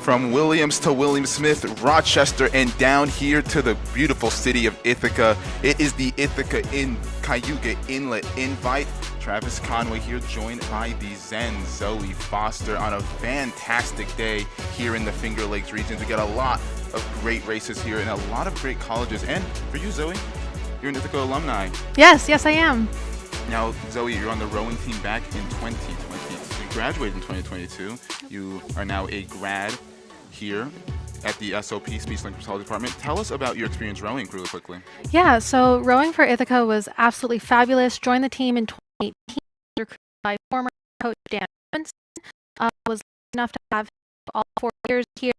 From Williams to William Smith, Rochester, and down here to the beautiful city of Ithaca. It is the Ithaca Cayuga Inlet Invite. Travis Conway here, joined by the Zen Zoe Foster on a fantastic day here in the Finger Lakes region. We got a lot of great races here and a lot of great colleges. And for you, Zoe, you're an Ithaca alumni. Yes, I am. Now, Zoe, you're on the rowing team back in 2020. You graduated in 2022. You are now a grad here at the SOP, Speech Language Pathology Department. Tell us about your experience rowing really quickly. Yeah, so rowing for Ithaca was absolutely fabulous. Joined the team in 2018, recruited by former coach Dan Robinson. Was lucky enough to have him all 4 years here.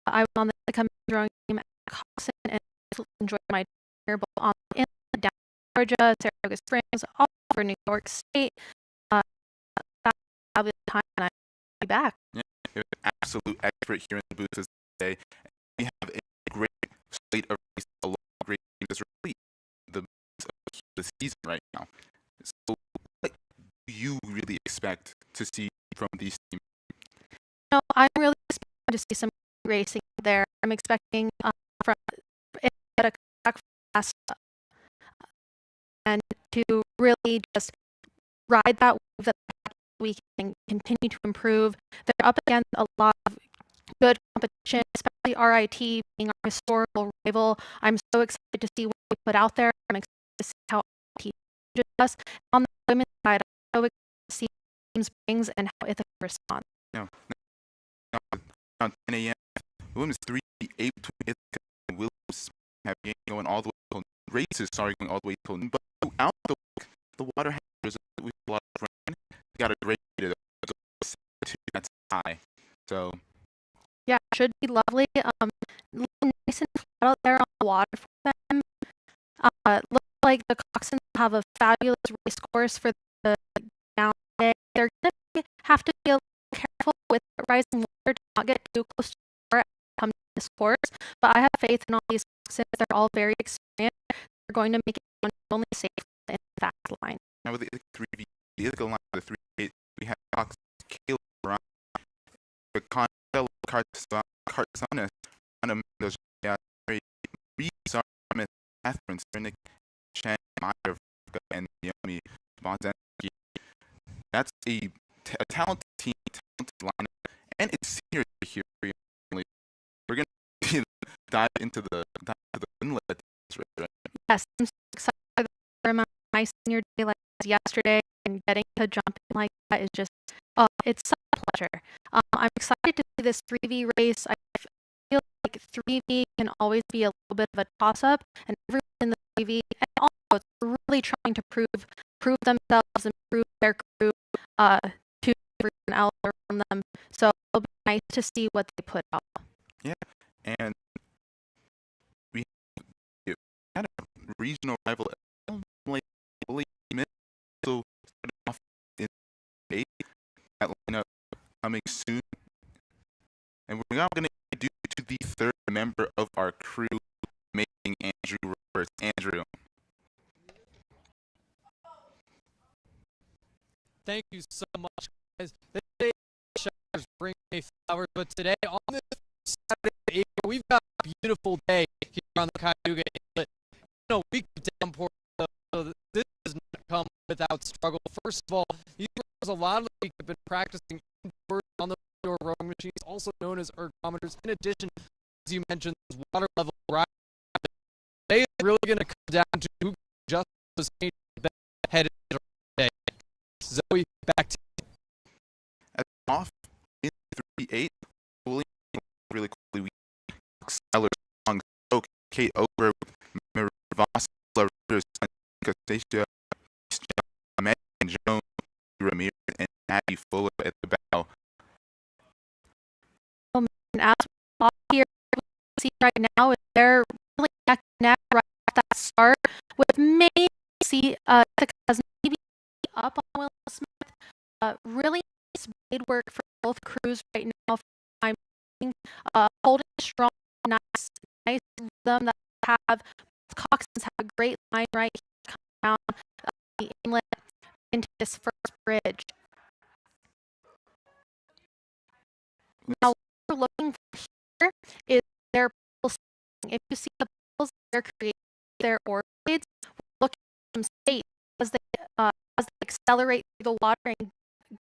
I was on the Ithaca men's rowing team at Coxon and absolutely enjoyed my time here, both on the Inlet, down in Georgia, Saratoga Springs, all over New York State. That was a fabulous time, and I'll be back. Yeah, you're an absolute expert here in the booth today. We have a great slate of races, a lot of great teams. It's really the season right now. So what do you really expect to see from these teams? No, I'm really expecting to see some racing there. I'm expecting from a class and to really just ride that wave that we can continue to improve. They're up against a lot of good competition, especially RIT being our historical rival. I'm so excited to see what we put out there. I'm excited to see how RIT changes us. On the women's side, I'm so excited to see teams brings and how Ithaca responds. Now, around 10 a.m., the women's 3-8 between Ithaca and Williams have game going all the way till races, going all the way till noon. But throughout the week, the water has a lot of rain. We got a great day to go. That's high. So yeah, it should be lovely. Nice and flat out there on the water for them. Looks like the Coxons have a fabulous race course for the down day. They're gonna have to be a little careful with rising water to not get too close to the water and come to this course. But I have faith in all these Coxons. They're all very experienced. They're going to make it not only safe in the fast line. Now with the Ithaca line, the 3-8, we have Cox, Caleb Brown, the Constello Cartsanis, Anna Mendoza, Reed Sarmith, Catherine Cernick, Chan Meyer, and Naomi Bonzensky. That's a talented team, talented lineup, and it's senior here. We're going to dive into the Inlet. Right? Yes, I'm so excited for my senior day like yesterday, and getting to jump in like that is just, it's such a pleasure. I'm excited to see this 3V race. I feel like 3V can always be a little bit of a toss-up, and everyone in the 3V, and also it's really trying to prove themselves and prove their crew to everyone else around them. So it'll be nice to see what they put out. Yeah, and we had a regional rival, so started off in 8. That lineup coming soon, and we're now going to do to the third member of our crew, making Andrew Roberts. Andrew. Thank you so much, guys. This day showers bring me flowers, but today on this Saturday, we've got a beautiful day here on the Cayuga Inlet. You know, we could downpour, so this does not come without struggle. First of all, these girls a lot of the week have been practicing indoors on the indoor rowing machines, also known as ergometers. In addition, as you mentioned, water level rise. Today is really going to come down to who just was headed today. Zoe, back to you. Off in 3-8, really quickly, we Sellers, Long, Oak, Kate Ober, Voss, Stacia, Megan Jones, Ramirez, and Abby Fuller at the bow. And as we here see right now, is they're really neck and neck right at that start with maybe Ithaca's maybe up on Will Smith. Really nice blade work for both crews right now. I'm holding strong, nice rhythm that have. Coxons have a great line right here coming down the inlet into this first bridge. Now, we're looking for here is their pulse. If you see the pulse they're creating their oar blades, we're looking at some space as they accelerate through the water and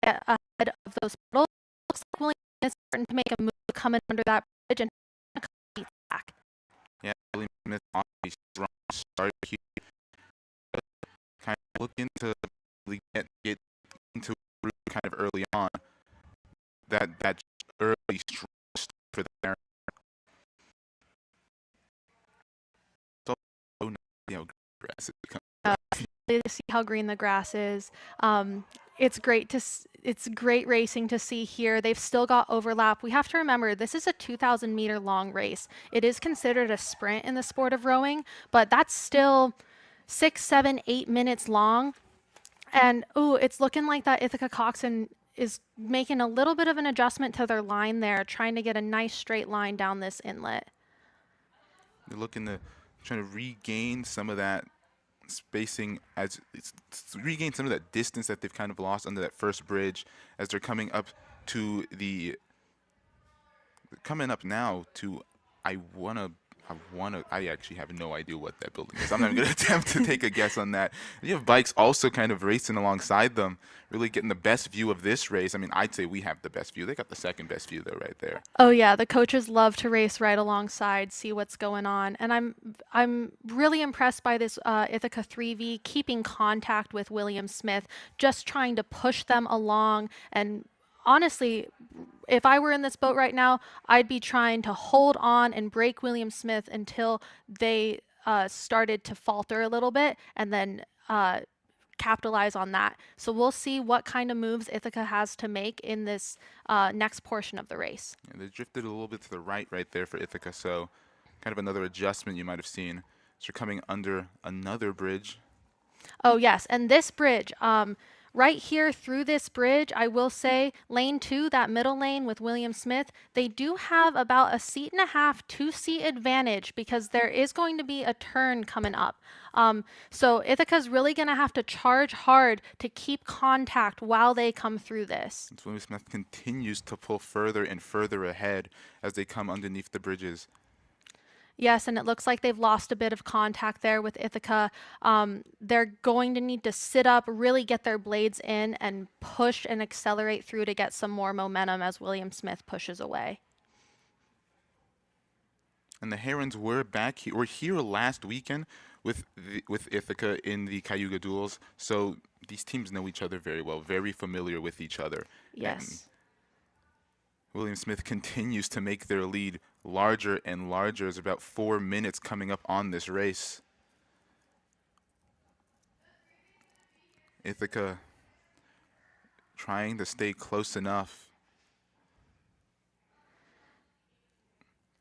get ahead of those puddles. It looks like William is starting to make a move coming under that bridge and beat back. Yeah, William Smith on a strong start here. Kind of looking to get into kind of early on. That early strong start for there. So, grass is To see how green the grass is. It's great racing to see here. They've still got overlap. We have to remember this is a 2,000 meter long race. It is considered a sprint in the sport of rowing, but that's still 6, 7, 8 minutes long. And it's looking like that Ithaca coxswain is making a little bit of an adjustment to their line there, trying to get a nice straight line down this inlet. They're looking to trying to regain some of that spacing regain some of that distance that they've kind of lost under that first bridge as they're coming up now to I actually have no idea what that building is. I'm not going to attempt to take a guess on that. You have bikes also kind of racing alongside them, really getting the best view of this race. I mean, I'd say we have the best view. They got the second best view though right there. Oh yeah, the coaches love to race right alongside, see what's going on. And I'm really impressed by this Ithaca 3V keeping contact with William Smith, just trying to push them along. And honestly, if I were in this boat right now, I'd be trying to hold on and break William Smith until they started to falter a little bit, and then capitalize on that. So we'll see what kind of moves Ithaca has to make in this next portion of the race. Yeah, they drifted a little bit to the right there for Ithaca, so kind of another adjustment you might have seen. So you're coming under another bridge. Oh yes, and this bridge, right here through this bridge, I will say lane 2, that middle lane with William Smith, they do have about a seat and a half, 2-seat advantage because there is going to be a turn coming up. So Ithaca's really going to have to charge hard to keep contact while they come through this. And William Smith continues to pull further and further ahead as they come underneath the bridges. Yes, and it looks like they've lost a bit of contact there with Ithaca. They're going to need to sit up, really get their blades in, and push and accelerate through to get some more momentum as William Smith pushes away. And the Herons were here last weekend with Ithaca in the Cayuga duels, so these teams know each other very well, very familiar with each other. Yes. And William Smith continues to make their lead larger and larger as about 4 minutes coming up on this race. Ithaca trying to stay close enough.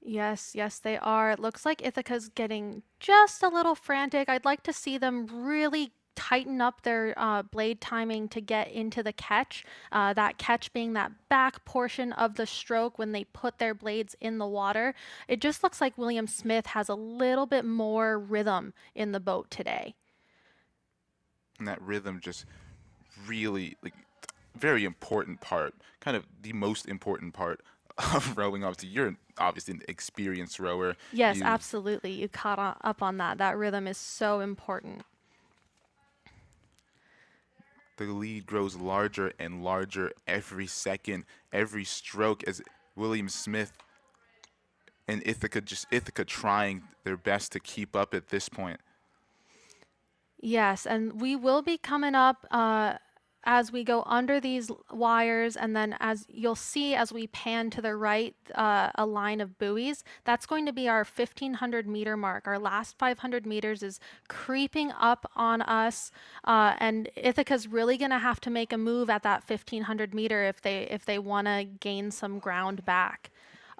Yes, they are. It looks like Ithaca's getting just a little frantic. I'd like to see them really tighten up their blade timing to get into the catch. That catch being that back portion of the stroke when they put their blades in the water. It just looks like William Smith has a little bit more rhythm in the boat today. And that rhythm just really, very important part, kind of the most important part of rowing. Obviously, you're obviously an experienced rower. Yes, absolutely. You caught up on that. That rhythm is so important. The lead grows larger and larger every second, every stroke as William Smith and Ithaca trying their best to keep up at this point. Yes, and we will be coming up as we go under these wires, and then as you'll see as we pan to the right, a line of buoys. That's going to be our 1,500 meter mark. Our last 500 meters is creeping up on us, and Ithaca's really going to have to make a move at that 1,500 meter if they want to gain some ground back.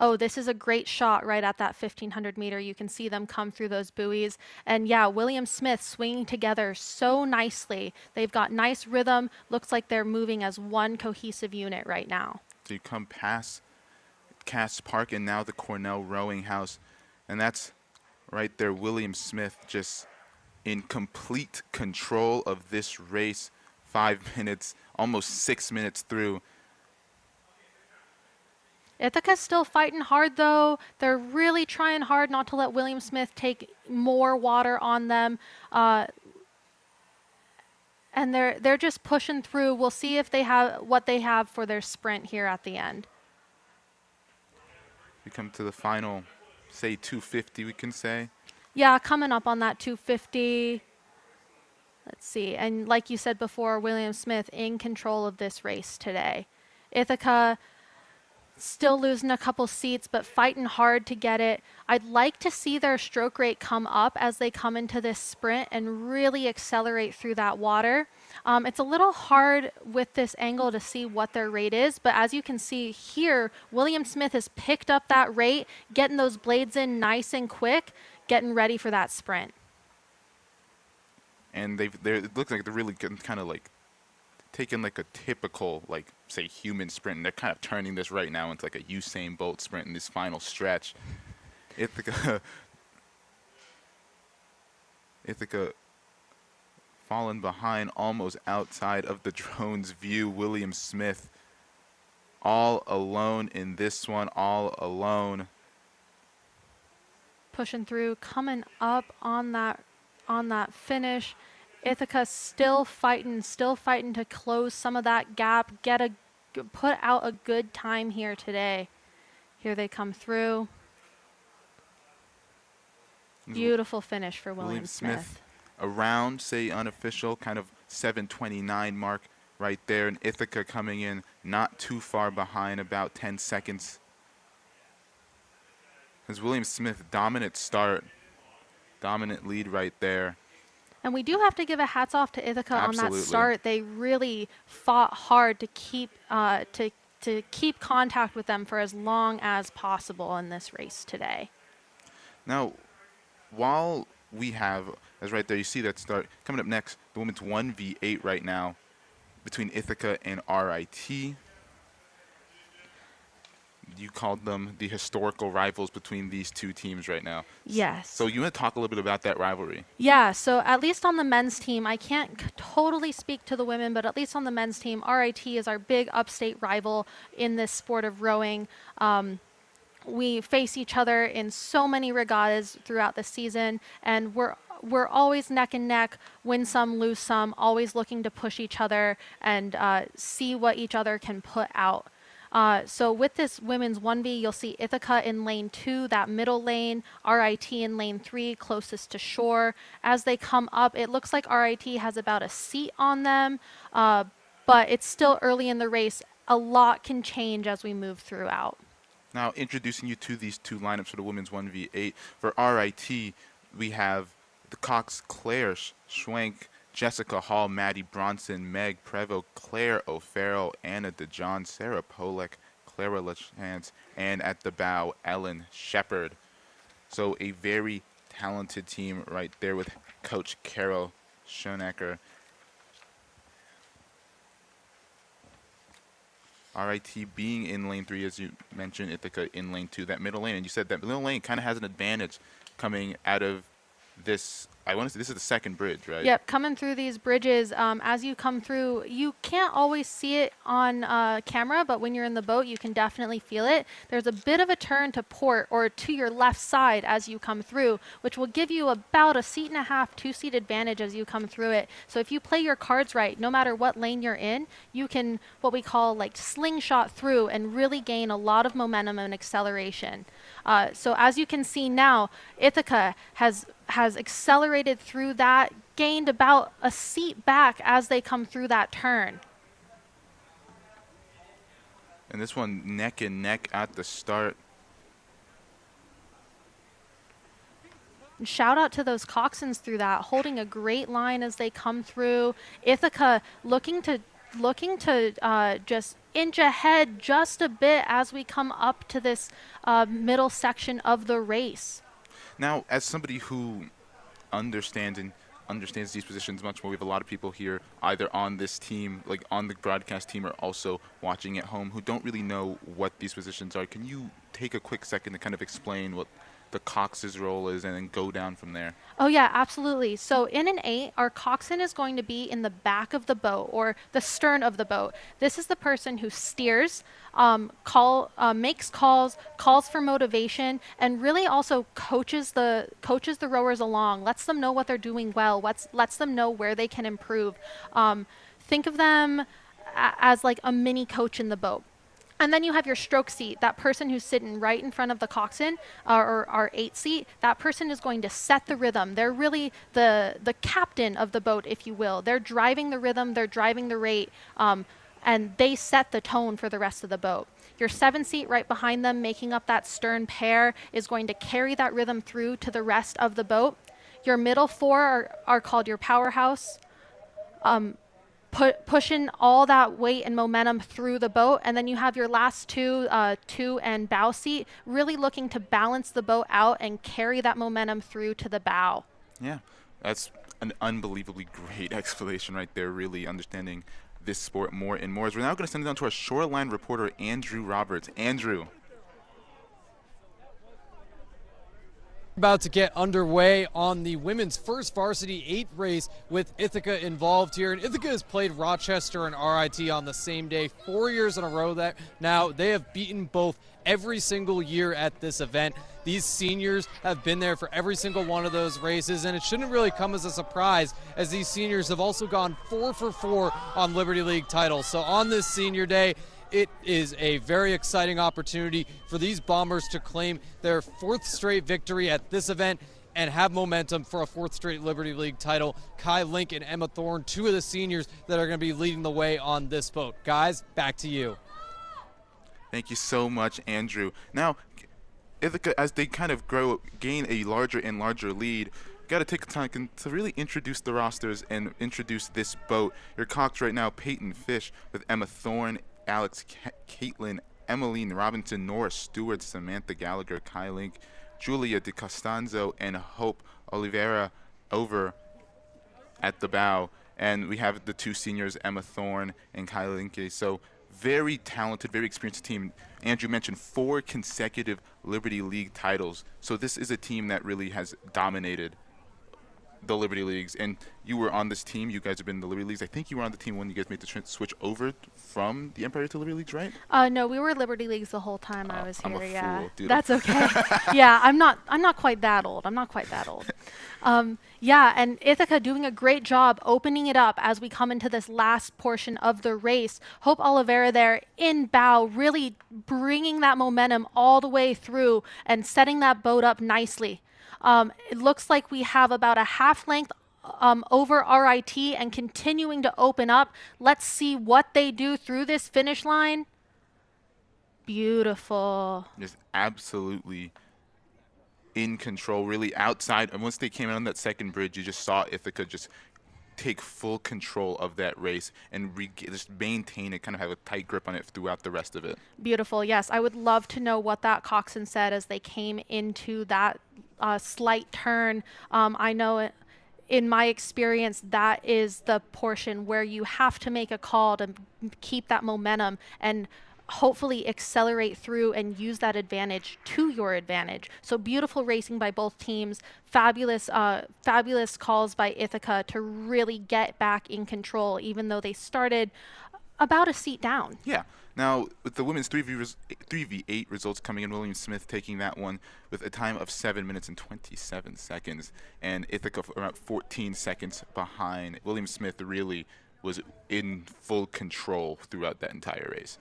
Oh, this is a great shot right at that 1,500 meter. You can see them come through those buoys. And yeah, William Smith swinging together so nicely. They've got nice rhythm. Looks like they're moving as one cohesive unit right now. So you come past Cass Park and now the Cornell Rowing House. And that's right there, William Smith just in complete control of this race. 5 minutes, almost 6 minutes through. Ithaca's still fighting hard though. They're really trying hard not to let William Smith take more water on them. And they're just pushing through. We'll see if they have what they have for their sprint here at the end. We come to the final, say 250, we can say. Yeah, coming up on that 250. Let's see. And like you said before, William Smith in control of this race today. Ithaca still losing a couple seats, but fighting hard to get it. I'd like to see their stroke rate come up as they come into this sprint and really accelerate through that water. It's a little hard with this angle to see what their rate is, but as you can see here, William Smith has picked up that rate, getting those blades in nice and quick, getting ready for that sprint. And it looks like they're really kind of like taking like a typical, like, say, human sprint, and they're kind of turning this right now into like a Usain Bolt sprint in this final stretch. Ithaca fallen behind, almost outside of the drone's view. William Smith all alone in this one, all alone. Pushing through, coming up on that finish. Ithaca still fighting to close some of that gap, put out a good time here today. Here they come through. Beautiful finish for William Smith. Around, say, unofficial, kind of 7:29 mark right there, and Ithaca coming in not too far behind, about 10 seconds. As William Smith, dominant start, dominant lead right there. And we do have to give a hats off to Ithaca Absolutely. on that start. They really fought hard to keep keep contact with them for as long as possible in this race today. Now, while we have, as right there, you see that start. Coming up next, the women's 1v8 right now between Ithaca and RIT. You called them the historical rivals between these two teams right now. Yes. So you want to talk a little bit about that rivalry? Yeah, so at least on the men's team, I can't totally speak to the women, but at least on the men's team, RIT is our big upstate rival in this sport of rowing. We face each other in so many regattas throughout the season, and we're always neck and neck, win some, lose some, always looking to push each other and see what each other can put out. So with this women's 1v, you'll see Ithaca in lane 2, that middle lane, RIT in lane 3, closest to shore. As they come up, it looks like RIT has about a seat on them, but it's still early in the race. A lot can change as we move throughout. Now, introducing you to these two lineups for the women's 1v8. For RIT, we have the Cox, Claire Schwenk, Jessica Hall, Maddie Bronson, Meg Prevo, Claire O'Farrell, Anna DeJohn, Sarah Polek, Clara LaChance, and at the bow, Ellen Shepard. So a very talented team right there with Coach Carol Schoenecker. RIT being in lane 3, as you mentioned, Ithaca in lane 2, that middle lane. And you said that middle lane kind of has an advantage coming out of this. I want to say this is the second bridge, right? Yep, coming through these bridges, as you come through, you can't always see it on camera, but when you're in the boat, you can definitely feel it. There's a bit of a turn to port or to your left side as you come through, which will give you about a seat and a half, 2-seat advantage as you come through it. So if you play your cards right, no matter what lane you're in, you can, what we call, like, slingshot through and really gain a lot of momentum and acceleration. So as you can see now, Ithaca has accelerated through that, gained about a seat back as they come through that turn. And this one neck and neck at the start. And shout out to those coxswains through that, holding a great line as they come through. Ithaca looking to just inch ahead just a bit as we come up to this middle section of the race. Now, as somebody who understands these positions much more, we have a lot of people here either on this team, like on the broadcast team, or also watching at home who don't really know what these positions are. Can you take a quick second to kind of explain what the Cox's role is, and then go down from there. Oh yeah, absolutely. So in an 8, our coxswain is going to be in the back of the boat or the stern of the boat. This is the person who steers, makes calls, calls for motivation, and really also coaches the rowers along. Lets them know what they're doing well. Lets them know where they can improve. Think of them as like a mini coach in the boat. And then you have your stroke seat, that person who's sitting right in front of the coxswain, or our 8 seat. That person is going to set the rhythm. They're really the captain of the boat, if you will. They're driving the rhythm, they're driving the rate, and they set the tone for the rest of the boat. Your 7 seat right behind them, making up that stern pair, is going to carry that rhythm through to the rest of the boat. Your middle 4 are called your powerhouse. Pushing all that weight and momentum through the boat. And then you have your last 2 and bow seat, really looking to balance the boat out and carry that momentum through to the bow. Yeah, that's an unbelievably great explanation right there, really understanding this sport more and more. As we're now going to send it down to our shoreline reporter, Andrew Roberts. Andrew. About to get underway on the women's first varsity 8 race with Ithaca involved here. And Ithaca has played Rochester and RIT on the same day 4 years in a row. That now they have beaten both every single year at this event. These seniors have been there for every single one of those races, and it shouldn't really come as a surprise, as these seniors have also gone 4 for 4 on Liberty League titles. So on this senior day, it is a very exciting opportunity for these Bombers to claim their 4th straight victory at this event and have momentum for a 4th straight Liberty League title. Kai Link and Emma Thorne, 2 of the seniors that are going to be leading the way on this boat. Guys, back to you. Thank you so much, Andrew. Now, Ithaca, as they kind of gain a larger and larger lead, got to take time to really introduce the rosters and introduce this boat. Your Cox right now, Peyton Fish with Emma Thorne, Alex Caitlin, Emmeline Robinson, Nora Stewart, Samantha Gallagher, Kai Link, Julia De Costanzo, and Hope Oliveira over at the bow. And we have the 2 seniors, Emma Thorne and Kai Link. So very talented, very experienced team. Andrew mentioned 4 consecutive Liberty League titles. So this is a team that really has dominated the Liberty Leagues, and you were on this team. You guys have been in the Liberty Leagues. I think you were on the team when you guys made the switch over from the Empire to Liberty Leagues, right? No, we were Liberty Leagues the whole time I was here. I'm a yeah, fool, dude. That's okay. Yeah, I'm not quite that old. Yeah, and Ithaca doing a great job opening it up as we come into this last portion of the race. Hope Oliveira there in bow, really bringing that momentum all the way through and setting that boat up nicely. It looks like we have about a half length over RIT and continuing to open up. Let's see what they do through this finish line. Beautiful. Just absolutely in control, really outside. And once they came in on that second bridge, you just saw Ithaca just take full control of that race and just maintain it, kind of have a tight grip on it throughout the rest of it. Beautiful. Yes, I would love to know what that coxswain said as they came into that slight turn. I know in my experience, that is the portion where you have to make a call to keep that momentum and hopefully accelerate through and use that advantage to your advantage. So beautiful racing by both teams. Fabulous calls by Ithaca to really get back in control, even though they started about a seat down. Yeah. Now, with the women's 3v8 results coming in, William Smith taking that one with a time of 7 minutes and 27 seconds, and Ithaca around 14 seconds behind. William Smith really was in full control throughout that entire race.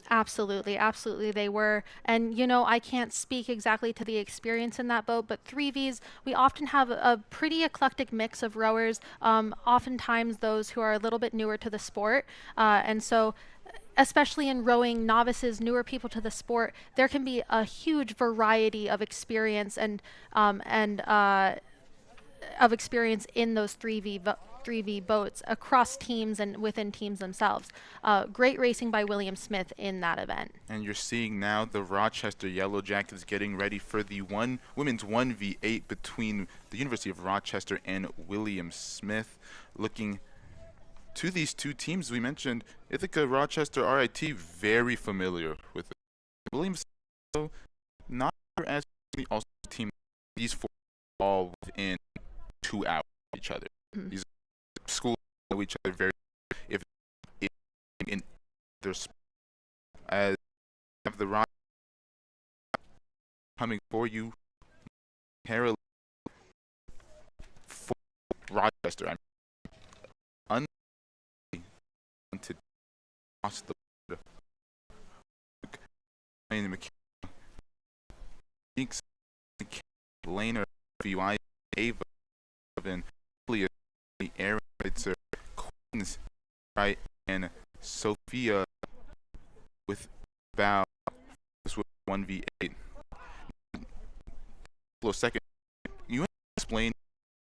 Absolutely, absolutely they were. And, you know, I can't speak exactly to the experience in that boat, but 3Vs, we often have a pretty eclectic mix of rowers, oftentimes those who are a little bit newer to the sport. And so, especially in rowing, novices, newer people to the sport, there can be a huge variety of experience and of experience in those 3V boats across teams and within teams themselves. Great racing by William Smith in that event. And you're seeing now the Rochester Yellow Jackets getting ready for the women's 1v8 between the University of Rochester and William Smith. Looking to these 2 teams we mentioned, Ithaca, Rochester, RIT, very familiar with it. William Smith, not as also team. These four are all within 2 hours of each other. These schools know each other very. If in their as have the rock coming for you, parallel for Rochester. I'm to cross the Laner, VY, Ava, and the Aaron, Queens, right, and Sophia with about 1v8. Second, you explain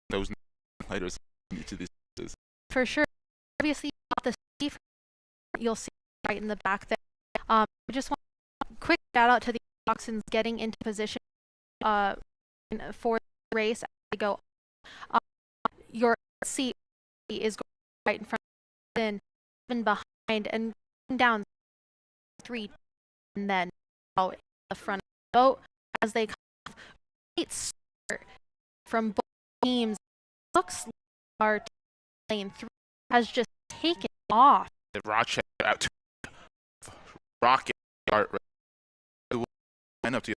those letters in each of these. For sure. Obviously, the Steve, you'll see right in the back there. I just want a quick shout out to the Oxens getting into position for the race as they go. Your seat is going right in front of you, then behind and down 3, and then out in the front of the boat as they come off. Great start from both teams. Looks like our lane 3 has just taken off. The Rochester out to rocket start right up to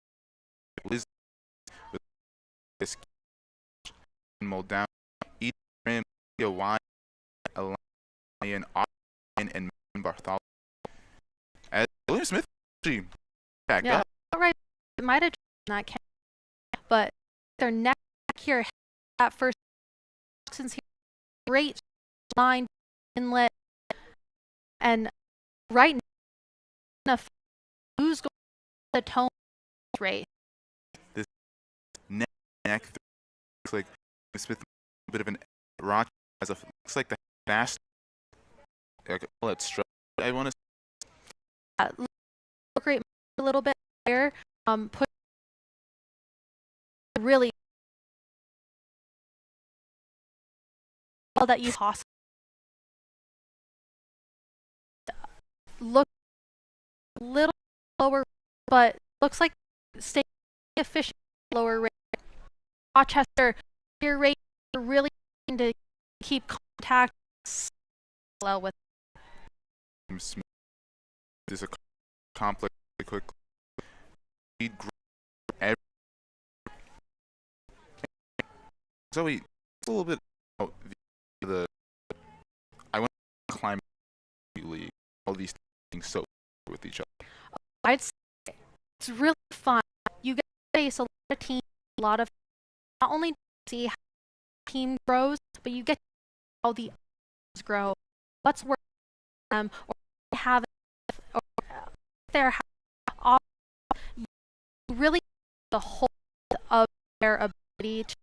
Liz with this mold down each rim Y Lion Austin and Bartholomew as William Smith actually back up. Right, it might have done that camera, but their neck here at first since here great line inlet and right now who's going to the tone race. This neck looks like Smith a bit of an rock as a looks like the fast let's stroke. I want to great a little bit there. Put really all that you possibly look a little lower, but looks like staying efficient lower rate. Rochester, your rate really to keep contact well with. There's a complex quick Zoe, a little bit about the I want to climb league. All these things so with each other. I'd say it's really fun. You get to face a lot of teams, a lot of not only see how the team grows, but you get to see how the others grow. What's working for them, or have or their you really the whole of their ability to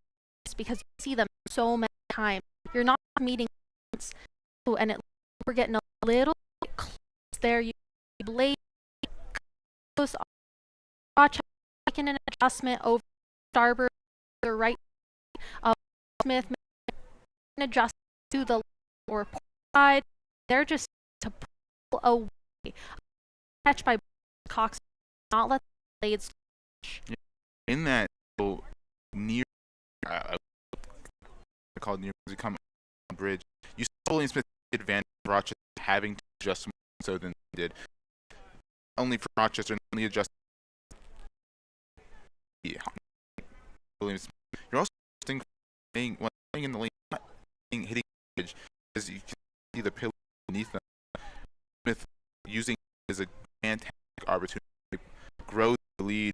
because you see them so many times. You're not meeting once, and we're getting a little bit close there. You blade close. Rochester making an adjustment over starboard, the right. Smith making an adjustment to the left or port side. They're just to pull away. Catch by Cox, not let the blades. In that near. Called near because you come on the bridge. You saw William Smith advantage Rochester having to adjust more so than they did. Only for Rochester and only adjust. Yeah. William Smith. You're also staying in the lane, not hitting the bridge, as you can see the pillar beneath them. Smith using it as a fantastic opportunity to grow the lead.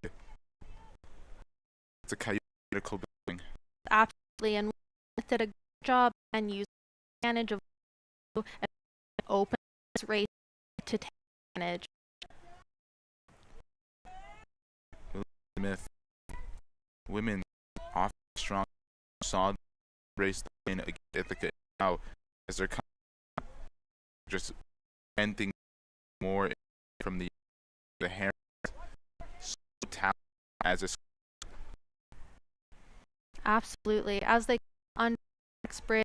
It's a critical building. Absolutely, and did a good job and used advantage of and open this race to take advantage. Smith, women off strong, saw the race in against Ithaca now as they're just ending more from the hair so talent as a. Absolutely, as they on next bridge,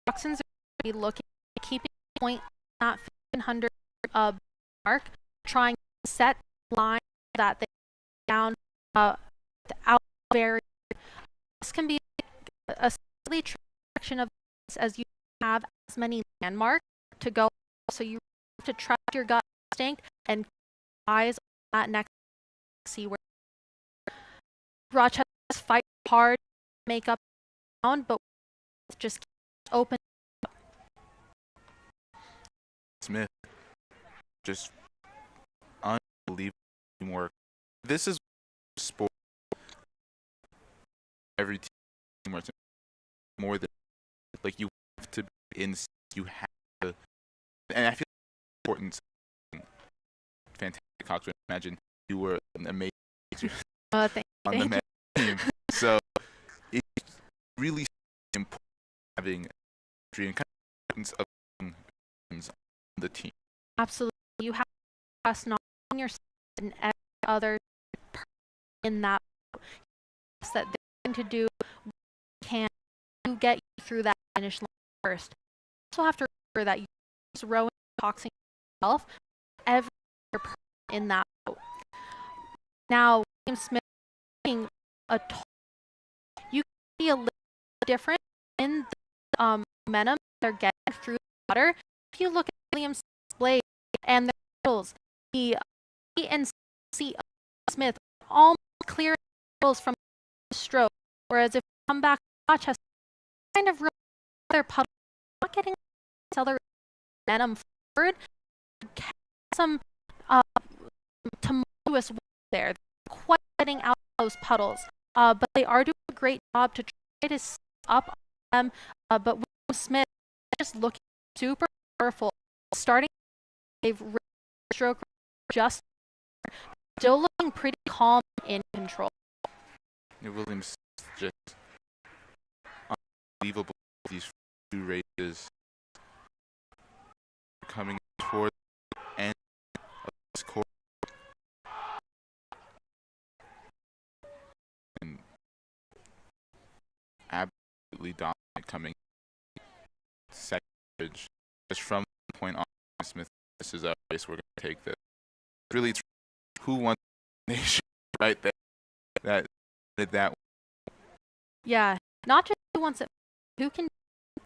Oxens are looking at keeping point at 1500 mark, trying to set line that they down without barrier. This can be a slightly traction of this as you have as many landmarks to go, so you have to trust your gut instinct and eyes on that next see where Rochester's fight hard to make up ground, but just open. Smith, just unbelievable teamwork. This is sport. Every team works more than like you have to be in. You have to, and I feel like it's important. Fantastic coxswain. Imagine you were an amazing on the men's team. So it's really important having a dream kind of importance of on the team. Absolutely, you have to trust not only yourself and every other person in that that they're going to do what they can to get you through that finish line first. You also have to remember that you're rowing and coxing yourself, every other person in that boat. Now, William Smith taking a toll. You can see a little different in the momentum they're getting through the water. If you look at William Smith's blade and their paddles, the E and C of Smith almost clear paddles from the stroke, whereas if you come back to Rochester, kind of their puddle, not getting accelerated momentum forward, some tumultuous there. They're quite getting out of those puddles, but they are doing a great job to try to set up them. But William Smith just looking super powerful, starting they've stroke just still looking pretty calm and in control. Williams just unbelievable. These two races coming toward the end of this course. And absolutely dominant coming second bridge. Just from the point on, Smith, this is a race we're going to take this. Really, who won the nation right there? That did that. Yeah, not just who wants it, who can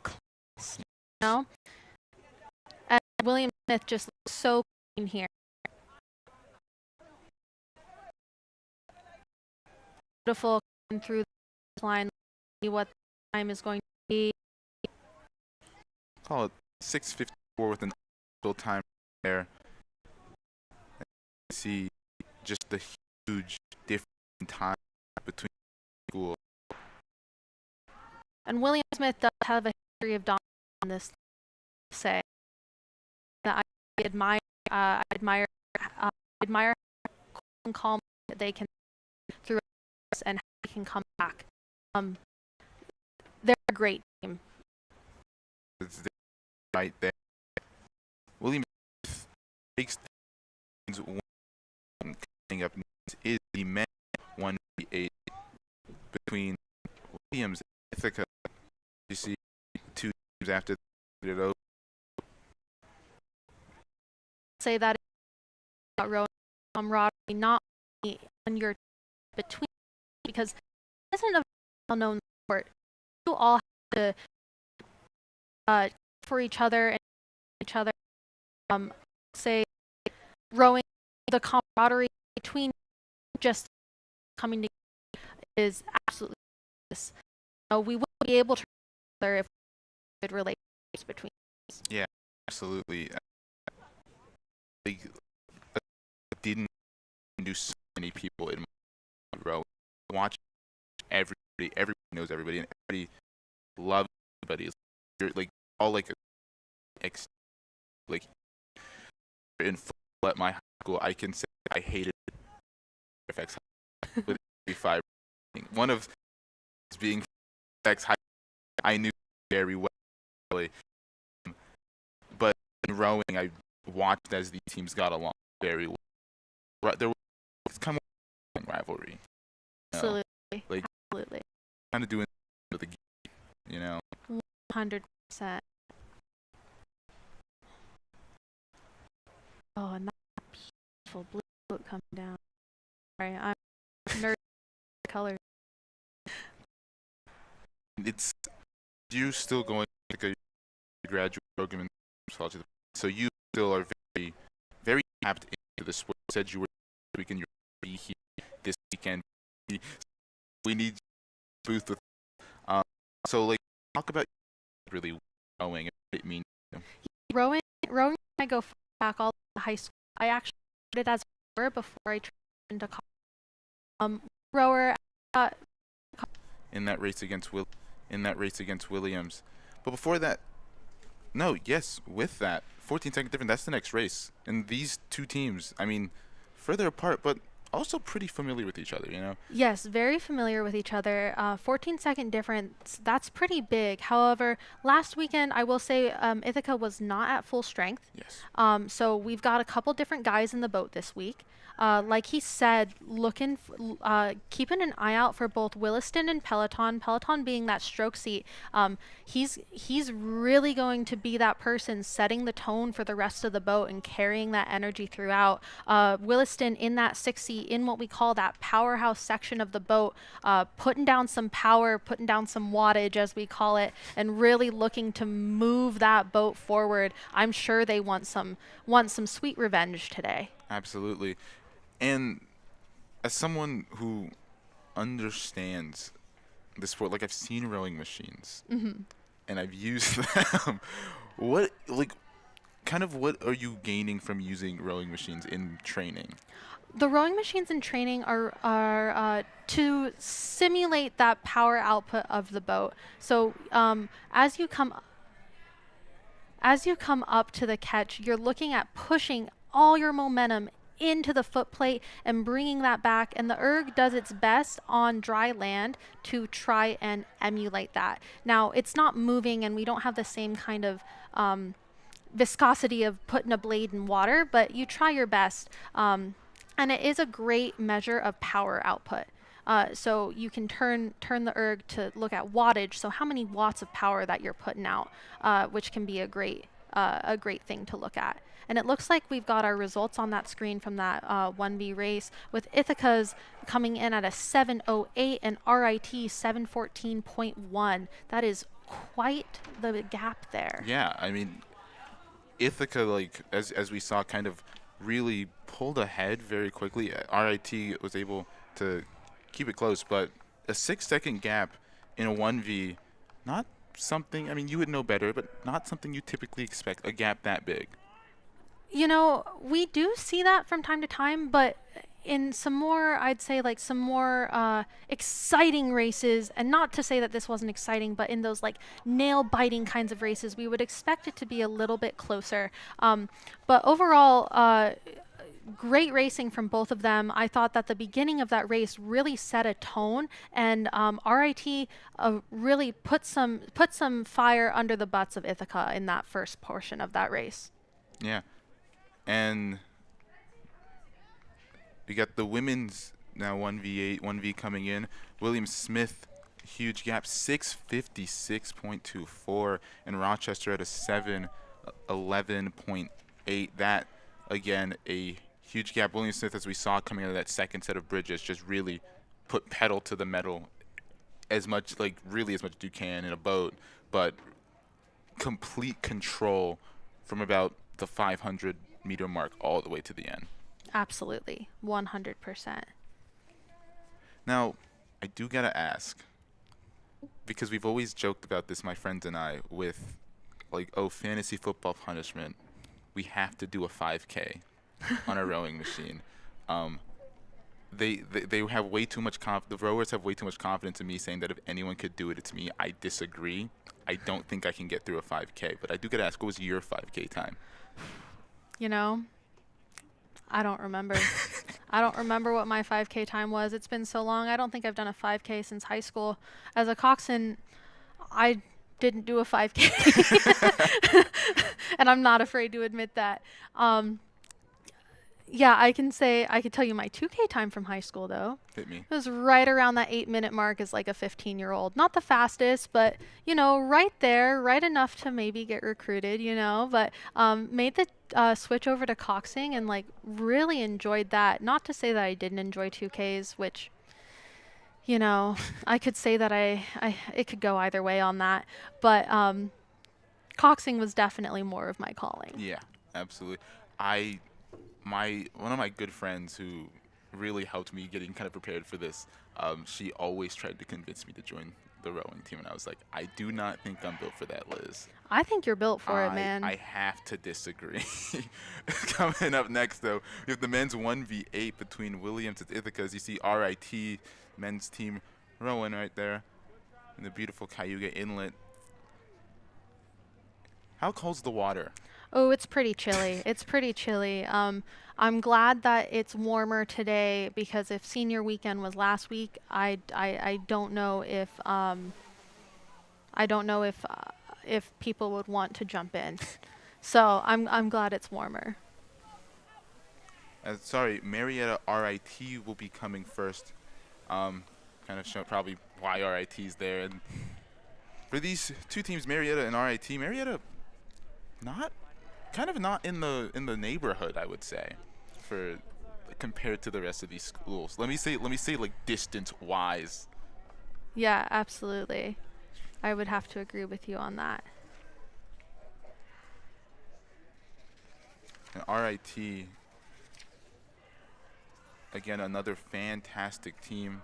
close, you know? And William Smith just looks so clean here. Beautiful through the line. See what the time is going to be. Call it 6:54 with an actual time there. See just the huge difference in time between schools. And William Smith does have a history of dominance on this. Say that I admire and calm that they can through and how they can come back. They're a great team. It's right there. William Smith takes one coming up is the men 1v8 between Williams and Ithaca. You see two teams after it over. Say that rowing camaraderie not only on your between, because it isn't a well-known sport. You all have to for each other and each other. Say rowing, the camaraderie between just coming together is absolutely this. We wouldn't be able to if we could relate between us. Yeah, absolutely. I didn't do so many people in my row. Watch everybody knows everybody, and everybody loves everybody. You're like all like in football at my high school. I can say I hated FX with 5. One of being FX high, I knew very well, but in rowing, I watched as the teams got along very well. There was kind of rivalry. Absolutely. Like, absolutely. Kind of doing with the game, you know. 100%. Oh, and that beautiful blue boat coming down. Sorry, I'm nervous colors. It's you still going like a graduate program in psychology, so you still are very, very tapped into the sport. You said you were this weekend, you're be here this weekend. We need booth with. So like, talk about really rowing. What it means. Rowing. I go back all the high school. I actually started as a rower before I transitioned to college. Rower. In that race against Williams, but before that, no, yes, with that 14-second difference, that's the next race. And these two teams, I mean, further apart, but also pretty familiar with each other, you know? Yes, very familiar with each other. 14-second difference, that's pretty big. However, last weekend, I will say Ithaca was not at full strength. Yes. So we've got a couple different guys in the boat this week. Like he said, keeping an eye out for both Williston and Peloton. Peloton being that stroke seat. He's really going to be that person setting the tone for the rest of the boat and carrying that energy throughout. Williston in that 6 seat, in what we call that powerhouse section of the boat, putting down some power, putting down some wattage, as we call it, and really looking to move that boat forward. I'm sure they want some sweet revenge today. Absolutely. And as someone who understands the sport, like I've seen rowing machines and I've used them. What are you gaining from using rowing machines in training? The rowing machines in training are to simulate that power output of the boat. So as you come up to the catch, you're looking at pushing all your momentum into the foot plate and bringing that back, and the erg does its best on dry land to try and emulate that. Now, it's not moving and we don't have the same kind of viscosity of putting a blade in water, but you try your best, and it is a great measure of power output. So you can turn the erg to look at wattage, so how many watts of power that you're putting out, which can be a great thing to look at. And it looks like we've got our results on that screen from that 1V race, with Ithaca's coming in at a 7:08 and RIT 7:14.1. That is quite the gap there. Yeah, I mean, Ithaca, like as we saw, kind of really pulled ahead very quickly. RIT was able to keep it close, but a 6-second gap in a 1V, not something, I mean, you would know better, but not something you typically expect, a gap that big. You know, we do see that from time to time, but in some more, I'd say like some more exciting races, and not to say that this wasn't exciting, but in those like nail-biting kinds of races, we would expect it to be a little bit closer. But overall, great racing from both of them. I thought that the beginning of that race really set a tone, and RIT really put some fire under the butts of Ithaca in that first portion of that race. Yeah. And we got the women's now 1v8, 1v coming in. William Smith, huge gap, 6:56.24, and Rochester at a 7:11.8. That, again, a huge gap. William Smith, as we saw coming out of that second set of bridges, just really put pedal to the metal as much as you can in a boat, but complete control from about the 500-meter mark all the way to the end. Absolutely, 100%. Now, I do gotta ask, because we've always joked about this, my friends and I, with like, oh, fantasy football punishment, we have to do a 5K on a rowing machine. They have way too much the rowers have way too much confidence in me, saying that if anyone could do it, it's me. I disagree. I don't think I can get through a 5K, but I do gotta ask, what was your 5K time? You know, I don't remember. I don't remember what my 5K time was. It's been so long. I don't think I've done a 5K since high school. As a coxswain, I didn't do a 5K. And I'm not afraid to admit that. Yeah, I could tell you my 2K time from high school, though. Hit me. It was right around that 8-minute mark as like a 15-year-old. Not the fastest, but, you know, right there, right enough to maybe get recruited, you know. But made the switch over to coxing and, like, really enjoyed that. Not to say that I didn't enjoy 2Ks, which, you know, I could say that it could go either way on that, but coxing was definitely more of my calling. Yeah, absolutely. One of my good friends who really helped me getting kind of prepared for this, she always tried to convince me to join the rowing team, and I was like, I do not think I'm built for that, Liz. I think you're built for it, man. I have to disagree. Coming up next, though, we have the men's 1v8 between Williams and Ithaca. As you see, RIT men's team rowing right there in the beautiful Cayuga Inlet. How cold's the water? Oh, it's pretty chilly. It's pretty chilly. I'm glad that it's warmer today because if senior weekend was last week, I don't know if people would want to jump in. So I'm glad it's warmer. Sorry, Marietta RIT will be coming first. Kind of show probably why RIT's there. And for these two teams, Marietta and RIT, Marietta not in the neighborhood, I would say, for compared to the rest of these schools. Let me say like distance wise. Yeah, absolutely. I would have to agree with you on that. And RIT, again, another fantastic team.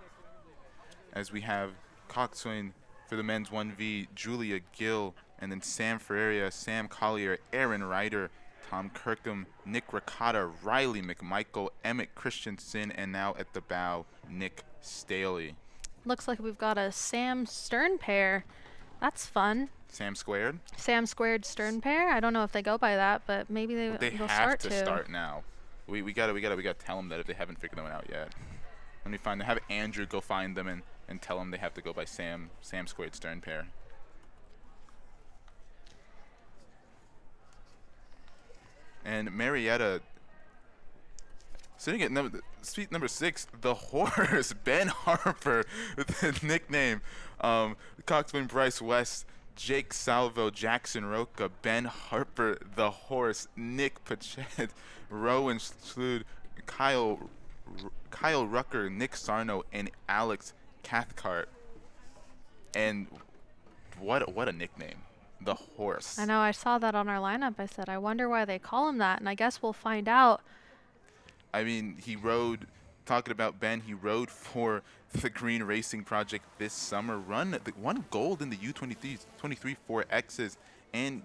As we have coxswain for the men's 1v, Julia Gill, and then Sam Ferreira, Sam Collier, Aaron Ryder, Tom Kirkham, Nick Ricotta, Riley McMichael, Emmett Christensen, and now at the bow, Nick Staley. Looks like we've got a Sam Stern pair. That's fun. Sam squared? Sam squared Stern pair. I don't know if they go by that, but maybe they'll have start to start now. We gotta tell them that if they haven't figured them out yet. Let me have Andrew go find them and tell them they have to go by Sam squared Stern pair. And Marietta sitting at seat number 6, the horse, Ben Harper, with the nickname. Coxswain Bryce West, Jake Salvo, Jackson Roca, Ben Harper, the horse, Nick Pachet, Rowan Schlude, Kyle Rucker, Nick Sarno, and Alex Cathcart. And what a nickname. The horse. I know, I saw that on our lineup. I said, I wonder why they call him that, and I guess we'll find out. I mean, talking about Ben, he rode for the Green Racing Project this summer, won gold in the U23 4Xs, and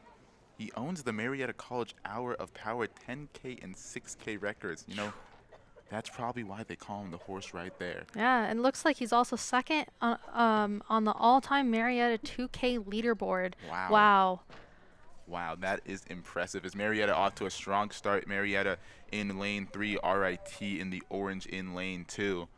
he owns the Marietta College Hour of Power 10K and 6K records. You know, that's probably why they call him the horse right there. Yeah, and looks like he's also second on the all-time Marietta 2K leaderboard. Wow. Wow, that is impressive. Is Marietta off to a strong start? Marietta in lane 3, RIT in the orange in lane 2.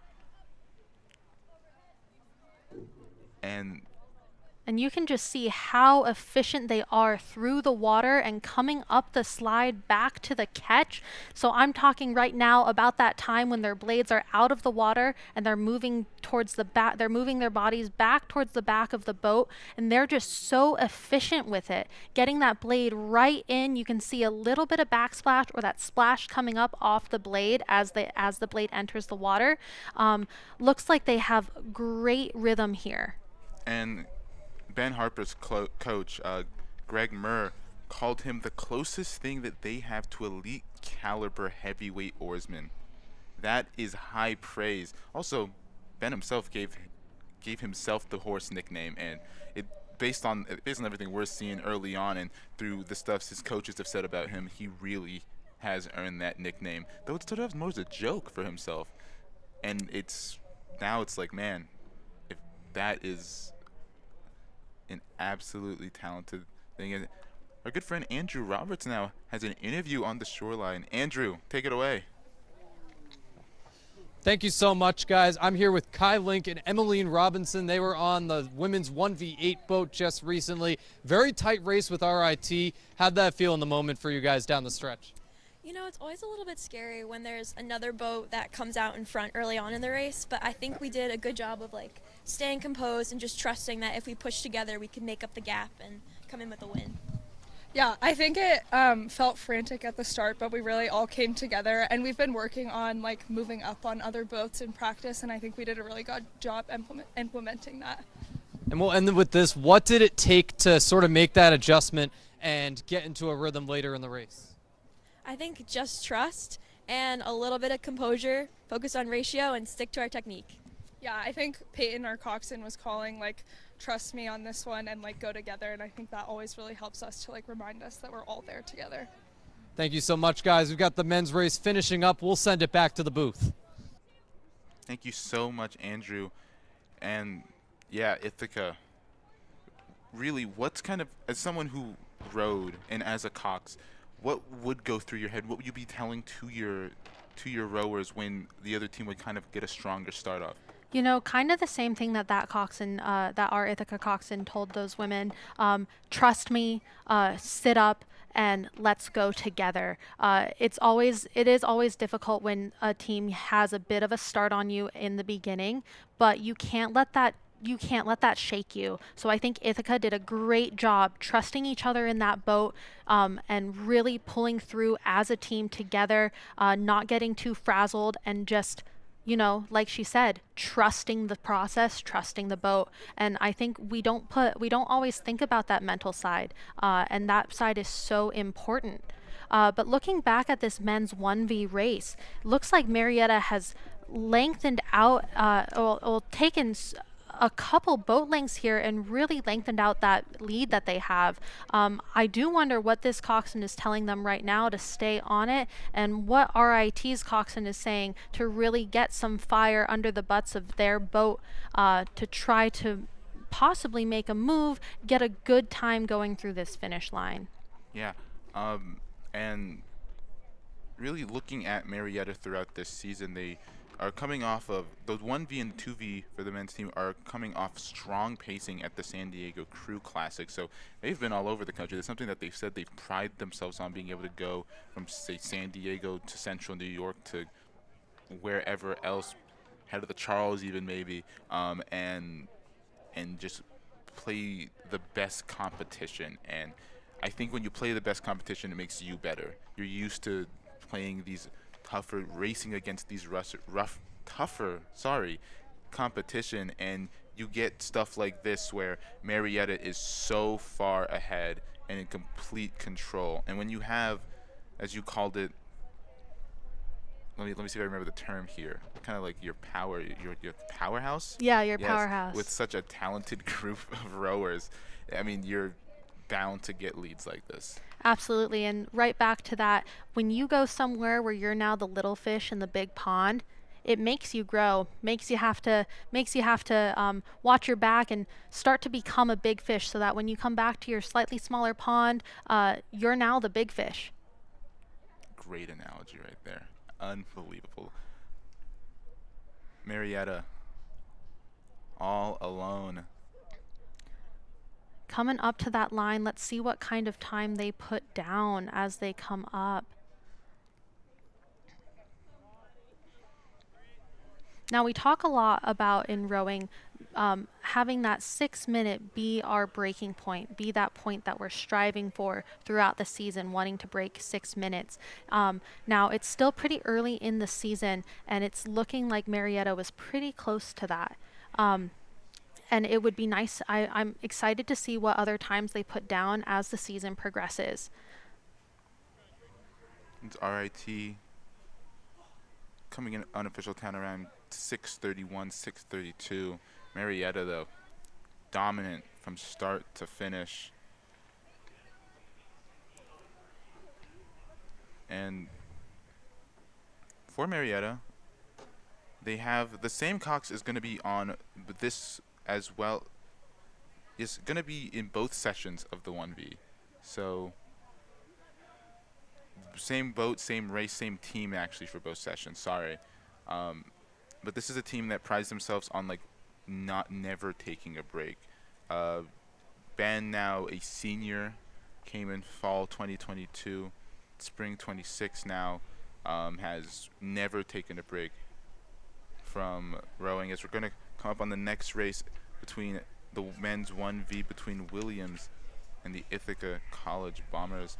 And you can just see how efficient they are through the water and coming up the slide back to the catch. So I'm talking right now about that time when their blades are out of the water and they're moving towards the back. They're moving their bodies back towards the back of the boat, and they're just so efficient with it. Getting that blade right in, you can see a little bit of backsplash or that splash coming up off the blade as the blade enters the water. Looks like they have great rhythm here. And Ben Harper's coach, Greg Murr, called him the closest thing that they have to elite caliber heavyweight oarsman. That is high praise. Also, Ben himself gave himself the horse nickname, and it based on everything we're seeing early on and through the stuff his coaches have said about him, he really has earned that nickname. Though it started off more as a joke for himself, and now it's like, man, if that is an absolutely talented thing. And our good friend Andrew Roberts now has an interview on the shoreline. Andrew, take it away. Thank you so much, guys. I'm here with Kai Link and Emmeline Robinson. They were on the women's 1v8 boat just recently. Very tight race with RIT. How'd that feel in the moment for you guys down the stretch? You know, it's always a little bit scary when there's another boat that comes out in front early on in the race, but I think we did a good job of staying composed and just trusting that if we push together, we could make up the gap and come in with a win. Yeah, I think it felt frantic at the start, but we really all came together, and we've been working on like moving up on other boats in practice, and I think we did a really good job implementing that. And we'll end with this. What did it take to sort of make that adjustment and get into a rhythm later in the race? I think just trust and a little bit of composure, focus on ratio, and stick to our technique. Yeah, I think Peyton, our coxswain, was calling like, trust me on this one and like go together, and I think that always really helps us to like remind us that we're all there together. Thank you so much, guys. We've got the men's race finishing up. We'll send it back to the booth. Thank you so much, Andrew. And yeah, Ithaca, really, what's kind of, as someone who rowed and as a cox, what would go through your head? What would you be telling to your rowers when the other team would kind of get a stronger start off? You know, kind of the same thing that coxswain, that our Ithaca coxswain told those women. Trust me, sit up, and let's go together. It is always difficult when a team has a bit of a start on you in the beginning, but you can't let that shake you. So I think Ithaca did a great job trusting each other in that boat, and really pulling through as a team together, not getting too frazzled, and just, you know, like she said, trusting the process, trusting the boat. And I think we don't always think about that mental side, and that side is so important. But looking back at this men's 1v race, looks like Marietta has lengthened out, or taken a couple boat lengths here and really lengthened out that lead that they have. I do wonder what this coxswain is telling them right now to stay on it, and what RIT's coxswain is saying to really get some fire under the butts of their boat, to try to possibly make a move, get a good time going through this finish line. Yeah, and really looking at Marietta throughout this season, they are coming off of those 1V and 2V for the men's team are coming off strong pacing at the San Diego Crew Classic. So they've been all over the country. That's something that they've said they've prided themselves on, being able to go from, say, San Diego to Central New York to wherever else, head of the Charles even maybe, and just play the best competition. And I think when you play the best competition, it makes you better. You're used to playing these tougher, racing against these tougher competition, and you get stuff like this where Marietta is so far ahead and in complete control. And when you have, as you called it, let me see if I remember the term here, kind of like your powerhouse. Yeah, your Yes, powerhouse. with such a talented group of rowers, I mean, you're bound to get leads like this. Absolutely. And right back to that, when you go somewhere where you're now the little fish in the big pond, it makes you grow, makes you have to watch your back and start to become a big fish, so that when you come back to your slightly smaller pond, you're now the big fish. Great analogy right there. Unbelievable. Marietta, all alone. Coming up to that line, let's see what kind of time they put down as they come up. Now, we talk a lot about in rowing, having that 6 minute be our breaking point, be that point that we're striving for throughout the season, wanting to break 6 minutes. Now, it's still pretty early in the season, and it's looking like Marietta was pretty close to that. And it would be nice. I'm excited to see what other times they put down as the season progresses. It's RIT coming in unofficial count around 6:31, 6:32. Marietta, though, dominant from start to finish. And for Marietta, they have the same cox is going to be on this as well. Is going to be in both sessions of the 1V. So same boat, same race, same team actually for both sessions. Sorry. But this is a team that prides themselves on like never taking a break. Ben, now a senior, came in fall 2022, spring 26 now, has never taken a break from rowing. As we're going to come up on the next race between the men's 1V between Williams and the Ithaca College Bombers.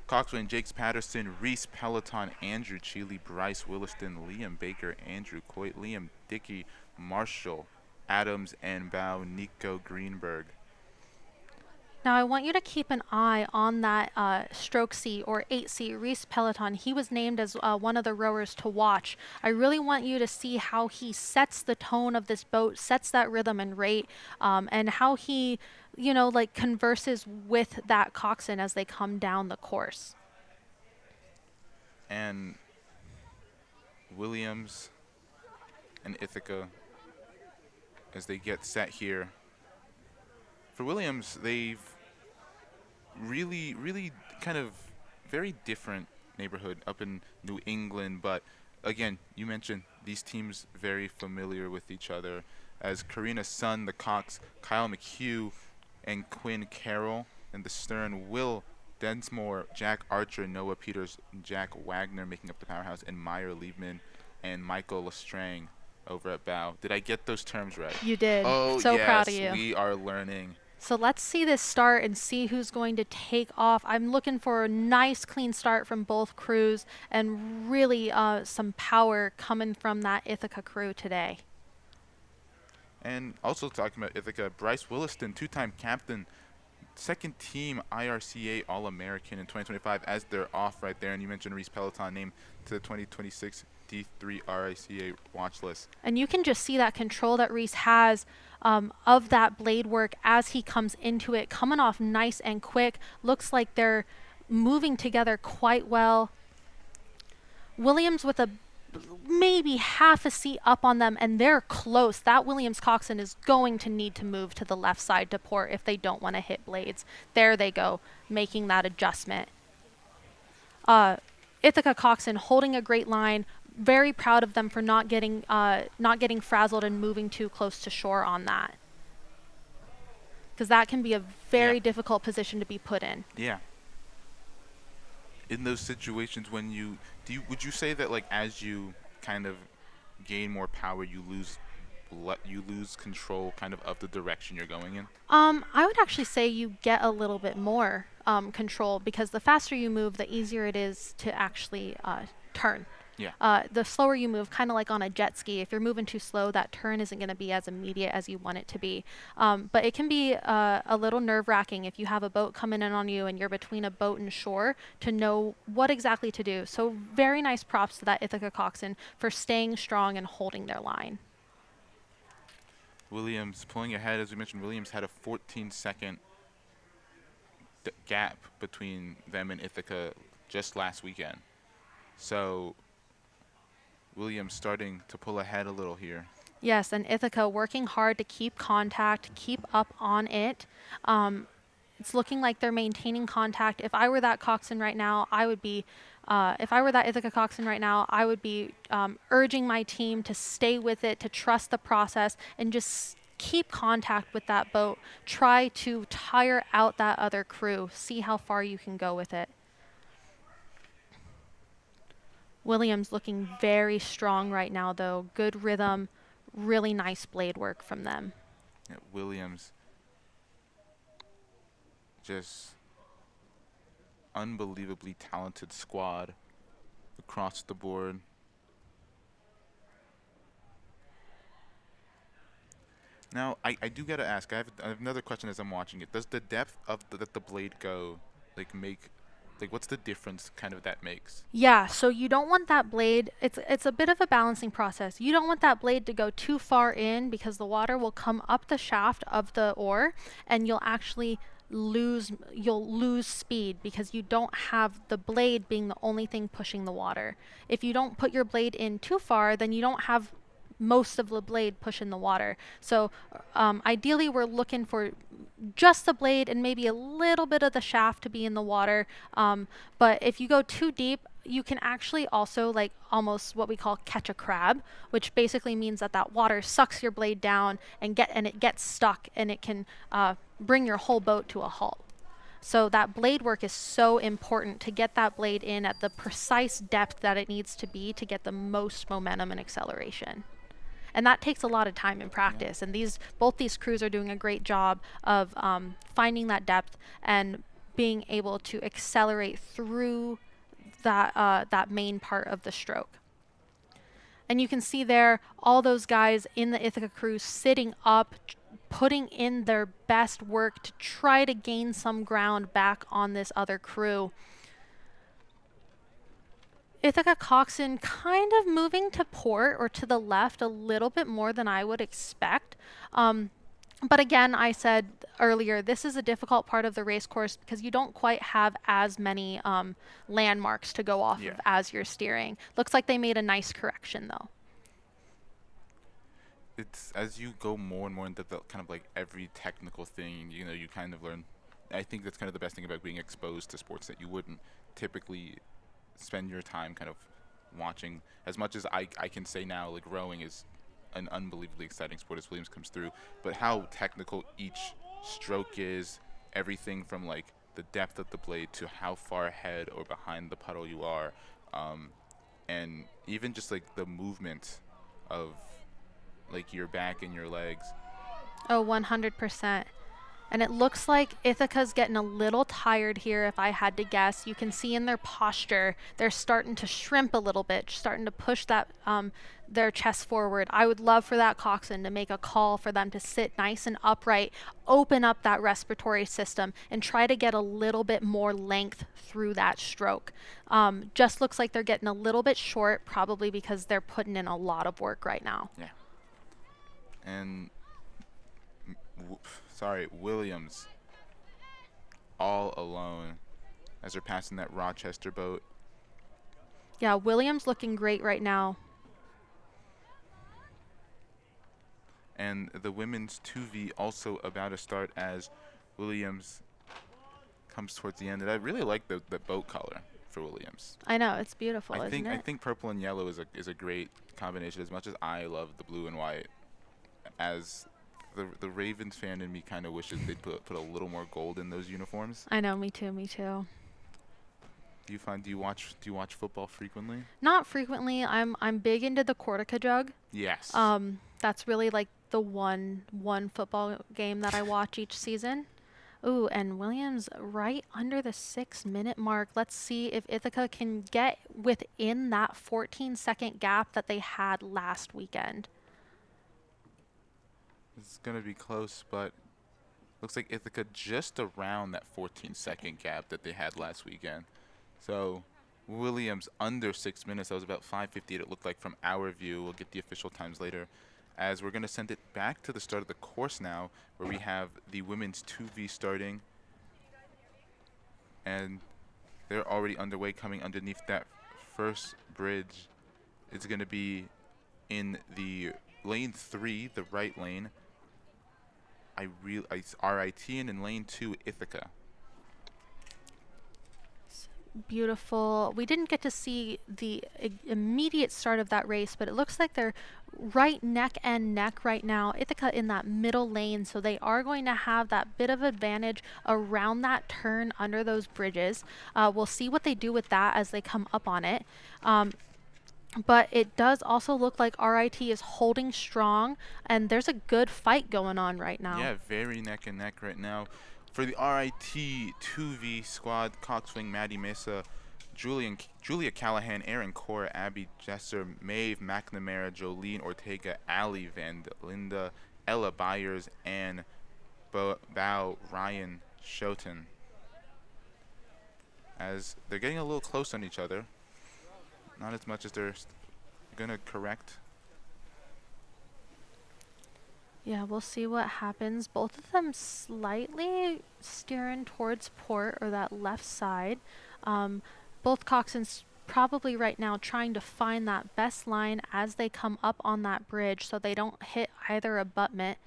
Coxswain, Jakes Patterson, Reese Peloton, Andrew Cheeley, Bryce Williston, Liam Baker, Andrew Coit, Liam Dickey, Marshall, Adams, and Bow, Nico Greenberg. Now I want you to keep an eye on that stroke C or 8C Reese Peloton. He was named as one of the rowers to watch. I really want you to see how he sets the tone of this boat, sets that rhythm and rate, and how he, you know, like converses with that coxswain as they come down the course. And Williams and Ithaca, as they get set here. For Williams, they've really kind of very different neighborhood up in New England, but again, you mentioned these teams very familiar with each other, as Karina Sun, the Cox, Kyle McHugh, and Quinn Carroll, and the stern, Will Densmore, Jack Archer, Noah Peters, Jack Wagner making up the powerhouse, and Meyer Liebman and Michael Lestrang over at bow. Did I get those terms right? You did. Oh, so yes, proud of you. We are learning. So let's see this start and see who's going to take off. I'm looking for a nice clean start from both crews and really some power coming from that Ithaca crew today. And also talking about Ithaca, Bryce Williston, two-time captain, second team IRCA All-American in 2025 as they're off right there. And you mentioned Reese Peloton named to the 2026 D3 RICA watch list. And you can just see that control that Reese has of that blade work as he comes into it, coming off nice and quick. Looks like they're moving together quite well. Williams with a maybe half a seat up on them, and they're close. That Williams coxswain is going to need to move to the left side to port if they don't want to hit blades. There they go, making that adjustment. Ithaca coxswain holding a great line. Very proud of them for not getting frazzled and moving too close to shore on that, because that can be a very difficult position to be put in. Yeah. In those situations, when would you say that, like, as you kind of gain more power, you lose control kind of the direction you're going in? I would actually say you get a little bit more control, because the faster you move, the easier it is to actually turn. Yeah. The slower you move, kind of like on a jet ski, if you're moving too slow, that turn isn't going to be as immediate as you want it to be. But it can be a little nerve-wracking if you have a boat coming in on you and you're between a boat and shore to know what exactly to do. So very nice props to that Ithaca coxswain for staying strong and holding their line. Williams pulling ahead. As we mentioned, Williams had a 14-second gap between them and Ithaca just last weekend. So Williams starting to pull ahead a little here. Yes, and Ithaca working hard to keep contact, keep up on it. It's looking like they're maintaining contact. If I were that coxswain right now, I would be, if I were that Ithaca coxswain right now, I would be urging my team to stay with it, to trust the process, and just keep contact with that boat. Try to tire out that other crew. See how far you can go with it. Williams looking very strong right now, though. Good rhythm, really nice blade work from them. Yeah, Williams, just unbelievably talented squad across the board. Now, I do got to ask, I have another question as I'm watching it. Does the depth of the blade go, what's the difference kind of that makes? Yeah, so you don't want that blade, it's a bit of a balancing process. You don't want that blade to go too far in, because the water will come up the shaft of the oar and you'll actually lose speed, because you don't have the blade being the only thing pushing the water. If you don't put your blade in too far, then you don't have most of the blade pushing the water. So ideally we're looking for just the blade and maybe a little bit of the shaft to be in the water. But if you go too deep, you can actually also almost what we call catch a crab, which basically means that water sucks your blade down and it gets stuck, and it can bring your whole boat to a halt. So that blade work is so important to get that blade in at the precise depth that it needs to be to get the most momentum and acceleration. And that takes a lot of time in practice. And both these crews are doing a great job of finding that depth and being able to accelerate through that main part of the stroke. And you can see there all those guys in the Ithaca crew sitting up, putting in their best work to try to gain some ground back on this other crew. Ithaca coxswain kind of moving to port or to the left a little bit more than I would expect. But again, I said earlier, this is a difficult part of the race course because you don't quite have as many landmarks to go off of as you're steering. Looks like they made a nice correction though. It's as you go more and more into the kind of like every technical thing, you know, you kind of learn. I think that's kind of the best thing about being exposed to sports that you wouldn't typically spend your time kind of watching. As much as I can say now, like rowing is an unbelievably exciting sport as Williams comes through, but how technical each stroke is, everything from like the depth of the blade to how far ahead or behind the puddle you are, and even just like the movement of like your back and your legs. Oh, 100%. And it looks like Ithaca's getting a little tired here, if I had to guess. You can see in their posture, they're starting to shrimp a little bit, starting to push that their chest forward. I would love for that coxswain to make a call for them to sit nice and upright, open up that respiratory system, and try to get a little bit more length through that stroke. Just looks like they're getting a little bit short, probably because they're putting in a lot of work right now. Yeah. And Williams all alone as they're passing that Rochester boat. Yeah, Williams looking great right now. And the women's 2V also about to start as Williams comes towards the end. And I really like the boat color for Williams. I know, it's beautiful, isn't it? I think purple and yellow is a great combination. As much as I love the blue and white, as the Ravens fan in me kind of wishes they'd put a little more gold in those uniforms. I know, me too. Do you watch football frequently? Not frequently. I'm big into the Cortica jug. Yes. That's really like the one football game that I watch each season. Ooh, and Williams right under the 6-minute mark. Let's see if Ithaca can get within that 14-second gap that they had last weekend. It's going to be close, but looks like Ithaca just around that 14-second gap that they had last weekend. So Williams under 6 minutes. That was about 5:58 it looked like from our view. We'll get the official times later. As we're going to send it back to the start of the course now, where we have the women's 2V starting. And they're already underway, coming underneath that first bridge. It's going to be in the lane 3, the right lane. RIT, and in lane 2, Ithaca. Beautiful. We didn't get to see the immediate start of that race, but it looks like they're right neck and neck right now. Ithaca in that middle lane, so they are going to have that bit of advantage around that turn under those bridges. We'll see what they do with that as they come up on it. But it does also look like RIT is holding strong, and there's a good fight going on right now. Yeah, very neck and neck right now. For the RIT 2V squad, coxswain Maddie Mesa, Julia Callahan, Aaron Cora, Abby Jesser, Maeve McNamara, Jolene Ortega, Ali Van Linda, Ella Byers, and Bao Ryan Schoten. As they're getting a little close on each other. Not as much as they're going to correct. Yeah, we'll see what happens. Both of them slightly steering towards port or that left side. Both coxswains probably right now trying to find that best line as they come up on that bridge so they don't hit either abutment.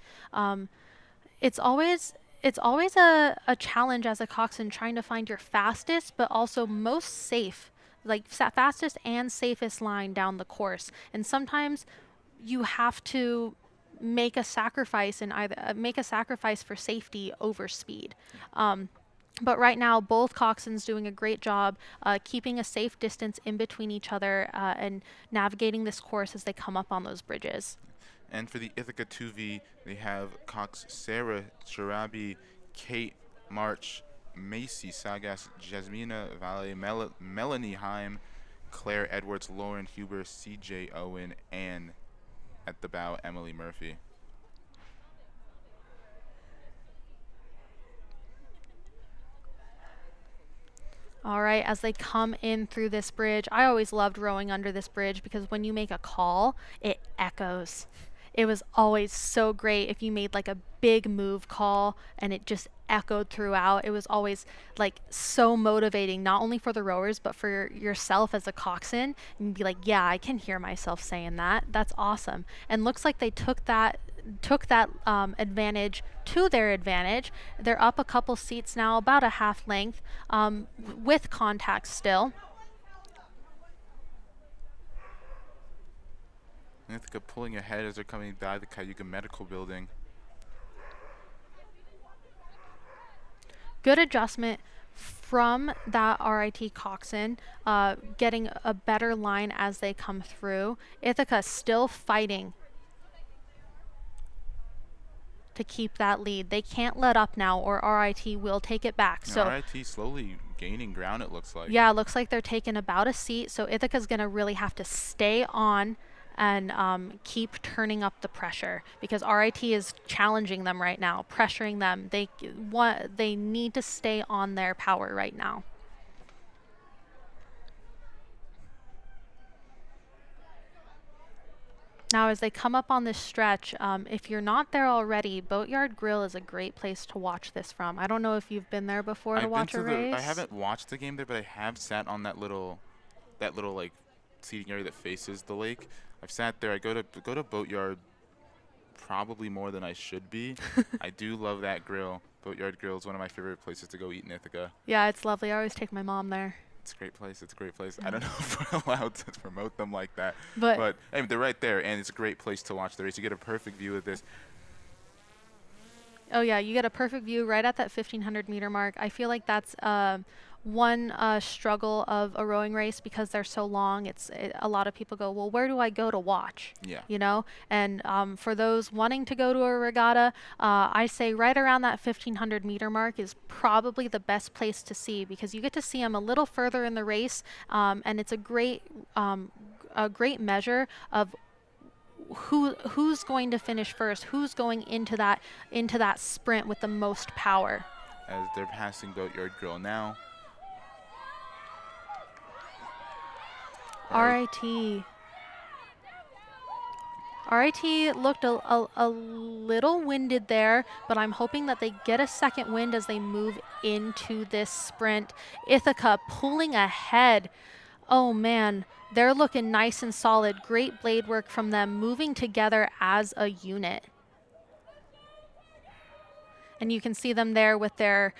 It's always a challenge as a coxswain trying to find your fastest but also most safe, like fastest and safest line down the course. And sometimes you have to make a sacrifice and make a sacrifice for safety over speed. But right now, both coxswains doing a great job keeping a safe distance in between each other and navigating this course as they come up on those bridges. And for the Ithaca 2V, they have Cox Sarah, Sharabi, Kate, March, Macy, Sagas, Jasmina, Vale, Melanie Heim, Claire Edwards, Lauren Huber, CJ Owen, and at the bow, Emily Murphy. All right, as they come in through this bridge, I always loved rowing under this bridge because when you make a call, it echoes. It was always so great if you made like a big move call and it just echoed throughout. It was always like so motivating, not only for the rowers, but for yourself as a coxswain. And be like, yeah, I can hear myself saying that. That's awesome. And looks like they took that advantage to their advantage. They're up a couple seats now, about a half length, with contact still. Ithaca pulling ahead as they're coming by the Cayuga Medical Building. Good adjustment from that RIT coxswain, getting a better line as they come through. Ithaca still fighting to keep that lead. They can't let up now or RIT will take it back. Yeah, so RIT slowly gaining ground, it looks like. Yeah, it looks like they're taking about a seat. So Ithaca's going to really have to stay on and keep turning up the pressure because RIT is challenging them right now, pressuring them. They need to stay on their power right now. Now, as they come up on this stretch, if you're not there already, Boatyard Grill is a great place to watch this from. I don't know if you've been there before to watch a race. I haven't watched the game there, but I have sat on that little like seating area that faces the lake. I've sat there. I go to Boatyard probably more than I should be. I do love that grill. Boatyard Grill is one of my favorite places to go eat in Ithaca. Yeah, it's lovely. I always take my mom there. It's a great place. It's a great place. I don't know if we're allowed to promote them like that. But I mean, they're right there, and it's a great place to watch the race. You get a perfect view of this. Oh, yeah, you get a perfect view right at that 1,500 meter mark. I feel like that's one struggle of a rowing race because they're so long. A lot of people go, well, where do I go to watch? Yeah. You know, and for those wanting to go to a regatta, I say right around that 1,500 meter mark is probably the best place to see because you get to see them a little further in the race, and it's a great measure of who's going to finish first, who's going into that sprint with the most power. As they're passing Boatyard Grill now. RIT looked a little winded there, but I'm hoping that they get a second wind as they move into this sprint. Ithaca pulling ahead. Oh man, they're looking nice and solid. Great blade work from them, moving together as a unit. And you can see them there with their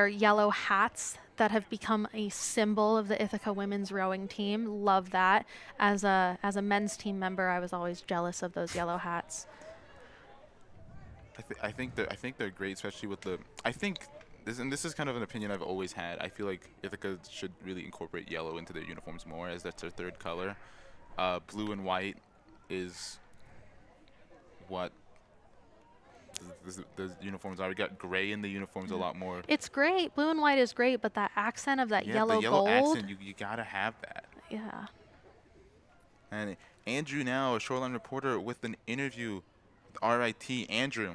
yellow hats that have become a symbol of the Ithaca women's rowing team. Love that. As a men's team member, I was always jealous of those yellow hats. I think they're great, especially with the. I think this is kind of an opinion I've always had. I feel like Ithaca should really incorporate yellow into their uniforms more, as that's their third color. Blue and white is what the uniforms are. We got gray in the uniforms a lot more. It's great. Blue and white is great, but that accent of that yellow gold. Accent, you gotta have that. Yeah. And Andrew now, a Shoreline reporter, with an interview with RIT. Andrew.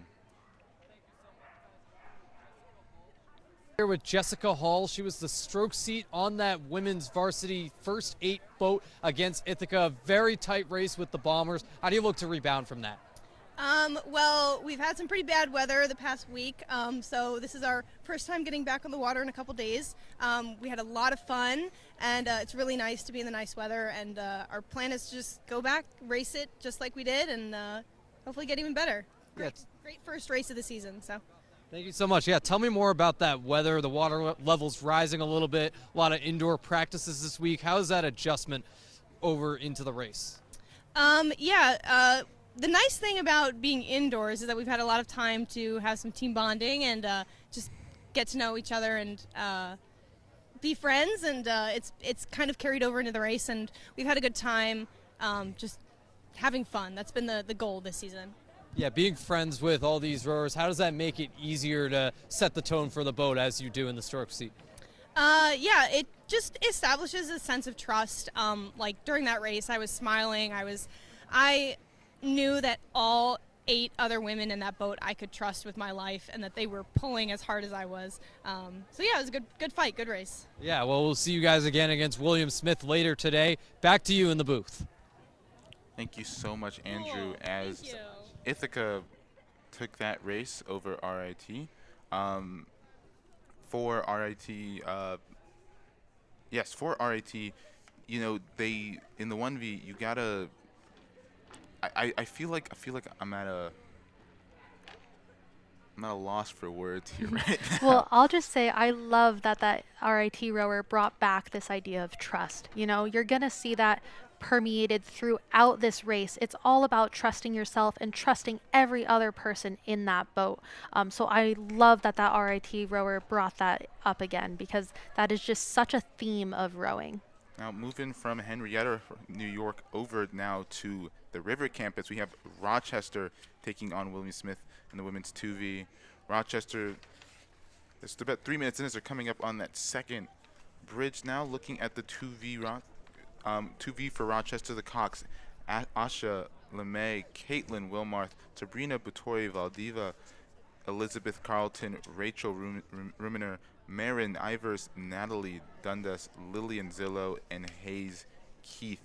Here with Jessica Hall. She was the stroke seat on that women's varsity first 8 boat against Ithaca. Very tight race with the Bombers. How do you look to rebound from that? Well, we've had some pretty bad weather the past week, so this is our first time getting back on the water in a couple days. We had a lot of fun, and it's really nice to be in the nice weather, and our plan is to just go back, race it just like we did, and hopefully get even better. Great first race of the season. So. Thank you so much. Yeah, tell me more about that weather. The water level's rising a little bit, a lot of indoor practices this week. How is that adjustment over into the race? The nice thing about being indoors is that we've had a lot of time to have some team bonding and just get to know each other and be friends, and it's kind of carried over into the race, and we've had a good time just having fun. That's been the goal this season. Yeah, being friends with all these rowers, how does that make it easier to set the tone for the boat as you do in the stroke seat? Yeah, it just establishes a sense of trust. Like during that race, I was smiling. I knew that all 8 other women in that boat I could trust with my life, and that they were pulling as hard as I was. So yeah, it was a good fight, good race. Yeah, well, we'll see you guys again against William Smith later today. Back to you in the booth. Thank you so much, Andrew. Cool. As Thank you. Ithaca took that race over RIT. For RIT, for RIT, you know, they in the 1v, you gotta. I feel like I'm at a loss for words here right now. Well, I'll just say I love that RIT rower brought back this idea of trust. You know, you're going to see that permeated throughout this race. It's all about trusting yourself and trusting every other person in that boat. So I love that RIT rower brought that up again, because that is just such a theme of rowing. Now moving from Henrietta, New York, over now to the River campus, we have Rochester taking on William Smith in the women's 2v. Rochester, it's about 3 minutes in as they're coming up on that second bridge now, looking at the 2v for Rochester, the Cox, Asha LeMay, Caitlin Wilmarth, Sabrina Butori Valdiva, Elizabeth Carlton, Rachel Ruminer, Marin Ivers, Natalie Dundas, Lillian Zillow, and Hayes Keith.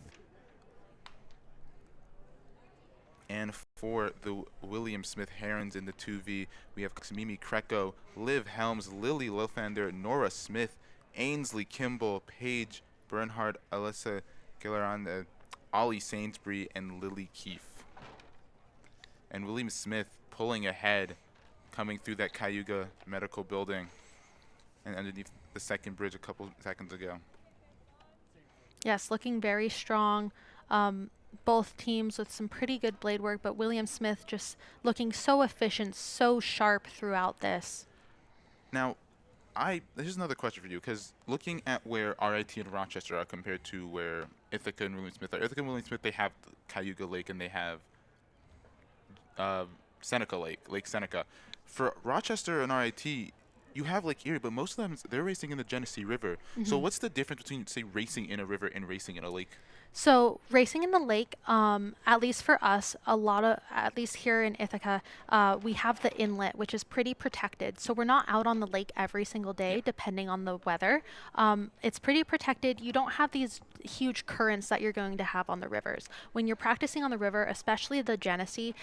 And for the William Smith Herons in the 2v, we have Mimi Kreko, Liv Helms, Lily Lothander, Nora Smith, Ainsley Kimball, Paige Bernhard, Alyssa Gillaranda, Ollie Sainsbury, and Lily Keefe. And William Smith pulling ahead, coming through that Cayuga Medical Building and underneath the second bridge a couple seconds ago. Yes, looking very strong. Both teams with some pretty good blade work, but William Smith just looking so efficient, so sharp throughout this. Now, here's another question for you, because looking at where RIT and Rochester are compared to where Ithaca and William Smith are. Ithaca and William Smith, they have Cayuga Lake and they have Seneca Lake Seneca. For Rochester and RIT, you have Lake Erie, but most of them, they're racing in the Genesee River. So what's the difference between, say, racing in a river and racing in a lake? So racing in the lake, at least for us, at least here in Ithaca, we have the inlet, which is pretty protected. So we're not out on the lake every single day, depending on the weather. It's pretty protected. You don't have these huge currents that you're going to have on the rivers. When you're practicing on the river, especially the Genesee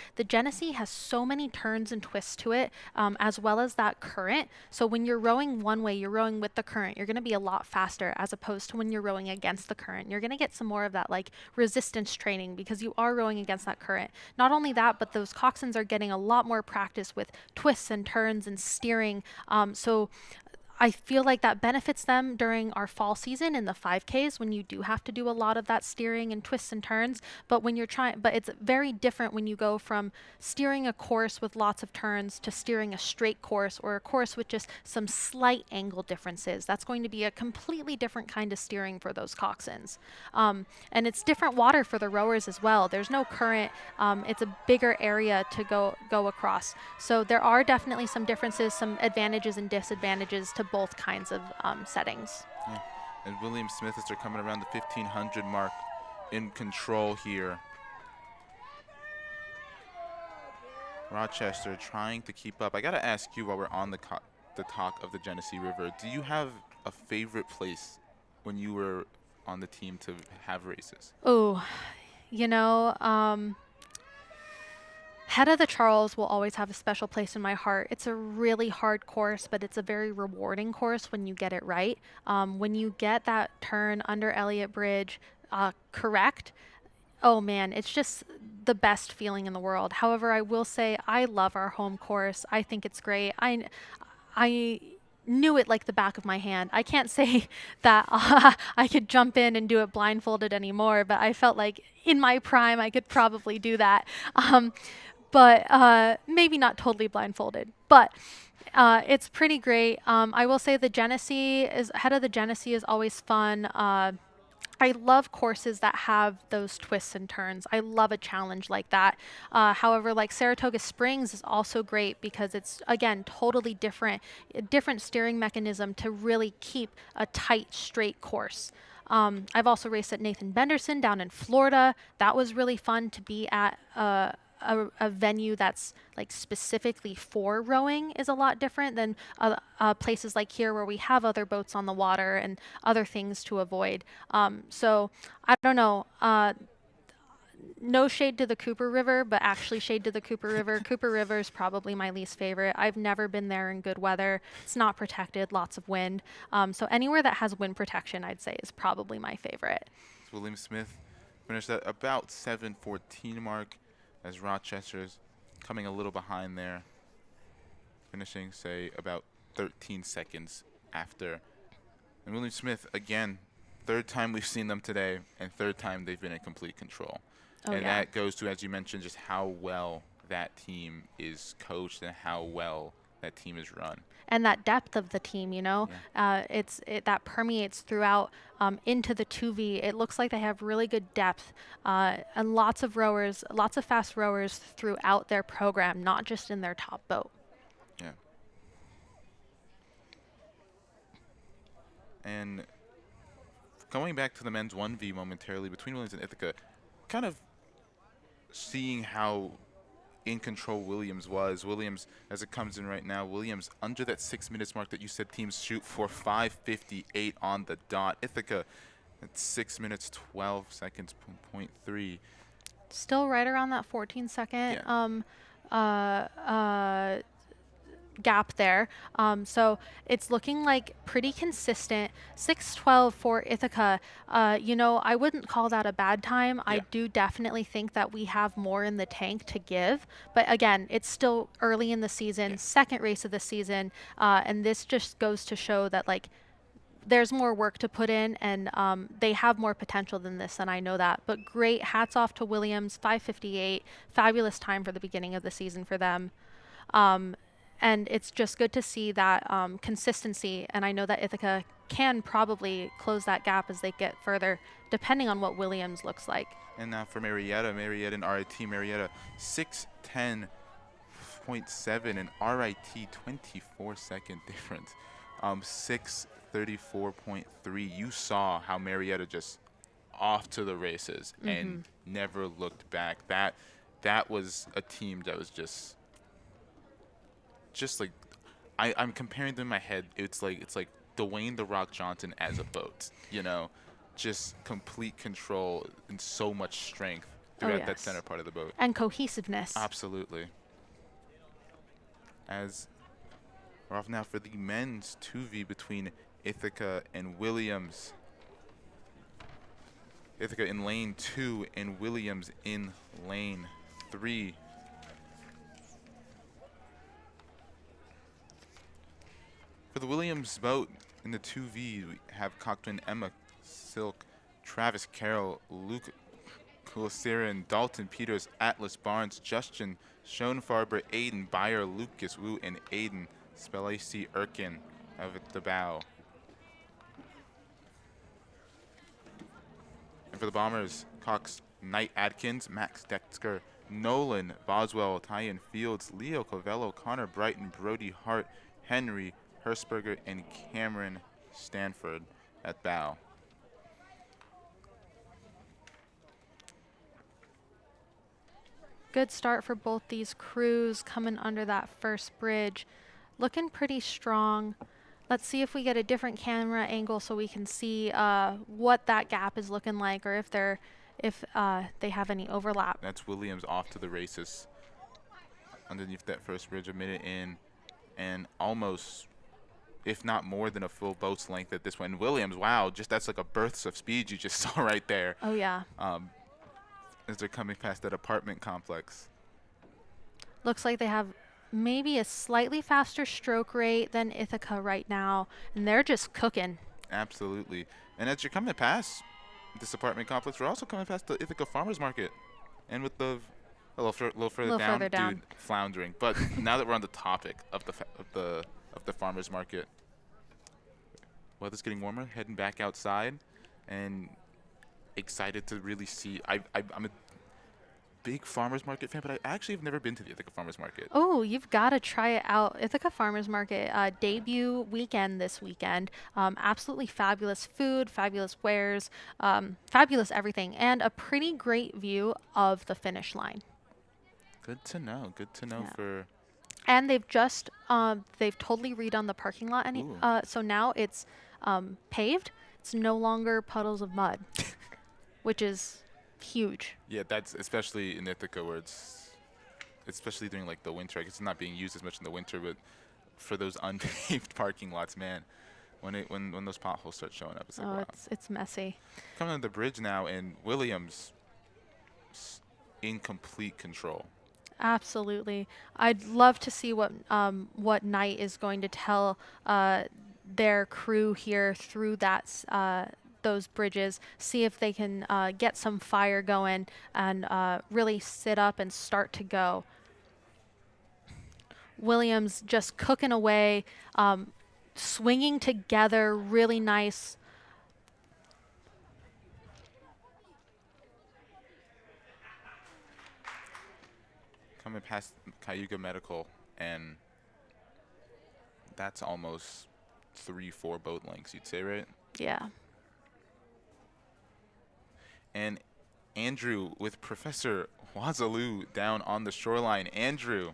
has so many turns and twists to it, as well as that current. So when you're rowing one way, you're rowing with the current. You're going to be a lot faster, as opposed to when you're rowing against the current. You're going to get some more of that like resistance training, because you are rowing against that current. Not only that, but those coxswains are getting a lot more practice with twists and turns and steering. So I feel like that benefits them during our fall season in the 5Ks, when you do have to do a lot of that steering and twists and turns. But when you're but it's very different when you go from steering a course with lots of turns to steering a straight course, or a course with just some slight angle differences. That's going to be a completely different kind of steering for those coxswains. And it's different water for the rowers as well. There's no current. It's a bigger area to go across. So there are definitely some differences, some advantages and disadvantages to both kinds of settings. Yeah. And William Smith, as they're coming around the 1500 mark, in control here. Rochester trying to keep up. I got to ask you, while we're on the talk of the Genesee River, do you have a favorite place when you were on the team to have races? Oh, you know, Head of the Charles will always have a special place in my heart. It's a really hard course, but it's a very rewarding course when you get it right. When you get that turn under Elliott Bridge correct, oh man, it's just the best feeling in the world. However, I will say I love our home course. I think it's great. I knew it like the back of my hand. I can't say that I could jump in and do it blindfolded anymore, but I felt like in my prime I could probably do that. But maybe not totally blindfolded. But it's pretty great. I will say the Genesee Head of the Genesee is always fun. I love courses that have those twists and turns. I love a challenge like that. However, like Saratoga Springs is also great because it's, again, totally different, a different steering mechanism to really keep a tight, straight course. I've also raced at Nathan Benderson down in Florida. That was really fun to be at a venue that's like specifically for rowing is a lot different than places like here where we have other boats on the water and other things to avoid. So I don't know. No shade to the Cooper River, but actually shade to the Cooper River. Cooper River is probably my least favorite. I've never been there in good weather. It's not protected, lots of wind. So anywhere that has wind protection, I'd say, is probably my favorite. William Smith finished at about 7:14 mark, as Rochester's coming a little behind there, finishing, say, about 13 seconds after. And William Smith, again, third time we've seen them today, and third time they've been in complete control. And that goes to, as you mentioned, just how well that team is coached and how well that team is run. And that depth of the team, you know, that permeates throughout into the 2V. It looks like they have really good depth and lots of rowers, lots of fast rowers throughout their program, not just in their top boat. Yeah. And going back to the men's 1V momentarily between Williams and Ithaca, kind of seeing how in control Williams was. Williams, as it comes in right now, Williams under that 6 minutes mark that you said teams shoot for, 5:58 on the dot. Ithaca at 6 minutes 12 seconds, 0.3. Still right around that 14-second gap there. So it's looking like pretty consistent. 6:12 for Ithaca. You know, I wouldn't call that a bad time. I do definitely think that we have more in the tank to give. But again, it's still early in the season, second race of the season. And this just goes to show that, like, there's more work to put in, and they have more potential than this, and I know that. But great, hats off to Williams, 5:58, fabulous time for the beginning of the season for them. And it's just good to see that consistency, and I know that Ithaca can probably close that gap as they get further, depending on what Williams looks like. And now for Marietta and RIT, Marietta 6:10.7 and RIT 24-second difference. 6:34.3. You saw how Marietta just off to the races and never looked back. That was a team that was just like, I'm comparing them in my head. It's like Dwayne "The Rock" Johnson as a boat, you know, just complete control and so much strength throughout that center part of the boat. And cohesiveness. Absolutely. As we're off now for the men's 2V between Ithaca and Williams. Ithaca in lane 2 and Williams in lane 3. For the Williams boat in the 2V, we have Cochran, Emma Silk, Travis Carroll, Luke Kulasiran, Dalton Peters, Atlas Barnes, Justin Schoenfarber, Aiden Beyer, Lucas Wu, and Aiden Spelacy Erkin of the bow. And for the Bombers, Cox, Knight Adkins, Max Dexter, Nolan Boswell, Tyan Fields, Leo Covello, Connor Brighton, Brody Hart, Henry Hersberger, and Cameron Stanford at bow. Good start for both these crews coming under that first bridge. Looking pretty strong. Let's see if we get a different camera angle so we can see what that gap is looking like, or if they have any overlap. That's Williams off to the races underneath that first bridge, a minute in, and almost, if not more than a full boat's length at this one. Williams, wow, that's like a burst of speed you just saw right there. Oh, yeah. As they're coming past that apartment complex. Looks like they have maybe a slightly faster stroke rate than Ithaca right now, and they're just cooking. Absolutely. And as you're coming past this apartment complex, we're also coming past the Ithaca Farmers Market, and with the a little further down, dude, floundering. But now that we're on the topic of the farmers market, weather's getting warmer, heading back outside, and excited to really see. I'm a big farmers market fan, but I actually have never been to the Ithaca Farmers Market. Oh, you've got to try it out. Ithaca Farmers Market debut weekend this weekend. Absolutely fabulous food, fabulous wares, fabulous everything, and a pretty great view of the finish line. Good to know. Good to know Yeah. for. And they've just they've totally redone the parking lot. Ooh. So now it's paved. It's no longer puddles of mud, which is huge. Yeah, that's especially in Ithaca where it's, especially during like the winter. I guess it's not being used as much in the winter, but for those unpaved parking lots, man, when those potholes start showing up, it's like, Oh, wow. it's messy. Coming on the bridge now, and Williams in complete control. Absolutely. I'd love to see what Knight is going to tell their crew here through those bridges. See if they can get some fire going and really sit up and start to go. Williams just cooking away, swinging together, really nice. Coming past Cayuga Medical, and that's almost 3-4 boat lengths, you'd say, right? Yeah. And Andrew with Professor Wazaloo down on the shoreline. Andrew.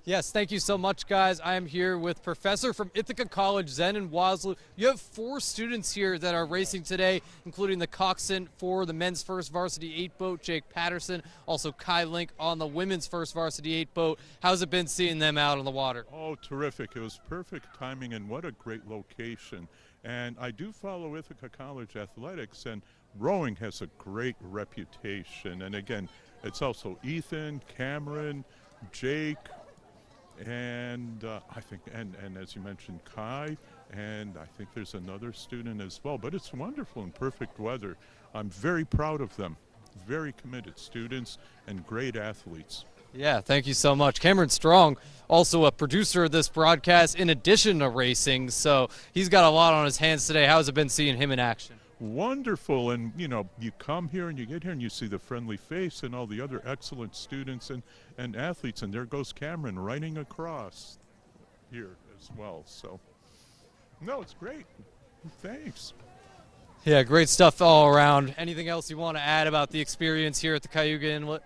Yes, thank you so much, guys. I am here with Professor from Ithaca College, Zen and Wazloo. You have 4 students here that are racing today, including the coxswain for the men's first varsity 8 boat, Jake Patterson, also Kai Link on the women's first varsity 8 boat. How's it been seeing them out on the water? Oh, terrific. It was perfect timing, and what a great location. And I do follow Ithaca College athletics, and rowing has a great reputation. And again, it's also Ethan, Cameron, Jake, and I think, and as you mentioned, Kai, and I think there's another student as well. But it's wonderful in perfect weather. I'm very proud of them. Very committed students and great athletes. Yeah, thank you so much. Cameron Strong, also a producer of this broadcast in addition to racing, so he's got a lot on his hands today. How's it been seeing him in action? Wonderful. And you know, you come here and you get here and you see the friendly face and all the other excellent students and athletes, and there goes Cameron riding across here as well. So no, it's great. Thanks. Yeah, great stuff all around. Anything else you want to add about the experience here at the Cayuga Inlet?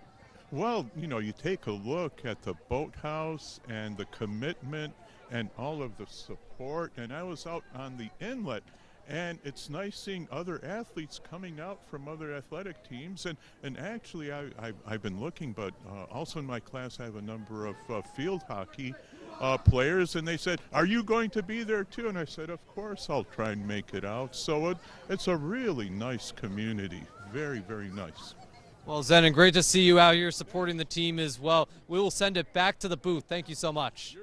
Well, you know, you take a look at the boathouse and the commitment and all of the support, and I was out on the inlet, and it's nice seeing other athletes coming out from other athletic teams. And actually, I've been looking, but also in my class I have a number of field hockey players, and they said, "Are you going to be there too?" And I said, "Of course, I'll try and make it out." So it's a really nice community, very, very nice. Well, Zenon, great to see you out here supporting the team as well. We will send it back to the booth. Thank you so much.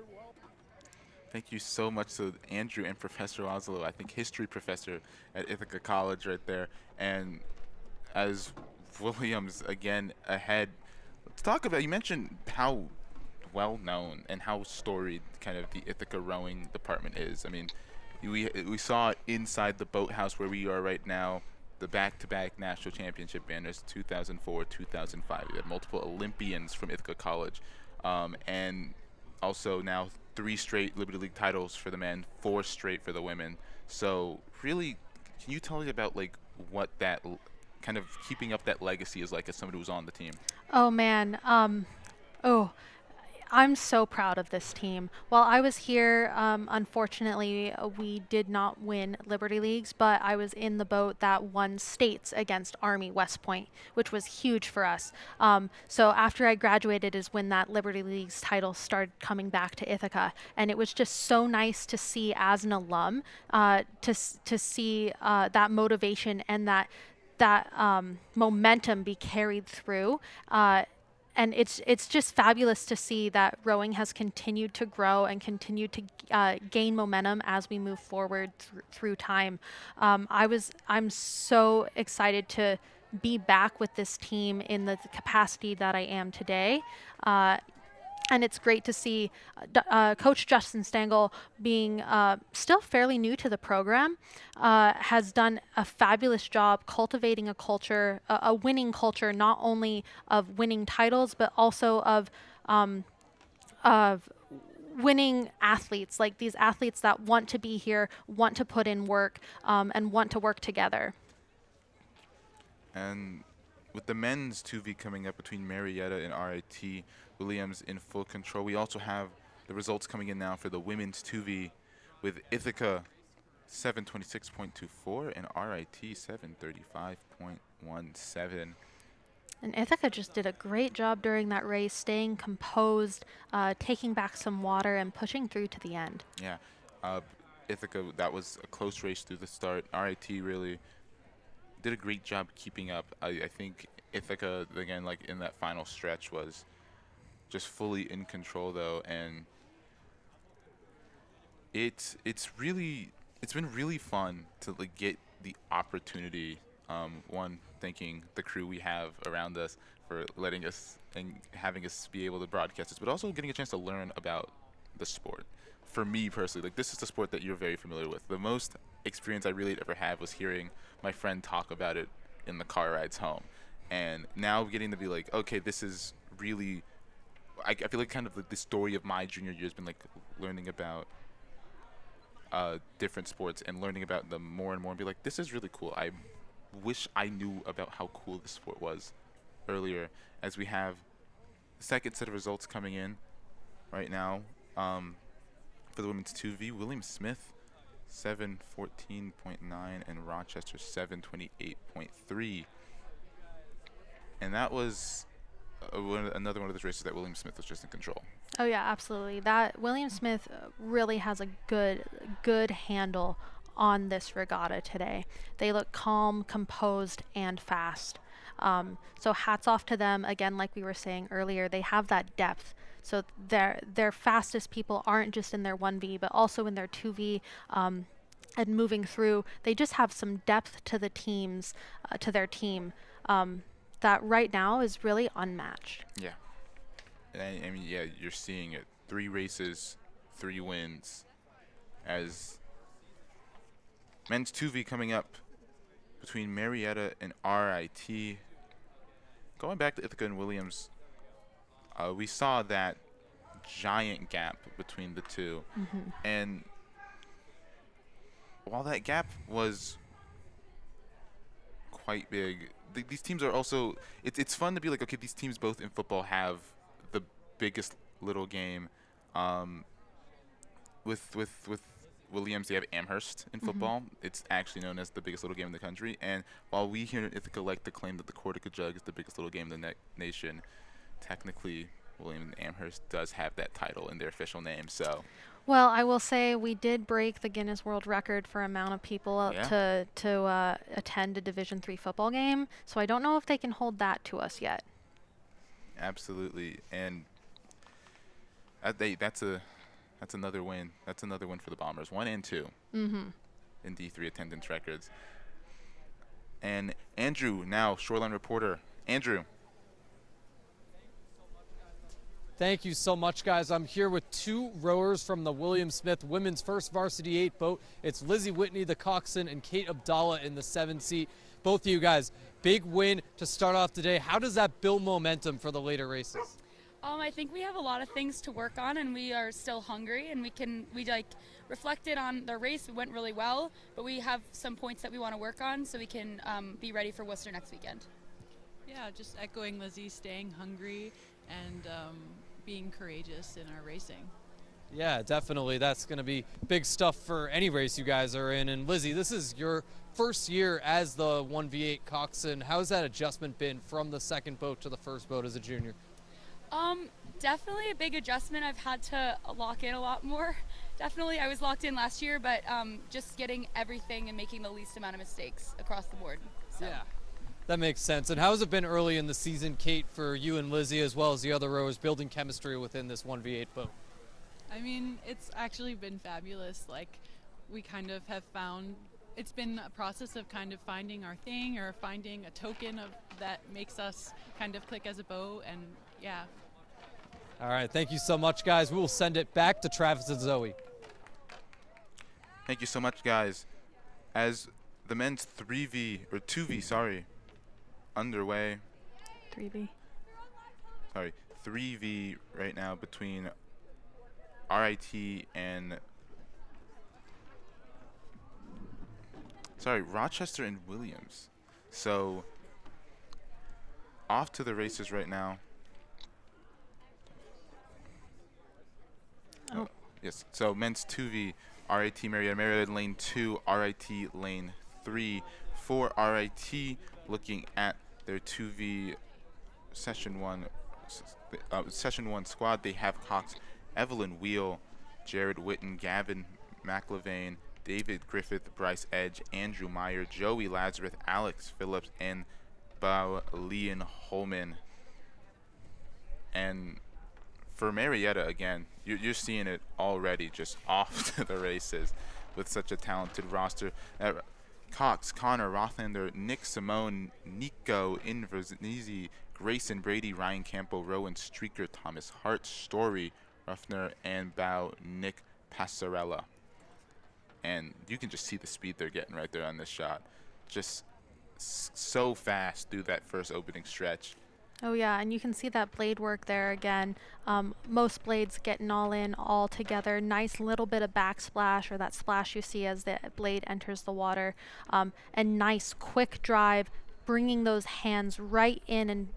Thank you so much to Andrew and Professor Oslo, I think history professor at Ithaca College right there. And as Williams again ahead, let's talk about, you mentioned how well known and how storied kind of the Ithaca rowing department is. I mean, we saw inside the boathouse where we are right now, the back-to-back national championship banners, 2004, 2005. We had multiple Olympians from Ithaca College, and also now 3 straight Liberty League titles for the men, 4 straight for the women. So really, can you tell me about like what that kind of keeping up that legacy is like as somebody who's on the team? Oh man. I'm so proud of this team. While I was here, unfortunately, we did not win Liberty Leagues, but I was in the boat that won states against Army West Point, which was huge for us. So after I graduated is when that Liberty Leagues title started coming back to Ithaca, and it was just so nice to see as an alum, to see that motivation and that momentum be carried through. And it's just fabulous to see that rowing has continued to grow and continued to gain momentum as we move forward through time. I'm so excited to be back with this team in the capacity that I am today. And it's great to see Coach Justin Stengel, being still fairly new to the program, has done a fabulous job cultivating a culture, a winning culture, not only of winning titles, but also of winning athletes, like these athletes that want to be here, want to put in work, and want to work together. And with the men's 2V coming up between Marietta and RIT Williams in full control, we also have the results coming in now for the women's 2V with Ithaca 726.24 and RIT 735.17. And Ithaca just did a great job during that race, staying composed, taking back some water, and pushing through to the end. Yeah, Ithaca, that was a close race through the start. RIT really did a great job keeping up. I think Ithaca, again, like in that final stretch, was just fully in control though, and it's been really fun to like get the opportunity. One, thanking the crew we have around us for letting us and having us be able to broadcast this, but also getting a chance to learn about the sport. For me personally, like this is the sport that you're very familiar with. The most experience I really ever had was hearing my friend talk about it in the car rides home, and now getting to be like, okay, this is really, I feel like kind of like the story of my junior year has been like learning about different sports and learning about them more and more, and be like, this is really cool. I wish I knew about how cool this sport was earlier. As we have the second set of results coming in right now for the women's 2V, William Smith 714.9 and Rochester 728.3, and that was another one of those races that William Smith was just in control. Oh yeah, absolutely. That William Smith really has a good handle on this regatta today. They look calm, composed, and fast. So hats off to them. Again, like we were saying earlier, they have that depth. So their fastest people aren't just in their 1V, but also in their 2V, and moving through. They just have some depth to the teams, to their team, that right now is really unmatched. Yeah. I mean, yeah, you're seeing it. 3 races, 3 wins. As men's 2V coming up between Marietta and RIT. Going back to Ithaca and Williams, we saw that giant gap between the two. Mm-hmm. And while that gap was quite big, these teams are also, it's fun to be like, okay, these teams both in football have the biggest little game. With Williams, they have Amherst in football. Mm-hmm. It's actually known as the biggest little game in the country. And while we here in Ithaca like to claim that the Cortica Jug is the biggest little game in the nation, technically William and Amherst does have that title in their official name. So, well, I will say we did break the Guinness World Record for amount of people to attend a Division III football game. So I don't know if they can hold that to us yet. Absolutely, and that's another win. That's another win for the Bombers. 1 and 2 in D3 attendance records. And Andrew, now Shoreline reporter. Andrew. Thank you so much, guys. I'm here with 2 rowers from the William Smith Women's First Varsity 8 boat. It's Lizzie Whitney, the coxswain, and Kate Abdallah in the 7 seat. Both of you guys, big win to start off today. How does that build momentum for the later races? I think we have a lot of things to work on, and we are still hungry, and we reflected on the race. It went really well, but we have some points that we want to work on so we can be ready for Worcester next weekend. Yeah, just echoing Lizzie, staying hungry and being courageous in our racing. Yeah, definitely. That's going to be big stuff for any race you guys are in. And Lizzie, this is your first year as the 1v8 coxswain. How's that adjustment been from the second boat to the first boat as a junior? Definitely a big adjustment. I've had to lock in a lot more. Definitely, I was locked in last year, but just getting everything and making the least amount of mistakes across the board. So. Yeah, that makes sense. And how has it been early in the season, Kate, for you and Lizzie, as well as the other rowers, building chemistry within this 1v8 boat? I mean, it's actually been fabulous. Like, we kind of have found, it's been a process of kind of finding our thing or finding a token of that makes us kind of click as a boat, and yeah. All right, thank you so much, guys. We will send it back to Travis and Zoe. Thank you so much, guys. As the men's 3v, or 2v, sorry, underway. 3v. Sorry, 3v right now between RIT and, sorry, Rochester and Williams. So, off to the races right now. Oh. Yes, so men's 2v, RIT Marietta, Marietta lane 2, RIT lane 3. For RIT, looking at their 2v session 1 squad, they have Cox, Evelyn Wheel, Jared Witten, Gavin McLevain, David Griffith, Bryce Edge, Andrew Meyer, Joey Lazarus, Alex Phillips, and Leon Holman. And for Marietta, again, you're seeing it already just off to the races with such a talented roster. Cox, Connor, Rothlander, Nick Simone, Nico Inverznizi, Grayson Brady, Ryan Campo, Rowan Streaker, Thomas Hart, Story, Ruffner, and Bao Nick Passarella. And you can just see the speed they're getting right there on this shot. Just so fast through that first opening stretch. Oh yeah, and you can see that blade work there again. Most blades getting all in, all together. Nice little bit of backsplash, or that splash you see as the blade enters the water. And nice quick drive, bringing those hands right in and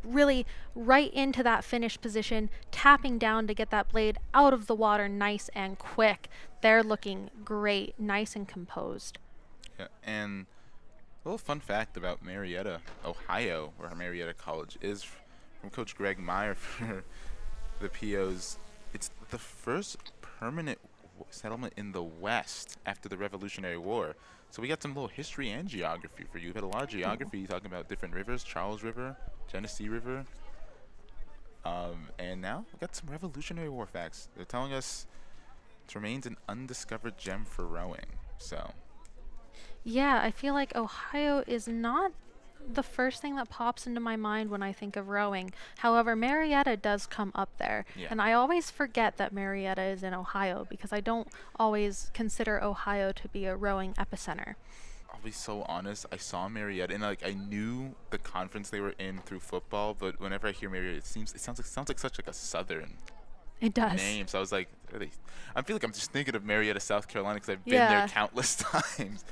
really right into that finish position, tapping down to get that blade out of the water nice and quick. They're looking great, nice and composed. Yeah, and a little fun fact about Marietta, Ohio, where Marietta College is, from Coach Greg Meyer for the POs. It's the first permanent settlement in the West after the Revolutionary War. So we got some little history and geography for you. We've had a lot of geography talking about different rivers, Charles River, Genesee River. And now we got some Revolutionary War facts. They're telling us it remains an undiscovered gem for rowing. So Yeah, I feel like Ohio is not the first thing that pops into my mind when I think of rowing. However, Marietta does come up there. Yeah. And I always forget that Marietta is in Ohio because I don't always consider Ohio to be a rowing epicenter. I'll be so honest, I saw Marietta and like I knew the conference they were in through football, but whenever I hear Marietta, it sounds like such like a southern It does. name. So I was like, I feel like I'm just thinking of Marietta, South Carolina, because I've been Yeah. there countless times.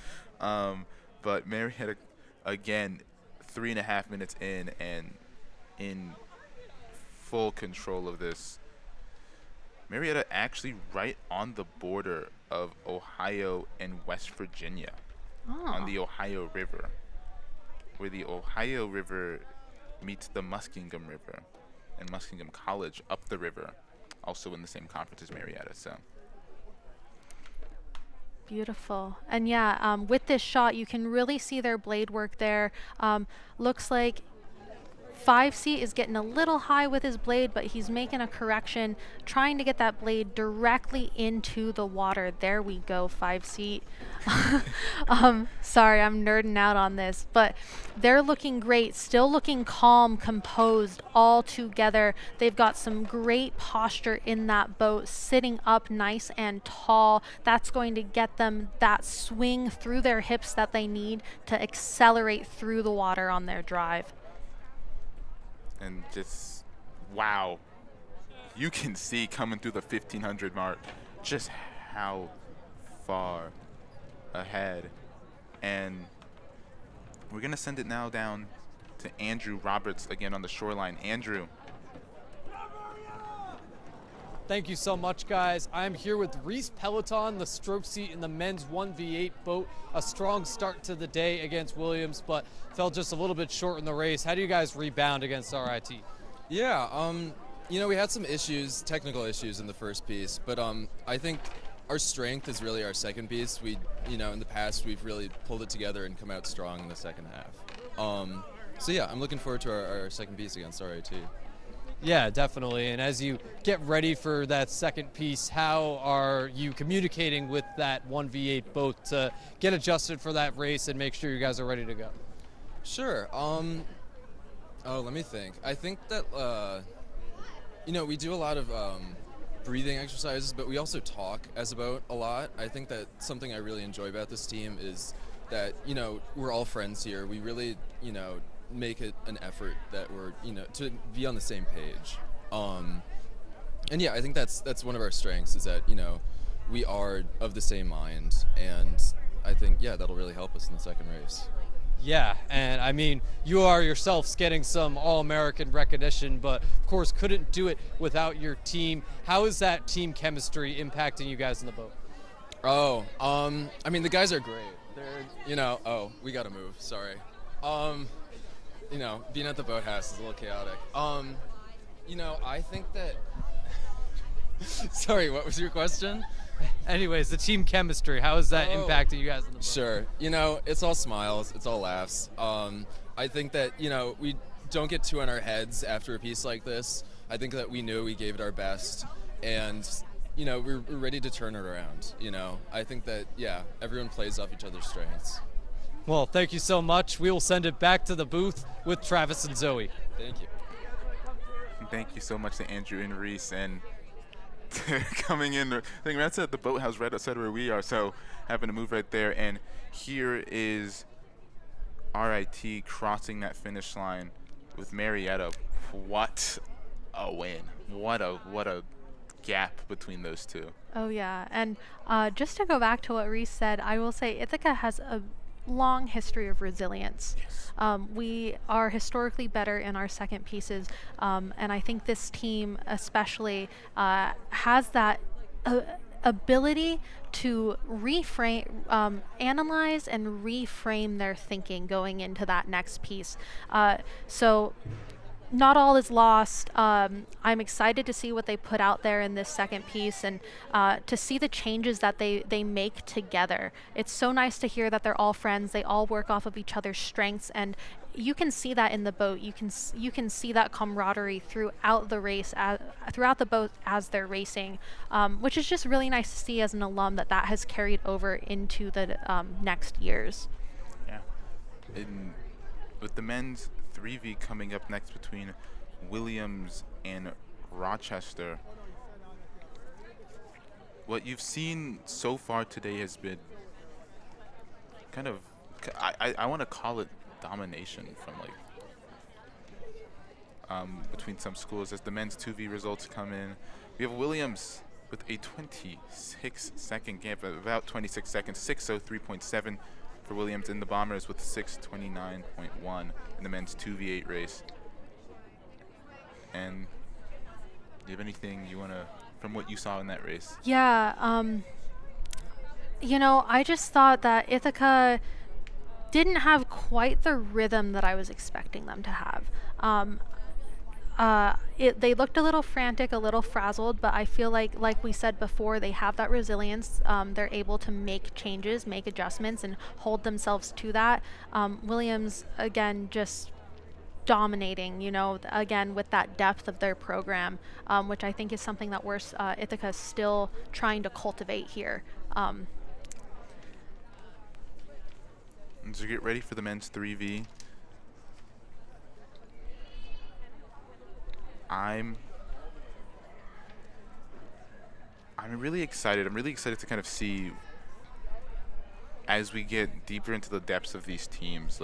But Marietta, again, 3.5 minutes in and in full control of this. Marietta actually right on the border of Ohio and West Virginia, on the Ohio River, where the Ohio River meets the Muskingum River, and Muskingum College up the river, also in the same conference as Marietta. So Beautiful. And yeah, with this shot, you can really see their blade work there. Looks like 5C is getting a little high with his blade, but he's making a correction, trying to get that blade directly into the water. There we go, 5C. Sorry, I'm nerding out on this, but they're looking great, still looking calm, composed, all together. They've got some great posture in that boat, sitting up nice and tall. That's going to get them that swing through their hips that they need to accelerate through the water on their drive. and just wow, you can see coming through the 1500 mark just how far ahead. And we're gonna send it now down to Andrew Roberts again on the shoreline. Andrew. Thank you so much, guys. I'm here with Reese Peloton, the stroke seat in the men's 1v8 boat. A strong start to the day against Williams, but fell just a little bit short in the race. How do you guys rebound against RIT? Yeah, you know, we had some issues, technical issues in the first piece, but I think our strength is really our second piece. We, you know, in the past, we've really pulled it together and come out strong in the second half. So yeah, I'm looking forward to our second piece against RIT. Yeah, definitely. And as you get ready for that second piece, how are you communicating with that 1v8 boat to get adjusted for that race and make sure you guys are ready to go? Sure. Oh, let me think. I think that, we do a lot of breathing exercises, but we also talk as a boat a lot. I think that something I really enjoy about this team is that, we're all friends here. We really, make it an effort that we're, to be on the same page. And yeah, I think that's one of our strengths is that, we are of the same mind. And I think, yeah, that'll really help us in the second race. Yeah, and I mean, you are yourselves getting some All-American recognition, but of course couldn't do it without your team. How is that team chemistry impacting you guys in the boat? Oh, I mean, the guys are great. They're, oh, we gotta move, sorry. Being at the boathouse is a little chaotic. I think that, sorry, what was your question? Anyways, the team chemistry, how is that impacting you guys in the boat? Sure. It's all smiles. It's all laughs. I think that, we don't get too on our heads after a piece like this. I think that we knew we gave it our best. And, we're ready to turn it around. I think that, yeah, everyone plays off each other's strengths. Well, thank you so much. We will send it back to the booth with Travis and Zoe. Thank you. Thank you so much to Andrew and Reese, and coming in. I think that's at the boathouse right outside where we are, so having to move right there. And here is RIT crossing that finish line with Marietta. What a win! What a gap between those two. Oh yeah, and just to go back to what Reese said, I will say Ithaca has a long history of resilience. Yes. We are historically better in our second pieces, and I think this team especially has that ability to reframe, analyze and reframe their thinking going into that next piece. So not all is lost. I'm excited to see what they put out there in this second piece, and to see the changes that they make together. It's so nice to hear that they're all friends. They all work off of each other's strengths, and you can see that in the boat. You can see that camaraderie throughout the race, throughout the boat as they're racing, which is just really nice to see as an alum that has carried over into the next years. Yeah. With the men's 3V coming up next between Williams and Rochester, what you've seen so far today has been kind of, I want to call it domination from between some schools. As the men's 2V results come in, we have Williams with a 26-second gap, about 26 seconds, 6:03.7 for Williams, in the Bombers with 6:29.1 in the men's 2v8 race. And do you have anything you want to, from what you saw in that race? Yeah, I just thought that Ithaca didn't have quite the rhythm that I was expecting them to have. They looked a little frantic, a little frazzled, but I feel like we said before, they have that resilience. They're able to make changes, make adjustments, and hold themselves to that. Williams, again, just dominating, again, with that depth of their program, which I think is something that Ithaca is still trying to cultivate here. And so get ready for the men's 3V. I'm really excited. I'm really excited to kind of see, as we get deeper into the depths of these teams,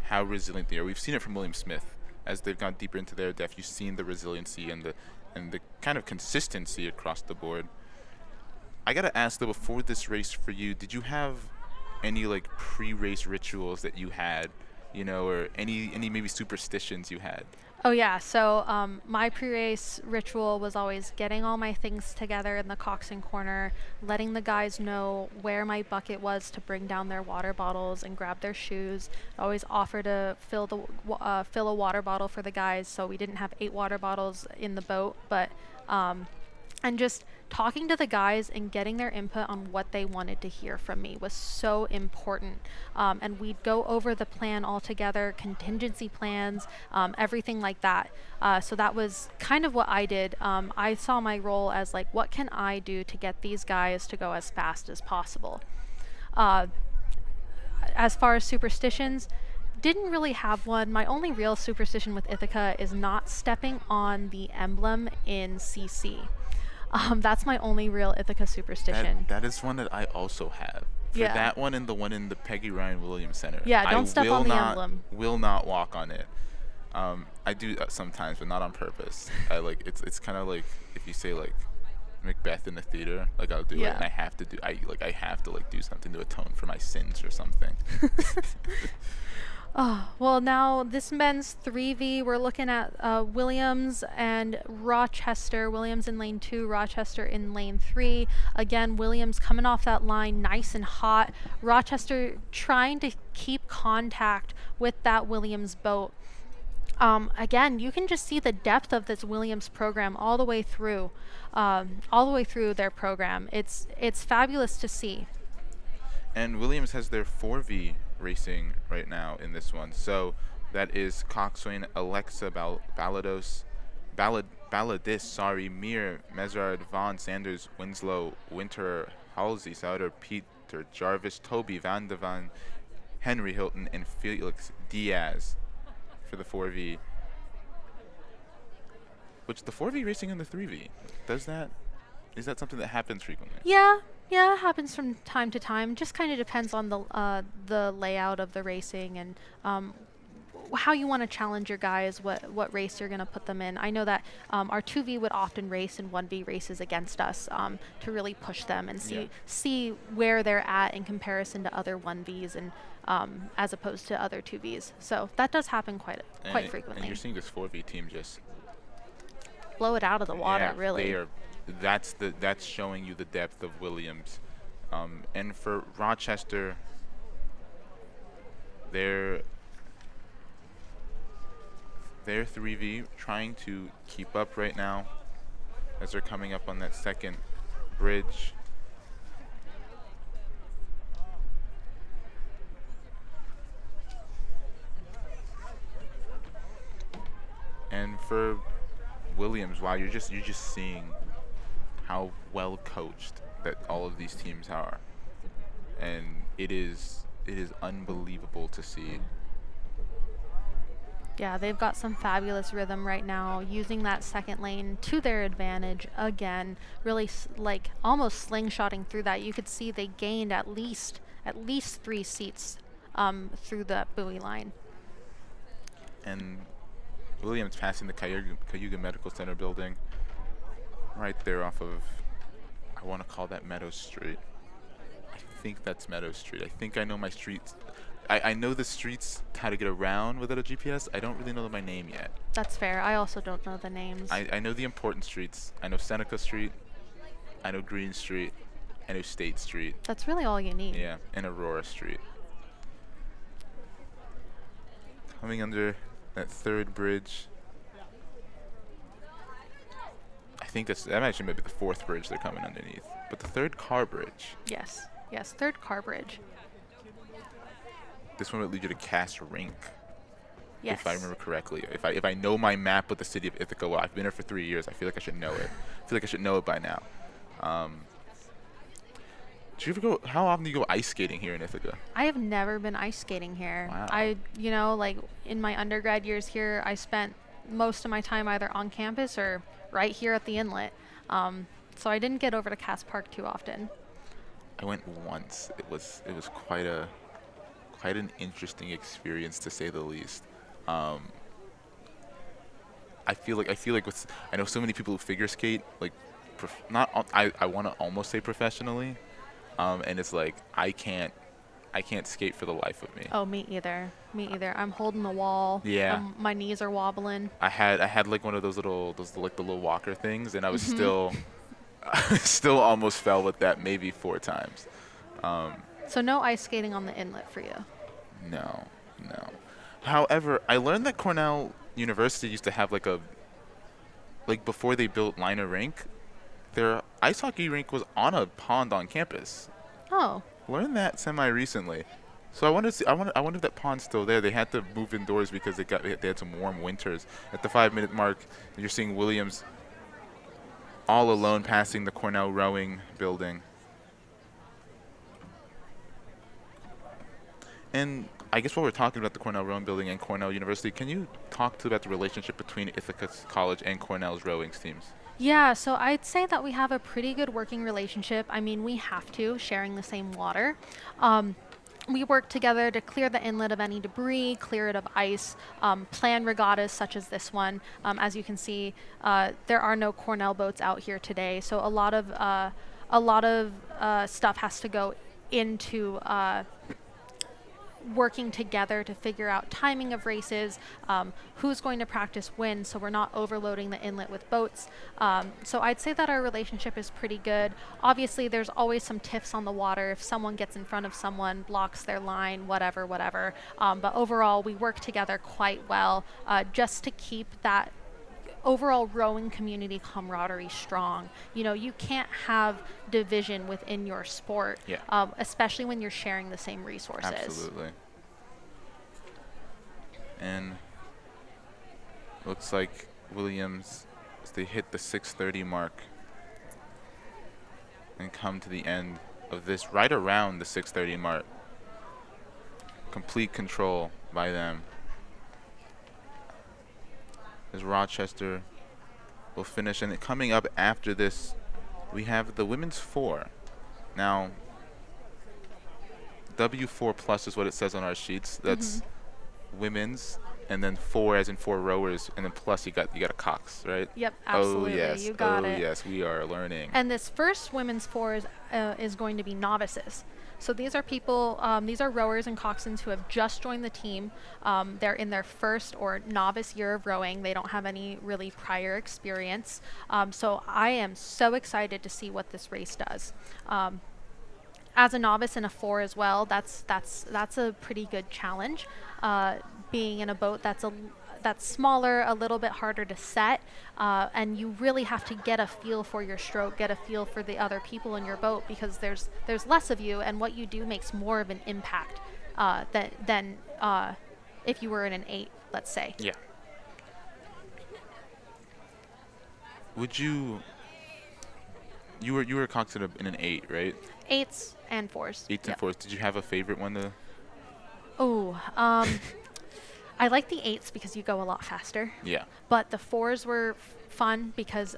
how resilient they are. We've seen it from William Smith. As they've gone deeper into their depth, you've seen the resiliency and the kind of consistency across the board. I gotta ask though, before this race for you, did you have any pre-race rituals that you had, or any maybe superstitions you had? Oh yeah, so my pre-race ritual was always getting all my things together in the coxswain corner, letting the guys know where my bucket was to bring down their water bottles and grab their shoes. I always offer to fill a water bottle for the guys, so we didn't have 8 water bottles in the boat, but and just talking to the guys and getting their input on what they wanted to hear from me was so important. And we'd go over the plan all together, contingency plans, everything like that. So that was kind of what I did. I saw my role as what can I do to get these guys to go as fast as possible? As far as superstitions, didn't really have one. My only real superstition with Ithaca is not stepping on the emblem in CC. That's my only real Ithaca superstition. That is one that I also have. For Yeah. that one and the one in the Peggy Ryan Williams Center. Yeah, don't step on the emblem. Will not walk on it. I do sometimes, but not on purpose. I like it's kind of like if you say like Macbeth in the theater, like I'll do it, and I have to do something to atone for my sins or something. Oh, well, now this men's 3V, we're looking at Williams and Rochester. Williams in lane 2, Rochester in lane 3. Again, Williams coming off that line nice and hot. Rochester trying to keep contact with that Williams boat. Again, you can just see the depth of this Williams program all the way through their program. It's fabulous to see. And Williams has their 4V racing right now in this one. So that is Coxswain, Alexa Balladis, Mir, Mesard, Vaughn, Sanders, Winslow, Winter, Halsey, Sauter, Peter, Jarvis, Toby, Van de Van, Henry Hilton, and Felix Diaz for the 4V. Which the 4V racing in the 3V, is that something that happens frequently? Yeah, it happens from time to time. Just kind of depends on the layout of the racing and how you want to challenge your guys, what race you're going to put them in. I know that our 2V would often race in 1V races against us to really push them and see where they're at in comparison to other 1Vs and as opposed to other 2Vs. So that does happen quite frequently. And you're seeing this 4V team just blow it out of the water, really. That's showing you the depth of Williams. And for Rochester, their 3V trying to keep up right now as they're coming up on that second bridge. And for Williams, wow, you're just seeing how well coached that all of these teams are, and it is unbelievable to see. Yeah, they've got some fabulous rhythm right now, using that second lane to their advantage again, really like almost slingshotting through that. You could see they gained at least 3 seats through that buoy line. And Williams passing the Cayuga Medical Center building right there off of, I want to call that Meadow Street. I think that's Meadow Street. I think I know my streets. I know the streets, how to get around without a GPS. I don't really know my name yet. That's fair. I also don't know the names. I know the important streets. I know Seneca Street. I know Green Street. I know State Street. That's really all you need. Yeah, and Aurora Street. Coming under that third bridge. I think that actually might be the fourth bridge they're coming underneath. But the third car bridge. Yes, third car bridge. This one would lead you to Cass Rink. Yes. If I remember correctly. If I know my map with the city of Ithaca, well, I've been here for 3 years. I feel like I should know it. I feel like I should know it by now. Do you ever go? How often do you go ice skating here in Ithaca? I have never been ice skating here. Wow. Like in my undergrad years here, I spent most of my time either on campus or right here at the Inlet. So I didn't get over to Cass Park too often. I went once. It was quite an interesting experience, to say the least. I feel like I know so many people who figure skate, like I want to almost say professionally, and it's like I can't skate for the life of me. Oh, me either. I'm holding the wall. Yeah. My knees are wobbling. I had like one of the little walker things, and I was still almost fell with that maybe 4 times. So no ice skating on the Inlet for you? No. However, I learned that Cornell University used to have before they built Liner Rink, their ice hockey rink was on a pond on campus. Oh. Learned that semi-recently. So I wonder if that pond's still there. They had to move indoors because they had some warm winters. At the 5-minute mark, you're seeing Williams all alone passing the Cornell rowing building. And I guess while we're talking about the Cornell Rowing Building and Cornell University, can you talk about the relationship between Ithaca College and Cornell's rowing teams? Yeah, so I'd say that we have a pretty good working relationship. I mean, we have to, sharing the same water. We work together to clear the inlet of any debris, clear it of ice, plan regattas such as this one. As you can see, there are no Cornell boats out here today, so a lot of stuff has to go into working together to figure out timing of races, who's going to practice when, so we're not overloading the inlet with boats. So I'd say that our relationship is pretty good. Obviously, there's always some tiffs on the water if someone gets in front of someone, blocks their line, whatever. But overall, we work together quite well just to keep that overall rowing community camaraderie strong. You know, you can't have division within your sport, especially when you're sharing the same resources. Absolutely. And looks like Williams, they hit the 6:30 mark and come to the end of this right around the 6:30 mark. Complete control by them. As Rochester will finish, and coming up after this, we have the women's 4. Now, W4 plus is what it says on our sheets. That's women's, and then 4 as in 4 rowers, and then plus you got a Cox, right? Yep, absolutely. Oh yes, you got it. Oh yes, we are learning. And this first women's 4 is going to be novices. So these are people, these are rowers and coxswains who have just joined the team. They're in their first or novice year of rowing. They don't have any really prior experience. So I am so excited to see what this race does. As a novice in a 4 as well, that's a pretty good challenge. Being in a boat that's smaller, a little bit harder to set, and you really have to get a feel for your stroke, get a feel for the other people in your boat, because there's less of you, and what you do makes more of an impact than if you were in an 8, let's say. Yeah. Would you were a coxswain in an 8, right? 8s and 4s. 8s and 4s. Did you have a favorite one to? Oh, I like the 8s because you go a lot faster. Yeah. But the 4s were fun because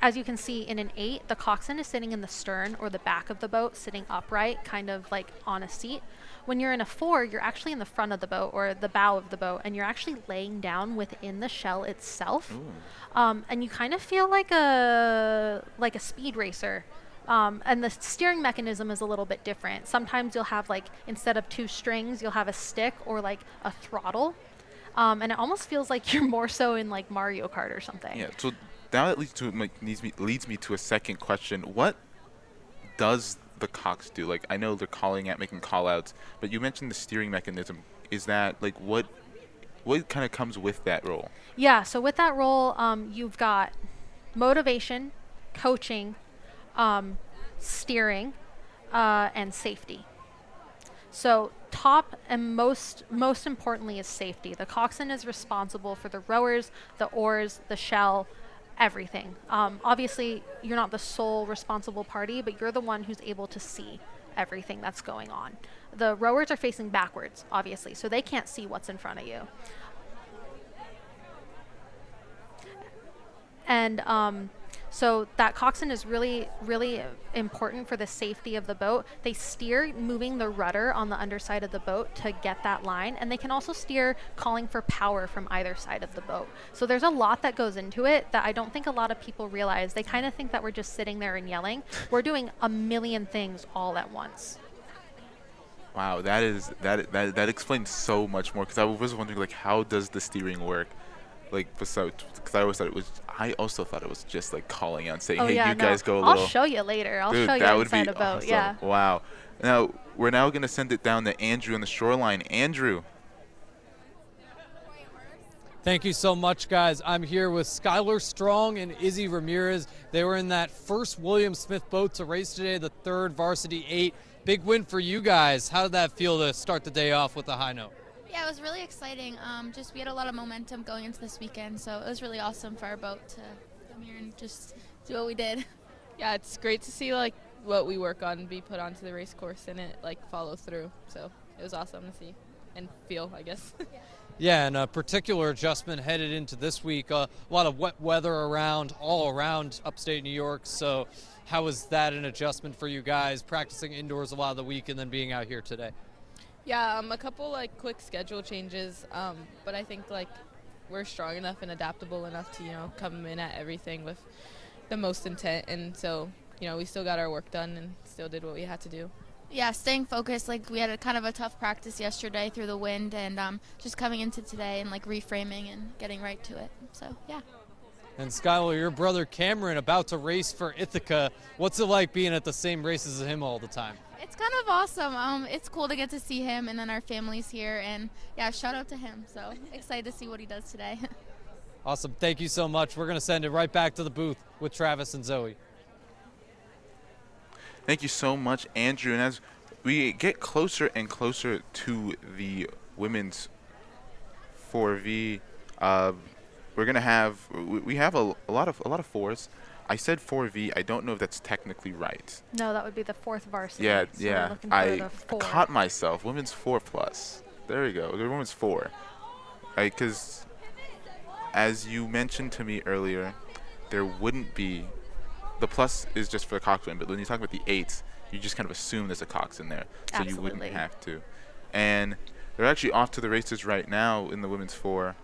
as you can see in an 8, the coxswain is sitting in the stern or the back of the boat, sitting upright, kind of like on a seat. When you're in a 4, you're actually in the front of the boat or the bow of the boat, and you're actually laying down within the shell itself. And you kind of feel like a speed racer. And the steering mechanism is a little bit different. Sometimes you'll have, like, instead of 2 strings, you'll have a stick or like a throttle. And it almost feels like you're more so in like Mario Kart or something. Yeah, so now that leads me to a second question. What does the cox do? Like, I know they're making call outs, but you mentioned the steering mechanism. Is that like what kind of comes with that role? Yeah, so with that role, you've got motivation, coaching, steering, and safety. So top and most importantly is safety. The coxswain is responsible for the rowers, the oars, the shell, everything. Obviously, you're not the sole responsible party, but you're the one who's able to see everything that's going on. The rowers are facing backwards, obviously, so they can't see what's in front of you. And so that coxswain is really, really important for the safety of the boat. They steer moving the rudder on the underside of the boat to get that line, and they can also steer calling for power from either side of the boat. So there's a lot that goes into it that I don't think a lot of people realize. They kind of think that we're just sitting there and yelling. We're doing a million things all at once. Wow, that explains so much more, because I was wondering, like, how does the steering work? Like, because I also thought it was just like calling out and saying, hey, you guys go a little. I'll show you later. I'll Dude, show you inside a boat. Awesome. Yeah. Wow. Now, we're now going to send it down to Andrew on the shoreline. Andrew. Thank you so much, guys. I'm here with Skylar Strong and Izzy Ramirez. They were in that first William Smith boat to race today, the 3rd varsity 8. Big win for you guys. How did that feel to start the day off with a high note? Yeah, it was really exciting. We had a lot of momentum going into this weekend, so it was really awesome for our boat to come here and just do what we did. Yeah, it's great to see like what we work on be put onto the race course and it like follow through. So it was awesome to see and feel, I guess. Yeah, and a particular adjustment headed into this week. A lot of wet weather all around upstate New York. So how was that an adjustment for you guys, practicing indoors a lot of the week and then being out here today? Yeah, a couple like quick schedule changes, but I think like we're strong enough and adaptable enough to, come in at everything with the most intent. And so, we still got our work done and still did what we had to do. Yeah, staying focused. Like we had a kind of a tough practice yesterday through the wind, and just coming into today and like reframing and getting right to it. So yeah. And Skylar, your brother Cameron about to race for Ithaca. What's it like being at the same races as him all the time? It's kind of awesome. It's cool to get to see him, and then our family's here, and yeah, shout out to him. So excited to see what he does today. Awesome. Thank you so much. We're going to send it right back to the booth with Travis and Zoe. Thank you so much, Andrew. And as we get closer and closer to the women's 4V, we're gonna have we have a lot of fours. I said 4V. I don't know if that's technically right. No, that would be the fourth varsity. Yeah, so yeah. we're looking for I the 4. caught myself. Women's 4+. There we go. The women's 4. Because as you mentioned to me earlier, there wouldn't be. The plus is just for the coxswain, but when you talk about the 8s, you just kind of assume there's a cox in there, so Absolutely. you wouldn't have to. And they're actually off to the races right now in the women's 4,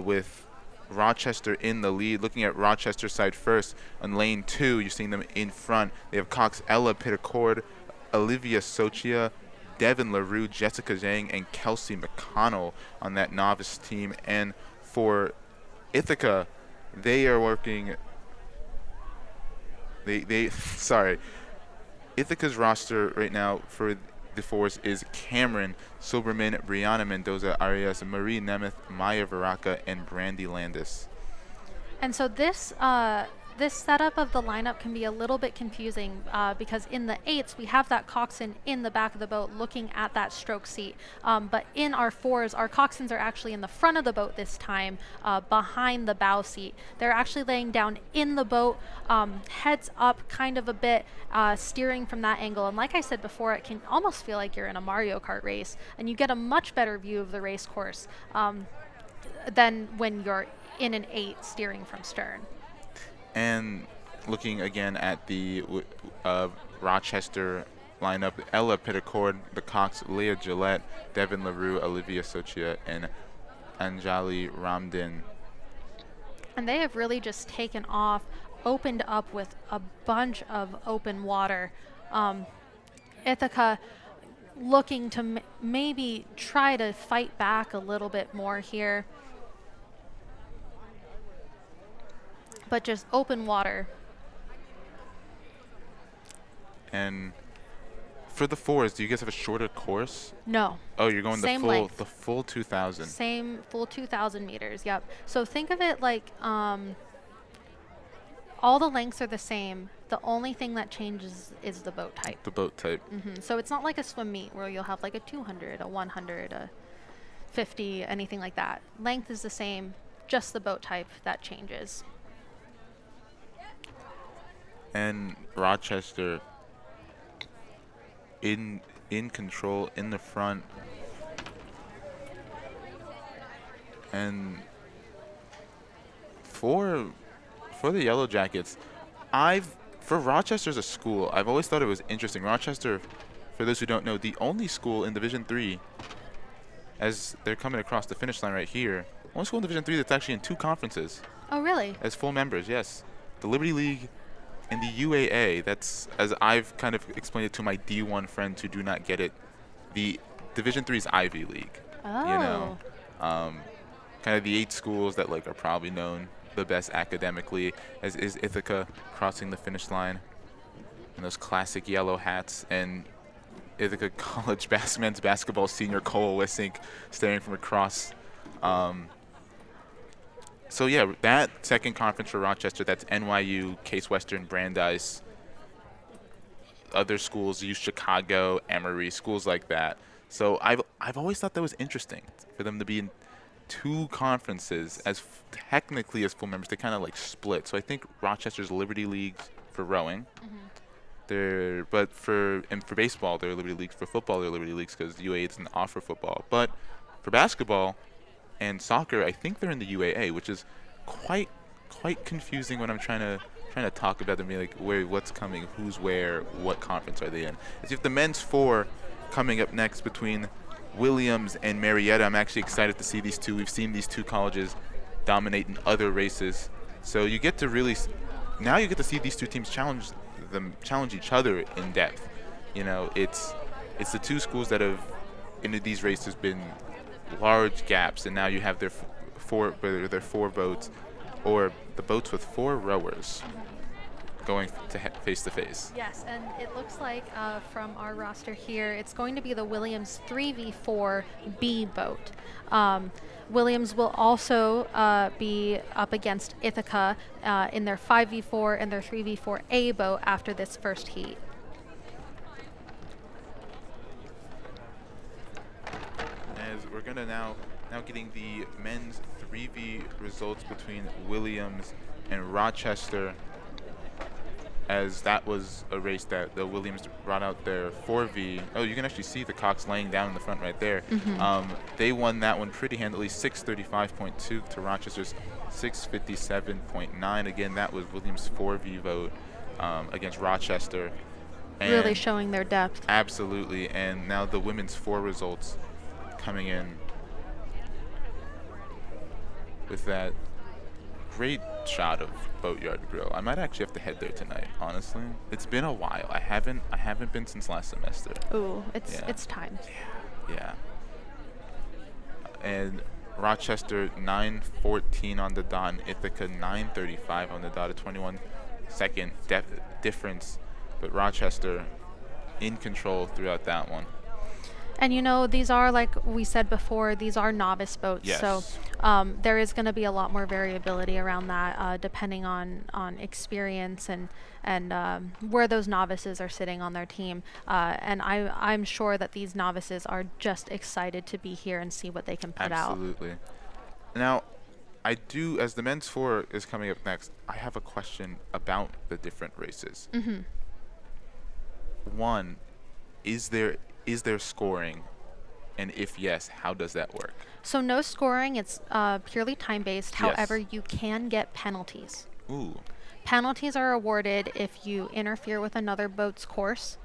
with Rochester in the lead. Looking at Rochester side first, on lane 2, you're seeing them in front. They have Cox Ella Pitticord, Olivia Sochia, Devin LaRue, Jessica Zhang, and Kelsey McConnell on that novice team. And for Ithaca, they are working. Sorry. Ithaca's roster right now for the 4s is Cameron, Soberman, Brianna Mendoza, Arias, Marie Nemeth, Maya Varaca, and Brandy Landis. And so this this setup of the lineup can be a little bit confusing because in the 8s we have that coxswain in the back of the boat looking at that stroke seat, but in our 4s our coxswains are actually in the front of the boat this time, behind the bow seat. They're actually laying down in the boat, heads up kind of a bit, steering from that angle. And like I said before, it can almost feel like you're in a Mario Kart race, and you get a much better view of the race course than when you're in an 8 steering from stern. And looking again at the Rochester lineup, Ella Pitticord, the Cox, Leah Gillette, Devin LaRue, Olivia Sochia, and Anjali Ramdin. And they have really just taken off, opened up with a bunch of open water. Ithaca looking to maybe try to fight back a little bit more here. But just open water. And for the 4s, do you guys have a shorter course? No. Oh, you're going Same the full length. the full 2,000. Same full 2,000 meters. Yep. So think of it like all the lengths are the same. The only thing that changes is the boat type. The boat type. So it's not like a swim meet where you'll have like a 200, a 100, a 50, anything like that. Length is the same, just the boat type that changes. And Rochester in control in the front. And for the Yellow Jackets, for Rochester as a school, I've always thought it was interesting. Rochester, for those who don't know, the only school in Division III, as they're coming across the finish line right here, only school in Division III that's actually in 2 conferences. Oh, really? As full members, yes. The Liberty League and the UAA. That's, as I've kind of explained it to my D1 friends who do not get it, the Division III's Ivy League. Oh. You know, kind of the 8 schools that like are probably known the best academically, as is Ithaca crossing the finish line in those classic yellow hats, and Ithaca College men's basketball senior Cole Wissink staring from across. So yeah, that second conference for Rochester, that's NYU, Case Western, Brandeis, other schools, U Chicago, Emory, schools like that. So I've always thought that was interesting for them to be in 2 conferences as technically as full members. They kind of like split. So I think Rochester's Liberty League for rowing, But for baseball, there are Liberty Leagues. For football, there are Liberty Leagues because the UAA doesn't offer football. But for basketball and soccer, I think they're in the UAA, which is quite confusing when I'm trying to talk about them, be like, what's coming, who's where, what conference are they in. As you have the men's 4 coming up next between Williams and Marietta. I'm actually excited to see these two. We've seen these two colleges dominate in other races, so you get to now you get to see these two teams challenge each other in depth. You know, it's the two schools that have in these races been large gaps, and now you have their four boats, or the boats with 4 rowers going to face to face. Yes, and it looks like from our roster here, it's going to be the Williams 3v4 B boat. Williams will also be up against Ithaca in their 5v4 and their 3v4 A boat after this first heat. As we're gonna now getting the men's 3v results between Williams and Rochester, as that was a race that the Williams brought out their 4v. Oh, you can actually see the Cox laying down in the front right there. They won that one pretty handily, 635.2 to Rochester's 657.9. Again, that was Williams' 4v vote against Rochester. And really showing their depth. Absolutely, and now the women's 4 results coming in with that great shot of Boatyard Grill. I might actually have to head there tonight, honestly. It's been a while. I haven't been since last semester. Ooh, it's time. Yeah. And Rochester 9:14 on the dot, and Ithaca 9:35 on the dot, a 21-second difference. But Rochester in control throughout that one. And you know, these are, like we said before, these are novice boats. Yes. So there is going to be a lot more variability around that, depending on experience and where those novices are sitting on their team. And I'm sure that these novices are just excited to be here and see what they can put out. Absolutely. Now, I do, as the men's 4 is coming up next, I have a question about the different races. One, is there scoring? And if yes, how does that work? So no scoring, it's purely time-based. Yes. However, you can get penalties. Ooh. Penalties are awarded if you interfere with another boat's course,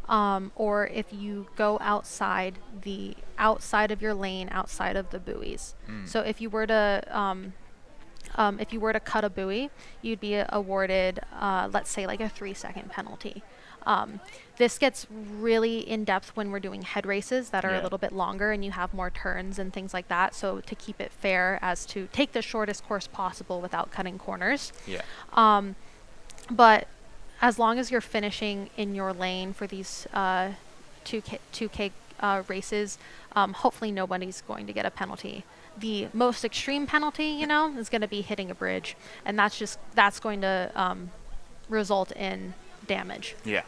or if you go outside of your lane, outside of the buoys. So if you were to cut a buoy, you'd be awarded, let's say, like a 3-second penalty. This gets really in depth when we're doing head races that are a little bit longer and you have more turns and things like that. So to keep it fair, as to take the shortest course possible without cutting corners. But as long as you're finishing in your lane for these 2K races, hopefully nobody's going to get a penalty. The most extreme penalty, you know, is going to be hitting a bridge, and that's going to result in damage. Yeah.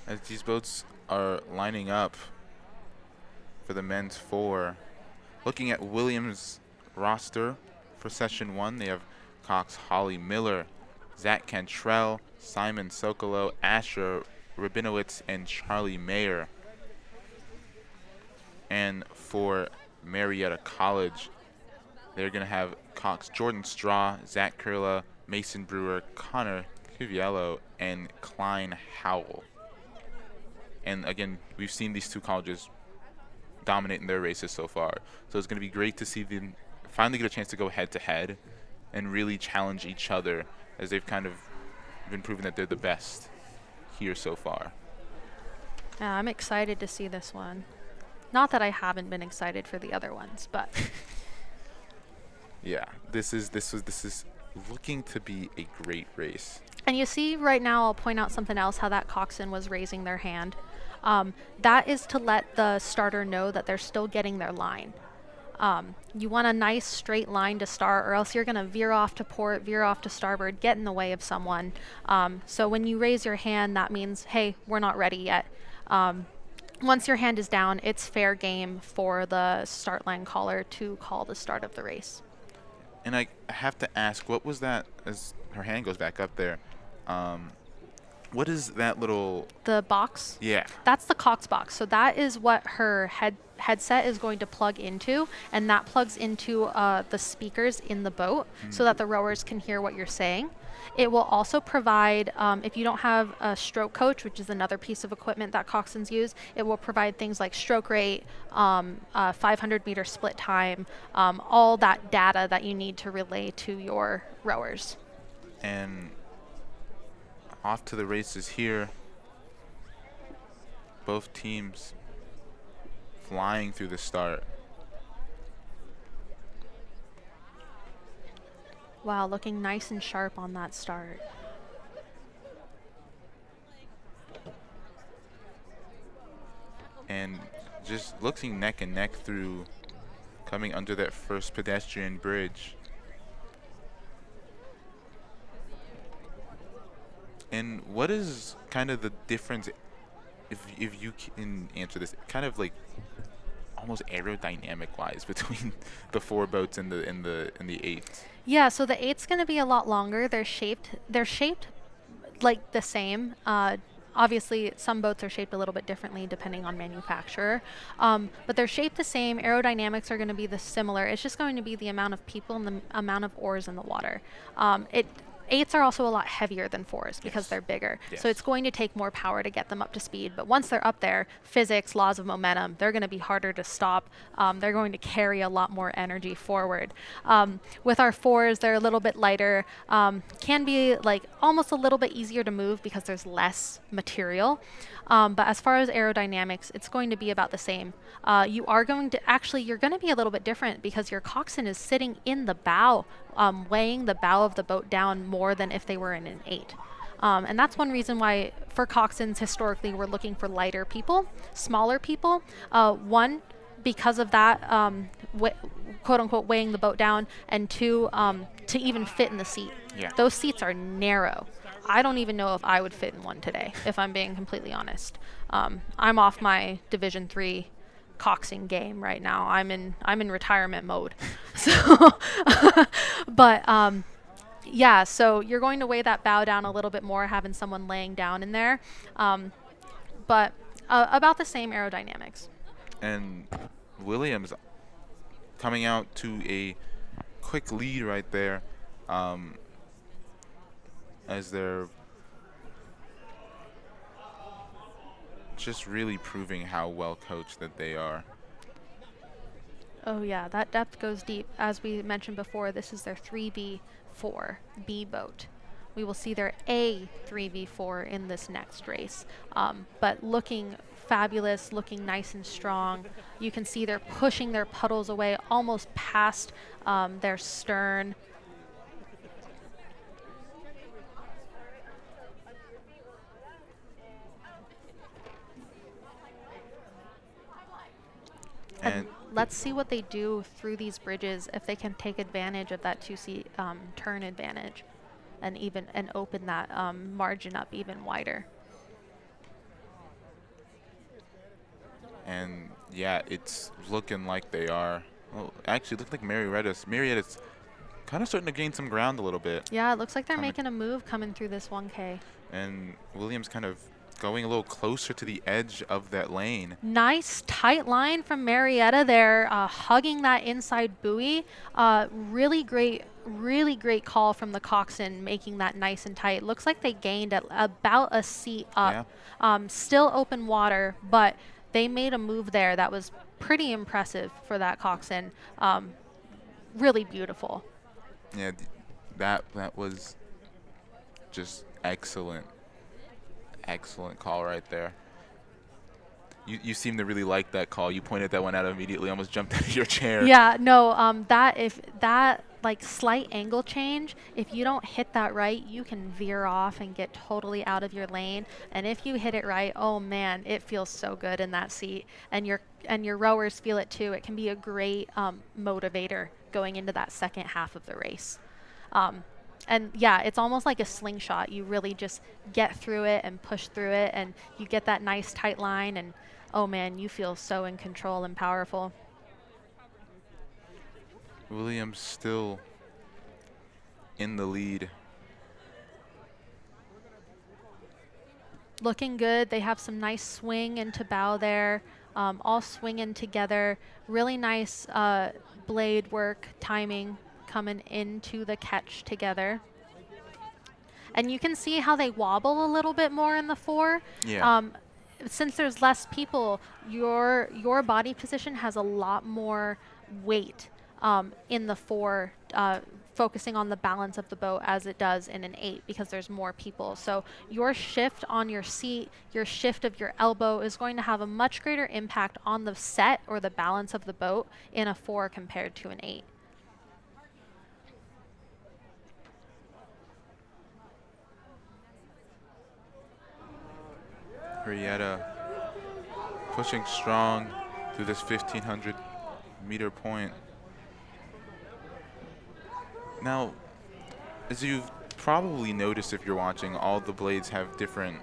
As these boats are lining up for the men's 4, looking at Williams' roster for session 1, they have Cox, Holly Miller, Zach Cantrell, Simon Sokolow, Asher Rabinowitz, and Charlie Mayer. And for Marietta College, they're going to have Cox, Jordan Straw, Zach Kurla, Mason Brewer, Connor Cuviello, and Klein Howell. And again, we've seen these two colleges dominate in their races so far. So it's going to be great to see them finally get a chance to go head-to-head and really challenge each other, as they've kind of been proving that they're the best here so far. Yeah, I'm excited to see this one. Not that I haven't been excited for the other ones, but yeah, this is looking to be a great race. And you see right now, I'll point out something else, how that coxswain was raising their hand. That is to let the starter know that they're still getting their line. You want a nice straight line to start, or else you're going to veer off to port, veer off to starboard, get in the way of someone. So when you raise your hand, that means, hey, we're not ready yet. Once your hand is down, it's fair game for the start line caller to call the start of the race. And I have to ask, what was that, as her hand goes back up there, What is that little? The box? Yeah. That's the Cox box. So that is what her headset is going to plug into, and that plugs into the speakers in the boat so that the rowers can hear what you're saying. It will also provide, if you don't have a stroke coach, which is another piece of equipment that coxswains use, it will provide things like stroke rate, 500-meter split time, all that data that you need to relay to your rowers. And off to the races here. Both teams flying through the start. Wow, looking nice and sharp on that start. And just looking neck and neck through, coming under that first pedestrian bridge. And what is kind of the difference, if you can answer this, kind of like almost aerodynamic wise between the 4 boats and the 8? Yeah, so the 8's going to be a lot longer. They're shaped like the same. Obviously, some boats are shaped a little bit differently depending on manufacturer, but they're shaped the same. Aerodynamics are going to be similar. It's just going to be the amount of people and the amount of oars in the water. 8s are also a lot heavier than 4s because they're bigger. Yes. So it's going to take more power to get them up to speed. But once they're up there, physics, laws of momentum, they're going to be harder to stop. They're going to carry a lot more energy forward. With our 4s, they're a little bit lighter, can be like almost a little bit easier to move because there's less material. But as far as aerodynamics, it's going to be about the same. You're going to be a little bit different because your coxswain is sitting in the bow, weighing the bow of the boat down more than if they were in an 8. And that's one reason why for coxswains historically we're looking for lighter people, smaller people. One, because of that, quote unquote weighing the boat down, and 2, to even fit in the seat. Yeah. Those seats are narrow. I don't even know if I would fit in one today, if I'm being completely honest. I'm off my Division III coxing game right now. I'm in retirement mode. So, but yeah, so you're going to weigh that bow down a little bit more, having someone laying down in there, but about the same aerodynamics. And Williams coming out to a quick lead right there, as they're just really proving how well coached that they are. Oh yeah, that depth goes deep. As we mentioned before, this is their 3v4 B boat. We will see their A 3v4 in this next race, but looking fabulous, looking nice and strong. You can see they're pushing their puddles away almost past their stern. And let's see what they do through these bridges, if they can take advantage of that 2-seat turn advantage and open that margin up even wider. And yeah, it's looking like they are. Well, actually, it looks like Marietta's kind of starting to gain some ground a little bit. Yeah, it looks like they're making a move coming through this 1K. And Williams kind of going a little closer to the edge of that lane. Nice tight line from Marietta there, hugging that inside buoy. Really great call from the coxswain, making that nice and tight. Looks like they gained about a seat up. Yeah. Still open water, but they made a move there that was pretty impressive for that coxswain. Really beautiful. Yeah, that was just excellent. Excellent call right there. You seem to really like that call. You pointed that one out immediately, almost jumped out of your chair. Yeah, no, that like slight angle change, if you don't hit that right, you can veer off and get totally out of your lane. And if you hit it right, oh man, it feels so good in that seat. And your rowers feel it too. It can be a great motivator going into that second half of the race. And yeah, it's almost like a slingshot. You really just get through it and push through it, and you get that nice tight line, and oh man, you feel so in control and powerful. Williams still in the lead. looking good. They have some nice swing into bow there, all swinging together. Really nice blade work, timing coming into the catch together. And you can see how they wobble a little bit more in the 4. Yeah. Since there's less people, your body position has a lot more weight in the 4, focusing on the balance of the boat as it does in an 8 because there's more people. So your shift on your seat, your shift of your elbow is going to have a much greater impact on the set or the balance of the boat in a 4 compared to an 8. Marietta pushing strong through this 1,500 meter point. Now, as you've probably noticed if you're watching, all the blades have different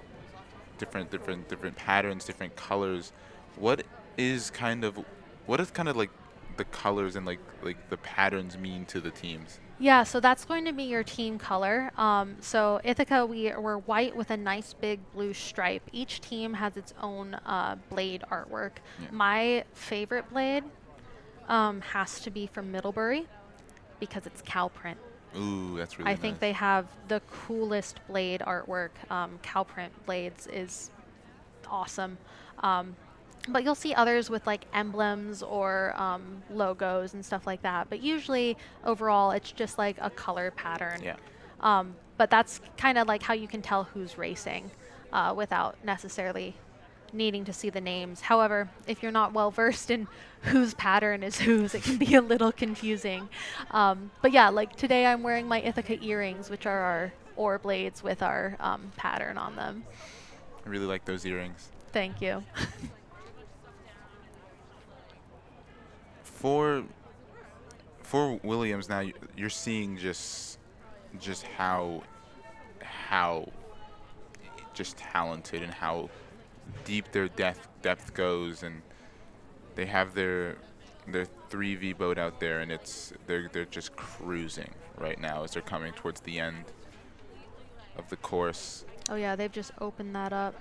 patterns, different colors. What is kind of like the colors and like the patterns mean to the teams? Yeah, so that's going to be your team color. So Ithaca, we're white with a nice big blue stripe. Each team has its own blade artwork. Yeah. My favorite blade has to be from Middlebury because it's cow print. Ooh, that's really I think they have the coolest blade artwork. Cow print blades is awesome. But you'll see others with like emblems or logos and stuff like that. But usually, overall, it's just like a color pattern. Yeah. But that's kind of like how you can tell who's racing without necessarily needing to see the names. However, if you're not well versed in whose pattern is whose, it can be a little confusing. But yeah, like today I'm wearing my Ithaca earrings, which are our oar blades with our pattern on them. I really like those earrings. Thank you. For Williams now, you're seeing just how just talented and how deep their depth goes, and they have their 3V boat out there, and they're just cruising right now as they're coming towards the end of the course. Oh yeah, they've just opened that up.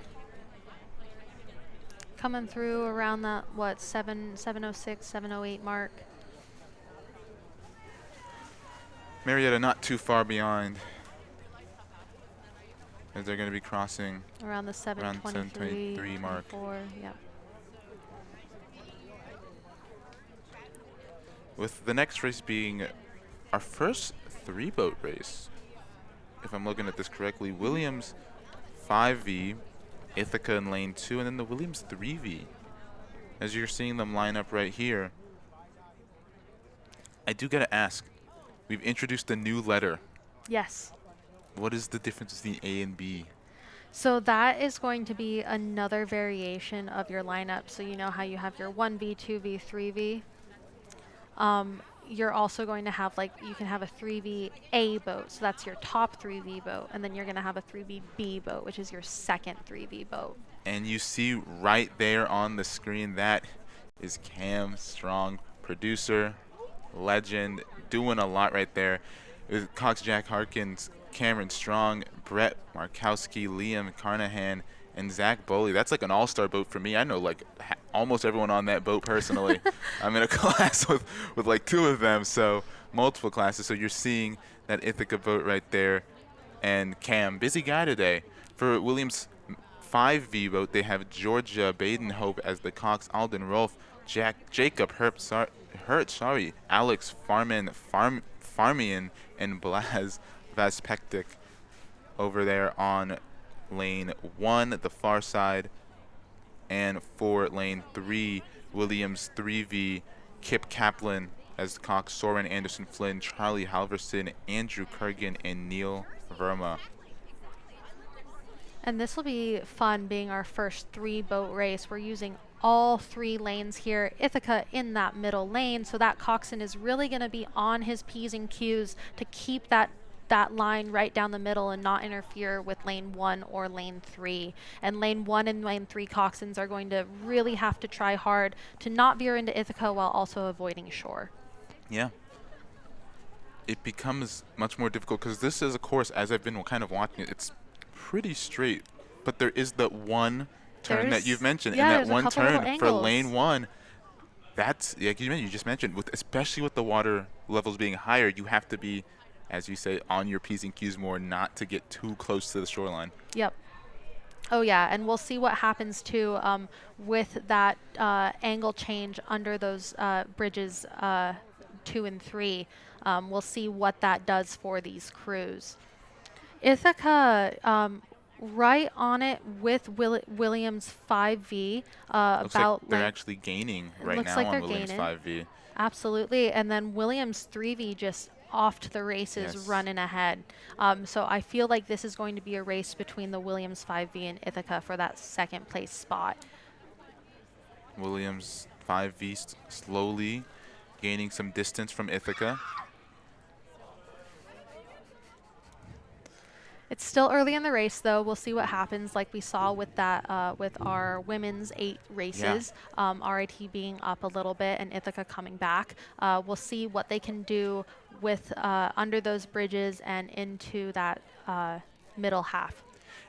Coming through around that, what, 706, 708 mark. Marietta not too far behind, as they're going to be crossing around the 723 mark. Yep. With the next race being our first 3-boat race, if I'm looking at this correctly. Williams 5V, Ithaca in lane 2, and then the Williams 3V. As you're seeing them line up right here, I do gotta ask, we've introduced a new letter. Yes. What is the difference between A and B? So that is going to be another variation of your lineup. So you know how you have your 1V, 2V, 3V? You're also going to have, like, you can have a 3V-A boat, so that's your top 3V boat, and then you're going to have a 3V-B boat, which is your second 3V boat. And you see right there on the screen, that is Cam Strong, producer, legend, doing a lot right there. With Cox, Jack Harkins, Cameron Strong, Brett Markowski, Liam Carnahan, and Zach Boley. That's like an all-star boat for me. I know like almost everyone on that boat personally. I'm in a class with like 2 of them, so multiple classes. So you're seeing that Ithaca boat right there. And Cam, busy guy today. For Williams 5V boat, they have Georgia Baden-Hope as the Cox, Alden Rolfe, Jacob Hurt, Alex Farmian, and Blaz Vaspektic over there on lane 1, the far side. And for lane 3, Williams 3V, Kip Kaplan as Cox, Soren Anderson Flynn, Charlie Halverson, Andrew Kurgan, and Neil Verma. And this will be fun, being our first 3-boat race. We're using all 3 lanes here. Ithaca in that middle lane, so that coxswain is really going to be on his P's and Q's to keep that line right down the middle and not interfere with lane 1 or lane 3. And lane 1 and lane 3 coxswains are going to really have to try hard to not veer into Ithaca while also avoiding shore. Yeah. It becomes much more difficult because this is a course, as I've been kind of watching it, it's pretty straight but there is the one turn that you've mentioned, yeah, and that there's a one couple little turn for angles. lane 1. That's, like you just mentioned, especially with the water levels being higher, you have to be, as you say, on your P's and Q's more, not to get too close to the shoreline. Yep. Oh yeah, and we'll see what happens too with that angle change under those bridges 2 and 3. We'll see what that does for these crews. Ithaca right on it with Williams 5V. Looks About like they're actually gaining right now on Williams 5V. Absolutely, and then Williams 3V just off to the races, running ahead. So I feel like this is going to be a race between the Williams 5V and Ithaca for that second place spot. Williams 5V slowly gaining some distance from Ithaca. It's still early in the race, though. We'll see what happens, like we saw with that with our women's 8 races. Yeah. RIT being up a little bit and Ithaca coming back. We'll see what they can do with under those bridges and into that middle half.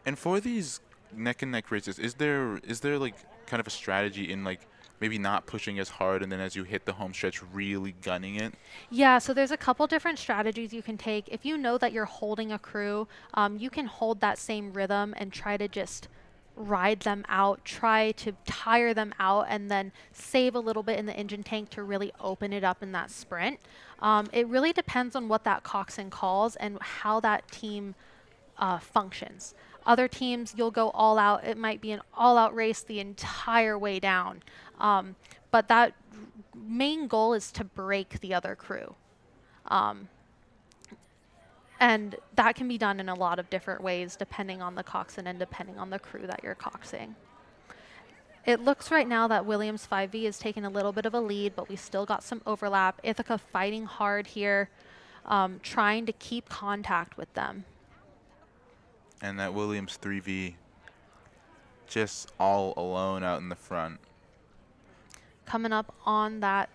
And for these neck and neck races, is there like kind of a strategy in like maybe not pushing as hard, and then as you hit the home stretch, really gunning it? Yeah, so there's a couple different strategies you can take. If you know that you're holding a crew, you can hold that same rhythm and try to just ride them out, try to tire them out, and then save a little bit in the engine tank to really open it up in that sprint. It really depends on what that coxswain calls and how that team functions. Other teams, you'll go all out. It might be an all-out race the entire way down. But that main goal is to break the other crew. And that can be done in a lot of different ways depending on the coxswain and depending on the crew that you're coxing. It looks right now that Williams 5V is taking a little bit of a lead, but we still got some overlap. Ithaca fighting hard here, trying to keep contact with them. And that Williams 3V just all alone out in the front. Coming up on that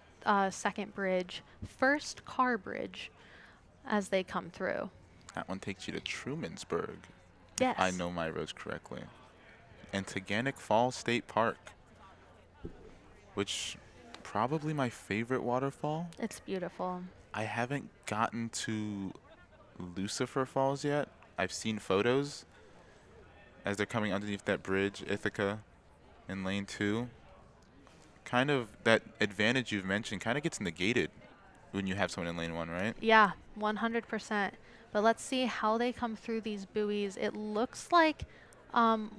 second bridge, first car bridge as they come through. That one takes you to Trumansburg. Yes. I know my roads correctly. And Taganic Falls State Park, which probably my favorite waterfall. It's beautiful. I haven't gotten to Lucifer Falls yet. I've seen photos as they're coming underneath that bridge, Ithaca in lane 2. Kind of that advantage you've mentioned kind of gets negated when you have someone in lane 1, right? Yeah, 100%. But let's see how they come through these buoys. It looks like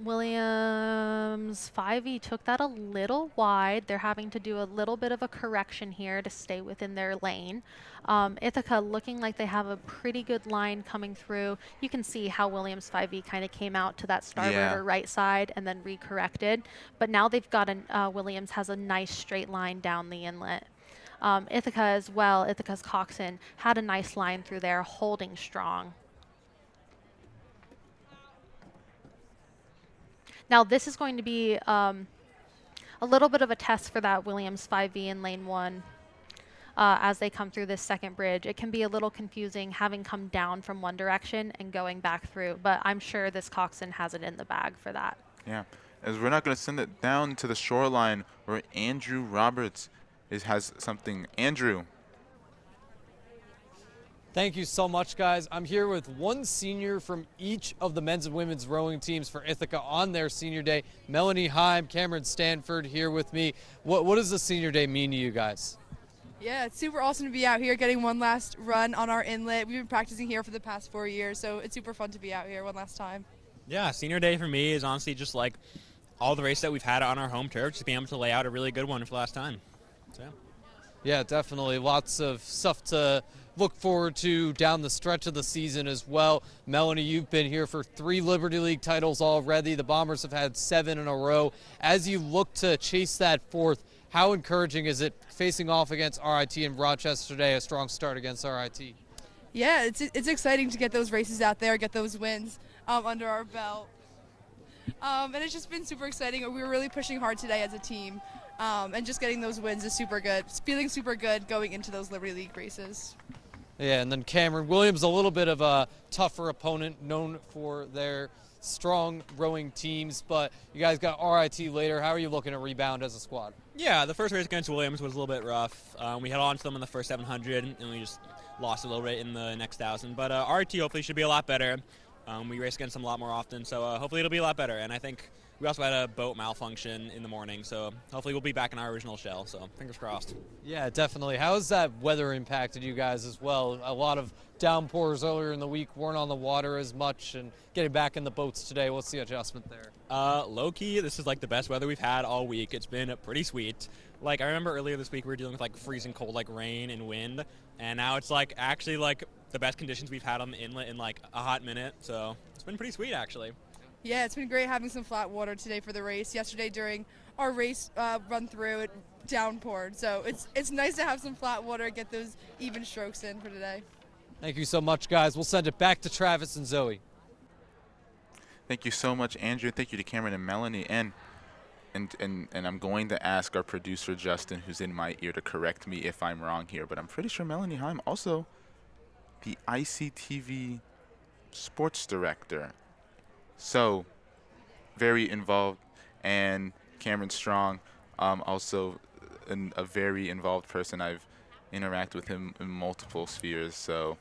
Williams 5E took that a little wide. They're having to do a little bit of a correction here to stay within their lane. Ithaca looking like they have a pretty good line coming through. You can see how Williams 5E kind of came out to that starboard or right side and then recorrected. But now they've got Williams has a nice straight line down the inlet. Ithaca as well, Ithaca's coxswain had a nice line through there, holding strong. Now this is going to be a little bit of a test for that Williams 5V in lane 1 as they come through this second bridge. It can be a little confusing having come down from one direction and going back through, but I'm sure this coxswain has it in the bag for that. Yeah, as we're not going to send it down to the shoreline where Andrew Roberts has something. Andrew. Thank you so much, guys. I'm here with one senior from each of the men's and women's rowing teams for Ithaca on their senior day. Melanie Heim, Cameron Stanford here with me. What does the senior day mean to you guys? Yeah, it's super awesome to be out here getting one last run on our inlet. We've been practicing here for the past 4 years, so it's super fun to be out here one last time. Yeah, senior day for me is honestly just like all the races that we've had on our home turf, just being able to lay out a really good one for the last time. So. Yeah, definitely. Lots of stuff to look forward to down the stretch of the season as well. Melanie, you've been here for 3 Liberty League titles already. The Bombers have had 7 in a row. As you look to chase that 4th, how encouraging is it facing off against RIT in Rochester today, a strong start against RIT? Yeah, it's exciting to get those races out there, get those wins under our belt. And it's just been super exciting. We were really pushing hard today as a team. And just getting those wins is super good. It's feeling super good going into those Liberty League races. Yeah, and then Cameron Williams, a little bit of a tougher opponent, known for their strong rowing teams, but you guys got RIT later. How are you looking to rebound as a squad? Yeah, the first race against Williams was a little bit rough. We held on to them in the first 700, and we just lost a little bit in the next 1,000. But RIT hopefully should be a lot better. We race against them a lot more often, so hopefully it'll be a lot better. And I think we also had a boat malfunction in the morning, so hopefully we'll be back in our original shell. So fingers crossed. Yeah, definitely. How has that weather impacted you guys as well? A lot of downpours earlier in the week, weren't on the water as much, and getting back in the boats today. What's the adjustment there? Low-key, this is like the best weather we've had all week. It's been pretty sweet. Like, I remember earlier this week we were dealing with like freezing cold, like rain and wind, and now it's like actually like the best conditions we've had on the inlet in like a hot minute. So it's been pretty sweet actually. Yeah, it's been great having some flat water today for the race. Yesterday during our race run through, it downpoured. So it's nice to have some flat water, get those even strokes in for today. Thank you so much, guys. We'll send it back to Travis and Zoe. Thank you so much, Andrew. Thank you to Cameron and Melanie. And I'm going to ask our producer, Justin, who's in my ear, to correct me if I'm wrong here. But I'm pretty sure Melanie Heim, also the ICTV sports director. So, very involved. And Cameron Strong, also a very involved person. I've interacted with him in multiple spheres. So,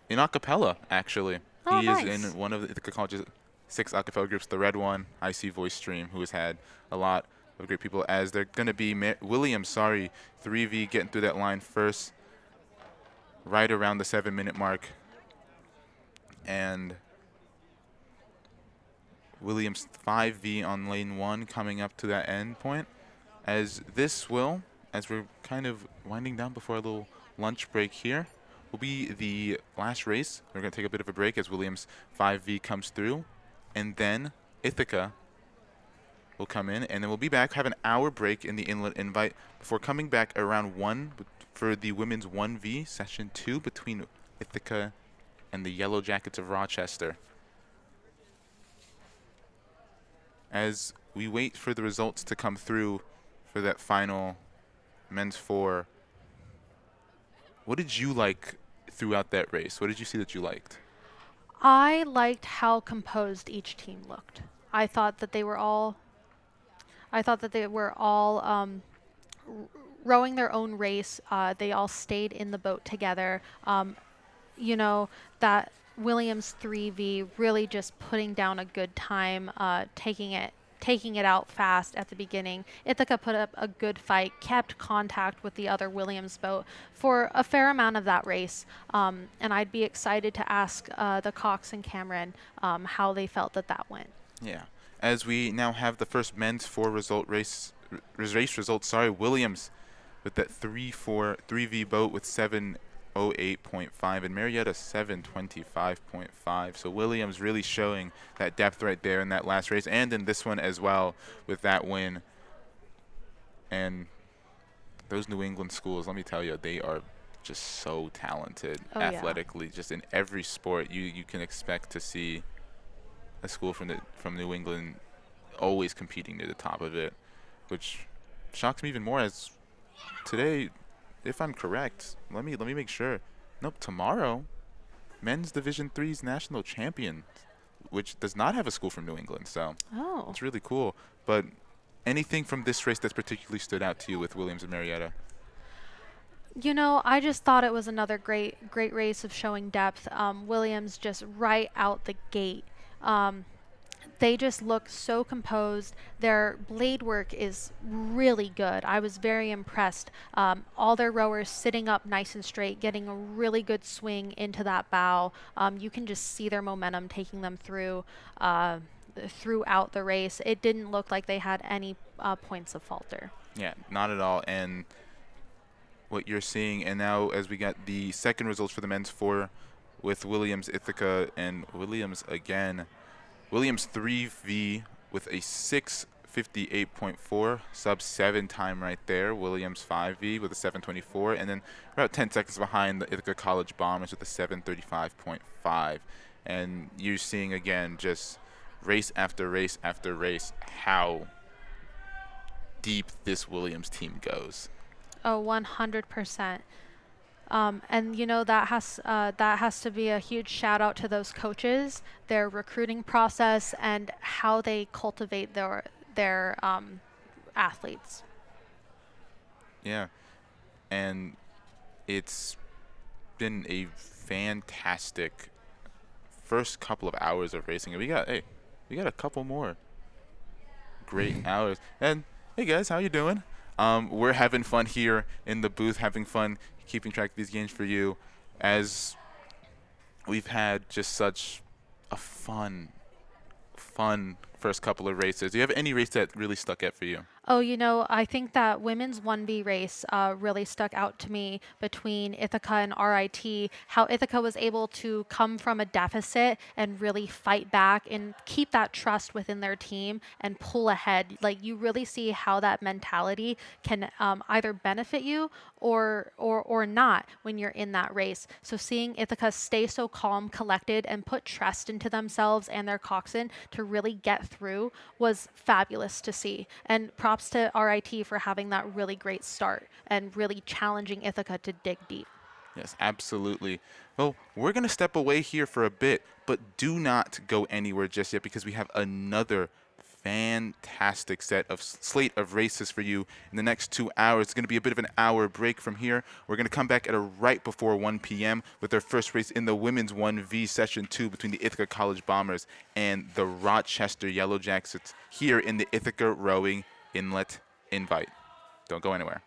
in a cappella, actually. Oh, he nice. is in one of the college's 6 a cappella groups, the red one, IC Voice Stream, who has had a lot of great people, as they're going to be Williams, 3V getting through that line first, right around the 7-minute mark. And Williams 5V on lane 1 coming up to that end point. As this will, as we're kind of winding down before a little lunch break here, will be the last race. We're going to take a bit of a break as Williams 5V comes through. And then Ithaca will come in, and then we'll be back, have an hour break in the Inlet invite before coming back around 1 for the women's 1V session 2 between Ithaca and the Yellow Jackets of Rochester. As we wait for the results to come through for that final men's 4, what did you like throughout that race? What did you see that you liked? I liked how composed each team looked. I thought that they were all rowing their own race. They all stayed in the boat together. You know, that Williams 3V really just putting down a good time, taking it out fast at the beginning. Ithaca put up a good fight, kept contact with the other Williams boat for a fair amount of that race. And I'd be excited to ask the Cox and Cameron how they felt that went. Yeah. As we now have the first men's 4 race results, Williams with that 3V boat with 7:08.5 and Marietta 7:25.5. So Williams really showing that depth right there in that last race and in this one as well with that win. And those New England schools, let me tell you, they are just so talented athletically. Yeah. Just in every sport, you can expect to see a school from New England always competing near the top of it, which shocks me even more as today, if I'm correct, let me make sure. Nope, tomorrow, men's Division III's national champion, which does not have a school from New England, so it's really cool. But anything from this race that's particularly stood out to you with Williams and Marietta? You know, I just thought it was another great race of showing depth. Williams just right out the gate. They just look so composed. Their blade work is really good. I was very impressed. All their rowers sitting up nice and straight, getting a really good swing into that bow. You can just see their momentum taking them through throughout the race. It didn't look like they had any points of falter. Yeah, not at all. And what you're seeing, and now as we got the second results for the men's 4 with Williams, Ithaca, and Williams again. Williams 3V with a 6:58.4 sub-7 time right there. Williams 5V with a 7:24, and then about 10 seconds behind the Ithaca College Bombers with a 7:35.5. And you're seeing again just race after race after race how deep this Williams team goes. Oh, 100%. And you know that has to be a huge shout out to those coaches, their recruiting process, and how they cultivate their athletes. Yeah, and it's been a fantastic first couple of hours of racing, and we got a couple more great hours. And hey guys, how you doing? We're having fun here in the booth, having fun keeping track of these games for you, as we've had just such a fun first couple of races. Do you have any race that really stuck out for you? Oh, you know, I think that women's 1B race really stuck out to me between Ithaca and RIT, how Ithaca was able to come from a deficit and really fight back and keep that trust within their team and pull ahead. Like, you really see how that mentality can either benefit you or not when you're in that race. So seeing Ithaca stay so calm, collected, and put trust into themselves and their coxswain to really get through was fabulous to see. And props to RIT for having that really great start and really challenging Ithaca to dig deep. Yes, absolutely. Well, we're going to step away here for a bit, but do not go anywhere just yet, because we have another fantastic slate of races for you in the next 2 hours. It's going to be a bit of an hour break from here. We're going to come back at right before 1 p.m. with our first race in the women's 1V session 2 between the Ithaca College Bombers and the Rochester Yellow Jackets here in the Ithaca Rowing Inlet Invite. Don't go anywhere.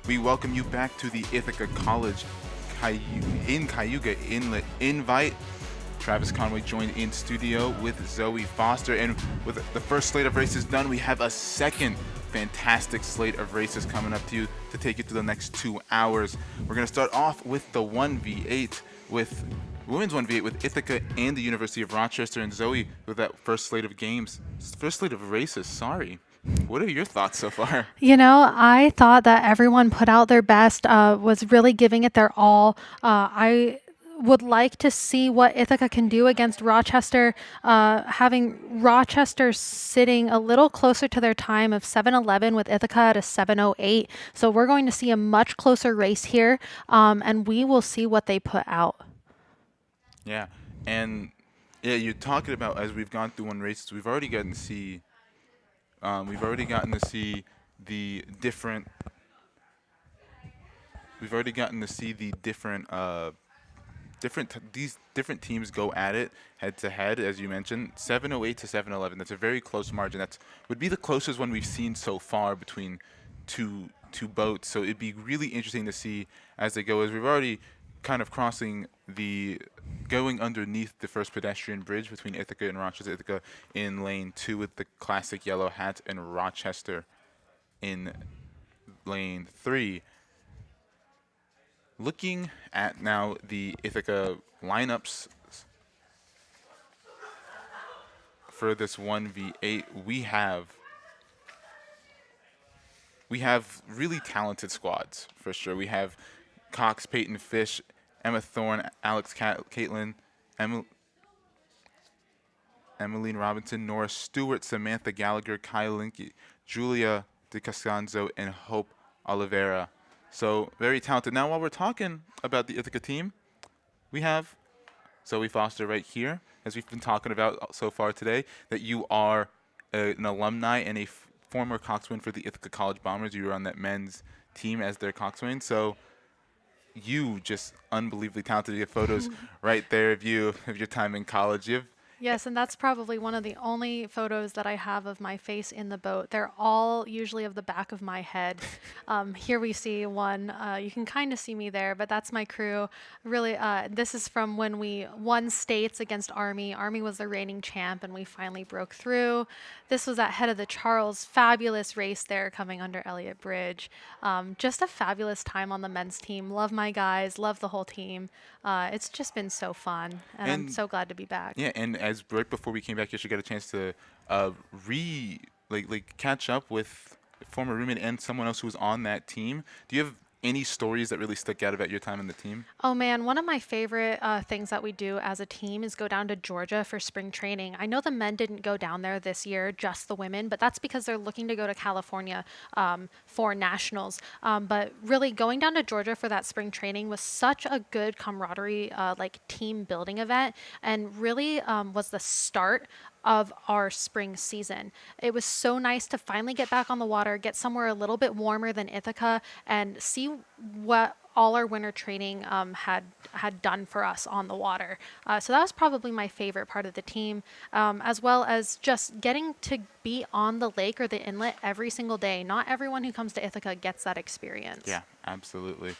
we welcome you back to the Ithaca College in Cayuga Inlet Invite. Travis Conway joined in studio with Zoe Foster, and with the first slate of races done, we have a second fantastic slate of races coming up to you to take you through the next 2 hours. We're going to start off with the 1v8 with women's 1v8 with Ithaca and the University of Rochester, and Zoe with that first slate of races. Sorry. What are your thoughts so far? You know, I thought that everyone put out their best, was really giving it their all. I would like to see what Ithaca can do against Rochester, having Rochester sitting a little closer to their time of 7:11 with Ithaca at a 7:08. So we're going to see a much closer race here, and we will see what they put out. Yeah, and yeah, you're talking about as we've gone through one races, we've already gotten to see the different. We've already gotten to see the these different teams go at it head to head, as you mentioned, 7:08 to 7:11. That's a very close margin. That would be the closest one we've seen so far between two boats. So it'd be really interesting to see as they go. As we've already kind of going underneath the first pedestrian bridge between Ithaca and Rochester. Ithaca in lane 2 with the classic yellow hat, and Rochester in lane 3. Looking at now the Ithaca lineups for this 1v8, we have really talented squads for sure. We have Cox, Peyton Fish, Emma Thorne, Alex Caitlin, Emmeline Robinson, Nora Stewart, Samantha Gallagher, Kyle Linke, Julia DeCascanzo, and Hope Oliveira. So very talented. Now, while we're talking about the Ithaca team, we have Zoe Foster right here, as we've been talking about so far today, that you are an alumni and a former coxswain for the Ithaca College Bombers. You were on that men's team as their coxswain. So you just unbelievably talented. You have photos right there of you of your time in college. Yes, and that's probably one of the only photos that I have of my face in the boat. They're all usually of the back of my head. Here we see one. You can kind of see me there, but that's my crew. Really, this is from when we won states against Army. Army was the reigning champ, and we finally broke through. This was at Head of the Charles. Fabulous race there coming under Elliott Bridge. Just a fabulous time on the men's team. Love my guys. Love the whole team. It's just been so fun, and I'm so glad to be back. Yeah, and as right before we came back, you should get a chance to catch up with former roommate and someone else who was on that team. Do you have any stories that really stick out about your time in the team? Oh man, one of my favorite things that we do as a team is go down to Georgia for spring training. I know the men didn't go down there this year, just the women, but that's because they're looking to go to California for nationals. But really going down to Georgia for that spring training was such a good camaraderie, team building event, and really was the start of our spring season. It was so nice to finally get back on the water, get somewhere a little bit warmer than Ithaca, and see what all our winter training had done for us on the water. So that was probably my favorite part of the team, as well as just getting to be on the lake or the inlet every single day. Not everyone who comes to Ithaca gets that experience. Yeah, absolutely.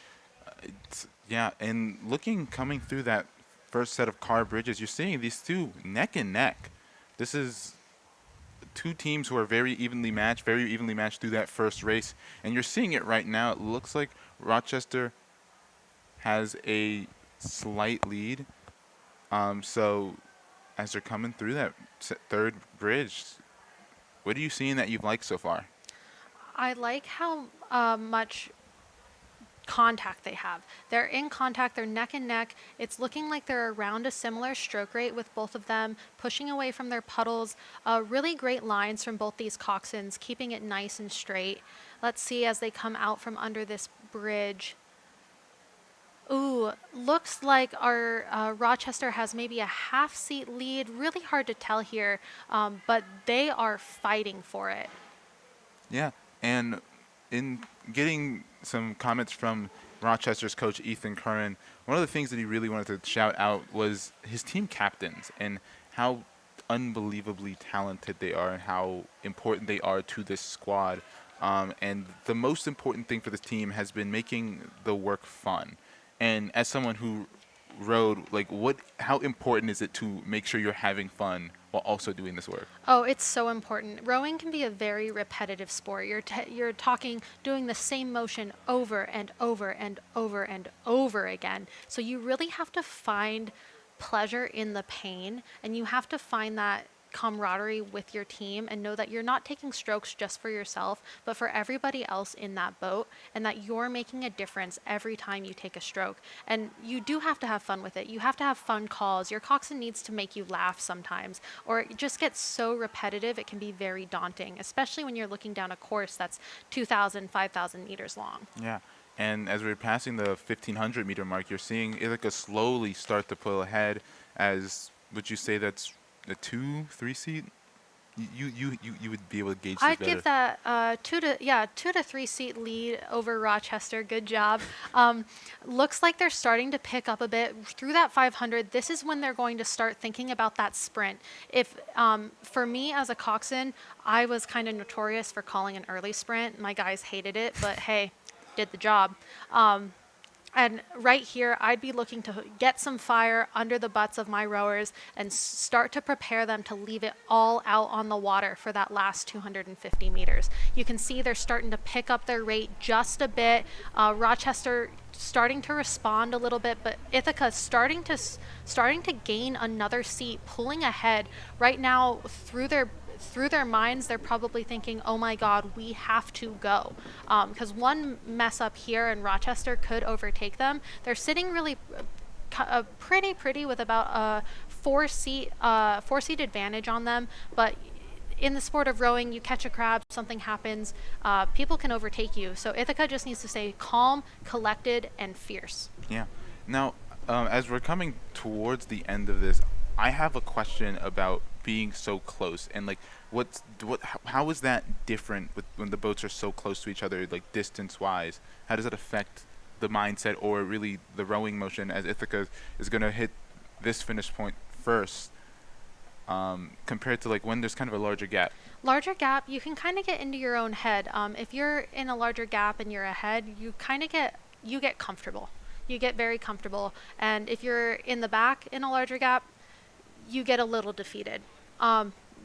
And coming through that first set of car bridges, you're seeing these two neck and neck. This is two teams who are very evenly matched through that first race. And you're seeing it right now. It looks like Rochester has a slight lead. So as they're coming through that third bridge, what are you seeing that you've liked so far? I like how much contact they have. They're in contact, they're neck and neck. It's looking like they're around a similar stroke rate with both of them, pushing away from their puddles. Really great lines from both these coxswains, keeping it nice and straight. Let's see as they come out from under this bridge. Ooh, looks like our Rochester has maybe a half-seat lead. Really hard to tell here, but they are fighting for it. Yeah, and in getting some comments from Rochester's coach, Ethan Curran, one of the things that he really wanted to shout out was his team captains and how unbelievably talented they are and how important they are to this squad. And the most important thing for this team has been making the work fun. And as someone who rowed, like, how important is it to make sure you're having fun while also doing this work? Oh, it's so important. Rowing can be a very repetitive sport. You're doing the same motion over and over and over and over again. So you really have to find pleasure in the pain, and you have to find that camaraderie with your team and know that you're not taking strokes just for yourself, but for everybody else in that boat, and that you're making a difference every time you take a stroke. And you do have to have fun with it. You have to have fun calls. Your coxswain needs to make you laugh sometimes, or it just gets so repetitive it can be very daunting, especially when you're looking down a course that's 2,000, 5,000 meters long. Yeah. And as we're passing the 1,500 meter mark, you're seeing Ithaca slowly start to pull ahead. As would you say that's a 2-3 seat? You would be able to gauge this I'd better. give that 2 to 3 seat lead over Rochester. Good job. Looks like they're starting to pick up a bit through that 500. This is when they're going to start thinking about that sprint. If for me as a coxswain, I was kind of notorious for calling an early sprint. My guys hated it, but hey, did the job. And right here, I'd be looking to get some fire under the butts of my rowers and start to prepare them to leave it all out on the water for that last 250 meters. You can see they're starting to pick up their rate just a bit. Rochester starting to respond a little bit, but Ithaca starting to gain another seat, pulling ahead. Right now, through their minds, they're probably thinking, oh my God, we have to go. Because one mess up here and Rochester could overtake them. They're sitting really pretty with about a 4-seat advantage on them. But in the sport of rowing, you catch a crab, something happens, people can overtake you. So Ithaca just needs to stay calm, collected, and fierce. Yeah. Now, as we're coming towards the end of this, I have a question about being so close, and like how is that different when the boats are so close to each other, like distance wise? How does that affect the mindset or really the rowing motion, as Ithaca is going to hit this finish point first, compared to like when there's kind of a larger gap? Larger gap, you can kind of get into your own head. If you're in a larger gap and you're ahead, you kind of get comfortable. You get very comfortable, and if you're in the back in a larger gap, you get a little defeated.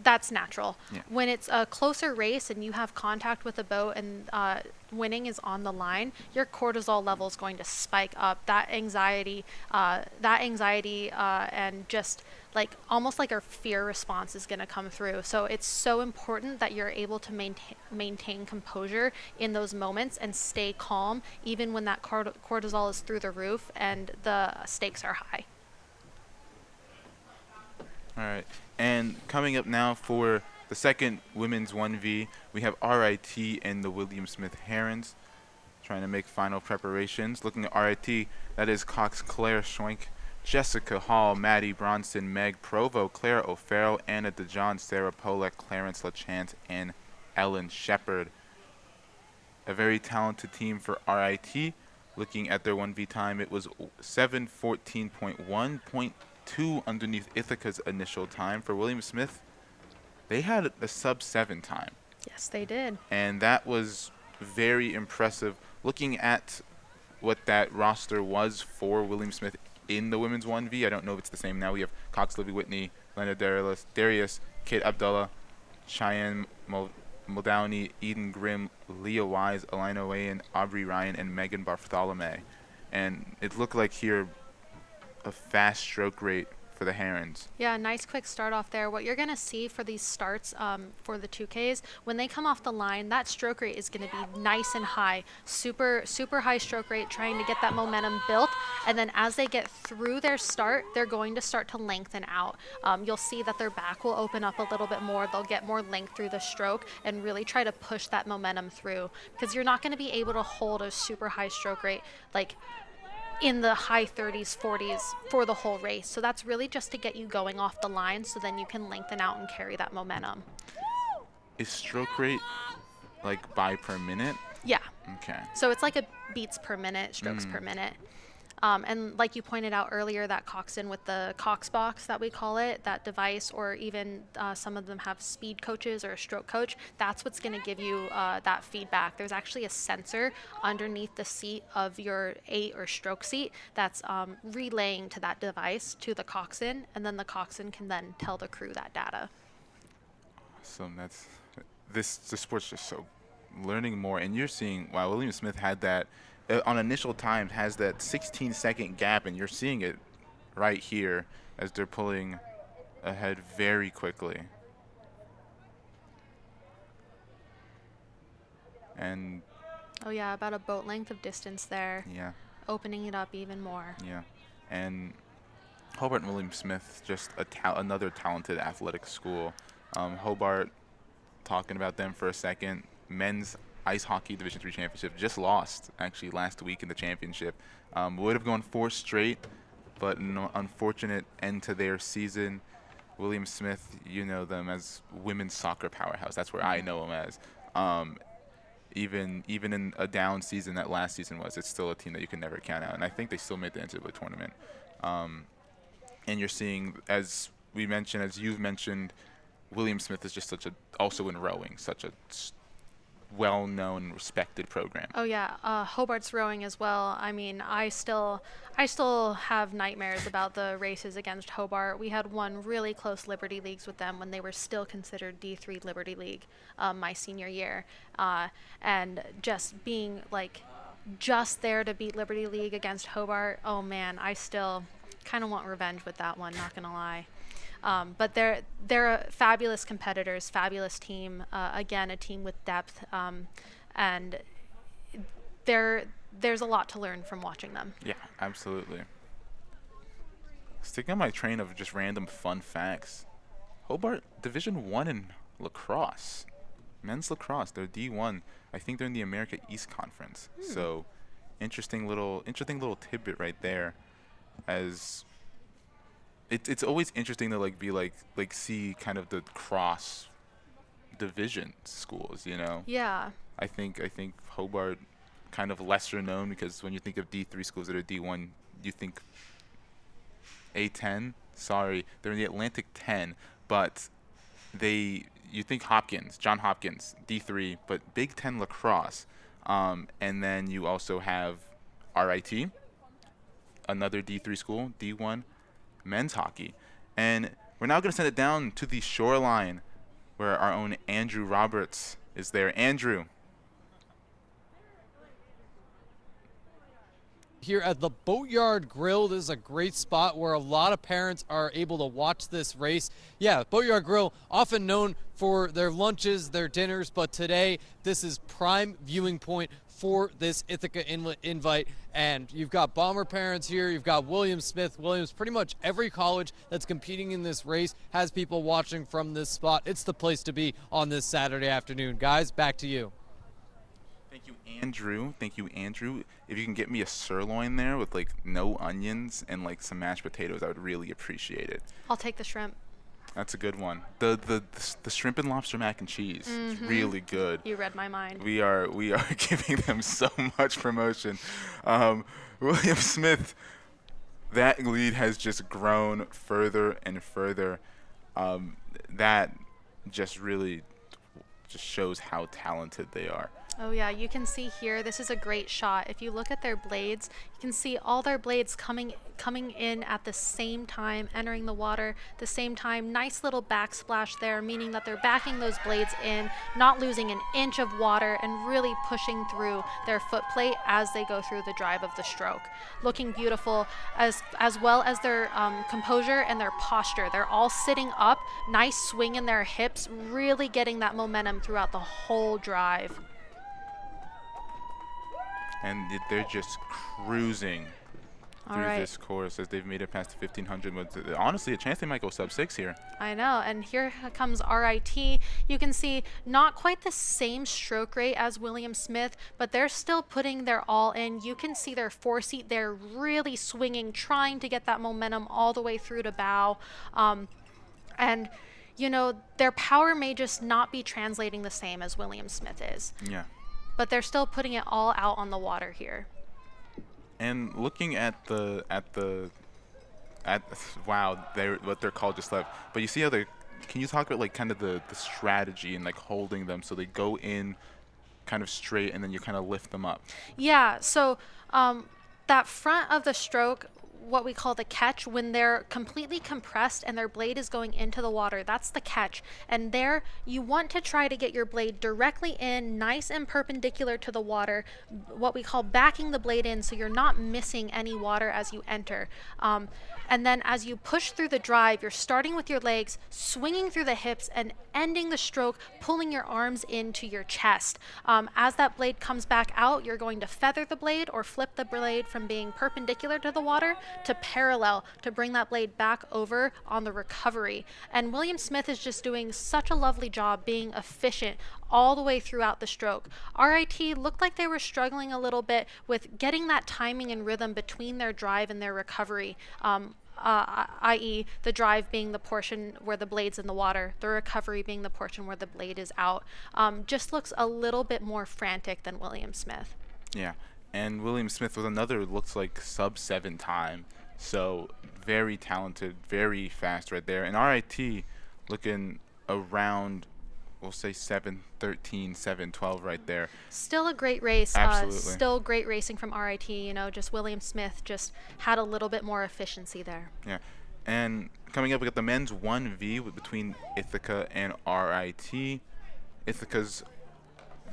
That's natural. Yeah. When it's a closer race and you have contact with the boat and winning is on the line, your cortisol level is going to spike up. That anxiety and just like almost like our fear response is going to come through. So it's so important that you're able to maintain composure in those moments and stay calm even when that cortisol is through the roof and the stakes are high. All right, and coming up now for the second women's 1V, we have RIT and the William Smith Herons trying to make final preparations. Looking at RIT, that is Cox Claire Schwenk, Jessica Hall, Maddie Bronson, Meg Provo, Claire O'Farrell, Anna DeJohn, Sarah Polek, Clarence LaChance, and Ellen Shepard. A very talented team for RIT. Looking at their 1V time, it was 7:14.1.2 underneath Ithaca's initial time. For William Smith, they had a sub-7 time. Yes, they did. And that was very impressive. Looking at what that roster was for William Smith in the women's 1V, I don't know if it's the same now. We have Cox Livy Whitney, Lena Darius, Kate Abdullah, Cheyenne Muldowney, Eden Grimm, Leah Wise, Elena Wayan, Aubrey Ryan, and Megan Bartholomew. And it looked like here a fast stroke rate for the Herons. Yeah, nice quick start off there. What you're going to see for these starts for the 2Ks, when they come off the line, that stroke rate is going to be nice and high, super high stroke rate, trying to get that momentum built. And then as they get through their start, they're going to start to lengthen out. You'll see that their back will open up a little bit more. They'll get more length through the stroke and really try to push that momentum through, because you're not going to be able to hold a super high stroke rate like in the high 30s, 40s for the whole race. So that's really just to get you going off the line so then you can lengthen out and carry that momentum. Is stroke rate like by per minute? Yeah. Okay. So it's like a beats per minute, strokes per minute. And like you pointed out earlier, that coxswain with the cox box that we call it, that device, or even some of them have speed coaches or a stroke coach, that's what's going to give you that feedback. There's actually a sensor underneath the seat of your 8 or stroke seat that's relaying to that device to the coxswain, and then the coxswain can then tell the crew that data. So the sport's just so learning more, and you're seeing, wow, William Smith had that on initial times, has that 16-second gap, and you're seeing it right here as they're pulling ahead very quickly. And oh yeah, about a boat length of distance there. Yeah. Opening it up even more. Yeah. And Hobart and William Smith, just another talented athletic school. Hobart, talking about them for a second, men's ice hockey Division III championship, just lost actually last week in the championship. Would have gone 4 straight, but an unfortunate end to their season. William Smith, you know them as women's soccer powerhouse. That's where I know them as. Even in a down season that last season was, it's still a team that you can never count out. And I think they still made the NCAA tournament. And you're seeing, as we mentioned, as you've mentioned, William Smith is just also in rowing, such a well-known, respected program. Oh yeah, Hobart's rowing as well. I mean, I still have nightmares about the races against Hobart. We had won really close Liberty Leagues with them when they were still considered D3 Liberty League my senior year, and just being like just there to beat Liberty League against Hobart. Oh man, I still kind of want revenge with that one. Not gonna lie. But they're fabulous competitors, fabulous team. Again, a team with depth, and there's a lot to learn from watching them. Yeah, absolutely. Sticking on my train of just random fun facts, Hobart Division I in lacrosse, men's lacrosse. They're D1. I think they're in the America East Conference. So, interesting little tidbit right there. As it's always interesting to like see kind of the cross division schools, you know. Yeah. I think Hobart kind of lesser known, because when you think of D3 schools that are D1, you think A10. Sorry, they're in the Atlantic 10, but you think John Hopkins, D3, but Big Ten lacrosse, and then you also have RIT, another D3 school, D1 men's hockey. And we're now going to send it down to the shoreline where our own Andrew Roberts is there. Andrew. Here at the Boatyard Grill, this is a great spot where a lot of parents are able to watch this race. Yeah, Boatyard Grill, often known for their lunches, their dinners, but today this is prime viewing point for this Ithaca Inlet invite. And you've got Bomber parents here, you've got William Smith, Williams, pretty much every college that's competing in this race has people watching from this spot. It's the place to be on this Saturday afternoon. Guys, back to you. Thank you, Andrew. If you can get me a sirloin there with like no onions and like some mashed potatoes, I would really appreciate it. I'll take the shrimp. That's a good one. The shrimp and lobster mac and cheese is really good. You read my mind. We are giving them so much promotion. William Smith, that lead has just grown further and further. That just really just shows how talented they are. Oh yeah, you can see here, this is a great shot. If you look at their blades, you can see all their blades coming in at the same time, entering the water the same time. Nice little backsplash there, meaning that they're backing those blades in, not losing an inch of water, and really pushing through their foot plate as they go through the drive of the stroke. Looking beautiful, as well as their composure and their posture. They're all sitting up, nice swing in their hips, really getting that momentum throughout the whole drive. And they're just cruising through this course as they've made it past the 1500. But honestly, a chance they might go sub-6 here. I know, and here comes RIT. You can see not quite the same stroke rate as William Smith, but they're still putting their all in. You can see their 4-seat there really swinging, trying to get that momentum all the way through to bow. And you know, their power may just not be translating the same as William Smith is. Yeah. But they're still putting it all out on the water here. And looking at wow, what they're called just left. But you see how they can you talk about like kind of the strategy and like holding them so they go in kind of straight and then you kind of lift them up. Yeah, so that front of the stroke, what we call the catch, when they're completely compressed and their blade is going into the water, that's the catch. And there, you want to try to get your blade directly in, nice and perpendicular to the water, what we call backing the blade in so you're not missing any water as you enter. And then as you push through the drive, you're starting with your legs, swinging through the hips, and ending the stroke, pulling your arms into your chest. As that blade comes back out, you're going to feather the blade or flip the blade from being perpendicular to the water to parallel to bring that blade back over on the recovery. And William Smith is just doing such a lovely job being efficient all the way throughout the stroke. RIT looked like they were struggling a little bit with getting that timing and rhythm between their drive and their recovery. I.e. the drive being the portion where the blade's in the water, the recovery being the portion where the blade is out. Just looks a little bit more frantic than William Smith. Yeah, and William Smith was another, looks like sub-7 time. So very talented, very fast right there. And RIT looking around, we'll say 7:13, 7:12 right there. Still a great race. Absolutely. Still great racing from RIT. You know, just William Smith just had a little bit more efficiency there. Yeah. And coming up, we got the men's 1V between Ithaca and RIT. Ithaca's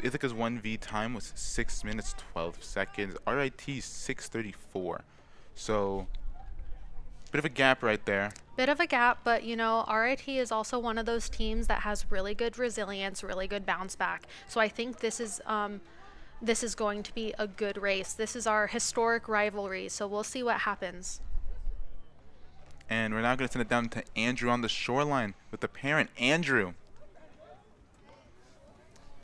1V time was 6 minutes 12 seconds. RIT's 6:34. So bit of a gap right there. Bit of a gap, but you know, RIT is also one of those teams that has really good resilience, really good bounce back. So I think this is going to be a good race. This is our historic rivalry, so we'll see what happens. And we're now going to send it down to Andrew on the shoreline with the parent, Andrew.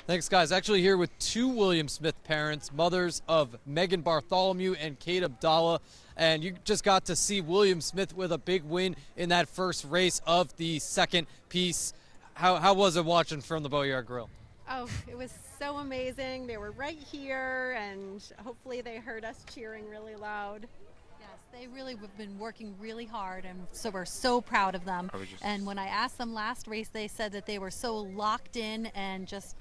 Thanks, guys. Actually here with two William Smith parents, mothers of Megan Bartholomew and Kate Abdallah. And you just got to see William Smith with a big win in that first race of the second piece. How was it watching from the Boatyard Grill? Oh, it was so amazing. They were right here, and hopefully they heard us cheering really loud. Yes, they really have been working really hard, and so we're so proud of them. And when I asked them last race, they said that they were so locked in and just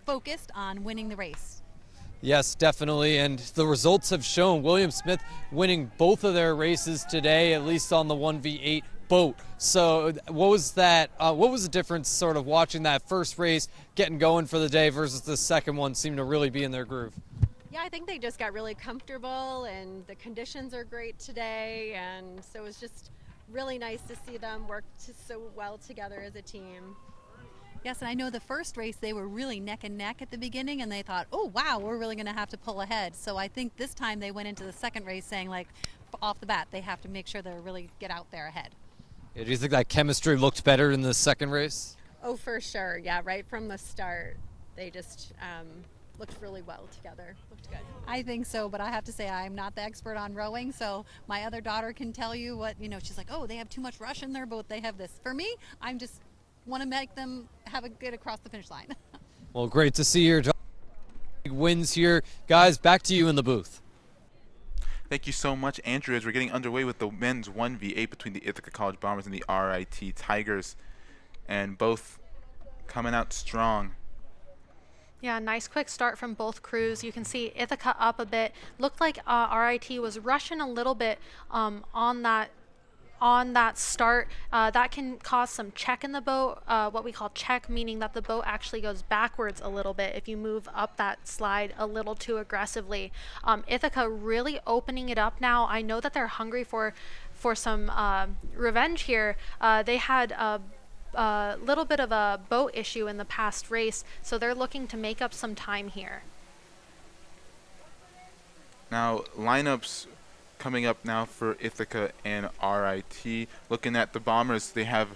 focused on winning the race. Yes, definitely, and the results have shown William Smith winning both of their races today, at least on the 1v8 boat. So what was that? What was the difference sort of watching that first race getting going for the day versus the second one seemed to really be in their groove? Yeah, I think they just got really comfortable, and the conditions are great today, and so it was just really nice to see them work so well together as a team. Yes, and I know the first race they were really neck and neck at the beginning, and they thought, oh wow, we're really going to have to pull ahead. So I think this time they went into the second race saying, like, off the bat, they have to make sure they really get out there ahead. Yeah, do you think that chemistry looked better in the second race? Oh, for sure. Yeah, right from the start, they just looked really well together. Looked good. I think so, but I have to say I'm not the expert on rowing, so my other daughter can tell you what, you know, she's like, oh, they have too much rush in their boat, they have this. For me, I'm just want to make them have a good across the finish line. Well, great to see your big wins here. Guys, back to you in the booth. Thank you so much, Andrew, as we're getting underway with the men's 1v8 between the Ithaca College Bombers and the RIT Tigers, and both coming out strong. Yeah, nice quick start from both crews. You can see Ithaca up a bit. Looked like RIT was rushing a little bit on that start. That can cause some check in the boat, what we call check, meaning that the boat actually goes backwards a little bit if you move up that slide a little too aggressively. Ithaca really opening it up now. I know that they're hungry for some revenge here. They had a little bit of a boat issue in the past race, so they're looking to make up some time here. Now, lineups coming up now for Ithaca and RIT. Looking at the Bombers, they have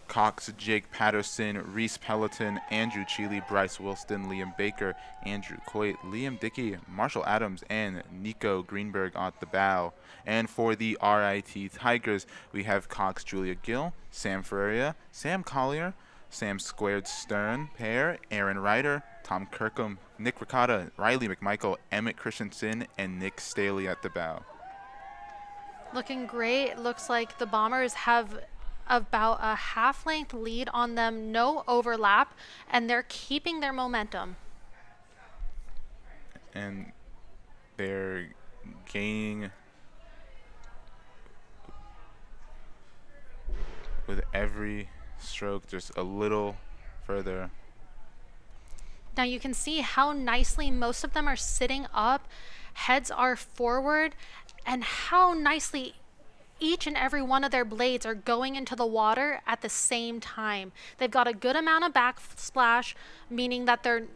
Cox, Jake Patterson, Reese Peloton, Andrew Cheeley, Bryce Wilston, Liam Baker, Andrew Coit, Liam Dickey, Marshall Adams, and Nico Greenberg at the bow. And for the RIT Tigers, we have Cox, Julia Gill, Sam Ferreira, Sam Collier, Sam Squared Stern pair, Aaron Ryder, Tom Kirkham, Nick Ricotta, Riley McMichael, Emmett Christensen, and Nick Staley at the bow. Looking great. Looks like the Bombers have about a half-length lead on them, no overlap, and they're keeping their momentum. And they're gaining with every stroke just a little further. Now you can see how nicely most of them are sitting up, heads are forward, and how nicely each and every one of their blades are going into the water at the same time. They've got a good amount of backsplash, meaning that they're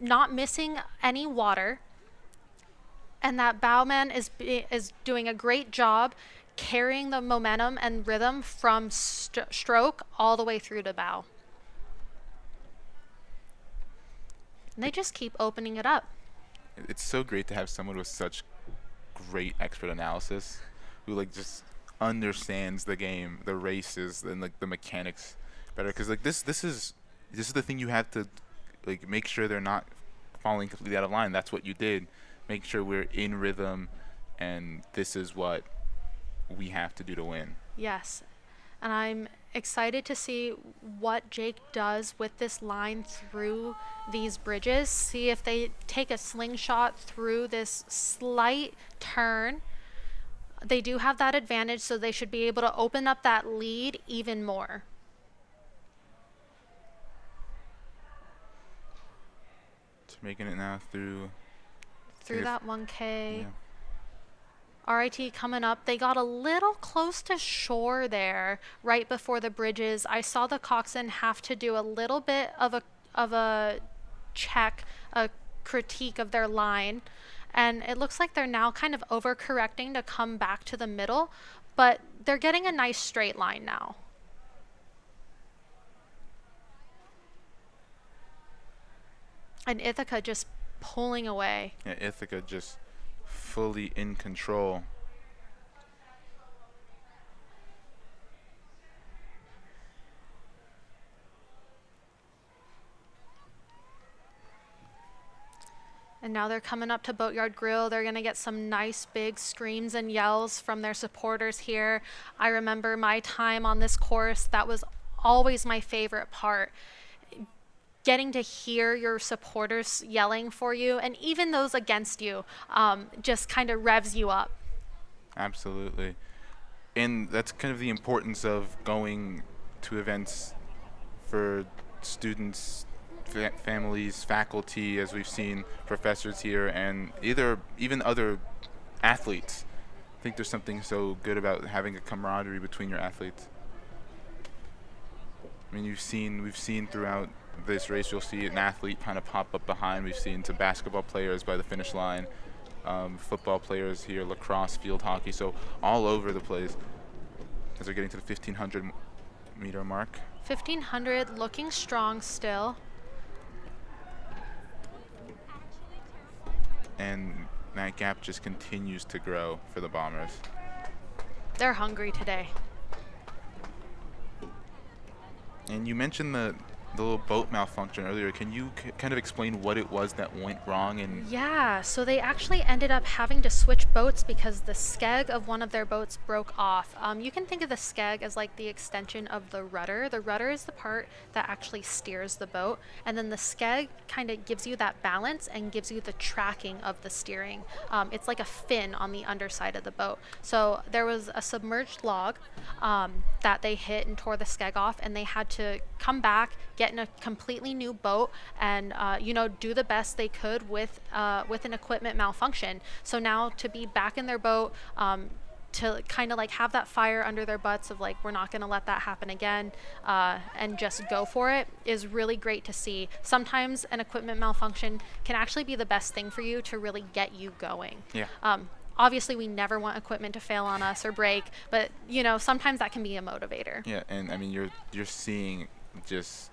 not missing any water, and that bowman is doing a great job carrying the momentum and rhythm from stroke all the way through to bow. And they just keep opening it up. It's so great to have someone with such great expert analysis who like just understands the game, the races, and like the mechanics better. Because like this is the thing you have to like make sure they're not falling completely out of line. That's what you did. Make sure we're in rhythm, and this is what we have to do to win. Yes, and I'm excited to see what Jake does with this line through these bridges. See if they take a slingshot through this slight turn. They do have that advantage, so they should be able to open up that lead even more. Just making it now through that 1K. Yeah. RIT coming up. They got a little close to shore there right before the bridges. I saw the coxswain have to do a little bit of a check, a critique of their line. And it looks like they're now kind of overcorrecting to come back to the middle, but they're getting a nice straight line now. And Ithaca just pulling away. Yeah, Ithaca just fully in control. And now they're coming up to Boatyard Grill. They're going to get some nice big screams and yells from their supporters here. I remember my time on this course. That was always my favorite part. Getting to hear your supporters yelling for you, and even those against you, just kind of revs you up. Absolutely. And that's kind of the importance of going to events for students, families, faculty, as we've seen, professors here, and even other athletes. I think there's something so good about having a camaraderie between your athletes. I mean, we've seen throughout this race, you'll see an athlete kind of pop up behind. We've seen some basketball players by the finish line, football players here, lacrosse, field hockey, so all over the place as they're getting to the 1,500 meter mark. 1,500 looking strong still. And that gap just continues to grow for the Bombers. They're hungry today. And you mentioned the little boat malfunction earlier. Can you kind of explain what it was that went wrong? And yeah, so they actually ended up having to switch boats because the skeg of one of their boats broke off. You can think of the skeg as like the extension of the rudder. The rudder is the part that actually steers the boat, and then the skeg kind of gives you that balance and gives you the tracking of the steering. It's like a fin on the underside of the boat. So there was a submerged log that they hit and tore the skeg off, and they had to come back, get in a completely new boat, and do the best they could with an equipment malfunction. So now to be back in their boat, to kind of like have that fire under their butts of like, we're not going to let that happen again, and just go for it, is really great to see. Sometimes an equipment malfunction can actually be the best thing for you to really get you going. Yeah. Obviously, we never want equipment to fail on us or break, but sometimes that can be a motivator. Yeah, and I mean you're seeing just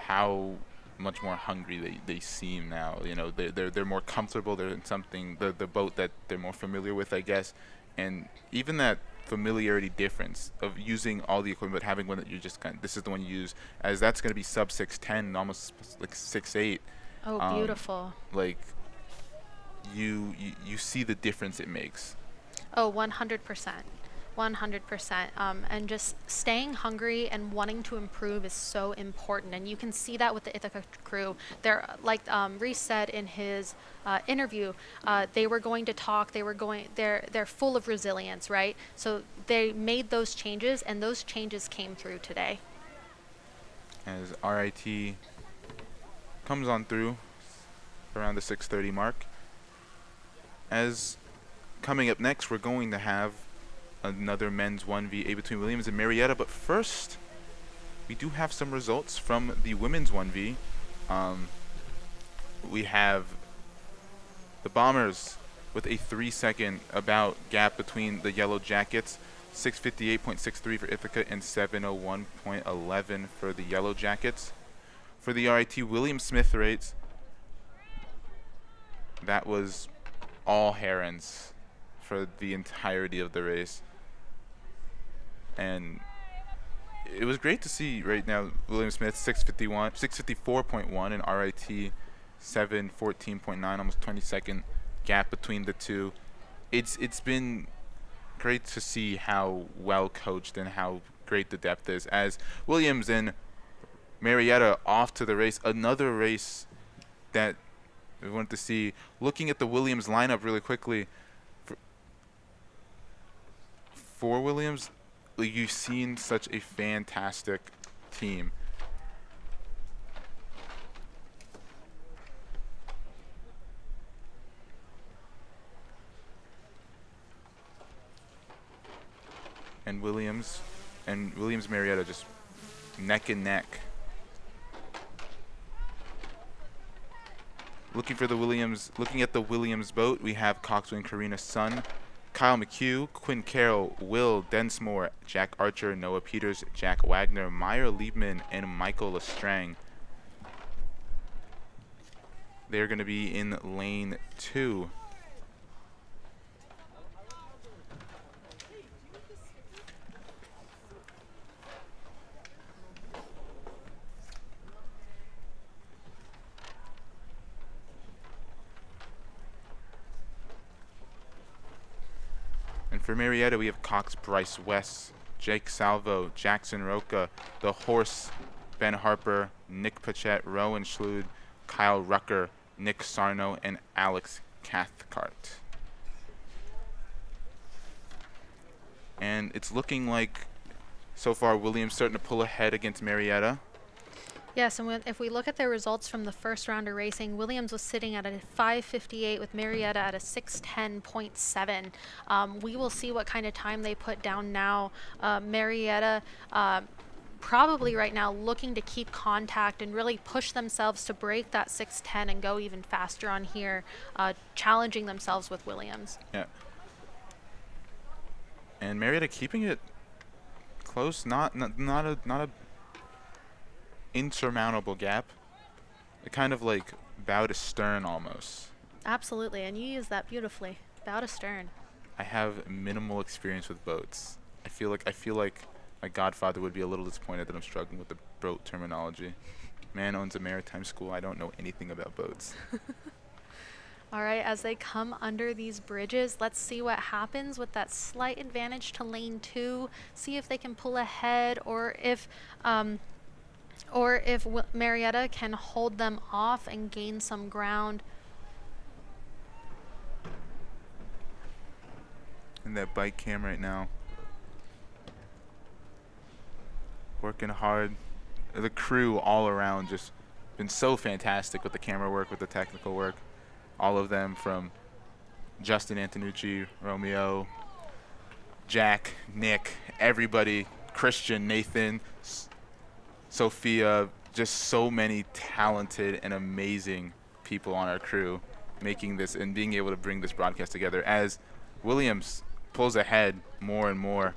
how much more hungry they seem now. They're more comfortable. They're in something, the boat that they're more familiar with, I guess. And even that familiarity difference of using all the equipment, but having one that you just this is the one you use, as that's going to be sub 6'10", almost like 6'8". Oh, beautiful. Like you see the difference it makes. Oh, 100%. 100%. And just staying hungry and wanting to improve is so important. And you can see that with the Ithaca crew. They're, like Reese said in his interview, they were going to talk, they're full of resilience, right? So they made those changes, and those changes came through today. As RIT comes on through around the 6:30 mark. As coming up next, we're going to have another men's 1v8 between Williams and Marietta, but first we do have some results from the women's 1v. We have the Bombers with a 3-second about gap between the Yellow Jackets, 6:58.63 for Ithaca and 7:01.11 for the Yellow Jackets. For the RIT William Smith rates, that was all Herons for the entirety of the race. And it was great to see right now William Smith 6:54.1 and RIT 7:14.9, almost 20-second gap between the two. It's been great to see how well coached and how great the depth is, as Williams and Marietta off to the race. Another race that we wanted to see. Looking at the Williams lineup really quickly, for Williams, you've seen such a fantastic team. And Williams Marietta just neck and neck. Looking at the Williams boat, we have Coxwell and Karina Sun, Kyle McHugh, Quinn Carroll, Will Densmore, Jack Archer, Noah Peters, Jack Wagner, Meyer Liebman, and Michael Lestrang. They're going to be in lane 2. And for Marietta, we have Cox, Bryce West, Jake Salvo, Jackson Roca, The Horse, Ben Harper, Nick Pachette, Rowan Schlud, Kyle Rucker, Nick Sarno, and Alex Cathcart. And it's looking like, so far, Williams starting to pull ahead against Marietta. Yes, and if we look at their results from the first round of racing, Williams was sitting at a 5:58 with Marietta at a 6:10.7. We will see what kind of time they put down now. Marietta probably right now looking to keep contact and really push themselves to break that 6:10 and go even faster on here, challenging themselves with Williams. Yeah. And Marietta keeping it close, not a insurmountable gap. It kind of like bow to stern almost. Absolutely, and you use that beautifully. Bow to stern. I have minimal experience with boats. I feel like my godfather would be a little disappointed that I'm struggling with the boat terminology. Man owns a maritime school. I don't know anything about boats. All right, as they come under these bridges, let's see what happens with that slight advantage to lane 2. See if they can pull ahead, or if Marietta can hold them off and gain some ground. And that bike cam right now, working hard. The crew all around just been so fantastic with the camera work, with the technical work. All of them, from Justin Antonucci, Romeo, Jack, Nick, everybody, Christian, Nathan, Sophia, just so many talented and amazing people on our crew making this and being able to bring this broadcast together as Williams pulls ahead more and more.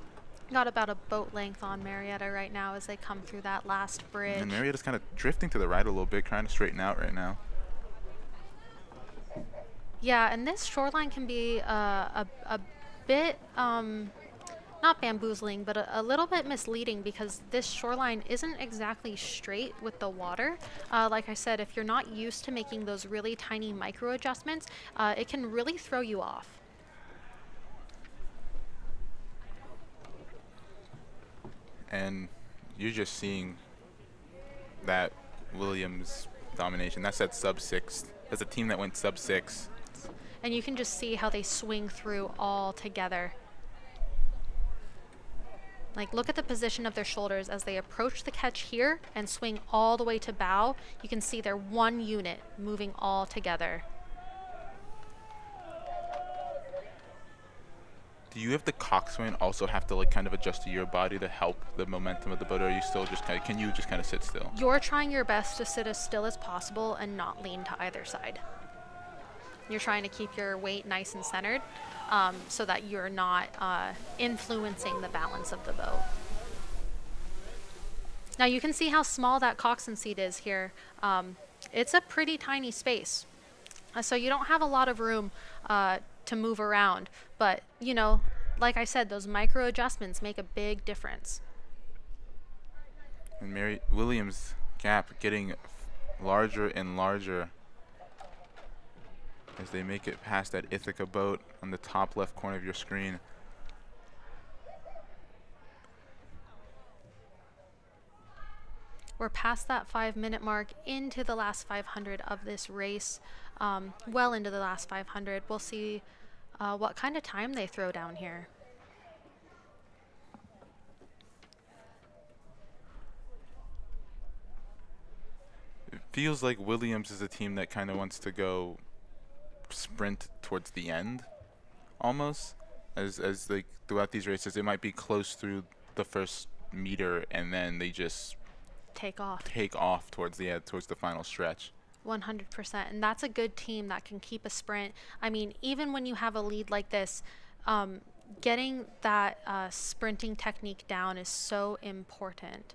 Got about a boat length on Marietta right now as they come through that last bridge. And Marietta's kind of drifting to the right a little bit, trying to straighten out right now. Yeah, and this shoreline can be a bit not bamboozling, but a little bit misleading because this shoreline isn't exactly straight with the water. Like I said, if you're not used to making those really tiny micro adjustments, it can really throw you off. And you're just seeing that Williams domination. That's at sub-6. That's a team that went sub-6. And you can just see how they swing through all together. Like, look at the position of their shoulders as they approach the catch here and swing all the way to bow. You can see they're one unit moving all together. Do you have the coxswain also have to like kind of adjust to your body to help the momentum of the boat, or are you still just kind of, can you just kind of sit still? You're trying your best to sit as still as possible and not lean to either side. You're trying to keep your weight nice and centered so that you're not influencing the balance of the boat. Now you can see how small that coxswain seat is here. It's a pretty tiny space. So you don't have a lot of room to move around, but you know, like I said, those micro adjustments make a big difference. And Mary Williams' gap getting larger and larger as they make it past that Ithaca boat on the top left corner of your screen. We're past that 5-minute mark into the last 500 of this race, well into the last 500. We'll see what kind of time they throw down here. It feels like Williams is a team that kind of wants to go sprint towards the end, almost, as like throughout these races. It might be close through the first meter, and then they just take off towards the end, towards the final stretch. 100%, and that's a good team that can keep a sprint. I mean, even when you have a lead like this, getting that sprinting technique down is so important.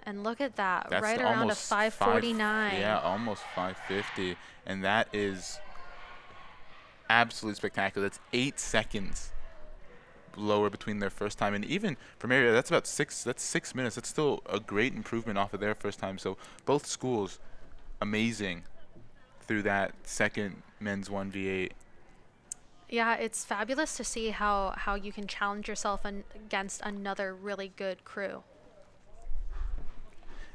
And look at that, That's right around a 549. Yeah, almost 550, and that is absolutely spectacular. That's 8 seconds lower between their first time, and even for Marietta, that's about 6 minutes. That's still a great improvement off of their first time. So both schools amazing through that second men's 1v8. Yeah, it's fabulous to see how you can challenge yourself against another really good crew.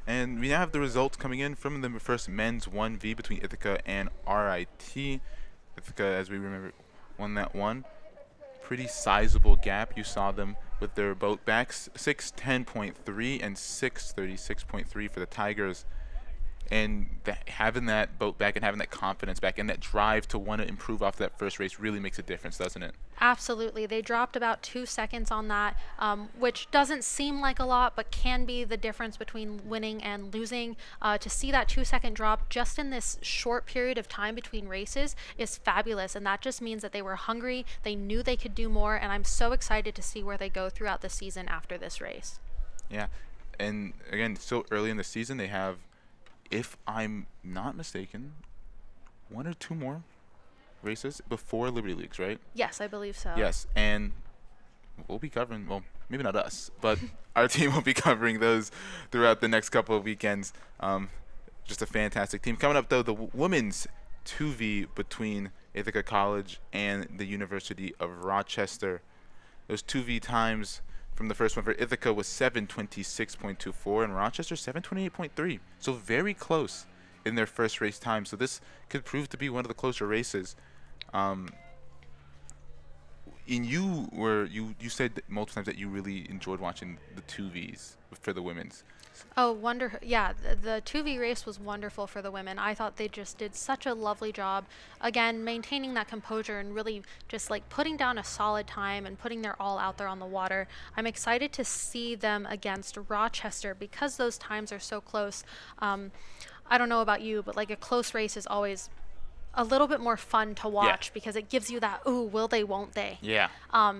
And we now have the results coming in from the first men's 1v between Ithaca and RIT. Ithaca, as we remember, won that one. Pretty sizable gap. You saw them with their boat backs, 610.3 and 636.3 for the Tigers. And having that boat back and having that confidence back and that drive to want to improve off that first race really makes a difference, doesn't it? Absolutely. They dropped about 2 seconds on that, which doesn't seem like a lot, but can be the difference between winning and losing. To see that 2-second drop just in this short period of time between races is fabulous, and that just means that they were hungry, they knew they could do more, and I'm so excited to see where they go throughout the season after this race. Yeah, and again, so early in the season, they have, if I'm not mistaken, 1 or 2 more races before Liberty Leagues, right? Yes, I believe so. Yes, and we'll be covering, well, maybe not us, but our team will be covering those throughout the next couple of weekends. Just a fantastic team. Coming up, though, the women's 2V between Ithaca College and the University of Rochester. Those 2V times from the first one for Ithaca was 7:26.24 and Rochester 7:28.3. So very close in their first race time. So this could prove to be one of the closer races. And you said multiple times that you really enjoyed watching the 2Vs for the women's. Oh, yeah, the 2V race was wonderful for the women. I thought they just did such a lovely job, again, maintaining that composure and really just like putting down a solid time and putting their all out there on the water. I'm excited to see them against Rochester because those times are so close. I don't know about you, but like a close race is always a little bit more fun to watch because it gives you that, ooh, will they, won't they? Yeah.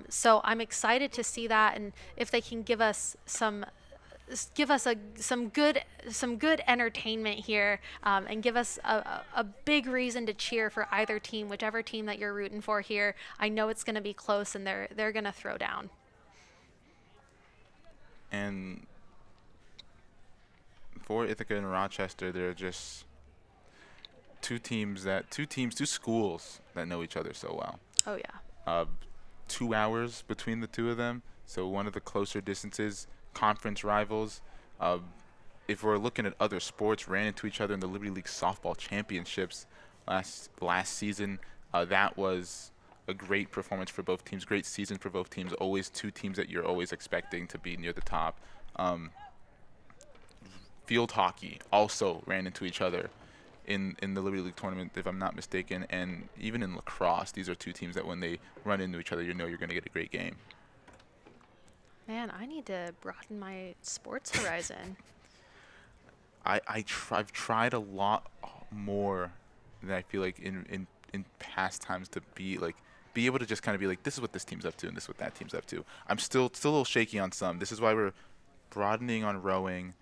So I'm excited to see that, and if they can give us some good entertainment here, and give us a big reason to cheer for either team, whichever team that you're rooting for here. I know it's going to be close, and they're going to throw down. And for Ithaca and Rochester, they're just two schools that know each other so well. Oh, yeah. 2 hours between the two of them, so one of the closer distances, conference rivals. If we're looking at other sports, ran into each other in the Liberty League softball championships last season. That was a great performance for both teams, great season for both teams, always two teams that you're always expecting to be near the top. Field hockey also ran into each other in the Liberty League tournament, if I'm not mistaken, and even in lacrosse, these are two teams that when they run into each other, you know you're going to get a great game. Man, I need to broaden my sports horizon. I've tried a lot more than I feel like in past times to be able to just kind of be like, this is what this team's up to and this is what that team's up to. I'm still a little shaky on some. This is why we're broadening on rowing.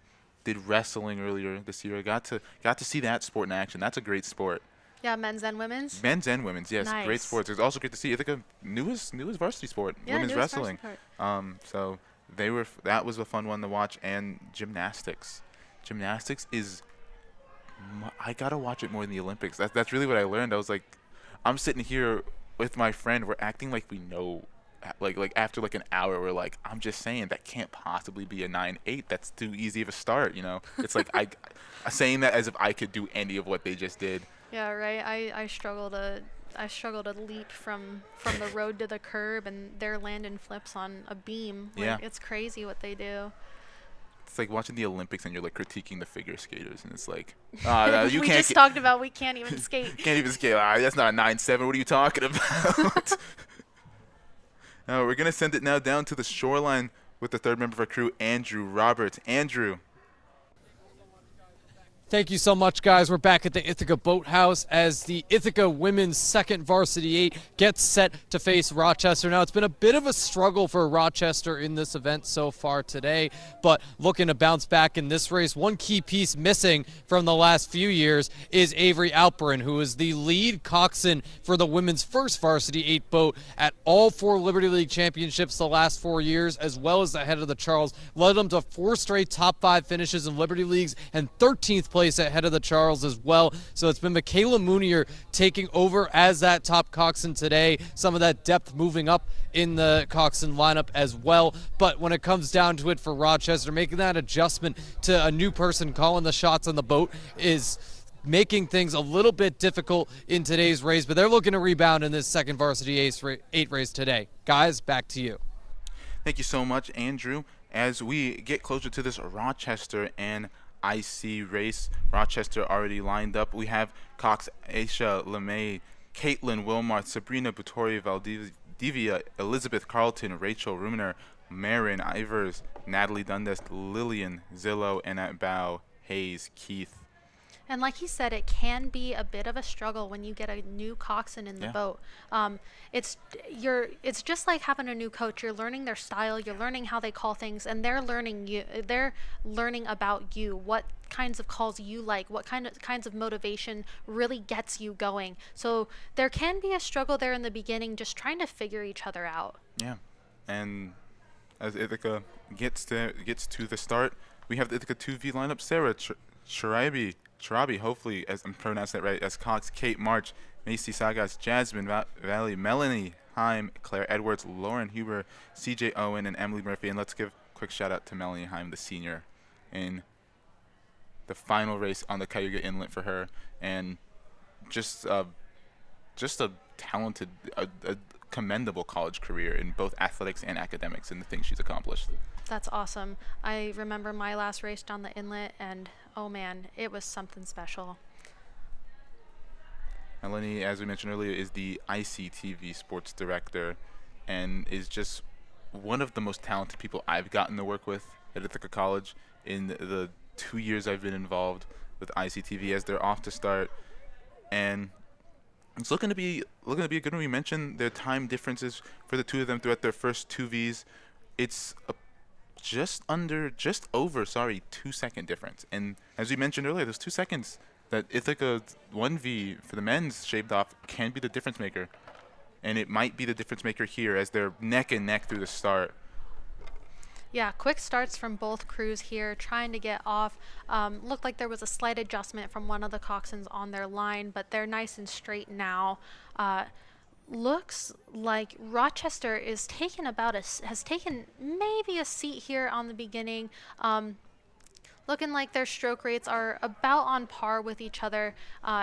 Did wrestling earlier this year. Got to see that sport in action. That's a great sport. Yeah, men's and women's. Men's and women's, yes, Nice. Great sports. It's also great to see Ithaca newest varsity sport, Yeah, women's newest wrestling. varsity So that was a fun one to watch, and gymnastics. Gymnastics is I gotta watch it more than the Olympics. That's really what I learned. I was like, I'm sitting here with my friend. We're acting like we know. Like after like an hour, we're like, I'm just saying that can't possibly be a 9-8. That's too easy of a start, you know. It's like I saying that as if I could do any of what they just did. Yeah, right. I struggle to leap from the road to the curb, and they're landing flips on a beam. Like, Yeah. It's crazy what they do. It's like watching the Olympics and you're like critiquing the figure skaters, and it's like, no, you we can't. just talked about we can't even skate. Can't even skate. That's not a 9-7. What are you talking about? Now we're gonna send it now down to the shoreline with the third member of our crew, Andrew Roberts. Andrew. Thank you so much, guys. We're back at the Ithaca Boathouse as the Ithaca women's second varsity 8 gets set to face Rochester. Now, it's been a bit of a struggle for Rochester in this event so far today, but looking to bounce back in this race. One key piece missing from the last few years is Avery Alperin, who is the lead coxswain for the women's first varsity 8 boat at all 4 Liberty League championships the last 4 years, as well as the head of the Charles. Led them to 4 straight top 5 finishes in Liberty Leagues and 13th place ahead of the Charles as well. So it's been Michaela Moonier taking over as that top coxswain today. Some of that depth moving up in the coxswain lineup as well. But when it comes down to it for Rochester, making that adjustment to a new person calling the shots on the boat is making things a little bit difficult in today's race. But they're looking to rebound in this second varsity 8 race today. Guys, back to you. Thank you so much, Andrew. As we get closer to this Rochester and IC race, Rochester already lined up. We have Cox, Aisha LeMay, Caitlin Wilmarth, Sabrina Butori Valdivia, Elizabeth Carlton, Rachel Ruminer, Marin Ivers, Natalie Dundas, Lillian Zillow, and at bow, Hayes Keith. And like he said, it can be a bit of a struggle when you get a new coxswain in the boat. It's just like having a new coach. You're learning their style, you're learning how they call things, and they're learning about you, what kinds of calls you like, what kinds of motivation really gets you going. So there can be a struggle there in the beginning, just trying to figure each other out. Yeah, and as Ithaca gets to the start, we have the Ithaca 2V lineup. Sarah Sharabi, hopefully, as I'm pronouncing that right, as Cox, Kate March, Macy Sagas, Jasmine Valley, Melanie Heim, Claire Edwards, Lauren Huber, CJ Owen, and Emily Murphy. And let's give a quick shout out to Melanie Heim, the senior, in the final race on the Cayuga Inlet for her. And just a talented, a commendable college career in both athletics and academics and the things she's accomplished. That's awesome. I remember my last race down the inlet, and oh man, it was something special. Melanie, as we mentioned earlier, is the ICTV sports director and is just one of the most talented people I've gotten to work with at Ithaca College in the 2 years I've been involved with ICTV as they're off to start. And it's looking to be a good one. We mentioned their time differences for the two of them throughout their first 2Vs. It's just over 2-second difference. And as we mentioned earlier, those 2 seconds that Ithaca 1V for the men's shaved off can be the difference maker. And it might be the difference maker here as they're neck and neck through the start. Yeah, quick starts from both crews here, trying to get off. Looked like there was a slight adjustment from one of the coxswains on their line, but they're nice and straight now. Looks like Rochester is taking has taken maybe a seat here on the beginning. Looking like their stroke rates are about on par with each other.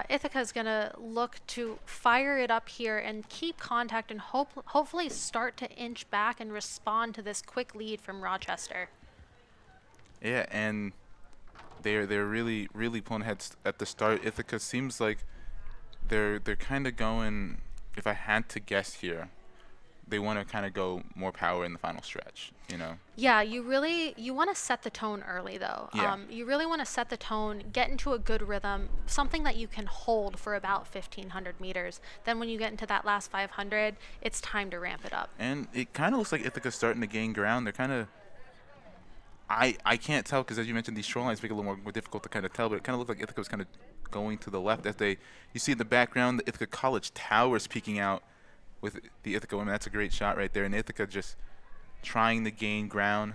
Ithaca is going to look to fire it up here and keep contact and hopefully start to inch back and respond to this quick lead from Rochester. Yeah, and they're really pulling ahead at the start. Ithaca seems like they're kind of going, if I had to guess here, they want to kind of go more power in the final stretch, you know? Yeah, you want to set the tone early though. Yeah. You really want to set the tone, get into a good rhythm, something that you can hold for about 1,500 meters. Then when you get into that last 500, it's time to ramp it up. And it kind of looks like Ithaca's starting to gain ground. They're kind of, I can't tell because as you mentioned, these shorelines make it a little more difficult to kind of tell, but it kind of looks like Ithaca was kind of going to the left as you see in the background, the Ithaca College Towers peeking out with the Ithaca women. That's a great shot right there. And Ithaca just trying to gain ground.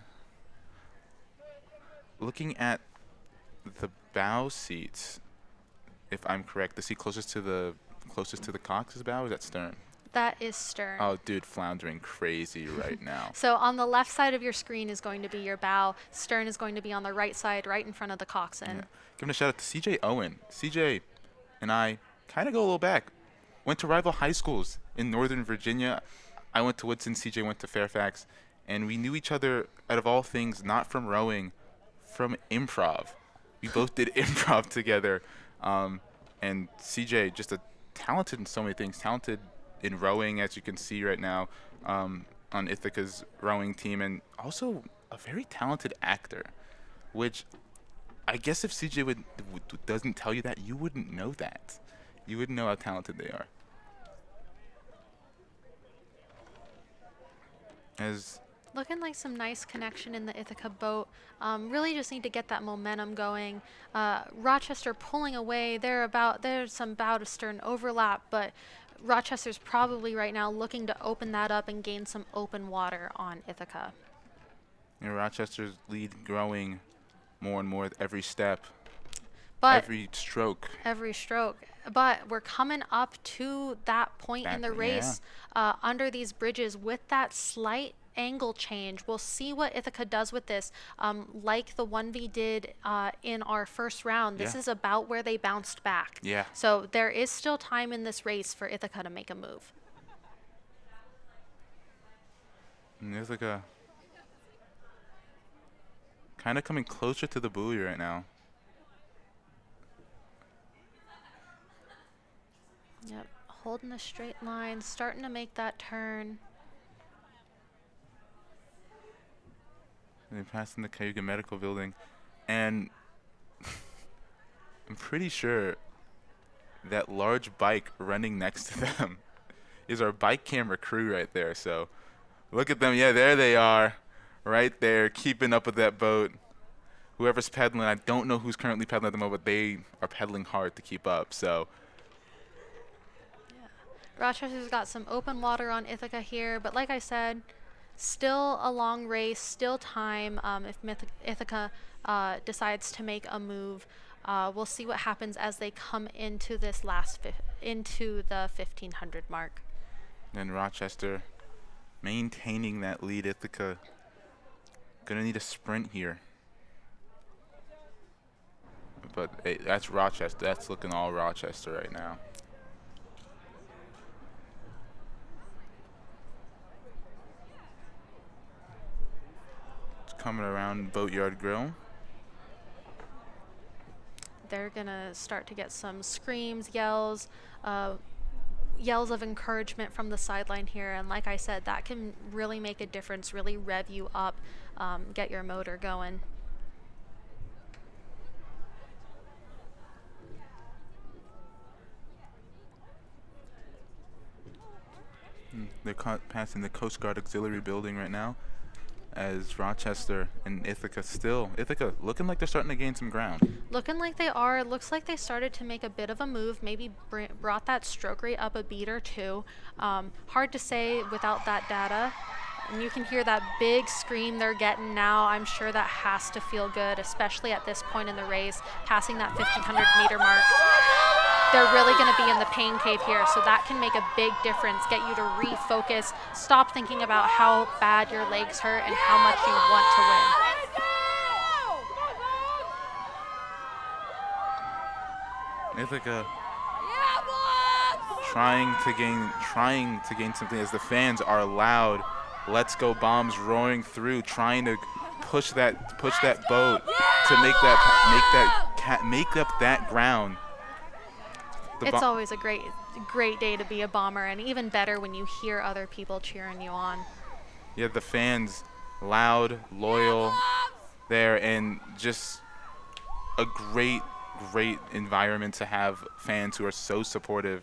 Looking at the bow seats, if I'm correct, the seat closest to the Cox's bow, is that stern? That is stern. Oh, dude, floundering crazy right now. So on the left side of your screen is going to be your bow. Stern is going to be on the right side, right in front of the coxswain. Yeah. Giving a shout out to CJ Owen. CJ and I kind of go a little back. Went to rival high schools in Northern Virginia. I went to Woodson, CJ went to Fairfax, and we knew each other, out of all things, not from rowing, from improv. We both did improv together. And CJ, just a talented in so many things, talented in rowing, as you can see right now, on Ithaca's rowing team, and also a very talented actor, which I guess if CJ doesn't tell you that, you wouldn't know that. You wouldn't know how talented they are. Looking like some nice connection in the Ithaca boat. Really just need to get that momentum going. Rochester pulling away. There's some bow to stern overlap, but Rochester's probably right now looking to open that up and gain some open water on Ithaca. Yeah, Rochester's lead growing more and more with every step, every stroke. But we're coming up to that point in the race under these bridges with that slight angle change. We'll see what Ithaca does with this. Like the 1v did in our first round, this is about where they bounced back. Yeah. So there is still time in this race for Ithaca to make a move. And Ithaca kind of coming closer to the buoy right now. Yep, holding a straight line, starting to make that turn. They're passing the Cayuga Medical Building, and I'm pretty sure that large bike running next to them is our bike camera crew right there. So look at them. Yeah, there they are, right there, keeping up with that boat. Whoever's pedaling, I don't know who's currently pedaling at the moment, but they are pedaling hard to keep up. So Rochester's got some open water on Ithaca here, but like I said, still a long race, still time. If Ithaca decides to make a move, we'll see what happens as they come into this into the 1,500 mark. And Rochester maintaining that lead. Ithaca gonna need a sprint here. But hey, that's Rochester. That's looking all Rochester right now. Coming around Boatyard Grill. They're gonna start to get some screams, yells of encouragement from the sideline here, and like I said, that can really make a difference, really rev you up, get your motor going. They're passing the Coast Guard Auxiliary Building right now, as Rochester and Ithaca looking like they're starting to gain some ground. Looking like they are. Looks like they started to make a bit of a move, maybe brought that stroke rate up a beat or two. Hard to say without that data. And you can hear that big scream they're getting now. I'm sure that has to feel good, especially at this point in the race, passing that 1,500-meter mark. They're really going to be in the pain cave here, so that can make a big difference, get you to refocus, stop thinking about how bad your legs hurt and how much you want to win. Ithaca trying to gain something as the fans are loud. Let's go bombs roaring through, trying to push that boat to make up that ground. It's always a great day to be a bomber, and even better when you hear other people cheering you on. Yeah, the fans loud, loyal there, and just a great environment to have fans who are so supportive.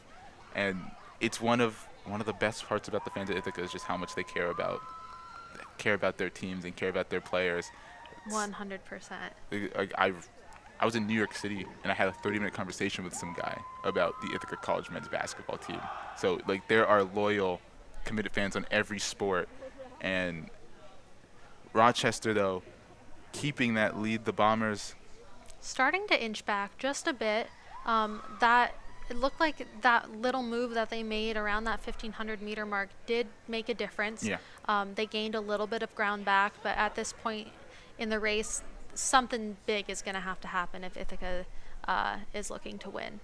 And it's one of the best parts about the fans at Ithaca is just how much they care about their teams and care about their players. 100%. I was in New York City, and I had a 30-minute conversation with some guy about the Ithaca College men's basketball team. So, like, there are loyal, committed fans on every sport. And Rochester, though, keeping that lead, the Bombers starting to inch back just a bit. It looked like that little move that they made around that 1,500-meter mark did make a difference. Yeah. They gained a little bit of ground back, but at this point in the race, something big is going to have to happen if Ithaca is looking to win.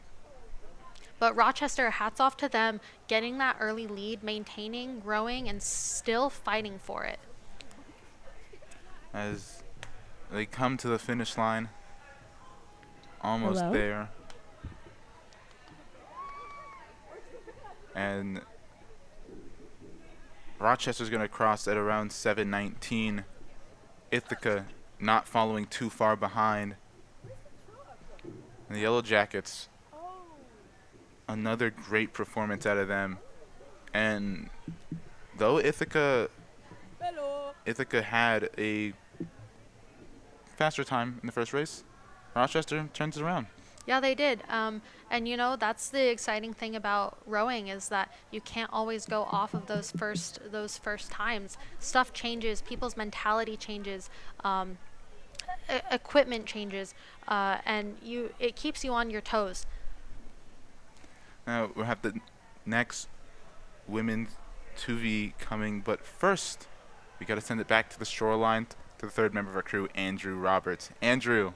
But Rochester, hats off to them, getting that early lead, maintaining, growing, and still fighting for it. As they come to the finish line, almost there. And Rochester's going to cross at around 7:19. Ithaca not following too far behind. And the Yellow Jackets, another great performance out of them. And though Ithaca had a faster time in the first race, Rochester turns it around. Yeah, they did. And, you know, that's the exciting thing about rowing is that you can't always go off of those first times. Stuff changes. People's mentality changes. Equipment changes. And it keeps you on your toes. Now we'll have the next women's 2V coming. But first, we got to send it back to the shoreline to the third member of our crew, Andrew Roberts. Andrew.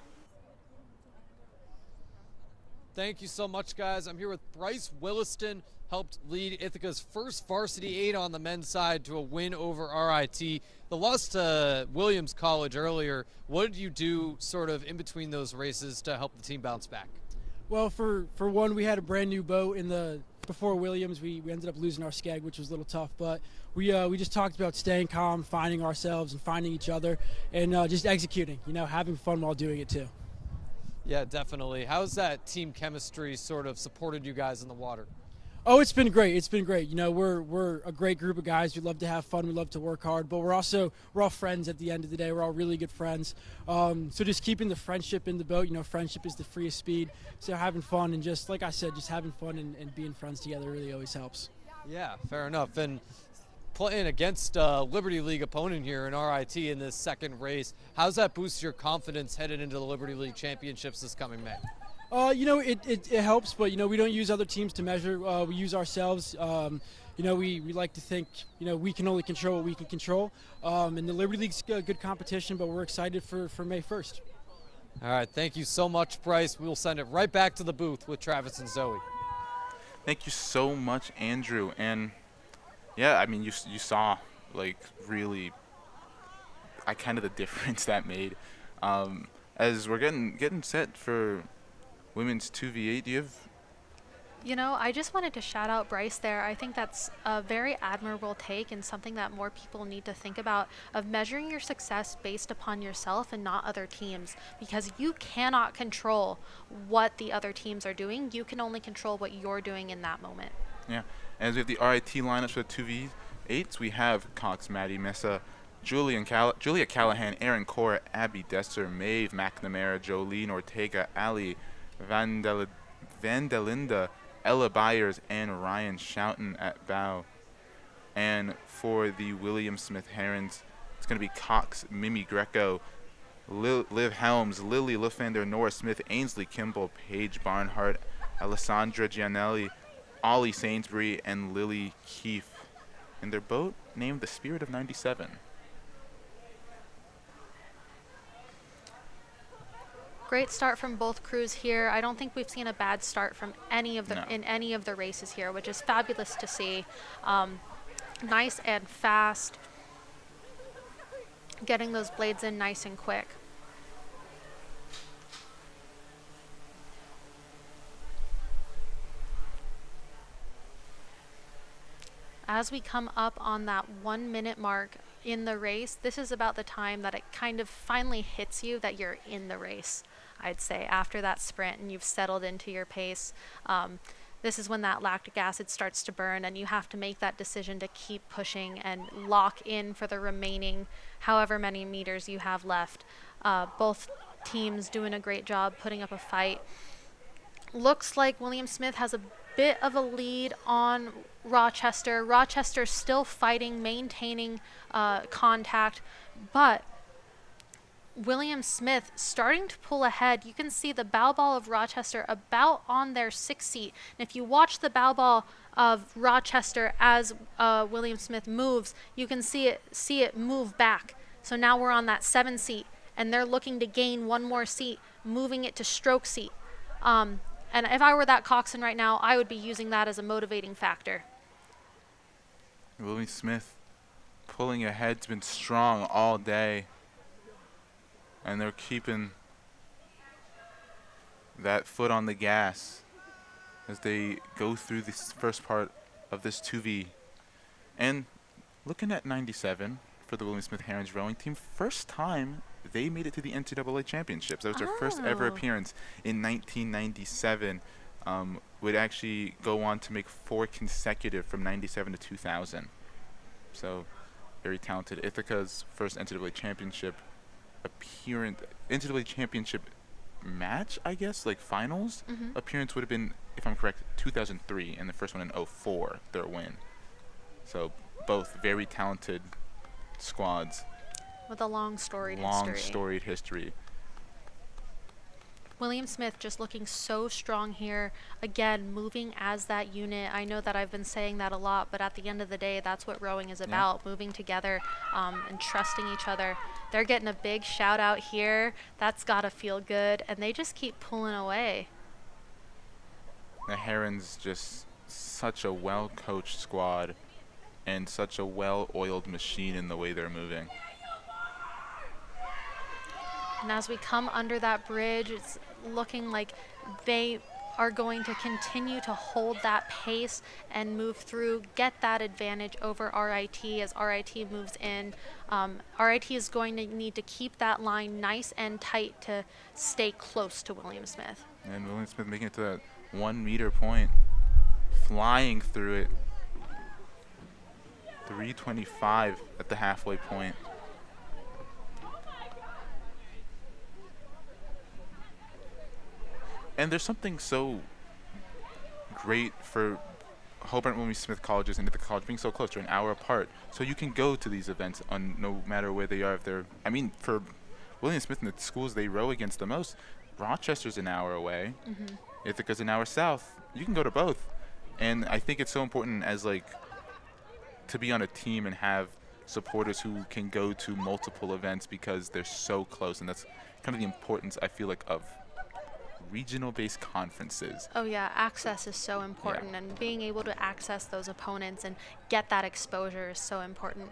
Thank you so much, guys. I'm here with Bryce Williston, helped lead Ithaca's first varsity 8 on the men's side to a win over RIT. The loss to Williams College earlier, what did you do sort of in between those races to help the team bounce back? Well, for one, we had a brand new boat before Williams. We ended up losing our skeg, which was a little tough, but we just talked about staying calm, finding ourselves and finding each other, and just executing, having fun while doing it too. Yeah, definitely. How's that team chemistry sort of supported you guys in the water? Oh, it's been great. It's been great. We're a great group of guys. We love to have fun. We love to work hard, but we're all friends at the end of the day. We're all really good friends. So just keeping the friendship in the boat. Friendship is the freest speed. So having fun and just, like I said, just having fun and being friends together really always helps. Yeah, fair enough. And playing against a Liberty League opponent here in RIT in this second race, how's that boost your confidence headed into the Liberty League championships this coming May? It helps, but we don't use other teams to measure. We use ourselves. We like to think we can only control what we can control. And the Liberty League's a good competition, but we're excited for May 1st. All right, thank you so much, Bryce. We'll send it right back to the booth with Travis and Zoe. Thank you so much, Andrew. And yeah, I mean, you saw, like, really, kind of the difference that made. As we're getting set for women's 2v8, do you have? I just wanted to shout out Bryce there. I think that's a very admirable take and something that more people need to think about, of measuring your success based upon yourself and not other teams, because you cannot control what the other teams are doing. You can only control what you're doing in that moment. Yeah. As we have the RIT lineups for the 2v8s, we have Cox, Maddie Mesa, Julia Callahan, Aaron Cora, Abby Desser, Maeve McNamara, Jolene Ortega, Ali Vandelinda, Ella Byers, and Ryan Schouten at bow. And for the William Smith Herons, it's going to be Cox, Mimi Greco, Liv Helms, Lily Luffander, Nora Smith, Ainsley Kimball, Paige Barnhart, Alessandra Gianelli, Ollie Sainsbury, and Lily Keefe. And their boat named the Spirit of 97. Great start from both crews here. I don't think we've seen a bad start from any of the in any of the races here, which is fabulous to see. Nice and fast, getting those blades in nice and quick. As we come up on that 1 minute mark in the race, this is about the time that it kind of finally hits you that you're in the race, I'd say, after that sprint and you've settled into your pace. This is when that lactic acid starts to burn and you have to make that decision to keep pushing and lock in for the remaining however many meters you have left. Both teams doing a great job putting up a fight. Looks like William Smith has a bit of a lead on Rochester. Rochester's still fighting, maintaining contact, but William Smith starting to pull ahead. You can see the bow ball of Rochester about on their 6th seat. And if you watch the bow ball of Rochester as William Smith moves, you can see it move back. So now we're on that 7th seat, and they're looking to gain 1 more seat, moving it to stroke seat. And if I were that coxswain right now, I would be using that as a motivating factor. William Smith pulling ahead's been strong all day. And they're keeping that foot on the gas as they go through this first part of this 2V. And looking at 97 for the William Smith Herons rowing team, first time they made it to the NCAA championships. That was their first ever appearance in 1997. Would actually go on to make 4 consecutive from 97 to 2000. So very talented. Ithaca's first NCAA championship NCAA championship match, I guess, like finals appearance would have been, if I'm correct, 2003, and the first one in 2004, their win. So both very talented squads. With a long storied history. William Smith just looking so strong here. Again, moving as that unit. I know that I've been saying that a lot, but at the end of the day, that's what rowing is about, moving together and trusting each other. They're getting a big shout out here. That's got to feel good, and they just keep pulling away. The Herons just such a well-coached squad and such a well-oiled machine in the way they're moving. And as we come under that bridge, it's looking like they are going to continue to hold that pace and move through, get that advantage over RIT as RIT moves in. RIT is going to need to keep that line nice and tight to stay close to William Smith. And William Smith making it to that 1 meter point, flying through it. 3:25 at the halfway point. And there's something so great for Hobart and William Smith colleges and Ithaca College being so close. They're an hour apart. So you can go to these events on no matter where they are. If they're, I mean, for William Smith and the schools they row against the most, Rochester's an hour away. Ithaca's an hour south. You can go to both. And I think it's so important as like to be on a team and have supporters who can go to multiple events because they're so close. And that's kind of the importance, I feel like, of regional-based conferences. Oh yeah, access is so important, and being able to access those opponents and get that exposure is so important.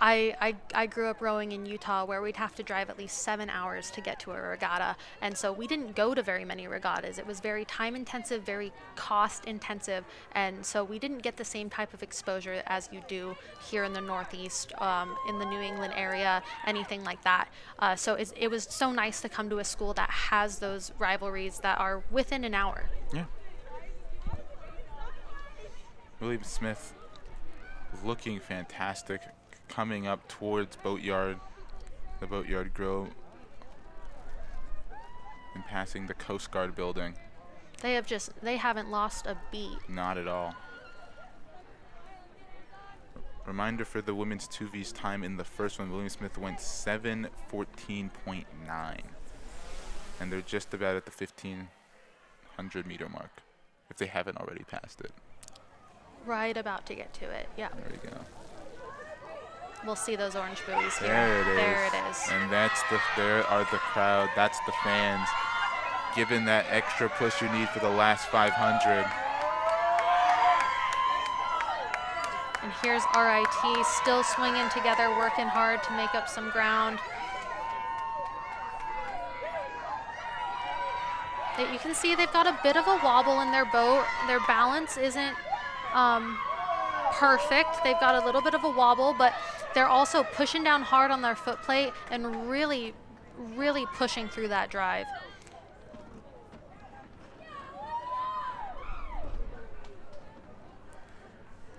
I grew up rowing in Utah where we'd have to drive at least 7 hours to get to a regatta, and so we didn't go to very many regattas. It was very time-intensive, very cost-intensive, and so we didn't get the same type of exposure as you do here in the Northeast, in the New England area, anything like that. So it was so nice to come to a school that has those rivalries that are within an hour. Yeah. William Smith looking fantastic, coming up towards Boatyard, the Boatyard Grill, and passing the Coast Guard building. They haven't lost a beat. Not at all. Reminder for the women's 2V's time in the first one, William Smith went 7:14.9. And they're just about at the 1,500 meter mark, if they haven't already passed it. Right about to get to it, yeah. There we go. We'll see those orange buoys here. There it is. There it is. And there are the crowd, that's the fans, giving that extra push you need for the last 500. And here's RIT still swinging together, working hard to make up some ground. You can see they've got a bit of a wobble in their boat. Their balance isn't perfect. They've got a little bit of a wobble, but they're also pushing down hard on their foot plate and really, really pushing through that drive.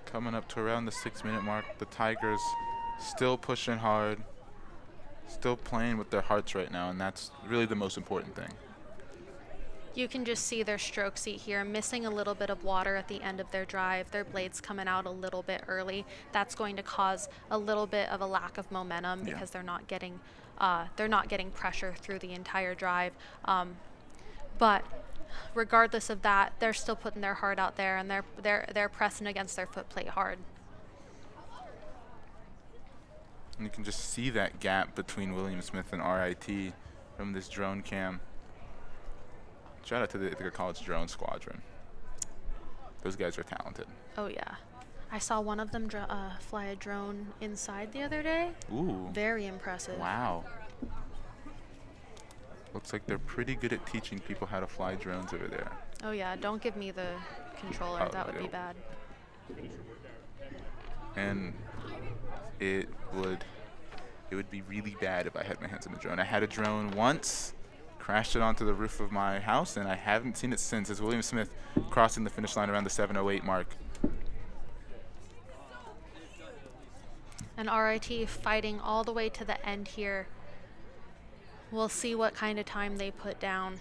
Coming up to around the 6-minute mark, the Tigers still pushing hard, still playing with their hearts right now, and that's really the most important thing. You can just see their stroke seat here, missing a little bit of water at the end of their drive. Their blades coming out a little bit early. That's going to cause a little bit of a lack of momentum because they're not getting pressure through the entire drive. But regardless of that, they're still putting their heart out there, and they're pressing against their foot plate hard. And you can just see that gap between William Smith and RIT from this drone cam. Shout out to the Ithaca College Drone Squadron. Those guys are talented. Oh yeah, I saw one of them fly a drone inside the other day. Ooh. Very impressive. Wow. Looks like they're pretty good at teaching people how to fly drones over there. Oh yeah, don't give me the controller. That would be bad. And it would be really bad if I had my hands on the drone. I had a drone once, crashed it onto the roof of my house, and I haven't seen it since. It's William Smith crossing the finish line around the 7:08 mark. And RIT fighting all the way to the end here. We'll see what kind of time they put down.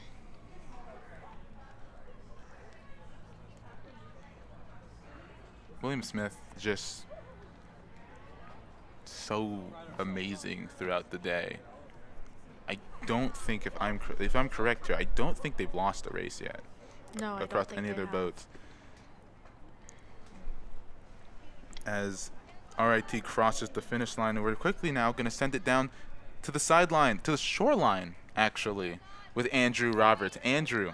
William Smith just so amazing throughout the day. I don't think, if I'm correct here, I don't think they've lost a race yet. No, I don't across think any of they their have. boats. As RIT crosses the finish line, and we're quickly now going to send it down to the sideline, to the shoreline, actually, with Andrew Roberts. Andrew.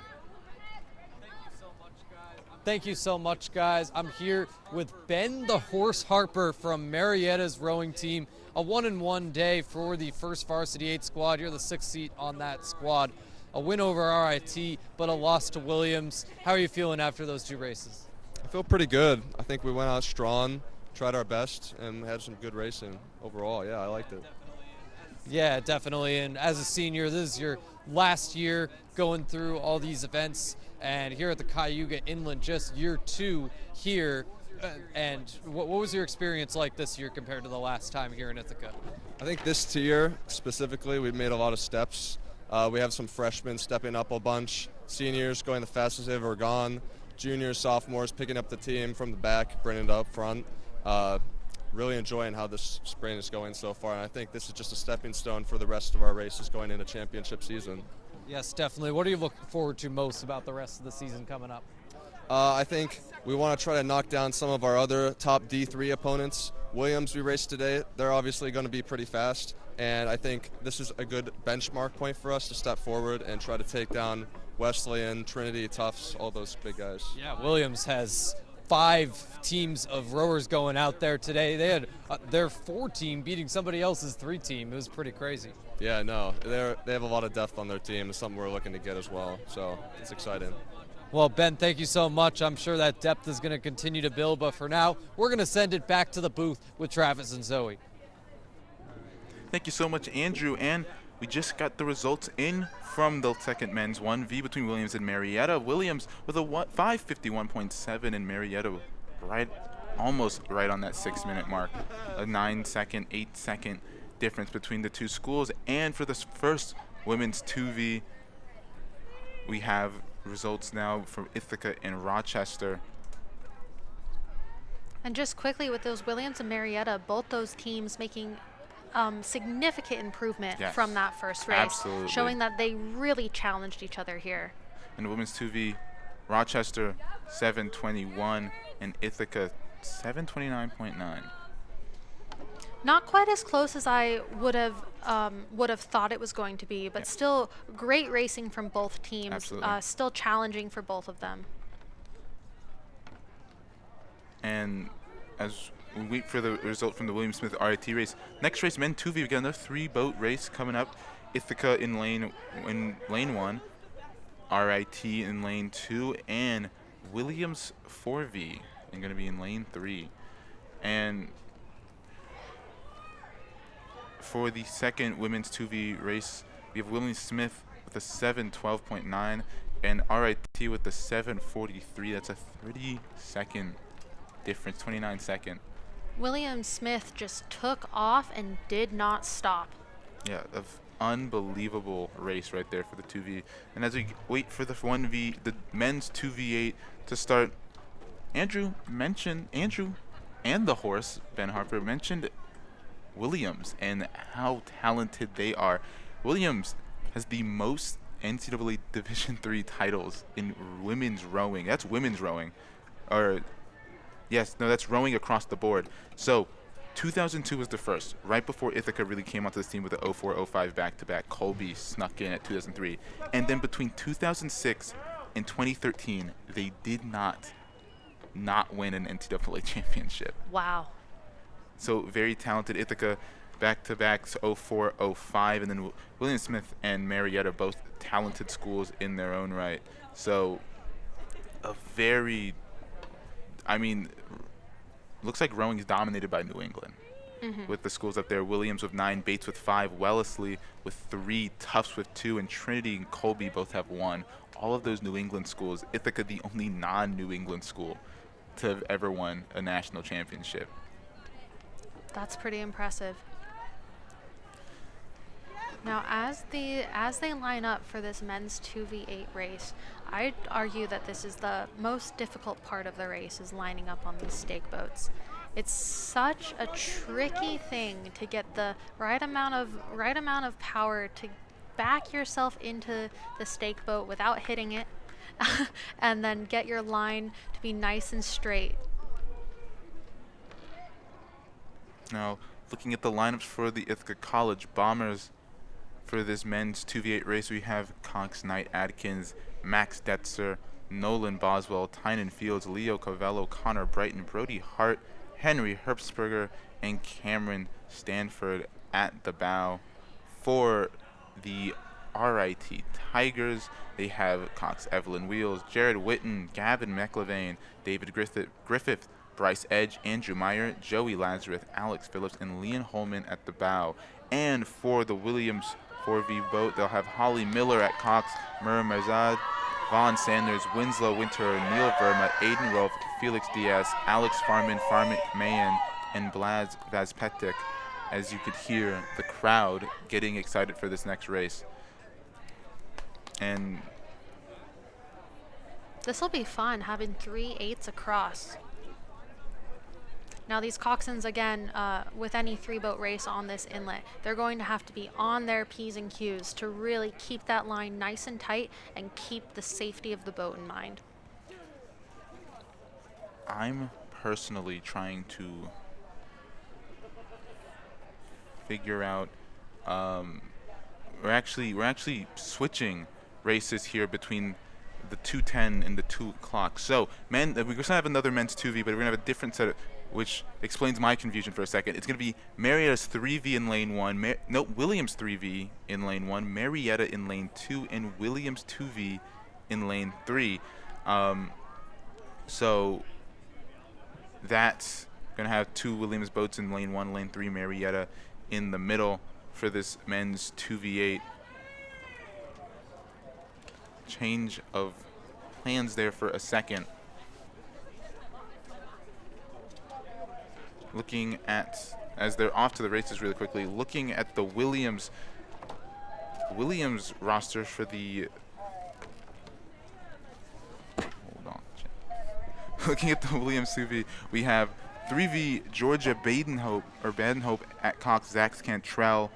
Thank you so much, guys. I'm here with Ben the Horse Harper from Marietta's rowing team. A 1-1 day for the first Varsity 8 squad. You're the 6th seat on that squad. A win over RIT, but a loss to Williams. How are you feeling after those two races? I feel pretty good. I think we went out strong, tried our best, and had some good racing overall. Yeah, I liked it. Yeah, definitely. And as a senior, this is your last year going through all these events. And here at the Cayuga Inlet, just year 2 here. And what was your experience like this year compared to the last time here in Ithaca? I think this year, specifically, we've made a lot of steps. We have some freshmen stepping up a bunch, seniors going the fastest they've ever gone, juniors, sophomores picking up the team from the back, bringing it up front. Really enjoying how this spring is going so far, and I think this is just a stepping stone for the rest of our races going into championship season. Yes, definitely. What are you looking forward to most about the rest of the season coming up? I think we want to try to knock down some of our other top D3 opponents. Williams, we raced today. They're obviously going to be pretty fast, and I think this is a good benchmark point for us to step forward and try to take down Wesleyan, Trinity, Tufts, all those big guys. Yeah, Williams has 5 teams of rowers going out there today. They had their 4 team beating somebody else's 3 team. It was pretty crazy. Yeah, no, they have a lot of depth on their team. It's something we're looking to get as well, so it's exciting. Well, Ben, thank you so much. I'm sure that depth is going to continue to build, but for now, we're going to send it back to the booth with Travis and Zoe. Thank you so much, Andrew. And we just got the results in from the second men's 1V between Williams and Marietta. Williams with a 5:51.7 and Marietta almost right on that 6-minute mark. A 9-second, 8-second difference between the two schools. And for this first women's 2V, we have results now from Ithaca and Rochester. And just quickly with those Williams and Marietta, both those teams making significant improvement Yes, from that first race, absolutely. showing that they really challenged each other here. In the women's 2V, Rochester 7:21 and Ithaca 7:29.9. Not quite as close as I would have thought it was going to be, but still great racing from both teams. Absolutely. Still challenging for both of them. And as we wait for the result from the William Smith RIT race, next race, men 2V, we got another 3-boat race coming up. Ithaca in lane 1, RIT in lane 2, and Williams 4V and going to be in lane 3. And for the second women's 2V race, we have William Smith with a 7:12.9 and RIT with the 7:43. That's a 30-second difference, 29-second. William Smith just took off and did not stop. Yeah, unbelievable race right there for the 2V. And as we wait for the 1V, the men's 2V8 to start, Andrew and the horse, Ben Harper, mentioned Williams and how talented they are. Williams has the most NCAA Division III titles in women's rowing. That's women's rowing. That's rowing across the board. So 2002 was the first, right before Ithaca really came onto this team with the 04-05 back-to-back. Colby snuck in at 2003. And then between 2006 and 2013, they did not win an NCAA championship. Wow. So very talented. Ithaca back-to-backs 04-05, and then William Smith and Marietta, both talented schools in their own right. So looks like rowing is dominated by New England with the schools up there. Williams with 9, Bates with 5, Wellesley with 3, Tufts with 2, and Trinity and Colby both have 1. All of those New England schools. Ithaca, the only non-New England school to have ever won a national championship. That's pretty impressive. Now, as they line up for this men's 2v8 race, I'd argue that this is the most difficult part of the race, is lining up on these stake boats. It's such a tricky thing to get the right amount of power to back yourself into the stake boat without hitting it, and then get your line to be nice and straight. Now, looking at the lineups for the Ithaca College Bombers for this men's 2v8 race, we have Cox Knight Adkins, Max Detzer, Nolan Boswell, Tynan Fields, Leo Covello, Connor Brighton, Brody Hart, Henry Herbsberger, and Cameron Stanford at the bow. For the RIT Tigers, they have Cox Evelyn Wheels, Jared Witten, Gavin McLevain, David Griffith, Bryce Edge, Andrew Meyer, Joey Lazarus, Alex Phillips, and Leon Holman at the bow. And for the Williams 4V boat, they'll have Holly Miller at Cox, Murray Marzad, Vaughn Sanders, Winslow Winter, Neil Verma, Aiden Rolfe, Felix Diaz, Alex Farman Mayan, and Blaz Vazpetic. As you could hear the crowd getting excited for this next race. And this will be fun, having 3 8s across. Now these coxswains, again, with any 3-boat race on this inlet, they're going to have to be on their P's and Q's to really keep that line nice and tight and keep the safety of the boat in mind. I'm personally trying to figure out, we're actually switching races here between the 2:10 and the 2 o'clock. So we're going to have another men's 2V, but we're going to have a different set of, which explains my confusion for a second. It's going to be Marietta's 3V in lane 1, Williams 3V in lane 1, Marietta in lane 2, and Williams 2V in lane 3. So that's going to have 2 Williams boats in lane 1, lane 3, Marietta in the middle for this men's 2v8. Change of plans there for a second. Looking at, as they're off to the races really quickly, looking at the Williams roster for the, looking at the Williams 2V, we have 3V Georgia Badenhope at Cox, Zach Cantrell,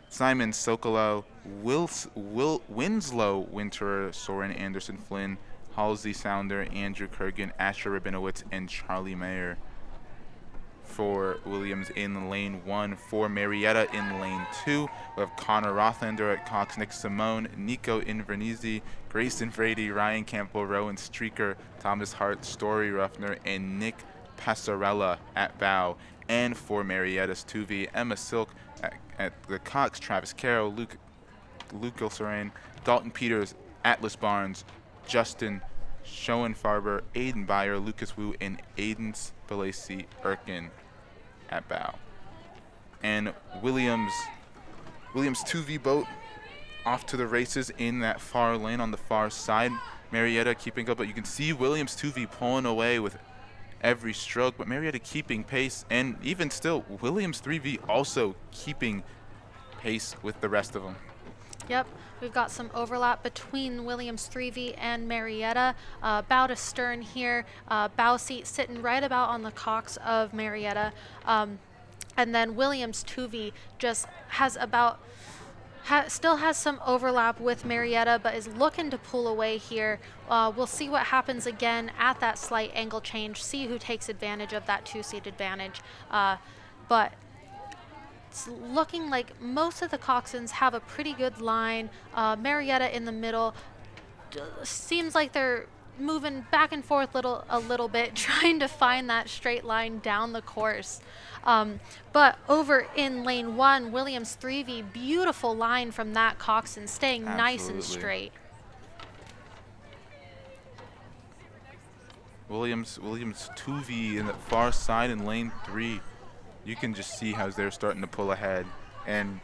Simon Sokolow, Winslow Winterer, Soren Anderson Flynn, Halsey Sounder, Andrew Kurgan, Asher Rabinowitz, and Charlie Mayer. For Williams in lane 1. For Marietta in lane 2, we have Connor Rothlander at Cox, Nick Simone, Nico Invernizzi, Grayson Frady, Ryan Campbell, Rowan Streaker, Thomas Hart, Story Ruffner, and Nick Passarella at bow. And for Marietta's 2V, Emma Silk at the Cox, Travis Carroll, Luke Gilserain, Dalton Peters, Atlas Barnes, Justin Schoenfarber, Aiden Byer, Lucas Wu, and Aiden Spalacy Erkin at bow. And Williams 2V boat off to the races in that far lane on the far side. Marietta keeping up, but you can see Williams 2V pulling away with every stroke, but Marietta keeping pace, and even still, Williams 3V also keeping pace with the rest of them. Yep, we've got some overlap between Williams 3V and Marietta. Bow to stern here, bow seat sitting right about on the Cox of Marietta. And then Williams 2V just has still has some overlap with Marietta, but is looking to pull away here. We'll see what happens again at that slight angle change, see who takes advantage of that two-seat advantage. But it's looking like most of the coxswains have a pretty good line. Marietta in the middle seems like they're moving back and forth a little bit, trying to find that straight line down the course. But over in lane 1, Williams 3V, beautiful line from that coxswain, staying nice and straight. Williams 2V in the far side in lane 3. You can just see how they're starting to pull ahead, and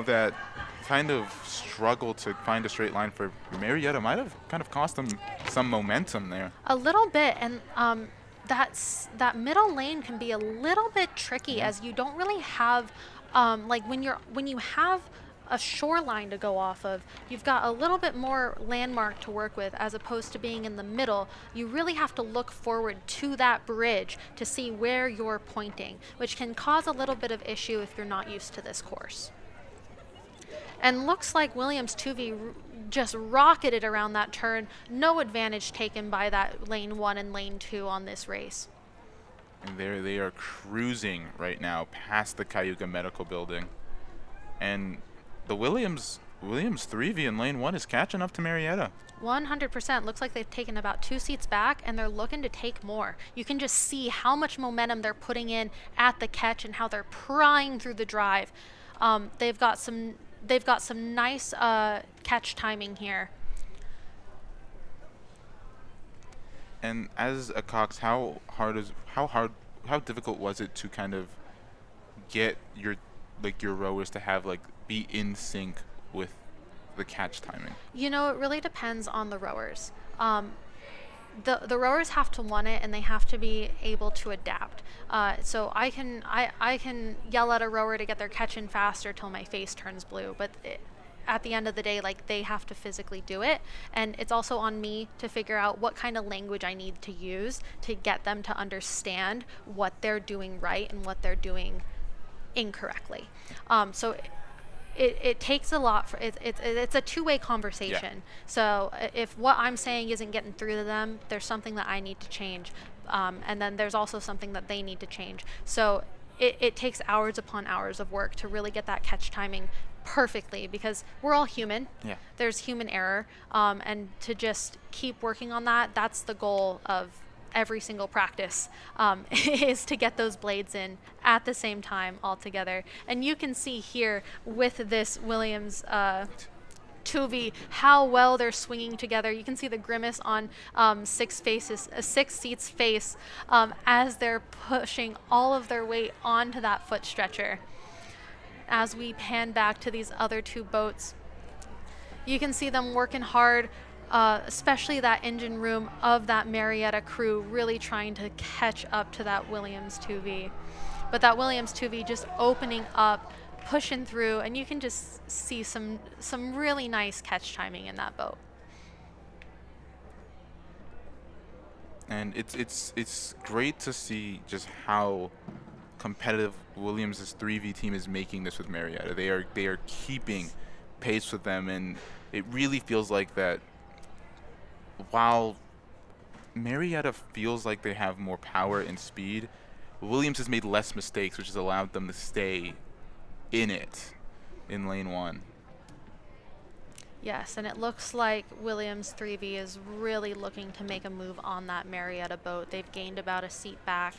that kind of struggle to find a straight line for Marietta might have kind of cost them some momentum there. A little bit, and that middle lane can be a little bit tricky, as you don't really have like when you have a shoreline to go off of, you've got a little bit more landmark to work with, as opposed to being in the middle. You really have to look forward to that bridge to see where you're pointing, which can cause a little bit of issue if you're not used to this course. And looks like Williams 2V just rocketed around that turn. No advantage taken by that lane 1 and lane 2 on this race. And there they are cruising right now past the Cayuga Medical Building. And the Williams 3V in lane 1 is catching up to Marietta. 100%. Looks like they've taken about 2 seats back, and they're looking to take more. You can just see how much momentum they're putting in at the catch and how they're prying through the drive. They've got some nice catch timing here. And as a Cox, how difficult was it to kind of get your rowers to have be in sync with the catch timing? You know, it really depends on the rowers. The rowers have to want it, and they have to be able to adapt. So I can yell at a rower to get their catch in faster till my face turns blue, but at the end of the day, they have to physically do it. And it's also on me to figure out what kind of language I need to use to get them to understand what they're doing right and what they're doing incorrectly. So it takes a lot. It's a two-way conversation. Yeah. So if what I'm saying isn't getting through to them, there's something that I need to change, and then there's also something that they need to change. So it takes hours upon hours of work to really get that catch timing perfectly, because we're all human. Yeah. There's human error, and to just keep working on that, that's the goal of every single practice, is to get those blades in at the same time all together. And you can see here with this Williams 2V how well they're swinging together. You can see the grimace on Six Seats face as they're pushing all of their weight onto that foot stretcher. As we pan back to these other two boats, you can see them working hard, especially that engine room of that Marietta crew really trying to catch up to that Williams 2V. But that Williams 2V just opening up, pushing through, and you can just see some really nice catch timing in that boat. And it's great to see just how competitive Williams' 3v team is making this with Marietta. They are keeping pace with them, and it really feels like that while Marietta feels like they have more power and speed, Williams has made less mistakes, which has allowed them to stay in it in lane 1. Yes, and it looks like Williams 3V is really looking to make a move on that Marietta boat. They've gained about a seat back.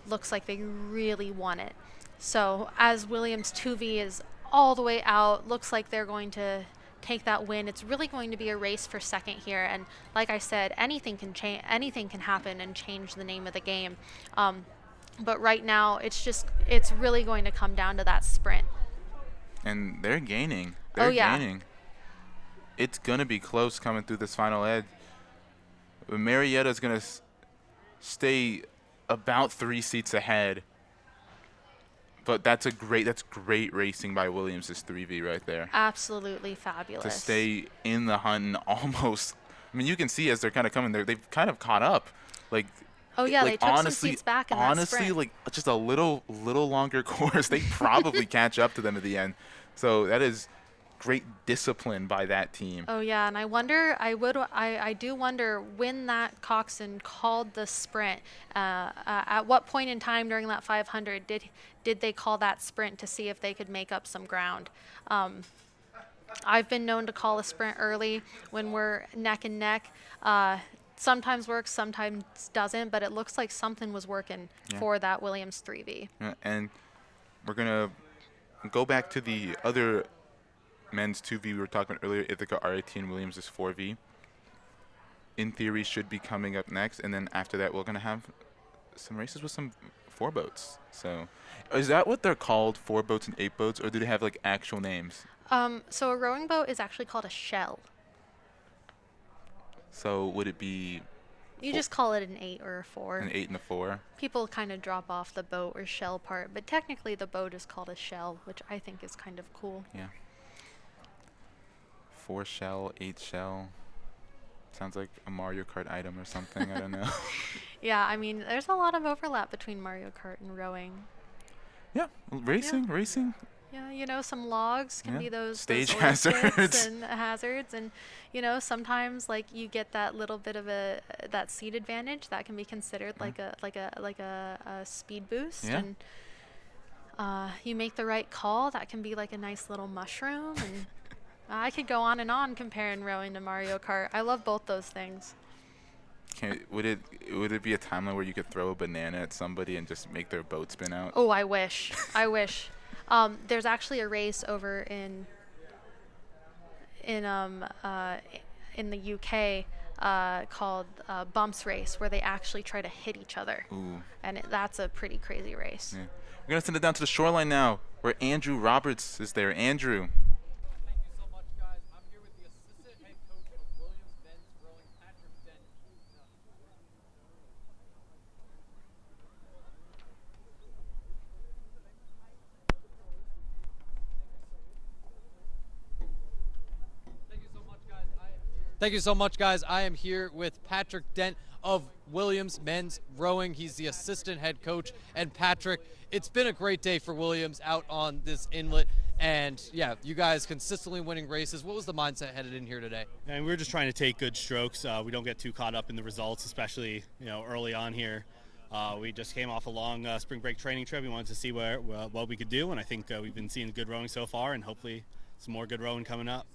Looks like they really want it. So as Williams 2V is all the way out, looks like they're going to take that win. It's really going to be a race for second here, and like I said, anything can change, anything can happen and change the name of the game. But right now, it's really going to come down to that sprint. And they're gaining. They're gaining. It's going to be close coming through this final edge. Marietta's going to stay about 3 seats ahead. But that's great racing by Williams' 3V right there. Absolutely fabulous. To stay in the hunt and almost, I mean, you can see as they're kind of coming there, they've kind of caught up. Like, oh yeah, like they took honestly, some seats back in that sprint. Honestly, like just a little longer course, they probably catch up to them at the end. So that is great discipline by that team. Oh yeah, and I do wonder when that coxswain called the sprint. At what point in time during that 500 did they call that sprint to see if they could make up some ground? I've been known to call a sprint early when we're neck and neck. Sometimes works, sometimes doesn't, but it looks like something was working for that Williams 3V. Yeah, and we're gonna go back to the other men's 2V we were talking about earlier. Ithaca RIT and Williams is 4V. In theory, should be coming up next, and then after that, we're gonna have some races with some 4 boats. So, is that what they're called, 4 boats and 8 boats, or do they have like actual names? So a rowing boat is actually called a shell. So would it be? You just call it an 8 or a 4. An 8 and a 4. People kind of drop off the boat or shell part, but technically the boat is called a shell, which I think is kind of cool. Yeah. 4 shell, 8 shell. Sounds like a Mario Kart item or something. I don't know. Yeah, I mean, there's a lot of overlap between Mario Kart and rowing. Yeah, racing. Yeah, you know, some logs can be those stage those hazards and hazards, and you know, sometimes like you get that little bit of that seat advantage that can be considered like a speed boost, and you make the right call, that can be like a nice little mushroom, and I could go on and on comparing rowing to Mario Kart. I love both those things. Would it be a timeline where you could throw a banana at somebody and just make their boat spin out? Oh, I wish. I wish. There's actually a race over in the UK called Bumps Race, where they actually try to hit each other. Ooh. And that's a pretty crazy race. Yeah. We're going to send it down to the shoreline now, where Andrew Roberts is there. Andrew. Thank you so much, guys. I'm here with the assistant head coach of Williams men's rowing, Patrick Dent. Thank you so much, guys. I am here with Patrick Dent of Williams men's rowing. He's the assistant head coach. And Patrick, it's been a great day for Williams out on this inlet. And yeah, you guys consistently winning races. What was the mindset headed in here today? And we're just trying to take good strokes. We don't get too caught up in the results, especially early on here. We just came off a long spring break training trip. We wanted to see what we could do, and I think we've been seeing good rowing so far, and hopefully some more good rowing coming up.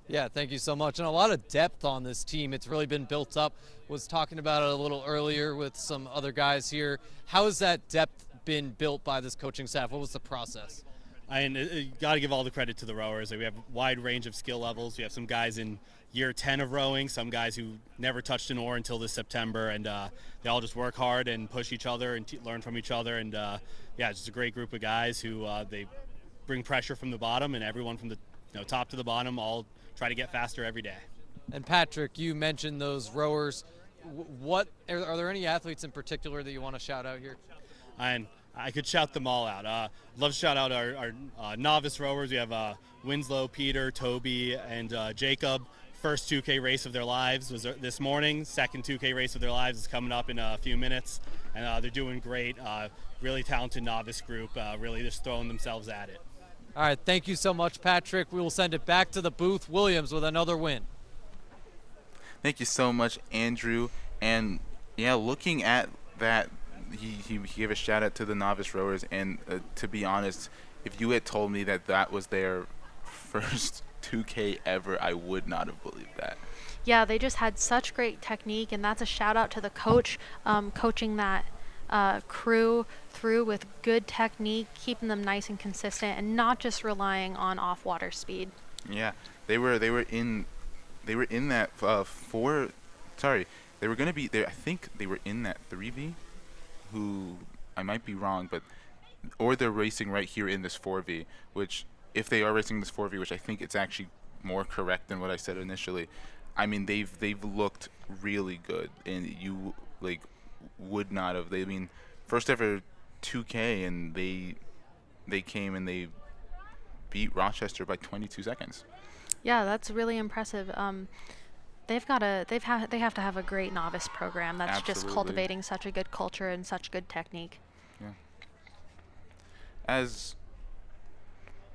Yeah, thank you so much. And a lot of depth on this team. It's really been built up. Was talking about it a little earlier with some other guys here. How has that depth been built by this coaching staff? What was the process? You got to give all the credit to the rowers. We have a wide range of skill levels. We have some guys in year 10 of rowing, some guys who never touched an oar until this September, and they all just work hard and push each other and learn from each other. And yeah, it's just a great group of guys who they bring pressure from the bottom, and everyone from the top to the bottom all try to get faster every day. And Patrick, you mentioned those rowers. What are there any athletes in particular that you want to shout out here? And I could shout them all out. Love to shout out our novice rowers. We have Winslow, Peter, Toby, and Jacob. first 2K race of their lives was this morning. Second 2K race of their lives is coming up in a few minutes, and they're doing great. Really talented novice group, really just throwing themselves at it. All right, thank you so much, Patrick. We will send it back to the booth. Williams with another win. Thank you so much, Andrew. And yeah, looking at that, he gave a shout out to the novice rowers. And to be honest, if you had told me that that was their first 2K ever, I would not have believed that. Yeah, they just had such great technique, and that's a shout out to the coach coaching that crew through with good technique, keeping them nice and consistent, and not just relying on off-water speed. Yeah, they were in that they were going to be there. I think they were in that 3V, who I might be wrong, or they're racing right here in this 4V, which if they are racing this 4V, which I think it's actually more correct than what I said initially. I mean, they've looked really good, and you would not have. First ever 2K, and they came and they beat Rochester by 22 seconds. Yeah, that's really impressive. They have to have a great novice program that's Absolutely. just cultivating such a good culture and such good technique. Yeah. As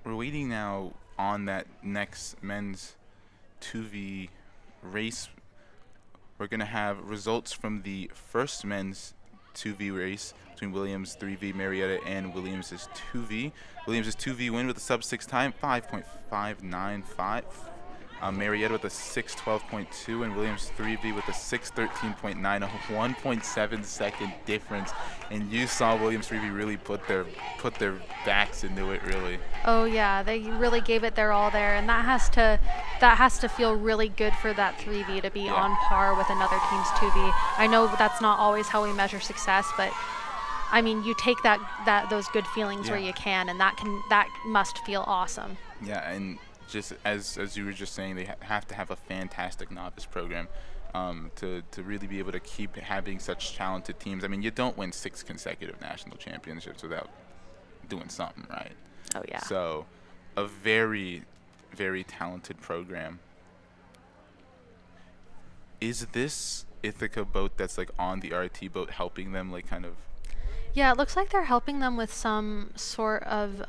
we're waiting now on that next men's 2V race, we're going to have results from the first men's 2V race between Williams 3V Marietta and Williams' 2V. Williams' 2V win with a sub-6 time, 5.595. Marietta with a 6:12.2, and Williams 3V with a 6:13.9, a 1.7 second difference. And you saw Williams 3V really put their backs into it, really. Oh yeah, they really gave it their all there, and that has to feel really good for that 3V to be on par with another team's 2V. I know that's not always how we measure success, but I mean, you take those good feelings where you can, and that must feel awesome. Yeah, and just as you were just saying, they have to have a fantastic novice program to really be able to keep having such talented teams. I mean, you don't win 6 consecutive national championships without doing something right. Oh yeah. So a very, very talented program. Is this Ithaca boat that's on the RT boat helping them kind of? Yeah, it looks like they're helping them with some sort of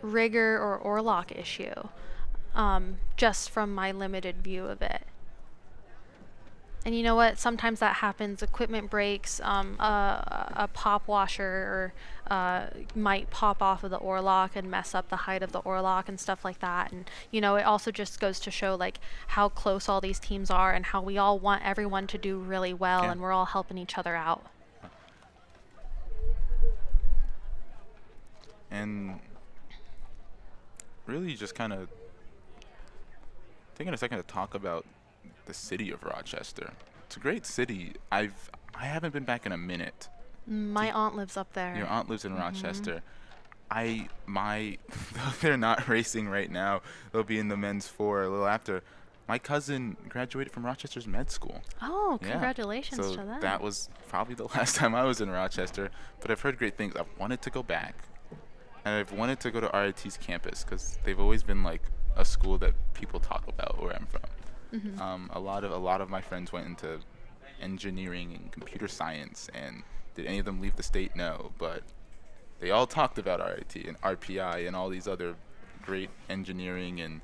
rigger or oarlock issue, just from my limited view of it. And you know what? Sometimes that happens. Equipment breaks. A pop washer might pop off of the oarlock and mess up the height of the oarlock and stuff like that. And it also just goes to show how close all these teams are and how we all want everyone to do really well, and we're all helping each other out. And really just kind of taking a second to talk about the city of Rochester. It's a great city. I haven't been back in a minute. My aunt lives up there. Your aunt lives in Rochester. They're not racing right now. They'll be in the men's 4 a little after. My cousin graduated from Rochester's med school. Oh, congratulations to them. That was probably the last time I was in Rochester, but I've heard great things. I've wanted to go back. And I've wanted to go to RIT's campus because they've always been a school that people talk about where I'm from. Mm-hmm. A lot of my friends went into engineering and computer science, and did any of them leave the state? No, but they all talked about RIT and RPI and all these other great engineering and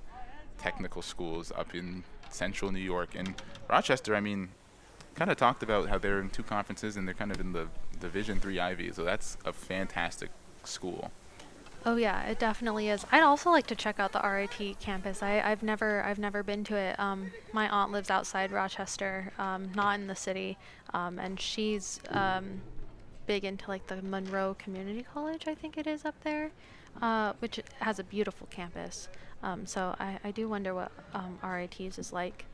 technical schools up in central New York. And Rochester, I mean, kind of talked about how they're in 2 conferences and they're kind of in the Division III Ivy, so that's a fantastic school. Oh yeah, it definitely is. I'd also like to check out the RIT campus. I've never been to it. My aunt lives outside Rochester, not in the city, and she's big into the Monroe Community College, I think it is up there, which has a beautiful campus. So I do wonder what RIT's is like.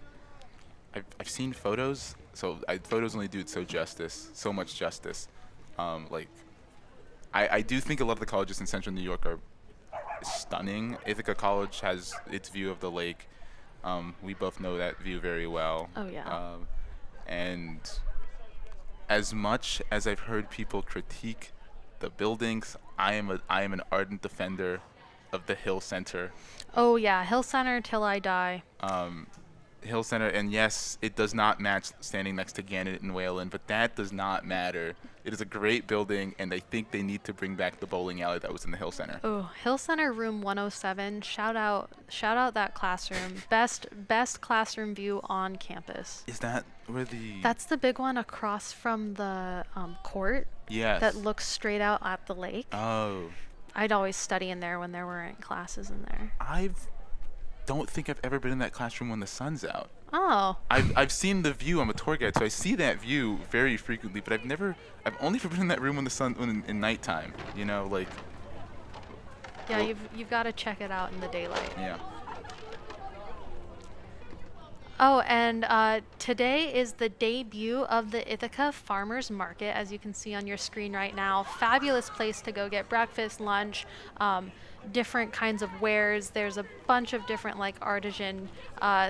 I've seen photos. So photos only do so much justice. I do think a lot of the colleges in central New York are stunning. Ithaca College has its view of the lake. We both know that view very well. Oh, yeah. And as much as I've heard people critique the buildings, I am an ardent defender of the Hill Center. Oh yeah, Hill Center till I die. Hill Center, and yes, it does not match standing next to Gannett and Whalen, but that does not matter. It is a great building, and I think they need to bring back the bowling alley that was in the Hill Center. Oh, Hill Center room 107. Shout out that classroom. Best classroom view on campus. Is that where the... That's the big one across from the court. Yes. That looks straight out at the lake. Oh. I'd always study in there when there weren't classes in there. Don't think I've ever been in that classroom when the sun's out. Oh. I've seen the view. I'm a tour guide, so I see that view very frequently. But I've only ever been in that room when in nighttime. You know, like. Yeah, you've got to check it out in the daylight. Yeah. Oh, and today is the debut of the Ithaca Farmers Market, as you can see on your screen right now. Fabulous place to go get breakfast, lunch, different kinds of wares. There's a bunch of different like artisan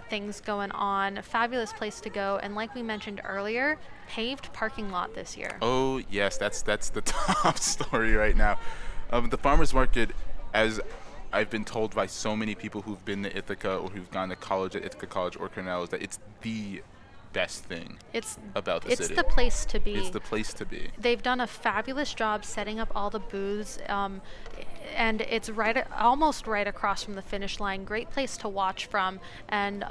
things going on. A fabulous place to go, and like we mentioned earlier, paved parking lot this year. Oh yes, that's the top story right now. The farmers market, as I've been told by so many people who've been to Ithaca or who've gone to college at Ithaca College or Cornell, is that it's the best thing about the city. It's the place to be. It's the place to be. They've done a fabulous job setting up all the booths, and it's almost right across from the finish line. Great place to watch from, and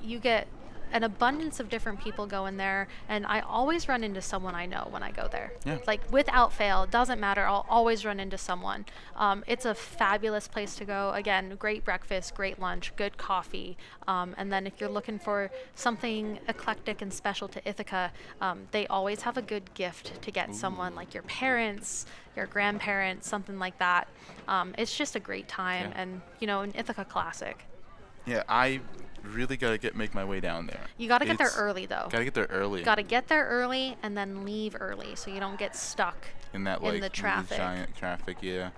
you get an abundance of different people going there, and I always run into someone I know when I go there. Yeah. Like without fail, doesn't matter, I'll always run into someone. It's a fabulous place to go. Again, great breakfast, great lunch, good coffee, and then if you're looking for something eclectic and special to Ithaca, they always have a good gift to get someone, like your parents, your grandparents, something like that. It's just a great time, and an Ithaca classic. Yeah, I really gotta make my way down there. You gotta get there early though. Gotta get there early. Gotta get there early and then leave early so you don't get stuck in that in the traffic. Giant traffic. Yeah.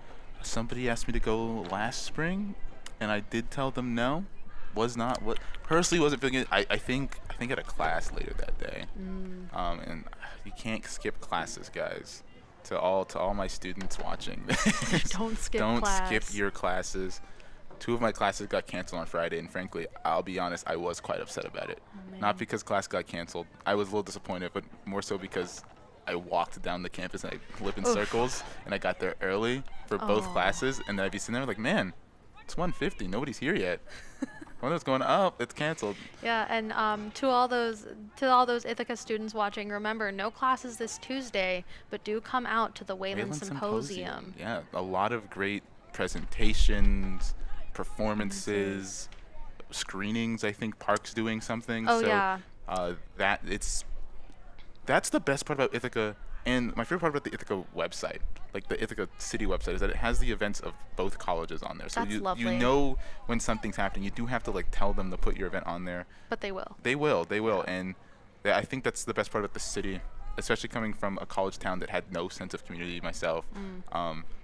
Somebody asked me to go last spring, and I did tell them no. Personally wasn't feeling it. I think I had a class later that day. And you can't skip classes, guys. To all my students watching. Don't skip Don't class. skip your classes. 2 of my classes got canceled on Friday, and frankly, I'll be honest, I was quite upset about it. Not because class got canceled. I was a little disappointed, but more so because I walked down the campus and I lived in circles, and I got there early for both classes, and then I'd be sitting there like, man, it's 1:50, nobody's here yet. When it's going up, it's canceled. Yeah, and to all those Ithaca students watching, remember, no classes this Tuesday, but do come out to the Whalen Symposium. Yeah, a lot of great presentations, performances, screenings. I think Park's doing something. Oh, so, yeah. That's the best part about Ithaca, and my favorite part about the Ithaca website, like the Ithaca City website, is that it has the events of both colleges on there. So That's you lovely. know when something's happening. You do have to tell them to put your event on there. But they will. They will, and I think that's the best part about the city, especially coming from a college town that had no sense of community myself.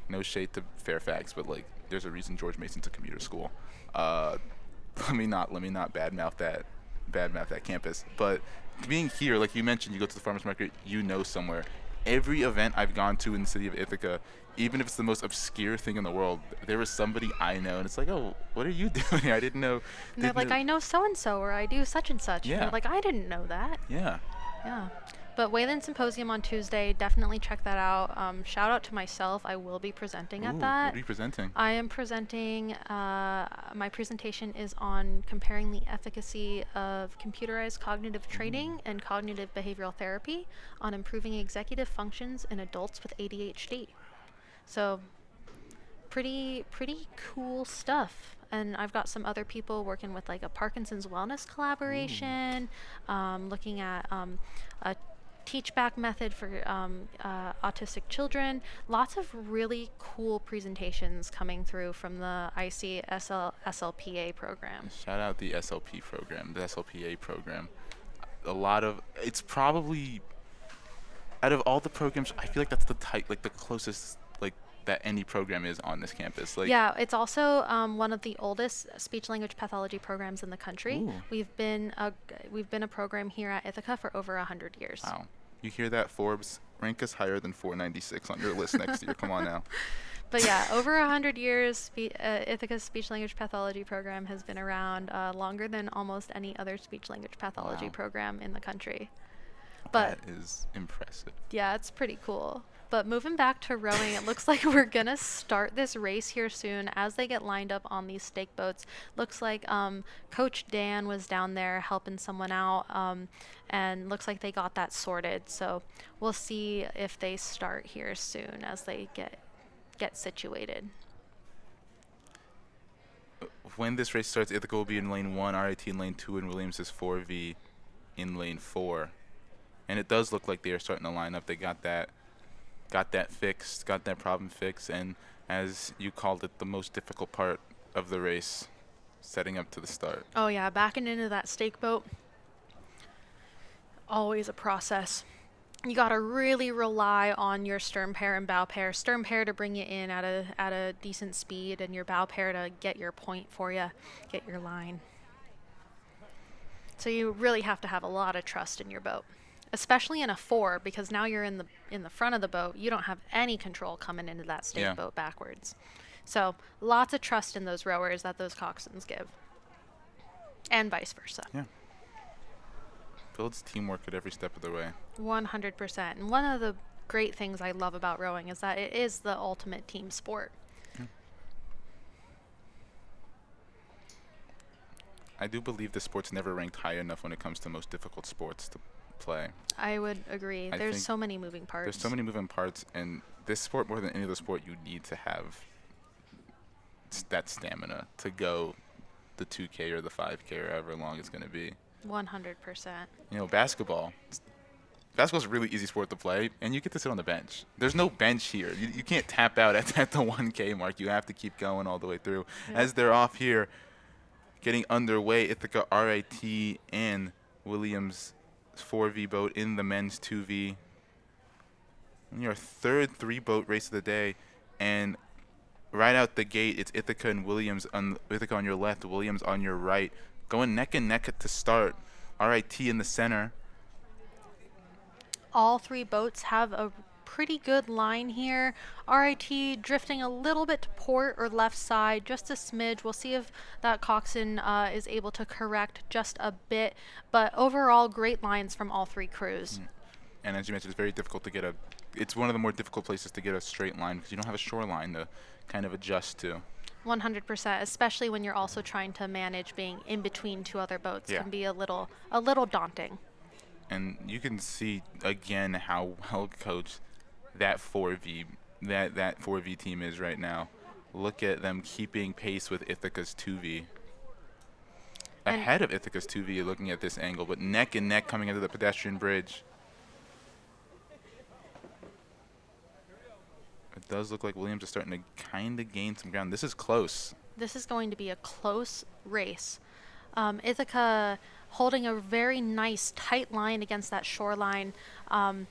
No shade to Fairfax, but there's a reason George Mason's a commuter school. Let me not badmouth that campus. But being here, like you mentioned, you go to the farmers market, somewhere. Every event I've gone to in the city of Ithaca, even if it's the most obscure thing in the world, there was somebody I know, and it's like, oh, what are you doing here? I didn't know. And they're like, I know so and so, or I do such and such. Yeah. And you're like, I didn't know that. Yeah. Yeah. But Whalen Symposium on Tuesday, definitely check that out. Shout out to myself. I will be presenting at that. What are you presenting? I am presenting, my presentation is on comparing the efficacy of computerized cognitive training and cognitive behavioral therapy on improving executive functions in adults with ADHD. So pretty cool stuff. And I've got some other people working with a Parkinson's wellness collaboration, looking at a teach back method for autistic children. Lots of really cool presentations coming through from the IC SLPA program. Shout out the SLP program, the SLPA program. It's probably, out of all the programs, I feel like that's the closest that any program is on this campus. Yeah, it's also one of the oldest speech language pathology programs in the country. Ooh. We've been a program here at Ithaca for over 100 years. Wow. You hear that, Forbes? Rank us higher than 496 on your list next year. Come on now. But yeah, over 100 years, Ithaca's speech-language pathology program has been around longer than almost any other speech-language pathology program in the country. But that is impressive. yeah, it's pretty cool. But moving back to rowing, it looks like we're going to start this race here soon as they get lined up on these stake boats. Looks like Coach Dan was down there helping someone out, and looks like they got that sorted. So we'll see if they start here soon as they get situated. When this race starts, Ithaca will be in lane 1, RIT in lane 2, and Williams is 4V in lane 4. And it does look like they are starting to line up. They got that fixed, got that problem fixed, and as you called it, the most difficult part of the race, setting up to the start. Oh yeah, backing into that stake boat, always a process. You got to really rely on your stern pair and bow pair. Stern pair to bring you in at a decent speed, and your bow pair to get your point for you, get your line. So you really have to have a lot of trust in your boat, especially in a 4, because now you're in the front of the boat. You don't have any control coming into that stake boat backwards. So lots of trust in those rowers that those coxswains give, and vice versa. Yeah. Builds teamwork at every step of the way. 100%. And one of the great things I love about rowing is that it is the ultimate team sport. I do believe the sport's never ranked high enough when it comes to most difficult sports to play. I would agree. There's so many moving parts. There's so many moving parts, and this sport, more than any other sport, you need to have that stamina to go the 2K or the 5K or however long it's going to be. 100%. You know, basketball's a really easy sport to play, and you get to sit on the bench. There's no bench here. You can't tap out at the 1K mark. You have to keep going all the way through. Yeah. As they're off here, getting underway, Ithaca, RIT, and Williams 4V boat in the men's 2V. And your third 3-boat race of the day, and right out the gate, it's Ithaca and Williams. Ithaca on your left, Williams on your right, going neck and neck to start. RIT in the center. All 3 boats have a pretty good line here. RIT drifting a little bit to port or left side, just a smidge. We'll see if that coxswain is able to correct just a bit. But overall, great lines from all 3 crews. And as you mentioned, it's very difficult to get it's one of the more difficult places to get a straight line because you don't have a shoreline to kind of adjust to. 100%, especially when you're also trying to manage being in between 2 other boats. Yeah. Can be a little daunting. And you can see again how well coached that 4V that 4V team is right now. Look at them keeping pace with Ithaca's 2V. Ahead of Ithaca's 2V looking at this angle, but neck and neck coming into the pedestrian bridge. It does look like Williams is starting to kind of gain some ground. This is close. This is going to be a close race. Ithaca holding a very nice tight line against that shoreline. And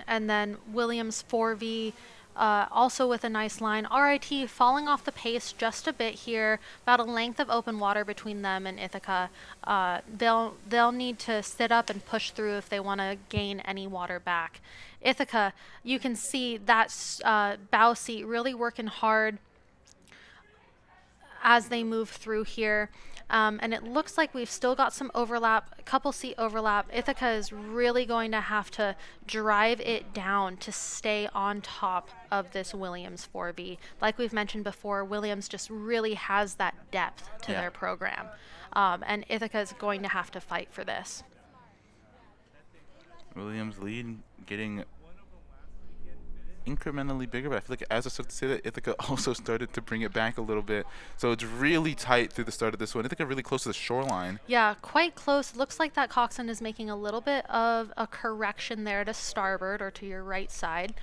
then Williams 4V also with a nice line. RIT falling off the pace just a bit here, about a length of open water between them and Ithaca. They'll need to sit up and push through if they want to gain any water back. Ithaca, you can see that bow seat really working hard as they move through here. And it looks like we've still got some overlap, a couple seat overlap. Ithaca is really going to have to drive it down to stay on top of this Williams 4V. Like we've mentioned before, Williams just really has that depth to their program. And Ithaca is going to have to fight for this. Williams lead getting incrementally bigger, but I feel like as I started to say that, Ithaca also started to bring it back a little bit. So it's really tight through the start of this one. Ithaca really close to the shoreline. Yeah, quite close. Looks like that coxswain is making a little bit of a correction there to starboard or to your right side.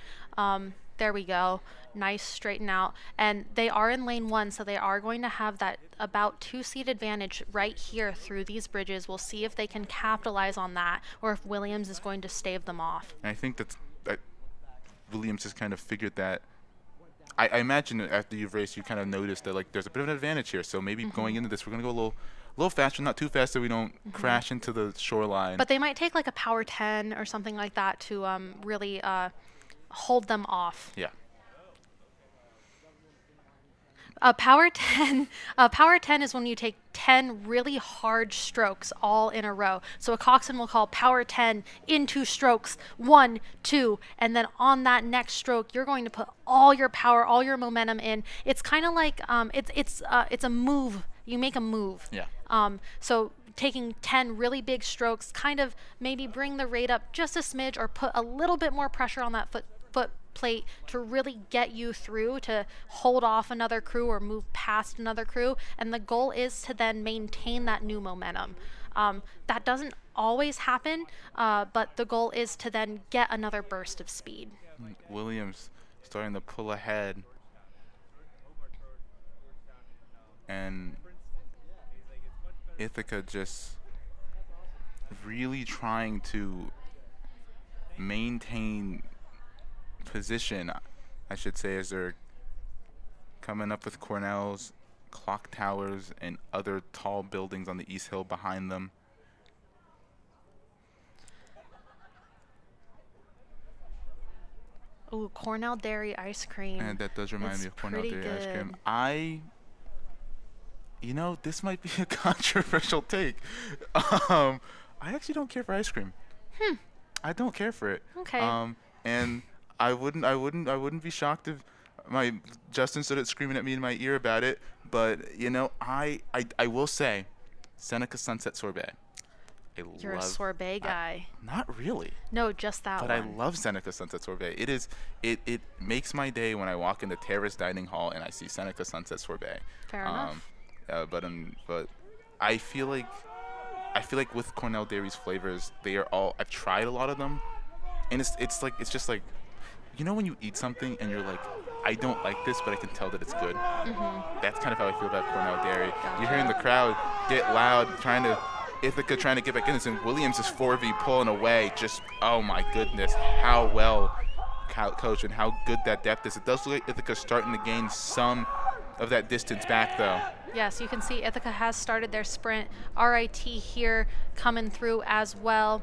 There we go. Nice straighten out. And they are in lane 1, so they are going to have that about 2-seat advantage right here through these bridges. We'll see if they can capitalize on that or if Williams is going to stave them off. And I think that Williams has kind of figured that. I imagine after you've raced, you kind of noticed that like there's a bit of an advantage here. So maybe going into this, we're going to go a little faster, not too fast so we don't crash into the shoreline. But they might take like a power 10 or something like that to really hold them off. Yeah. A power 10, a power 10 is when you take 10 really hard strokes all in a row. So a coxswain will call power 10 in 2 strokes, 1, 2, and then on that next stroke, you're going to put all your power, all your momentum in. It's kind of like it's a move. You make a move. Yeah. So taking 10 really big strokes, kind of maybe bring the rate up just a smidge or put a little bit more pressure on that foot plate to really get you through, to hold off another crew or move past another crew. And the goal is to then maintain that new momentum. That doesn't always happen, but the goal is to then get another burst of speed. Williams starting to pull ahead. And Ithaca just really trying to maintain position, I should say, as they're coming up with Cornell's clock towers and other tall buildings on the East Hill behind them. Ooh, Cornell Dairy ice cream. And that does remind It's me of Cornell pretty Dairy ice cream. good. You know, this might be a controversial take. I actually don't care for ice cream. I don't care for it. Okay. And I wouldn't be shocked if Justin started screaming at me in my ear about it. But you know, I will say, Seneca Sunset Sorbet. You're a sorbet guy. Not really. No, just that But one. I love Seneca Sunset Sorbet. It makes my day when I walk into Terrace Dining Hall and I see Seneca Sunset Sorbet. Fair enough. But I feel like with Cornell Dairy's flavors, they are all, I've tried a lot of them, and it's just like, you know, when you eat something and you're like, I don't like this, but I can tell that it's good. That's kind of how I feel about Cornell Dairy. You're hearing the crowd get loud, Ithaca trying to get back in this, and Williams is 4v pulling away. Just, oh my goodness, how well coached and how good that depth is. It does look like Ithaca's starting to gain some of that distance back, though. Yes, you can see Ithaca has started their sprint. RIT here coming through as well.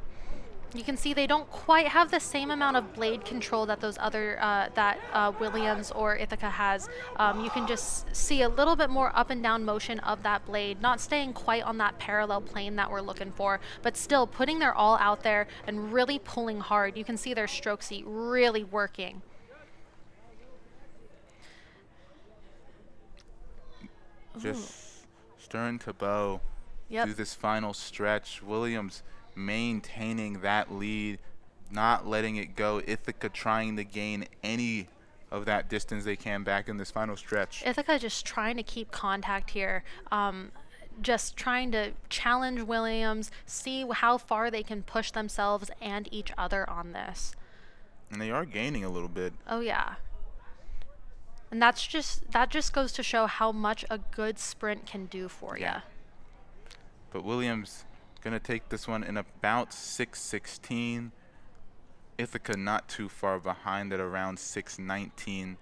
You can see they don't quite have the same amount of blade control that those other Williams or Ithaca has. You can just see a little bit more up and down motion of that blade, not staying quite on that parallel plane that we're looking for, but still putting their all out there and really pulling hard. You can see their stroke seat really working. Just stern to bow through this final stretch. Williams maintaining that lead, not letting it go. Ithaca trying to gain any of that distance they can back in this final stretch. Ithaca just trying to keep contact here. Just trying to challenge Williams, see how far they can push themselves and each other on this. And they are gaining a little bit. Oh yeah. And that just goes to show how much a good sprint can do for you. But Williams gonna take this one in about 6:16. Ithaca not too far behind at around 6:19.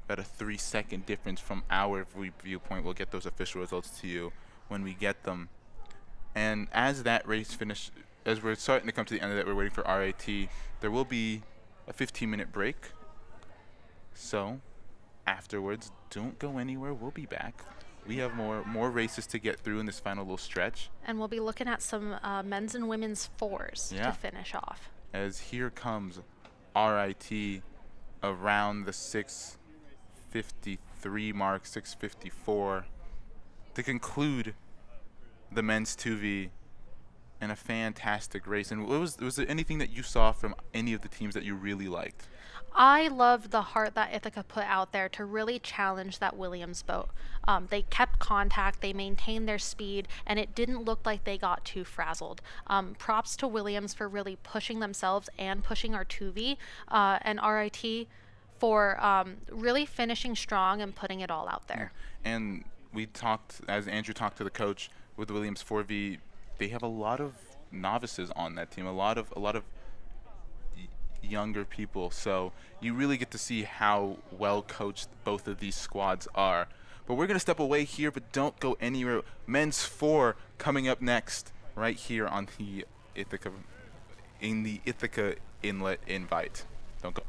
About a 3-second difference from our viewpoint. We'll get those official results to you when we get them. And as that race finished, as we're starting to come to the end of that, we're waiting for RIT. There will be a 15-minute break. So afterwards, don't go anywhere. We'll be back. We have more races to get through in this final little stretch. And we'll be looking at some men's and women's fours to finish off. As here comes RIT around the 6:53 mark, 6:54, to conclude the men's 2V in a fantastic race. And was there anything that you saw from any of the teams that you really liked? I loved the heart that Ithaca put out there to really challenge that Williams boat. They kept contact, they maintained their speed, and it didn't look like they got too frazzled. Props to Williams for really pushing themselves and pushing our 2V, and RIT for really finishing strong and putting it all out there. And we talked, as Andrew talked to the coach with Williams 4V, they have a lot of novices on that team, a lot of younger people, so you really get to see how well coached both of these squads are. But we're going to step away here, but don't go anywhere. Men's 4 coming up next right here on the Ithaca Inlet Invite. Don't go.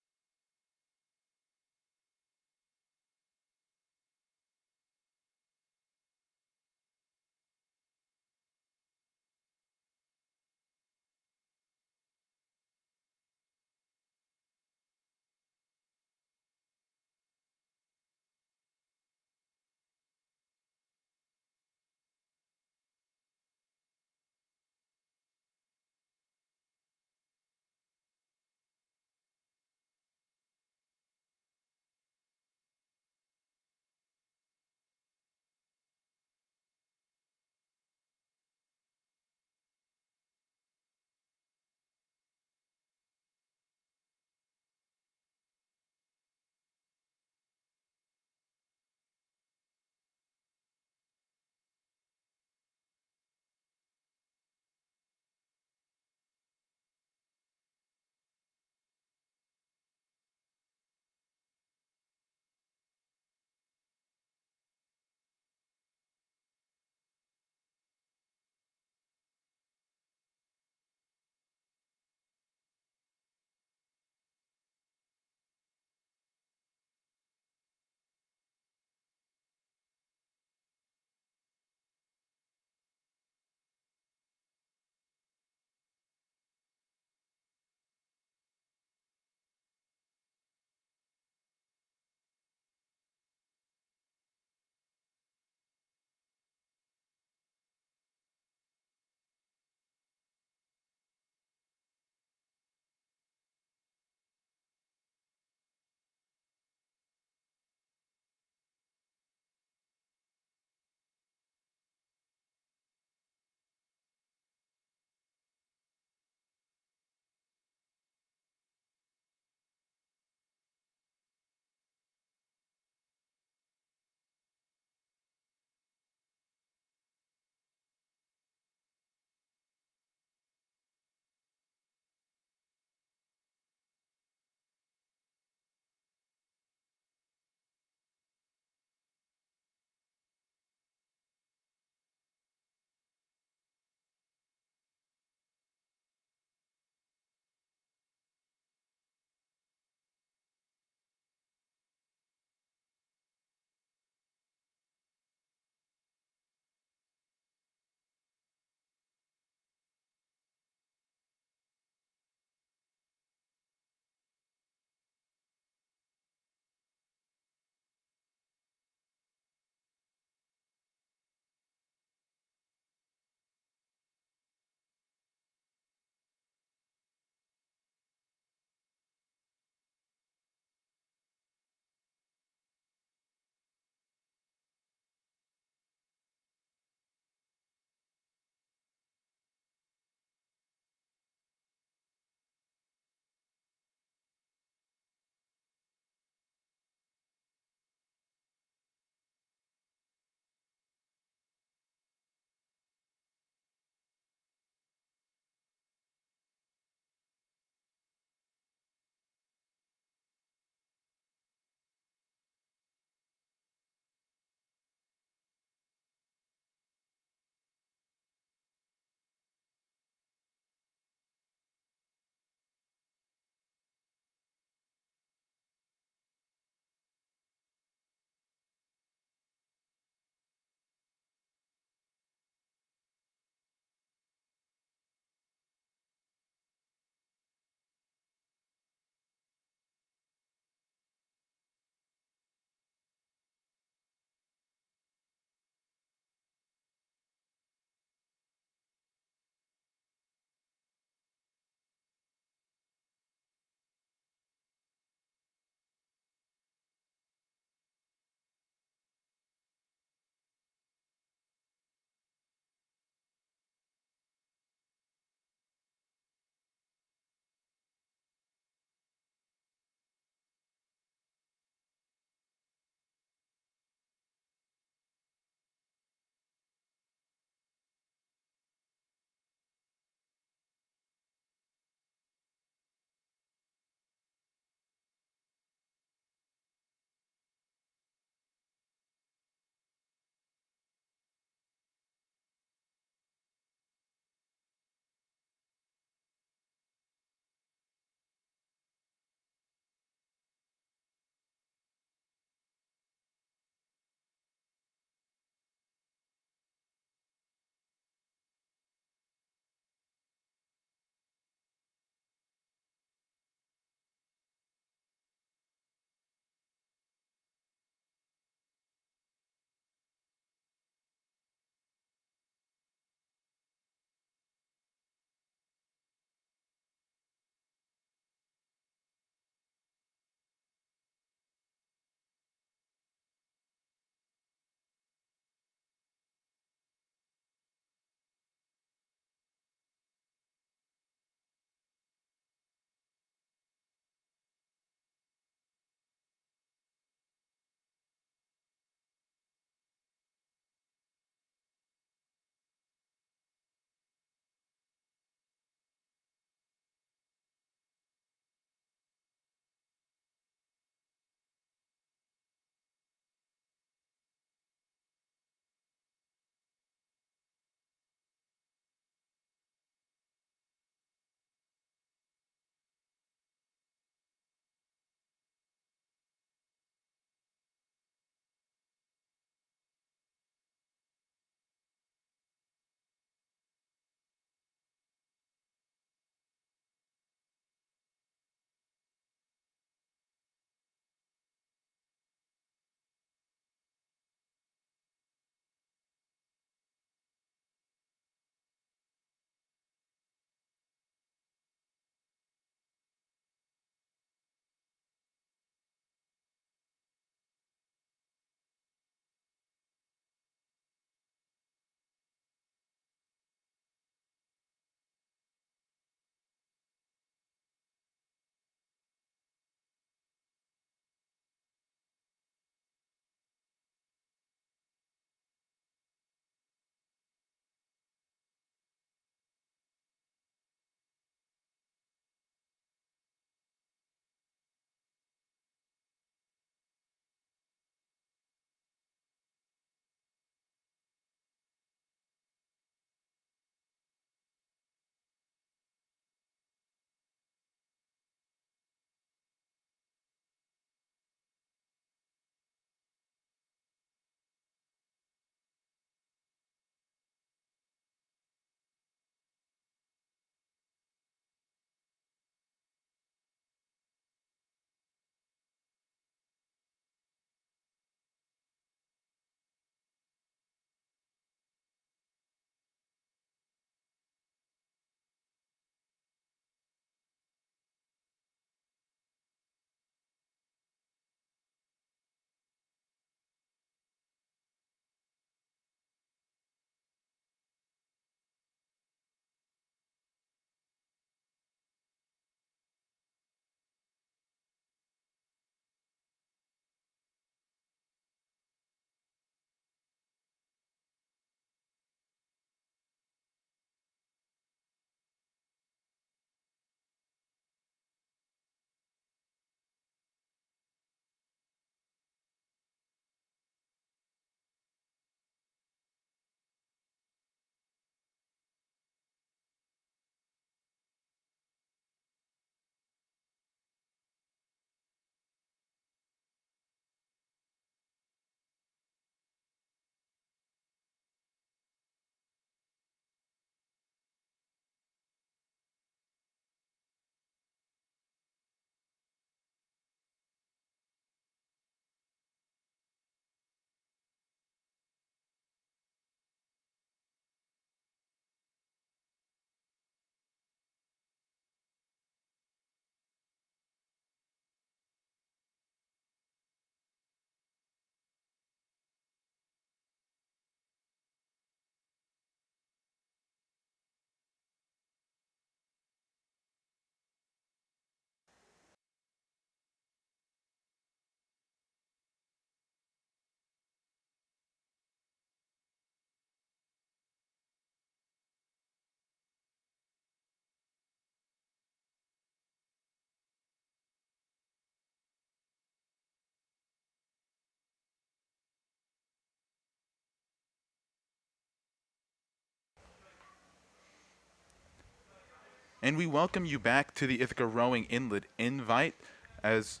And we welcome you back to the Ithaca Rowing Inlet Invite as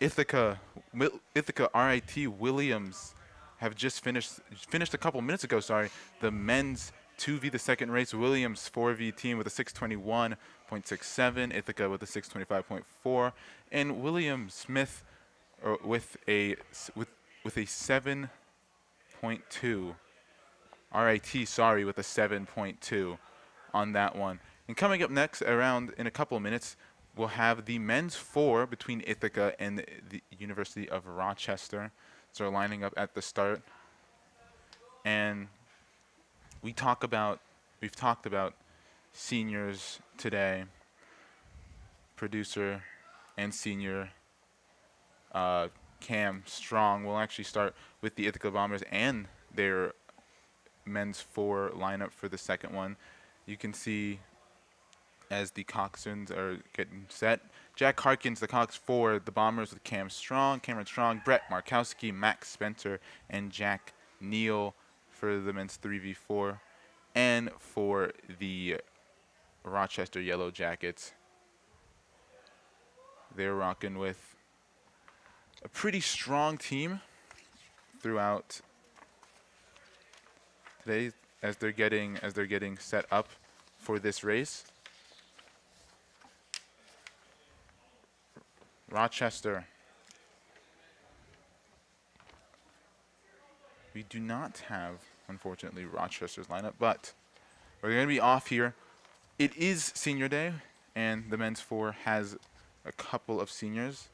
Ithaca RIT Williams have just finished a couple minutes ago, the men's 2v the second race. Williams 4v team with a 621.67, Ithaca with a 625.4, and William Smith with a 7.2. RIT, with a 7.2 on that one. And coming up next, around in a couple of minutes, we'll have the men's 4 between Ithaca and the University of Rochester. So lining up at the start. And we've talked about seniors today. Producer and senior Cam Strong. We'll actually start with the Ithaca Bombers and their men's 4 lineup for the second one. You can see as the coxswains are getting set. Jack Harkins, the Cox 4, the Bombers with Cameron Strong, Brett Markowski, Max Spencer, and Jack Neal for the men's 3v4. And for the Rochester Yellow Jackets, they're rocking with a pretty strong team throughout today as they're getting set up for this race. Rochester. We do not have, unfortunately, Rochester's lineup, but we're going to be off here. It is senior day, and the men's 4 has a couple of seniors.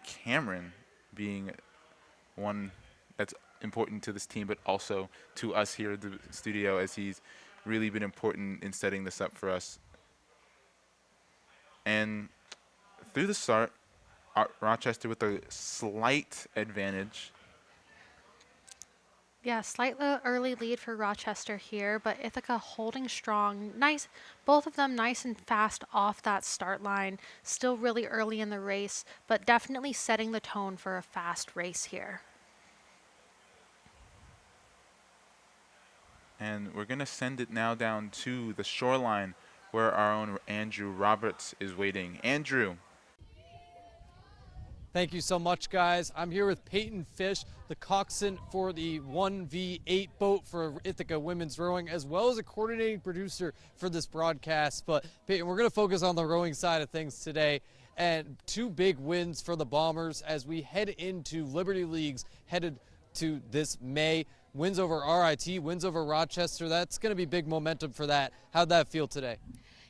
Cameron being one that's important to this team, but also to us here at the studio, as he's really been important in setting this up for us. And through the start, Rochester with a slight advantage. Yeah, slight early lead for Rochester here, but Ithaca holding strong. Nice, both of them nice and fast off that start line. Still really early in the race, but definitely setting the tone for a fast race here. And we're going to send it now down to the shoreline where our own Andrew Roberts is waiting. Andrew. Thank you so much, guys. I'm here with Peyton Fish, the coxswain for the 1v8 boat for Ithaca Women's Rowing, as well as a coordinating producer for this broadcast. But Peyton, we're going to focus on the rowing side of things today. And 2 big wins for the Bombers as we head into Liberty Leagues headed to this May. Wins over RIT, wins over Rochester. That's going to be big momentum for that. How'd that feel today?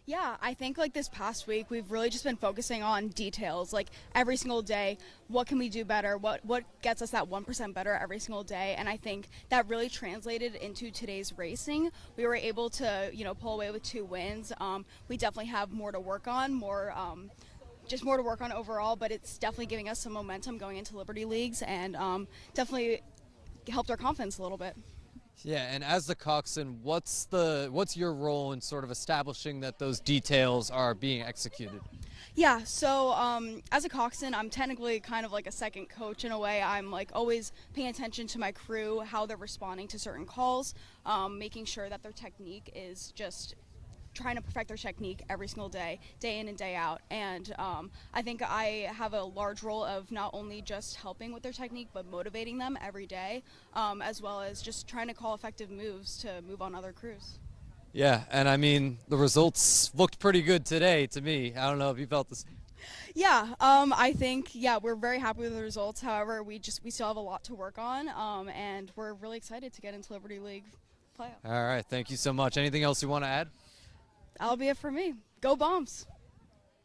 Yeah, I think like this past week, we've really just been focusing on details, like every single day, what can we do better, what gets us that 1% better every single day, and I think that really translated into today's racing. We were able to, pull away with 2 wins. We definitely have more to work on, just more to work on overall, but it's definitely giving us some momentum going into Liberty Leagues, and definitely helped our confidence a little bit. Yeah, and as the coxswain, what's your role in sort of establishing that those details are being executed? Yeah, so as a coxswain, I'm technically kind of like a second coach in a way. I'm like always paying attention to my crew, how they're responding to certain calls, making sure that their technique is just trying to perfect their technique every single day, day in and day out. And I think I have a large role of not only just helping with their technique, but motivating them every day, as well as just trying to call effective moves to move on other crews. Yeah, and I mean, the results looked pretty good today to me. I don't know if you felt this. Yeah, I think, we're very happy with the results. However, we still have a lot to work on, and we're really excited to get into Liberty League playoff. All right, thank you so much. Anything else you want to add? That'll be it for me. Go Bombs.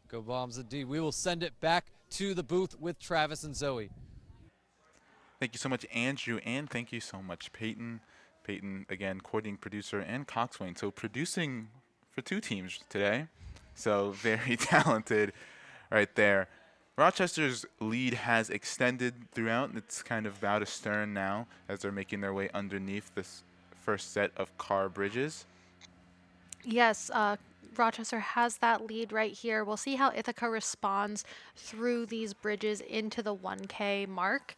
Go Bombs indeed. We will send it back to the booth with Travis and Zoe. Thank you so much, Andrew, and thank you so much, Peyton. Peyton, again, coordinating producer and coxswain. So producing for 2 teams today. So very talented right there. Rochester's lead has extended throughout. It's kind of bow to stern now as they're making their way underneath this first set of car bridges. Yes, Rochester has that lead right here. We'll see how Ithaca responds through these bridges into the 1K mark.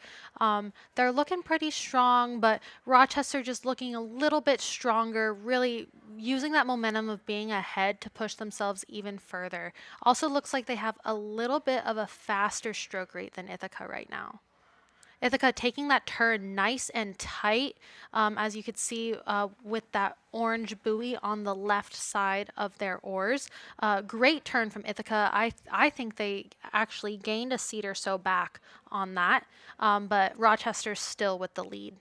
They're looking pretty strong, but Rochester just looking a little bit stronger, really using that momentum of being ahead to push themselves even further. Also looks like they have a little bit of a faster stroke rate than Ithaca right now. Ithaca taking that turn nice and tight, as you could see with that orange buoy on the left side of their oars. Great turn from Ithaca. I think they actually gained a seat or so back on that, but Rochester's still with the lead.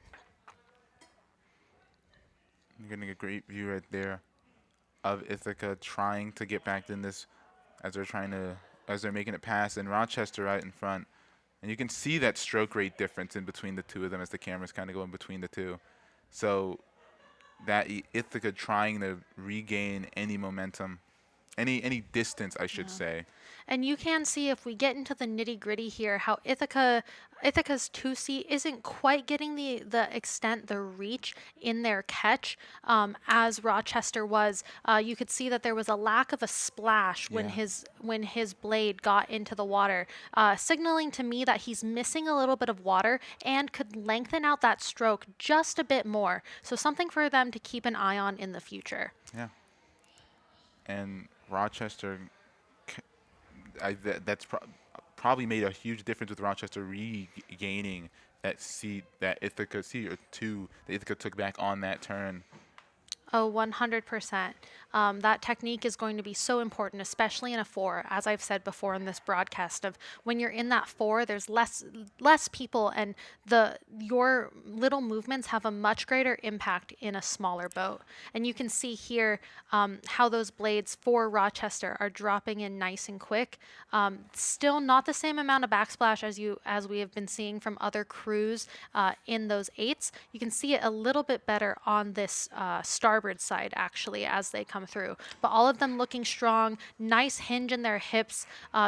You're getting a great view right there of Ithaca trying to get back in this as they're making it past, and Rochester out in front. And you can see that stroke rate difference in between the two of them as the cameras kind of go in between the two. So that Ithaca trying to regain any momentum, any distance, I should say. And you can see if we get into the nitty gritty here, how Ithaca's 2C isn't quite getting the extent, the reach in their catch as Rochester was. You could see that there was a lack of a splash when his blade got into the water, signaling to me that he's missing a little bit of water and could lengthen out that stroke just a bit more. So something for them to keep an eye on in the future. Yeah. And Rochester, that's probably made a huge difference with Rochester regaining that seat, that Ithaca seat or two that Ithaca took back on that turn. Oh, 100%. That technique is going to be so important, especially in a 4, as I've said before in this broadcast, of when you're in that 4, there's less people, and your little movements have a much greater impact in a smaller boat. And you can see here how those blades for Rochester are dropping in nice and quick. Still not the same amount of backsplash as we have been seeing from other crews in those 8s. You can see it a little bit better on this starboard side actually as they come through, but all of them looking strong, nice hinge in their hips,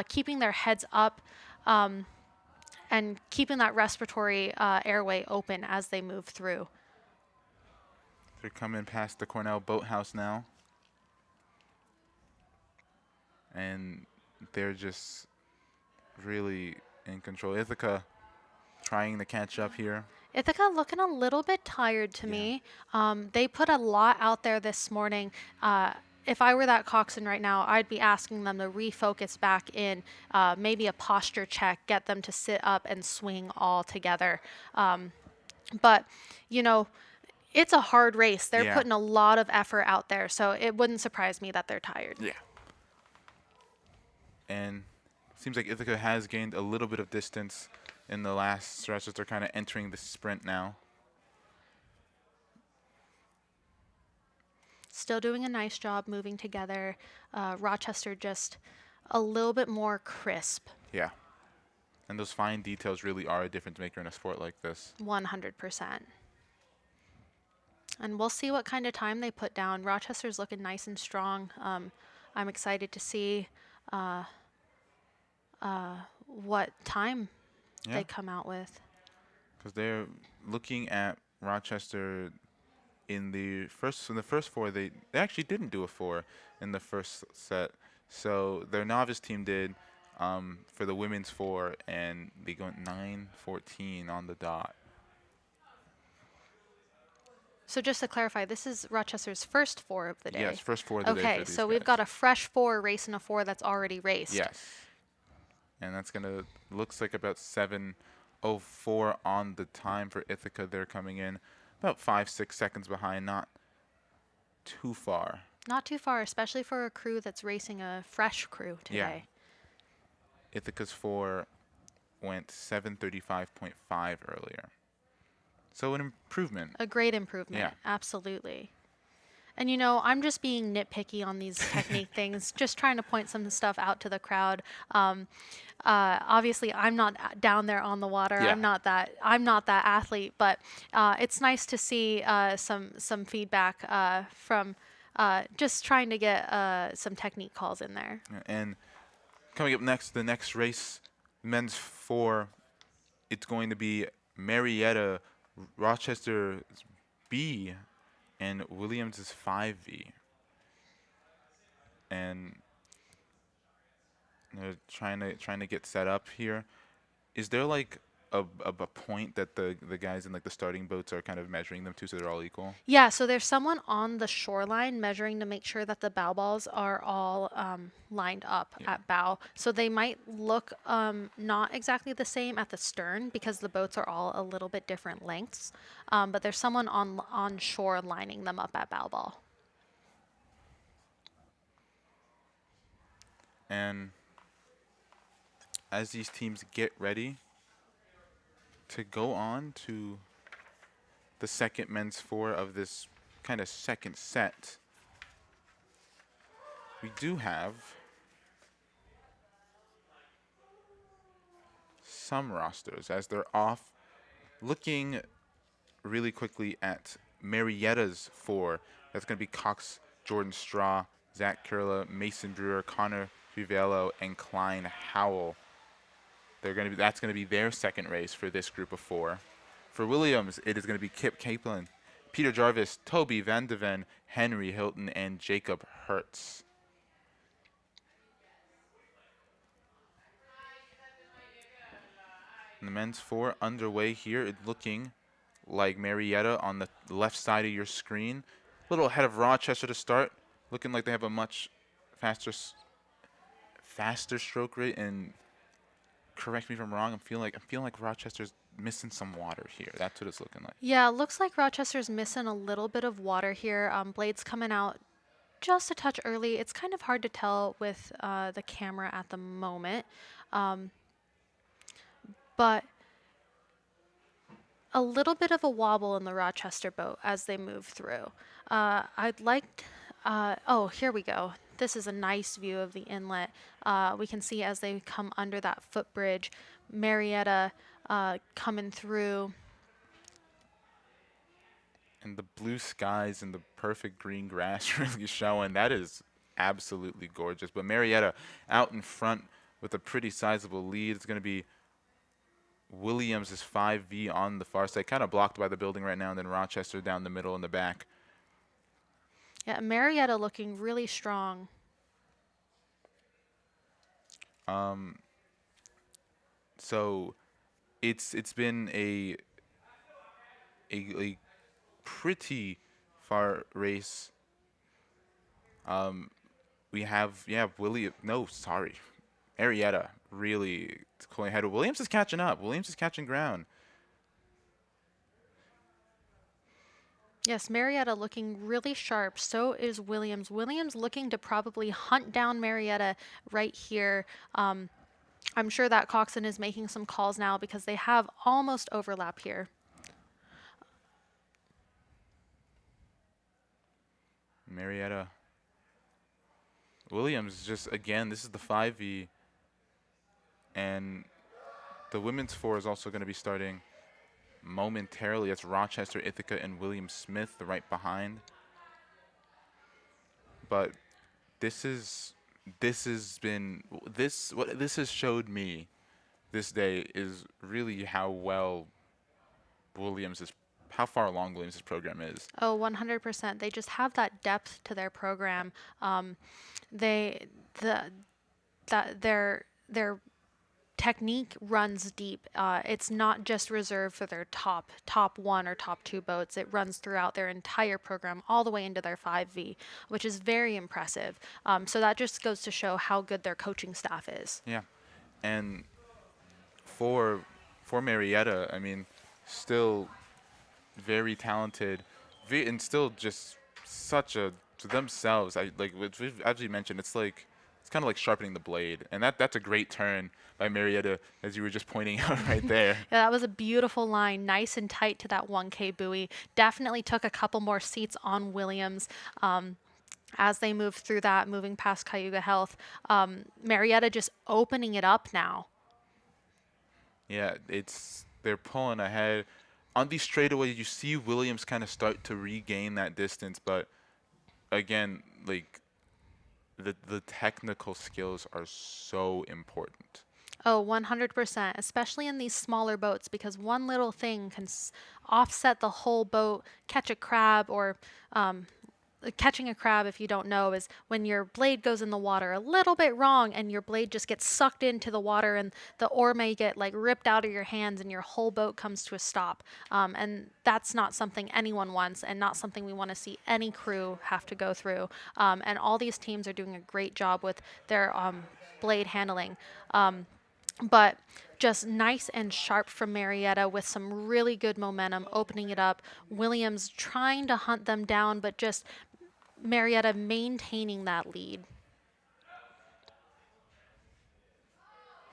keeping their heads up and keeping that respiratory airway open as they move through. They're coming past the Cornell Boathouse now, and they're just really in control. Ithaca trying to catch up here. Ithaca looking a little bit tired to me. They put a lot out there this morning. If I were that coxswain right now, I'd be asking them to refocus back in, maybe a posture check, get them to sit up and swing all together. But, you know, it's a hard race. They're putting a lot of effort out there, so it wouldn't surprise me that they're tired. Yeah. And it seems like Ithaca has gained a little bit of distance in the last stretch as they're kind of entering the sprint now. Still doing a nice job moving together. Rochester just a little bit more crisp. Yeah. And those fine details really are a difference maker in a sport like this. 100%. And we'll see what kind of time they put down. Rochester's looking nice and strong. I'm excited to see what time they come out with. Because they're looking at Rochester in the first 4. They actually didn't do a 4 in the first set. So their novice team did for the women's 4, and they go 9:14 on the dot. So just to clarify, this is Rochester's first 4 of the day. Yes, first 4 of the day. Okay, so we've got a fresh 4 racing a 4 that's already raced. Yes. And that's going to, looks like about 7:04 on the time for Ithaca. They're coming in about 5-6 seconds behind, not too far. Not too far, especially for a crew that's racing a fresh crew today. Yeah. Ithaca's 4 went 7:35.5 earlier. So an improvement. A great improvement, yeah. Absolutely. And, you know, I'm just being nitpicky on these technique things, just trying to point some stuff out to the crowd. Obviously, I'm not down there on the water. Yeah. I'm not that athlete, but it's nice to see some feedback from just trying to get some technique calls in there. And coming up next, the next race, men's 4, it's going to be Marietta, Rochester's B, and Williams' 5V. and they're trying to get set up here. Is there like a point that the guys in like the starting boats are kind of measuring them to, so they're all equal? Yeah, so there's someone on the shoreline measuring to make sure that the bow balls are all lined up at bow. So they might look not exactly the same at the stern because the boats are all a little bit different lengths. But there's someone on shore lining them up at bow ball. And as these teams get ready to go on to the second men's four of this kind of second set, we do have some rosters as they're off. Looking really quickly at Marietta's four, that's going to be Cox, Jordan Straw, Zach Kurla, Mason Brewer, Connor Rivello, and Klein Howell. That's going to be their second race for this group of four. For Williams, it is going to be Kip Capelin, Peter Jarvis, Toby Van de Ven, Henry Hilton, and Jacob Hertz. And the men's four underway here. It's looking like Marietta on the left side of your screen. A little ahead of Rochester to start. Looking like they have a much faster stroke rate, and correct me if I'm wrong, I'm feeling like Rochester's missing some water here. That's what it's looking like. Yeah, it looks like Rochester's missing a little bit of water here. Blade's coming out just a touch early. It's kind of hard to tell with the camera at the moment. But a little bit of a wobble in the Rochester boat as they move through. Oh, here we go. This is a nice view of the inlet. We can see as they come under that footbridge, Marietta coming through. And the blue skies and the perfect green grass really showing. That is absolutely gorgeous. But Marietta out in front with a pretty sizable lead. It's going to be Williams' 5V on the far side, kind of blocked by the building right now, and then Rochester down the middle in the back. Yeah, Marietta looking really strong. So it's been a pretty far race. We have Marietta really going ahead. Williams is catching up. Williams is catching ground. Yes, Marietta looking really sharp. So is Williams. Williams looking to probably hunt down Marietta right here. I'm sure that Coxon is making some calls now because they have almost overlap here. Marietta. Williams just, again, this is the 5V. And the women's four is also going to be starting momentarily. It's Rochester, Ithaca, and William Smith, right behind. But this has showed me this day is really how far along Williams' program is. Oh, 100%. They just have that depth to their program. Their technique runs deep. It's not just reserved for their top one or top two boats. It runs throughout their entire program all the way into their 5V, which is very impressive. So that just goes to show how good their coaching staff is. Yeah, and for Marietta, I mean, still very talented, and still just to themselves. As we mentioned, it's kind of like sharpening the blade, and that's a great turn by Marietta, as you were just pointing out right there. Yeah, that was a beautiful line, nice and tight to that 1K buoy. Definitely took a couple more seats on Williams as they moved through that, moving past Cayuga Health. Marietta just opening it up now. Yeah, they're pulling ahead. On these straightaways, you see Williams kind of start to regain that distance, but again, the technical skills are so important. Oh, 100%, especially in these smaller boats, because one little thing can offset the whole boat, catch a crab, or catching a crab, if you don't know, is when your blade goes in the water a little bit wrong and your blade just gets sucked into the water and the oar may get like ripped out of your hands and your whole boat comes to a stop. And that's not something anyone wants and not something we want to see any crew have to go through. And all these teams are doing a great job with their blade handling. But just nice and sharp from Marietta with some really good momentum, opening it up. Williams trying to hunt them down, but just Marietta maintaining that lead.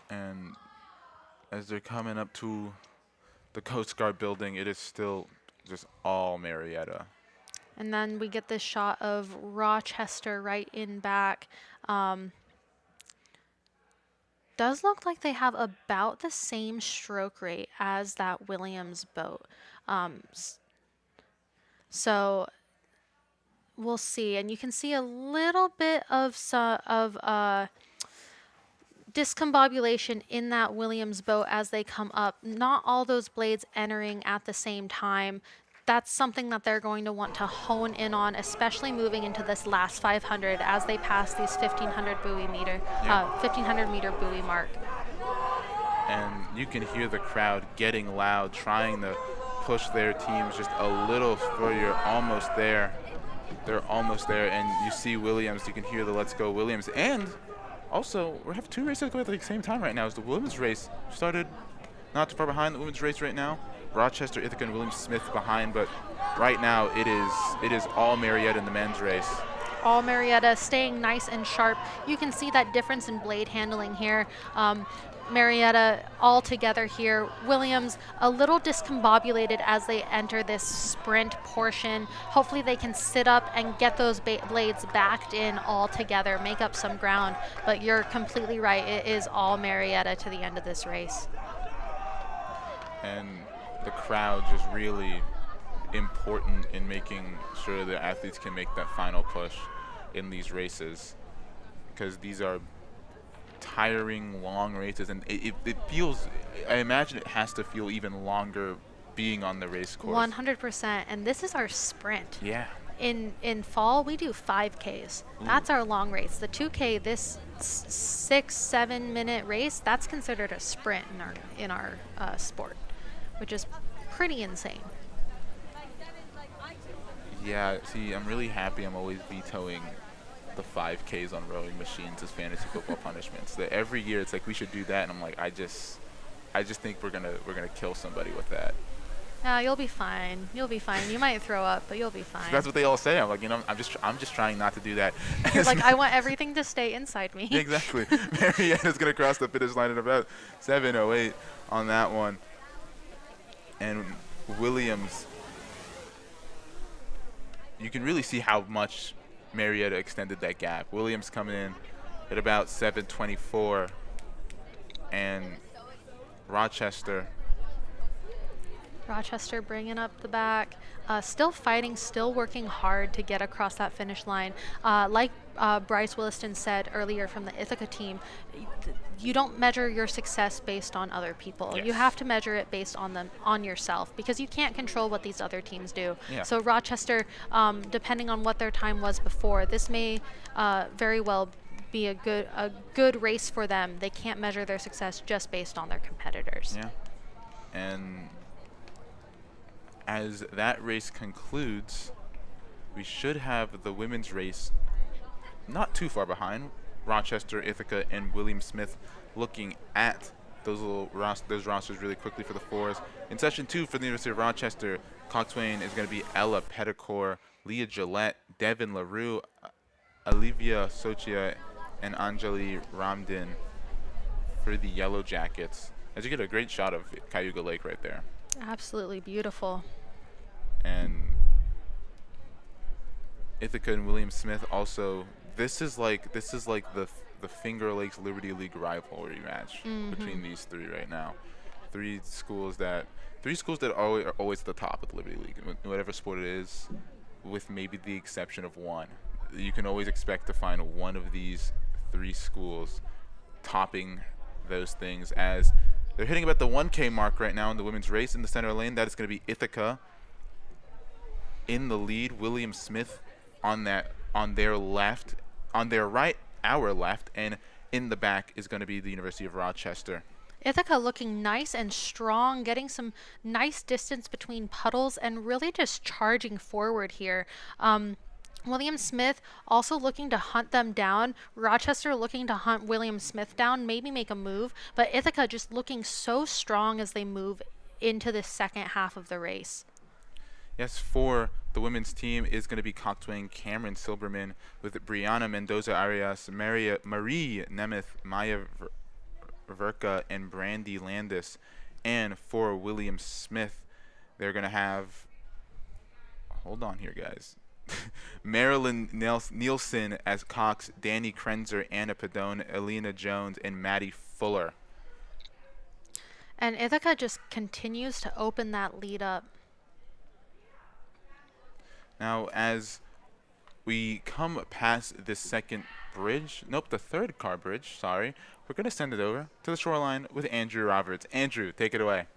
And as they're coming up to the Coast Guard building, it is still just all Marietta. And then we get this shot of Rochester right in back. Does look like they have about the same stroke rate as that Williams boat. So we'll see. And you can see a little bit of discombobulation in that Williams boat as they come up. Not all those blades entering at the same time. That's something that they're going to want to hone in on, especially moving into this last 500 as they pass these 1,500 meter buoy mark. And you can hear the crowd getting loud, trying to push their teams just a little further. Almost there. They're almost there, and you see Williams. You can hear the "Let's Go Williams." And also, we have two races going at the same time right now. As the women's race started not too far behind the women's race right now. Rochester, Ithaca, and William Smith behind, but right now it is all Marietta in the men's race. All Marietta staying nice and sharp. You can see that difference in blade handling here. Marietta all together here. Williams a little discombobulated as they enter this sprint portion. Hopefully they can sit up and get those blades backed in all together, make up some ground. But you're completely right. It is all Marietta to the end of this race. And the crowd just really important in making sure the athletes can make that final push in these races, because these are tiring, long races, and it feels, I imagine it has to feel even longer being on the race course. 100%, and this is our sprint. Yeah. In fall, we do 5Ks. Ooh. That's our long race. The 2K, this 6-7 minute race, that's considered a sprint in our sport, which is pretty insane. Yeah, see, I'm really happy I'm always vetoing the 5Ks on rowing machines as fantasy football punishments. That every year it's like we should do that, and I'm like, I just think we're gonna kill somebody with that. You'll be fine. You'll be fine. You might throw up, but you'll be fine. So that's what they all say. I'm like, I'm just trying not to do that. You're like, I want everything to stay inside me. Exactly. Marietta's gonna cross the finish line at about 7:08 on that one. And Williams, you can really see how much Marietta extended that gap. Williams coming in at about 7:24, and Rochester bringing up the back, still fighting, still working hard to get across that finish line. Like Bryce Williston said earlier from the Ithaca team, you don't measure your success based on other people. Yes. You have to measure it based on yourself, because you can't control what these other teams do. Yeah. So Rochester, depending on what their time was before, this may very well be a good race for them. They can't measure their success just based on their competitors. Yeah. And as that race concludes, we should have the women's race not too far behind. Rochester, Ithaca, and William Smith looking at those rosters really quickly for the fours. In session 2 for the University of Rochester, coxswain is going to be Ella Petticore, Leah Gillette, Devin LaRue, Olivia Sochia, and Anjali Ramdin for the Yellow Jackets. As you get a great shot of Cayuga Lake right there. Absolutely beautiful. And Ithaca and William Smith also, this is like the Finger Lakes Liberty League rivalry match between these three right now. Three schools that are always at the top of the Liberty League, whatever sport it is, with maybe the exception of one. You can always expect to find one of these three schools topping those things, as they're hitting about the 1K mark right now in the women's race in the center lane. That is going to be Ithaca in the lead. William Smith on their left, on their right, our left, and in the back is going to be the University of Rochester. Ithaca looking nice and strong, getting some nice distance between puddles and really just charging forward here. William Smith also looking to hunt them down. Rochester looking to hunt William Smith down, maybe make a move. But Ithaca just looking so strong as they move into the second half of the race. Yes, for the women's team is going to be coxswain Cameron Silberman with Brianna Mendoza Arias, Marie Nemeth, Maya Verka, and Brandy Landis. And for William Smith, they're going to have, hold on here, guys. Marilyn Nielsen as Cox, Danny Krenzer, Anna Padone, Elena Jones, and Maddie Fuller. And Ithaca just continues to open that lead up. Now, as we come past the second bridge, nope, the third car bridge, sorry, we're going to send it over to the shoreline with Andrew Roberts. Andrew, take it away.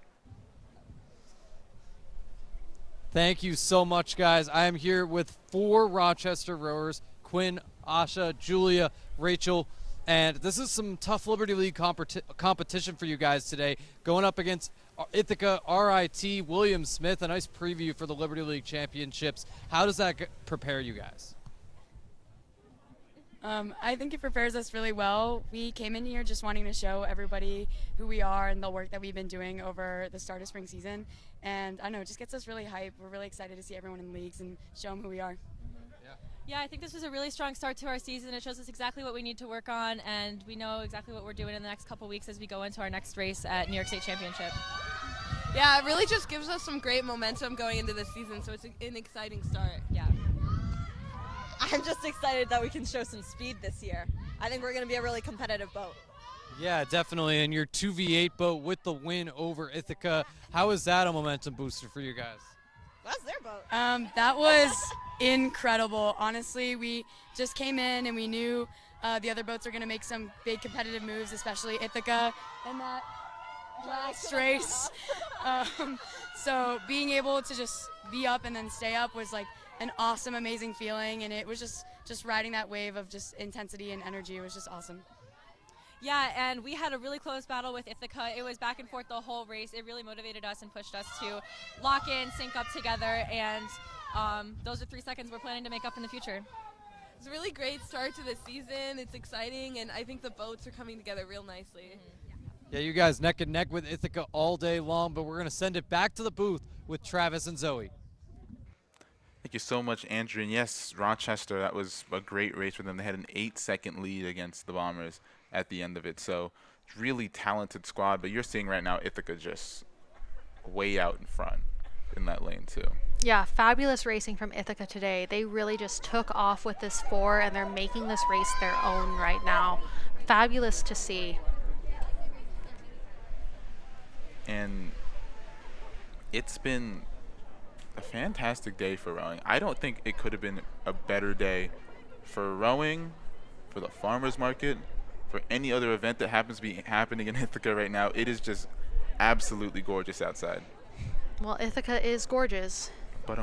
Thank you so much, guys. I am here with 4 Rochester rowers, Quinn, Asha, Julia, Rachel, and this is some tough Liberty League competition for you guys today, going up against Ithaca, RIT, William Smith, a nice preview for the Liberty League Championships. How does that prepare you guys? I think it prepares us really well. We came in here just wanting to show everybody who we are and the work that we've been doing over the start of spring season. And I don't know, it just gets us really hyped. We're really excited to see everyone in leagues and show them who we are. Yeah, I think this was a really strong start to our season. It shows us exactly what we need to work on, and we know exactly what we're doing in the next couple weeks as we go into our next race at New York State Championship. Yeah, it really just gives us some great momentum going into the season, so it's an exciting start. Yeah. I'm just excited that we can show some speed this year. I think we're going to be a really competitive boat. Yeah, definitely. And your 2v8 boat with the win over Ithaca, how is that a momentum booster for you guys? That's their boat. That was incredible. Honestly, we just came in and we knew the other boats were going to make some big competitive moves, especially Ithaca in that last race. So being able to just be up and then stay up was like an awesome, amazing feeling, and it was just riding that wave of just intensity and energy. It was just awesome. Yeah, and we had a really close battle with Ithaca. It was back and forth the whole race. It really motivated us and pushed us to lock in, sync up together, and those are 3 seconds we're planning to make up in the future. It's a really great start to the season. It's exciting, and I think the boats are coming together real nicely. Yeah, you guys neck and neck with Ithaca all day long, but we're going to send it back to the booth with Travis and Zoe. Thank you so much, Andrew. And yes, Rochester, that was a great race for them. They had an 8-second lead against the Bombers at the end of it. So, really talented squad. But you're seeing right now Ithaca just way out in front in that lane, too. Yeah, fabulous racing from Ithaca today. They really just took off with this 4, and they're making this race their own right now. Fabulous to see. And it's been a fantastic day for rowing. I don't think it could have been a better day for rowing, for the farmers market, for any other event that happens to be happening in Ithaca right now. It is just absolutely gorgeous outside. Well, Ithaca is gorgeous. But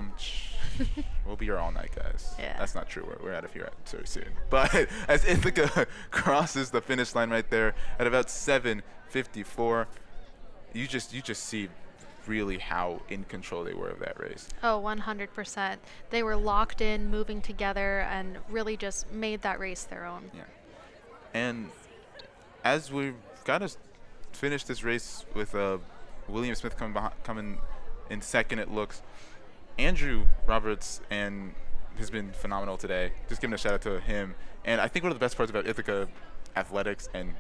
we'll be here all night, guys. Yeah. That's not true. We're out of here very soon. But as Ithaca crosses the finish line right there at about 7:54, you just see really how in control they were of that race. Oh, 100%. They were locked in, moving together, and really just made that race their own. Yeah. And as we've got to finish this race with William Smith coming in second, it looks. Andrew Roberts has been phenomenal today. Just giving a shout out to him. And I think one of the best parts about Ithaca athletics and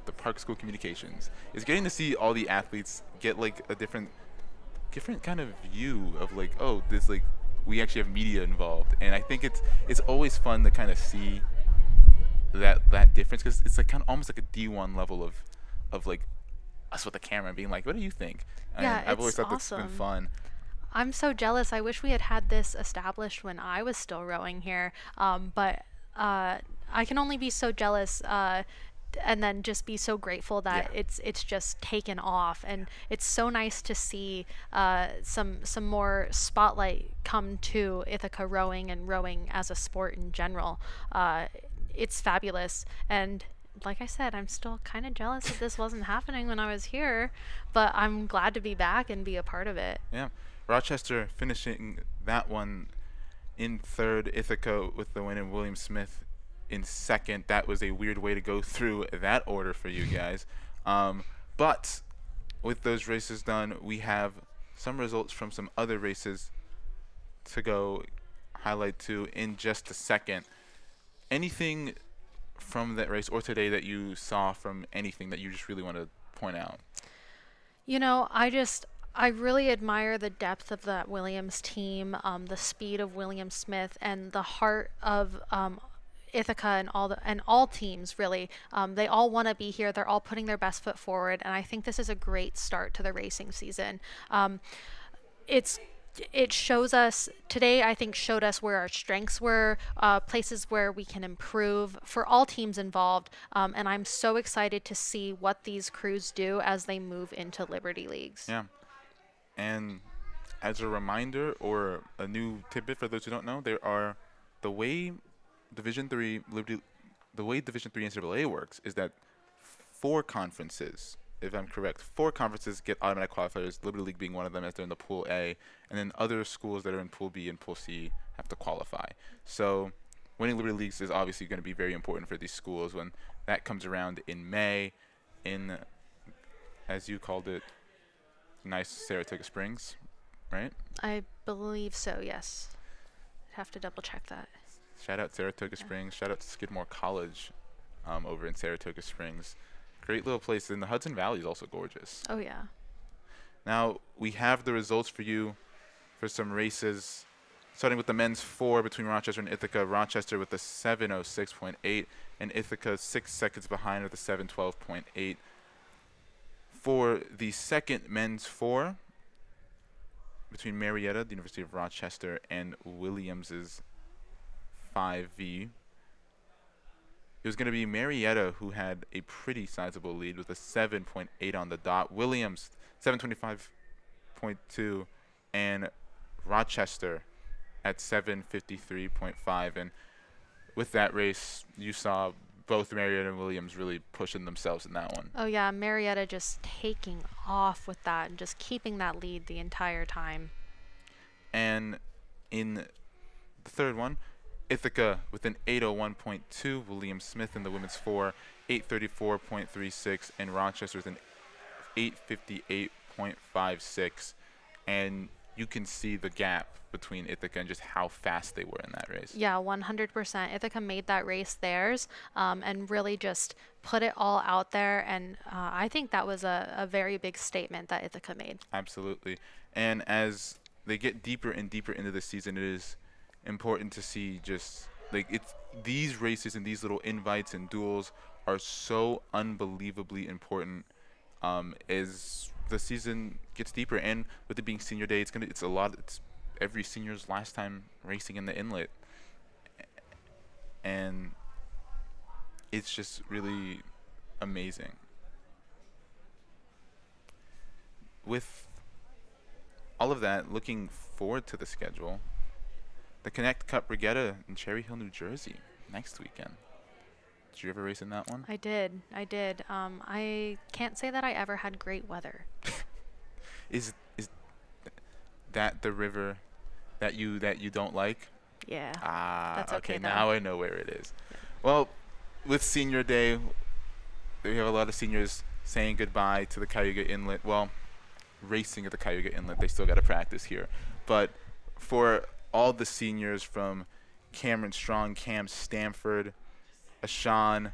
the Park School Communications is getting to see all the athletes get like a different kind of view of like, oh, this like we actually have media involved. And I think it's always fun to kind of see that difference, because it's like kind of almost like a D1 level of like us with the camera being like, what do you think? And Yeah, I've always thought awesome. that's been fun. I'm so jealous. I wish we had this established when I was still rowing here. But I can only be so jealous. then just be so grateful that it's just taken off. And it's so nice to see some more spotlight come to Ithaca rowing and rowing as a sport in general. It's fabulous. And like I said, I'm still kind of jealous that this wasn't happening when I was here, but I'm glad to be back and be a part of it. Yeah. Rochester finishing that one in third, Ithaca with the win, and William Smith in second. That was a weird way to go through that order for you guys. But with those races done, we have some results from some other races to go highlight to in just a second. Anything from that race or today that you saw from anything that you just really want to point out? You know, I really admire the depth of that Williams team, the speed of William Smith, and the heart of Ithaca and all teams really. They all want to be here. They're all putting their best foot forward, and I think this is a great start to the racing season. It shows us today, I think, showed us where our strengths were, places where we can improve for all teams involved. And I'm so excited to see what these crews do as they move into Liberty Leagues. Yeah. And as a reminder or a new tidbit for those who don't know, there are the way Division III NCAA works is that 4 conferences, if I'm correct, 4 conferences get automatic qualifiers, Liberty League being one of them as they're in the Pool A, and then other schools that are in Pool B and Pool C have to qualify. So winning Liberty Leagues is obviously going to be very important for these schools when that comes around in May in, as you called it, nice Saratoga Springs, right? I believe so, yes. I'd have to double check that. Shout out Saratoga Springs. Shout out to Skidmore College over in Saratoga Springs. Great little place. And the Hudson Valley is also gorgeous. Oh, yeah. Now, we have the results for you for some races, starting with the men's 4 between Rochester and Ithaca. Rochester with a 7:06.8, and Ithaca 6 seconds behind with a 7:12.8. For the second men's 4 between Marietta, the University of Rochester, and Williams's 5V, it was going to be Marietta who had a pretty sizable lead with a 7.8 on the dot. Williams 725.2, and Rochester at 753.5. And with that race, you saw both Marietta and Williams really pushing themselves in that one. Oh, yeah. Marietta just taking off with that and just keeping that lead the entire time. And in the third one, Ithaca with an 8:01.2, William Smith in the women's 4, 8:34.36, and Rochester with an 8:58.56. And you can see the gap between Ithaca and just how fast they were in that race. Yeah, 100%. Ithaca made that race theirs and really just put it all out there. And I think that was a very big statement that Ithaca made. Absolutely. And as they get deeper and deeper into the season, it is important to see just like these races and these little invites and duels are so unbelievably important as the season gets deeper. And with it being senior day, it's every senior's last time racing in the Inlet, and it's just really amazing. With all of that, looking forward to the schedule, the Connect Cup Regatta in Cherry Hill, New Jersey next weekend. Did you ever race in that one? I did. I can't say that I ever had great weather. Is that the river that you don't like? Yeah. That's okay. Now I know where it is. Yeah. Well, with Senior Day, we have a lot of seniors saying goodbye to the Cayuga Inlet. Well, racing at the Cayuga Inlet. They still got to practice here. But for all the seniors from Cameron Strong, Cam Stanford, Ashawn,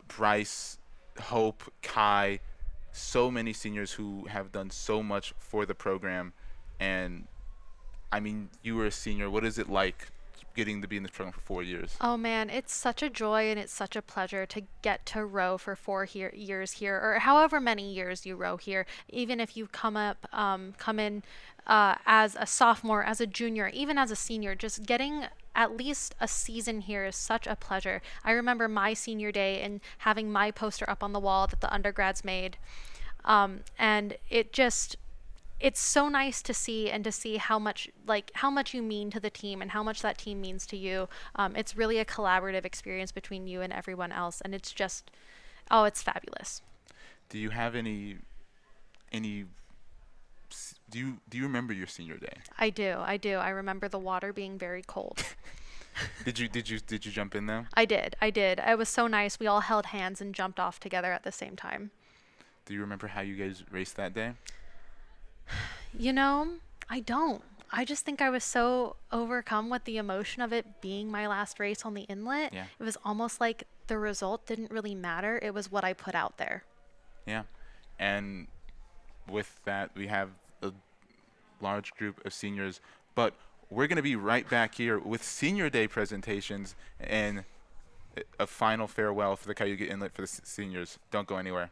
Bryce, Hope, Kai, so many seniors who have done so much for the program. And I mean, you were a senior. What is it like getting to be in this program for 4 years? Oh man, it's such a joy and it's such a pleasure to get to row for 4 years here, or however many years you row here. Even if you come in as a sophomore, as a junior, even as a senior, just getting at least a season here is such a pleasure. I remember my senior day and having my poster up on the wall that the undergrads made, and it's so nice to see, and to see how much you mean to the team and how much that team means to you. It's really a collaborative experience between you and everyone else, and it's just, oh, it's fabulous. Do you have any do you remember your senior day? I do. I remember the water being very cold. Did you jump in though? I did. It was so nice. We all held hands and jumped off together at the same time. Do you remember how you guys raced that day? You know, I don't. I just think I was so overcome with the emotion of it being my last race on the Inlet. Yeah. It was almost like the result didn't really matter. It was what I put out there. Yeah. And with that, we have a large group of seniors, but we're going to be right back here with senior day presentations and a final farewell for the Cayuga Inlet for the seniors. Don't go anywhere.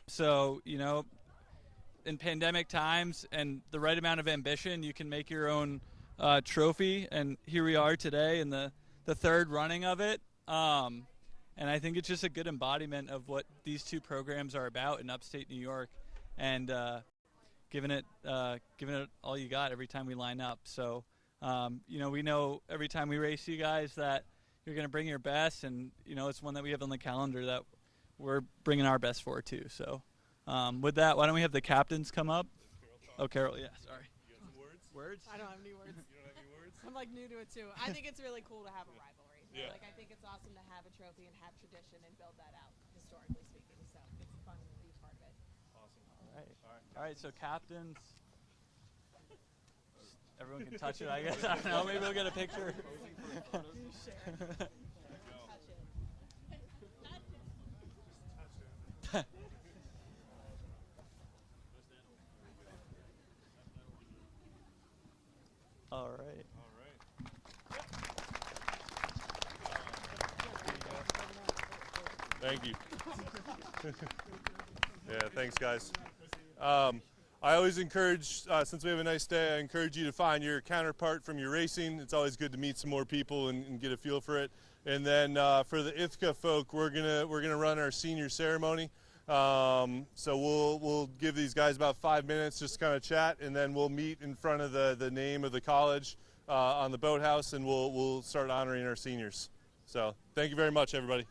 So, in pandemic times and the right amount of ambition, you can make your own trophy. And here we are today in the third running of it. And I think it's just a good embodiment of what these two programs are about in upstate New York, and giving it all you got every time we line up. So, we know every time we race you guys that you're going to bring your best, and it's one that we have on the calendar that we're bringing our best for too. So, with that, why don't we have the captains come up? Oh, Carol, yeah, sorry. You got some words? Words? I don't have any words. You don't have any words? I'm like new to it too. I think it's really cool to have a rivalry. Yeah. Like I think it's awesome to have a trophy and have tradition and build that out historically speaking. So it's fun to be part of it. Awesome. All right. So captains. Everyone can touch it, I guess. I don't know. Maybe we'll get a picture. All right. Thank you. Yeah, thanks, guys. I always encourage, since we have a nice day, I encourage you to find your counterpart from your racing. It's always good to meet some more people and get a feel for it. And then for the Ithaca folk, we're gonna run our senior ceremony. So we'll give these guys about 5 minutes, just kind of chat, and then we'll meet in front of the name of the college on the boathouse, and we'll start honoring our seniors. So thank you very much, everybody.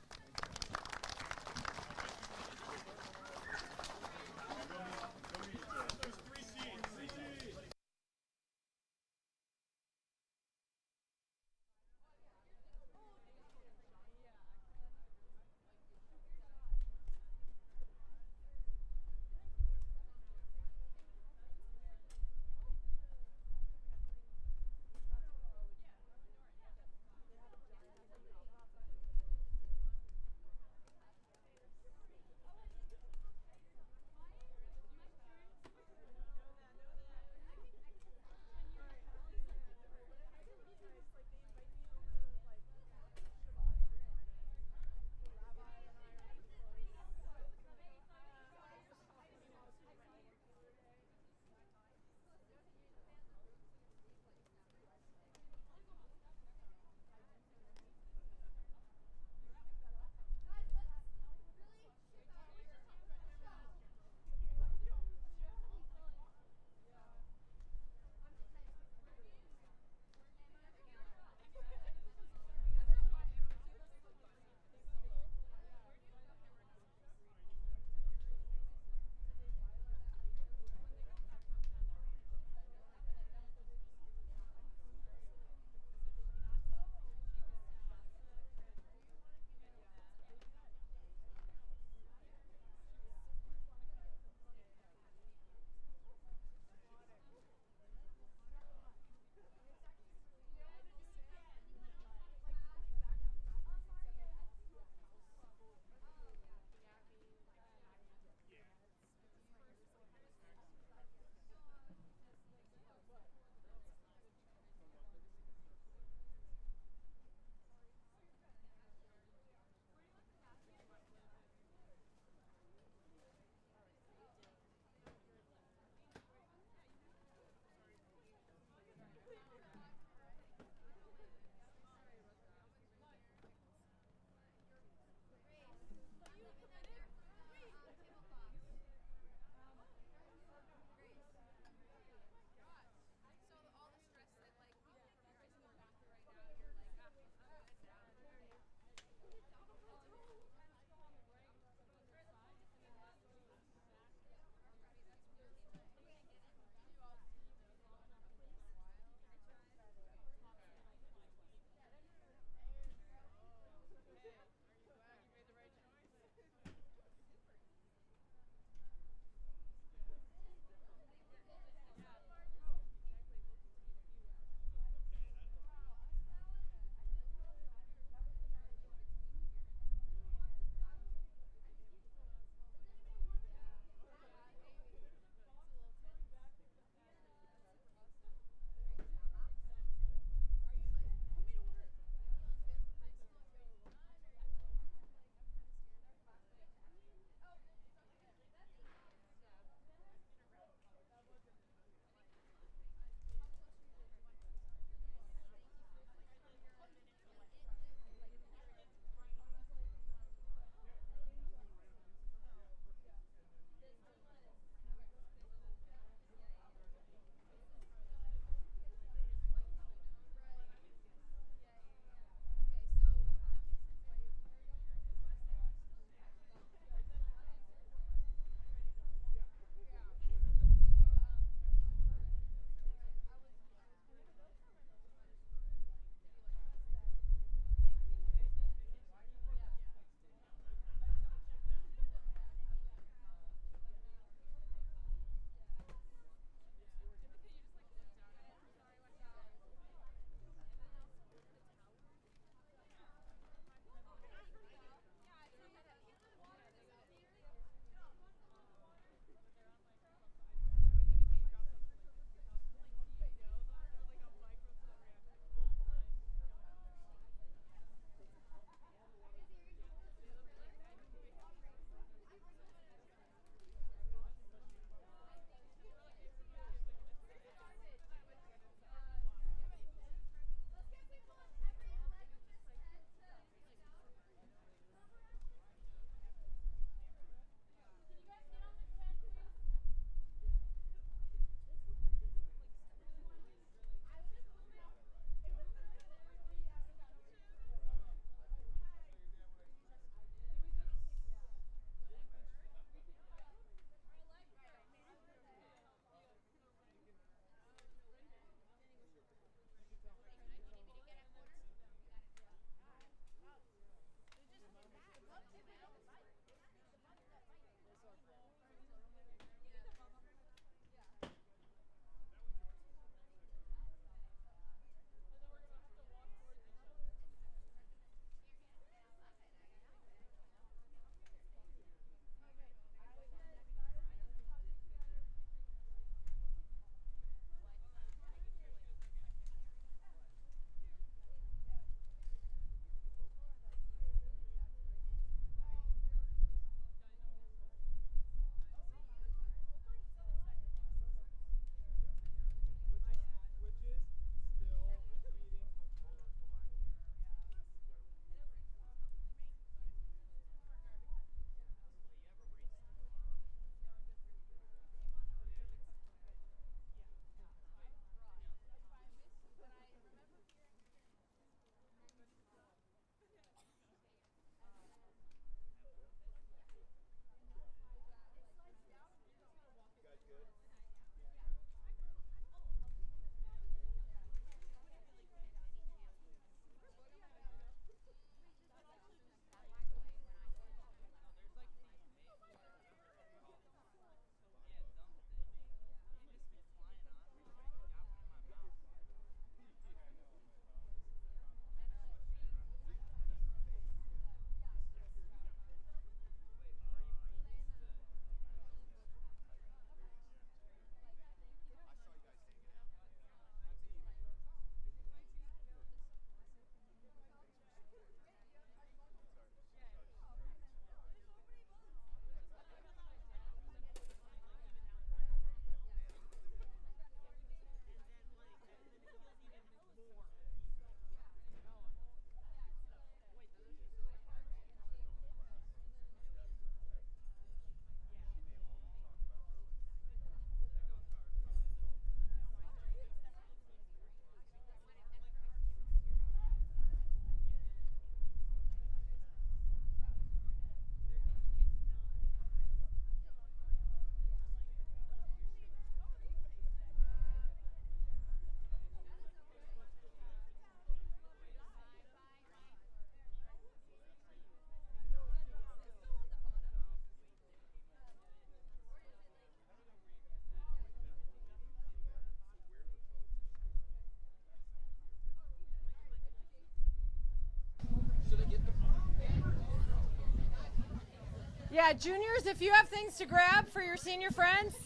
Yeah, juniors, if you have things to grab for your senior friends.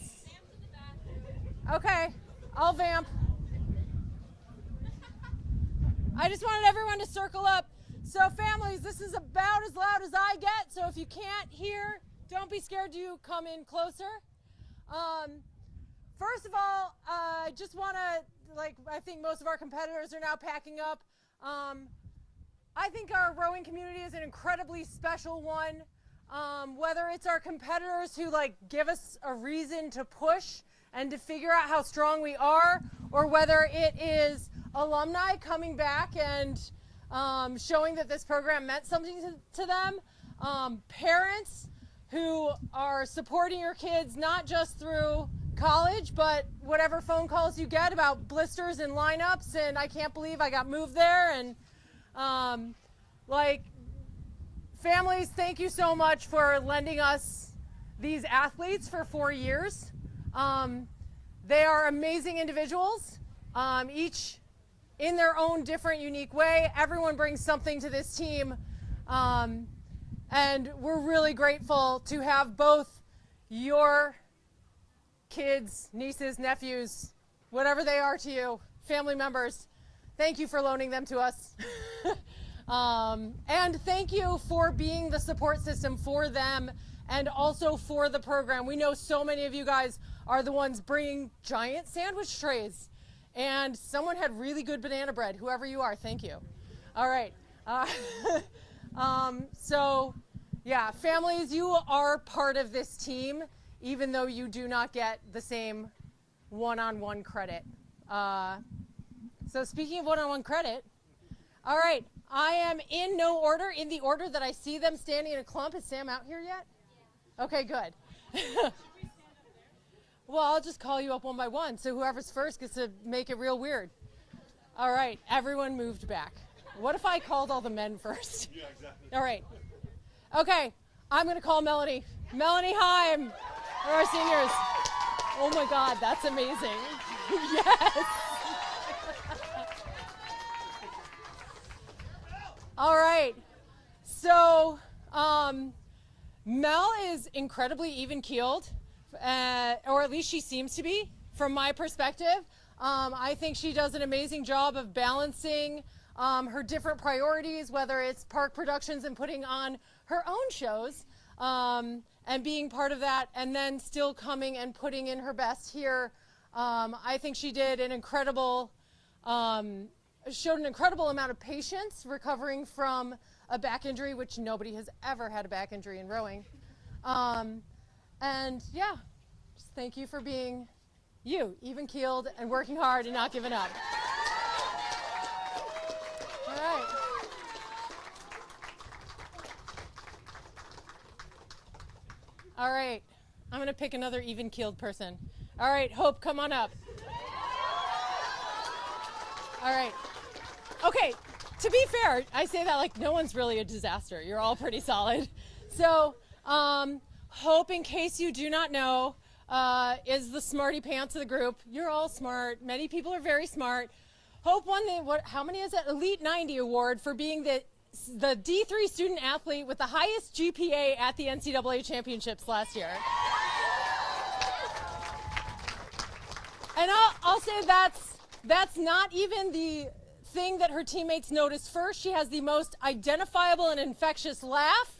Okay, I'll vamp. I just wanted everyone to circle up. So families, this is about as loud as I get, so if you can't hear, don't be scared to come in closer. First of all, I just want to, I think most of our competitors are now packing up. I think our rowing community is an incredibly special one. Whether it's our competitors who give us a reason to push and to figure out how strong we are, or whether it is alumni coming back and showing that this program meant something to them, parents who are supporting your kids not just through college, but whatever phone calls you get about blisters and lineups and I can't believe I got moved there, and families, thank you so much for lending us these athletes for 4 years. They are amazing individuals, each in their own different, unique way. Everyone brings something to this team, and we're really grateful to have both your kids, nieces, nephews, whatever they are to you, family members. Thank you for loaning them to us. And thank you for being the support system for them and also for the program. We know so many of you guys are the ones bringing giant sandwich trays, and someone had really good banana bread. Whoever you are, thank you. All right. So yeah, families, you are part of this team, even though you do not get the same one-on-one credit. So speaking of one-on-one credit, all right, I am in no order, in the order that I see them standing in a clump. Is Sam out here yet? Yeah. Okay, good. Well, I'll just call you up one by one, so whoever's first gets to make it real weird. All right, everyone moved back. What if I called all the men first? Yeah, exactly. All right. Okay, I'm going to call Melanie. Melanie Heim, for our seniors. Oh my God, that's amazing. Yes. All right, so Mel is incredibly even-keeled, or at least she seems to be, from my perspective. I think she does an amazing job of balancing her different priorities, whether it's park productions and putting on her own shows, and being part of that, and then still coming and putting in her best here. I think she did an incredible, showed an incredible amount of patience recovering from a back injury, which nobody has ever had a back injury in rowing. And yeah, just thank you for being you, even-keeled and working hard and not giving up. All right. All right, I'm gonna pick another even-keeled person. All right, Hope, come on up. All right. Okay, to be fair, I say that like no one's really a disaster. You're all pretty solid. So, Hope, in case you do not know, is the smarty pants of the group. You're all smart. Many people are very smart. Hope won the, how many is it? Elite 90 award for being the D3 student athlete with the highest GPA at the NCAA championships last year. And I'll say that's not even the thing that her teammates noticed first. She has the most identifiable and infectious laugh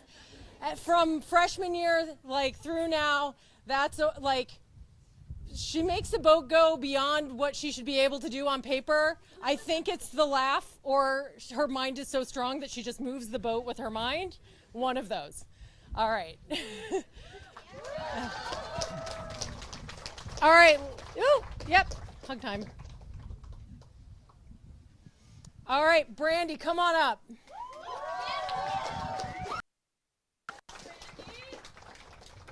from freshman year through now. That's she makes the boat go beyond what she should be able to do on paper. I think it's the laugh, or her mind is so strong that she just moves the boat with her mind. One of those. All right. All right. Ooh, yep. Hug time. All right, Brandy, come on up.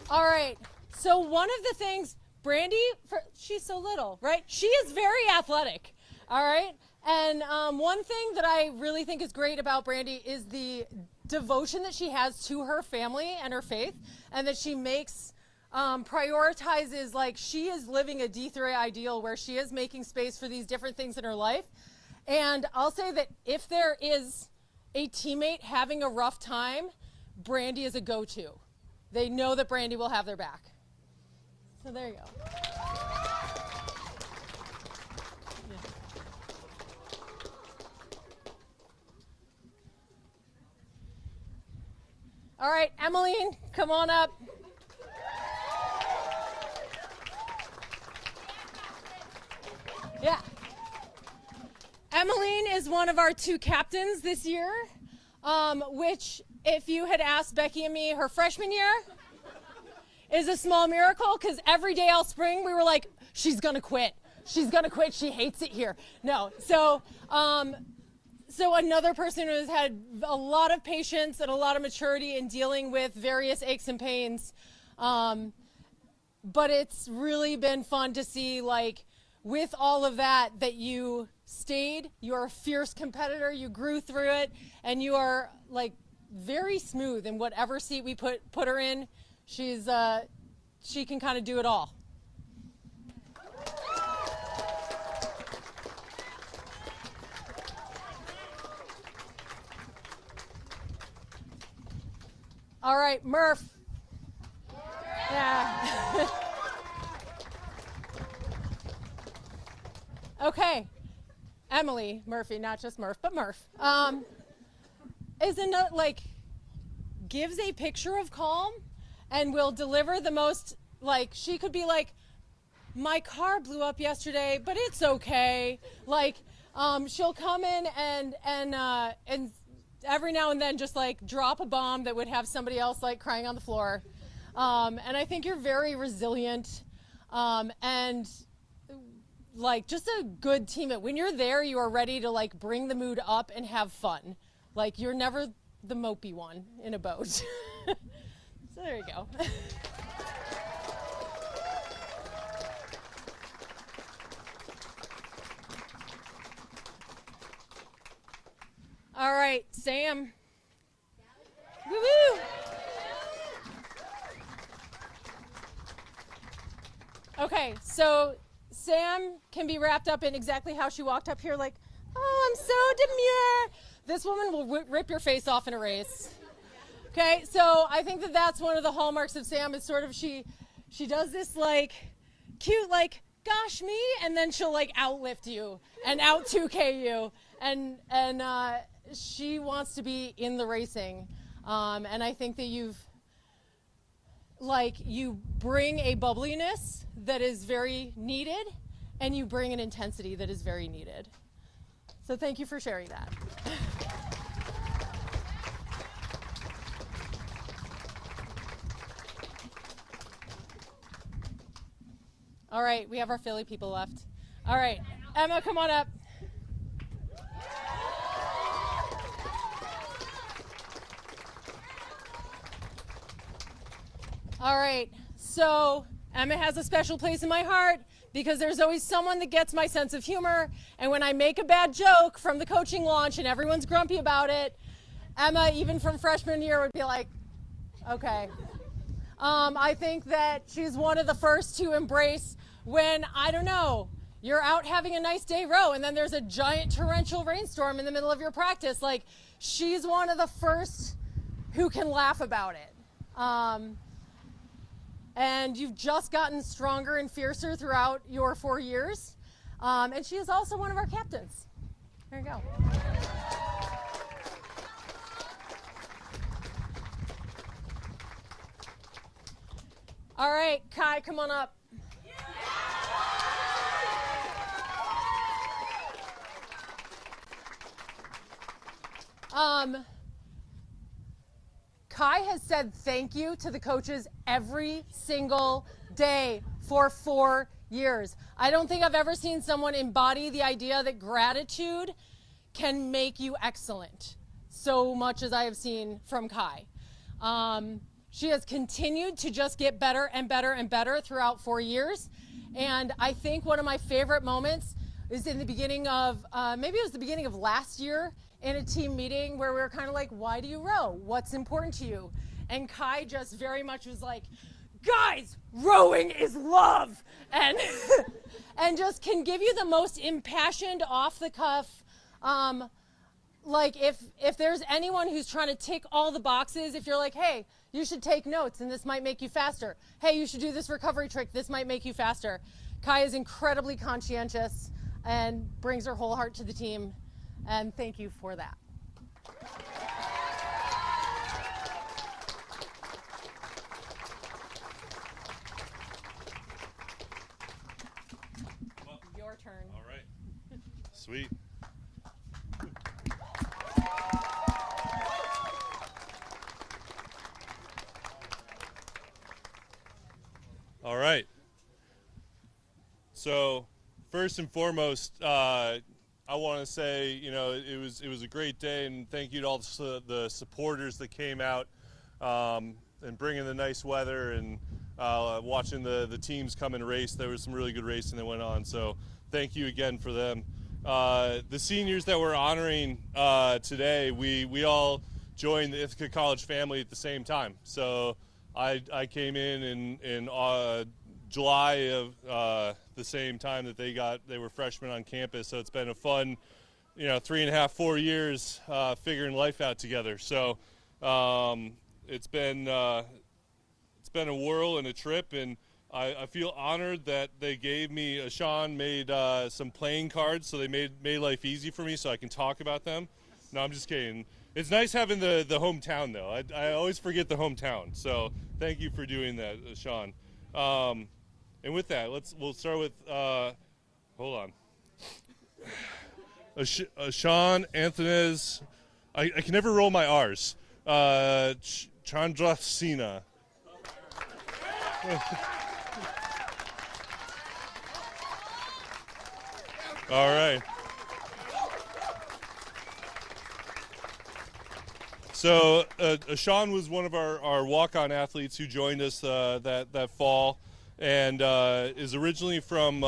All right. So one of the things, Brandy, she's so little, right? She is very athletic, all right? And one thing that I really think is great about Brandy is the devotion that she has to her family and her faith, and that she makes, prioritizes, she is living a D3 ideal where she is making space for these different things in her life. And I'll say that if there is a teammate having a rough time, Brandy is a go-to. they know that Brandy will have their back. So there you go. Yeah. All right, Emmeline, come on up. Yeah. Emmeline is one of our 2 captains this year, which, if you had asked Becky and me her freshman year, is a small miracle, because every day all spring we were like, she's gonna quit. She's gonna quit. She hates it here. No. So another person who has had a lot of patience and a lot of maturity in dealing with various aches and pains. But it's really been fun to see, like, with all of that you stayed. You're a fierce competitor. You grew through it, and you are, like, very smooth in whatever seat we put her in. She can kind of do it all. All right, Murph. Yeah. Okay. Emily Murphy, not just Murph, but Murph. Gives a picture of calm and will deliver the most, like, she could be like, my car blew up yesterday, but it's okay. Like, she'll come in and every now and then just, like, drop a bomb that would have somebody else, like, crying on the floor. And I think you're very resilient, and, like, just a good teammate. When you're there, you are ready to, like, bring the mood up and have fun. Like, you're never the mopey one in a boat. So there you go. All right, Sam. Woo-woo! Okay, so Sam can be wrapped up in exactly how she walked up here, like, oh, I'm so demure. This woman will rip your face off in a race. Okay, so I think that's one of the hallmarks of Sam, is sort of she does this, like, cute, like, gosh me, and then she'll, like, outlift you and out 2K you, and she wants to be in the racing, and I think that you bring a bubbliness that is very needed, and you bring an intensity that is very needed. So thank you for sharing that. All right, we have our Philly people left. All right, Emma, come on up. All right, so Emma has a special place in my heart because there's always someone that gets my sense of humor, and when I make a bad joke from the coaching launch and everyone's grumpy about it, Emma, even from freshman year, would be like, okay. I think that she's one of the first to embrace when, I don't know, you're out having a nice day row and then there's a giant torrential rainstorm in the middle of your practice. Like, she's one of the first who can laugh about it. And you've just gotten stronger and fiercer throughout your 4 years. And she is also one of our captains. There you go. All right, Kai, come on up. Kai has said thank you to the coaches every single day for 4 years. I don't think I've ever seen someone embody the idea that gratitude can make you excellent so much as I have seen from Kai. She has continued to just get better and better and better throughout 4 years. And I think one of my favorite moments is in the beginning of, maybe it was the beginning of last year, in a team meeting where we were kind of like, why do you row? What's important to you? And Kai just very much was like, guys, rowing is love. And, and just can give you the most impassioned, off the cuff, like if there's anyone who's trying to tick all the boxes, if you're like, hey, you should take notes and this might make you faster. Hey, you should do this recovery trick. This might make you faster. Kai is incredibly conscientious and brings her whole heart to the team. And thank you for that. Your turn. All right. Sweet. All right. So, first and foremost, I want to say, you know, it was a great day, and thank you to all the supporters that came out and bringing the nice weather and watching the teams come and race. There was some really good racing that went on, so thank you again for them. The seniors that we're honoring today, we all joined the Ithaca College family at the same time. So I came in July of the same time that they were freshmen on campus. So it's been a fun, 3.5, 4 years figuring life out together. So it's been a whirl and a trip, and I feel honored that they gave me, Sean made some playing cards, so they made life easy for me so I can talk about them. No, I'm just kidding. It's nice having the hometown, though. I always forget the hometown, so thank you for doing that, Sean. And with that, we'll start with, hold on. Sean, Anthony's, I can never roll my R's. Chandrasena. All right. So Sean was one of our walk-on athletes who joined us that fall, and is originally from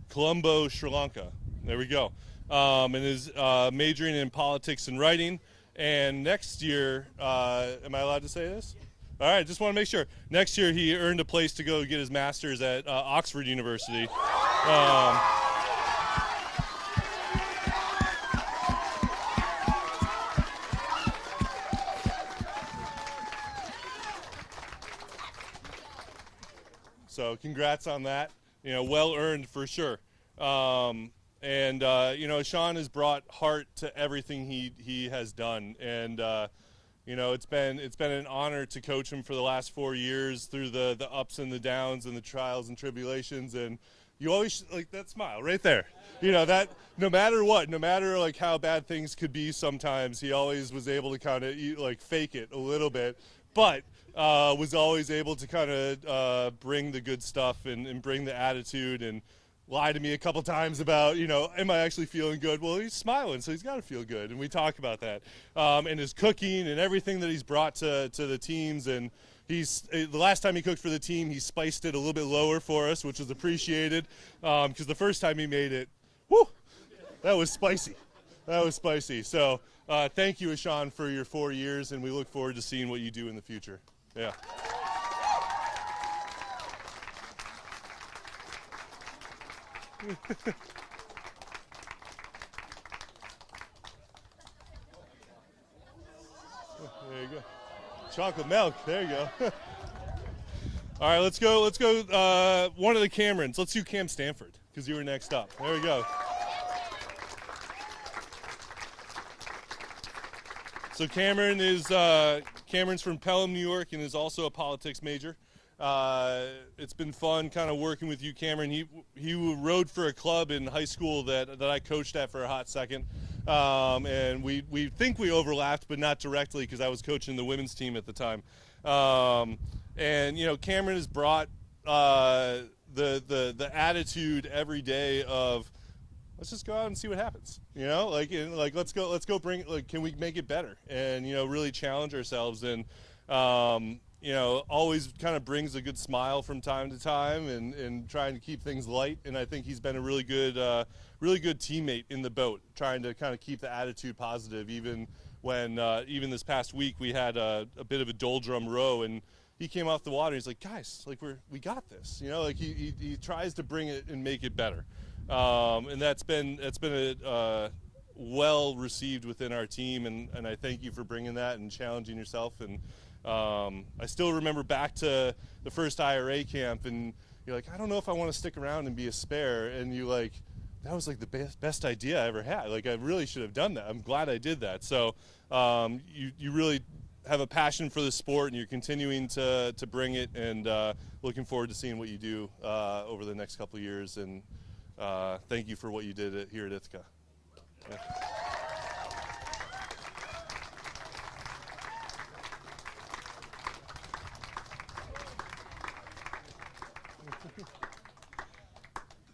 Colombo, Sri Lanka. There we go. And is majoring in politics and writing. And next year, am I allowed to say this? All right, just want to make sure. Next year, he earned a place to go get his master's at Oxford University. So congrats on that. Well earned for sure. Sean has brought heart to everything he has done, and it's been an honor to coach him for the last 4 years through the ups and the downs and the trials and tribulations. And you always like that smile right there. That no matter what, no matter like how bad things could be, sometimes he always was able to kind of fake it a little bit, but was always able to kind of bring the good stuff and bring the attitude, and lie to me a couple times about, am I actually feeling good? Well, he's smiling, so he's got to feel good, and we talk about that. And his cooking and everything that he's brought to the teams, and the last time he cooked for the team, he spiced it a little bit lower for us, which was appreciated, because the first time he made it, whoo, that was spicy. That was spicy. So thank you, Sean, for your 4 years, and we look forward to seeing what you do in the future. Yeah. There you go. Chocolate milk. There you go. All right, let's go. One of the Camerons. Let's do Cam Stanford, because you were next up. There we go. So Cameron's from Pelham, New York, and is also a politics major. It's been fun kind of working with you, Cameron. He rode for a club in high school that I coached at for a hot second. And we think we overlapped, but not directly, because I was coaching the women's team at the time. Cameron has brought the attitude every day of, let's just go out and see what happens. Let's go bring, can we make it better? And, really challenge ourselves. And, always kind of brings a good smile from time to time, and trying to keep things light. And I think he's been a really good teammate in the boat, trying to kind of keep the attitude positive, even when, even this past week, we had a bit of a doldrum row, and he came off the water. He's like, guys, we got this. He tries to bring it and make it better. And that's been a well received within our team, and I thank you for bringing that and challenging yourself. And I still remember back to the first IRA camp, and you're like, I don't know if I want to stick around and be a spare, and you like, that was like the best idea I ever had. Like, I really should have done that. I'm glad I did that. So you really have a passion for the sport, and you're continuing to bring it, and looking forward to seeing what you do over the next couple of years. And thank you for what you did here at Ithaca. Yeah.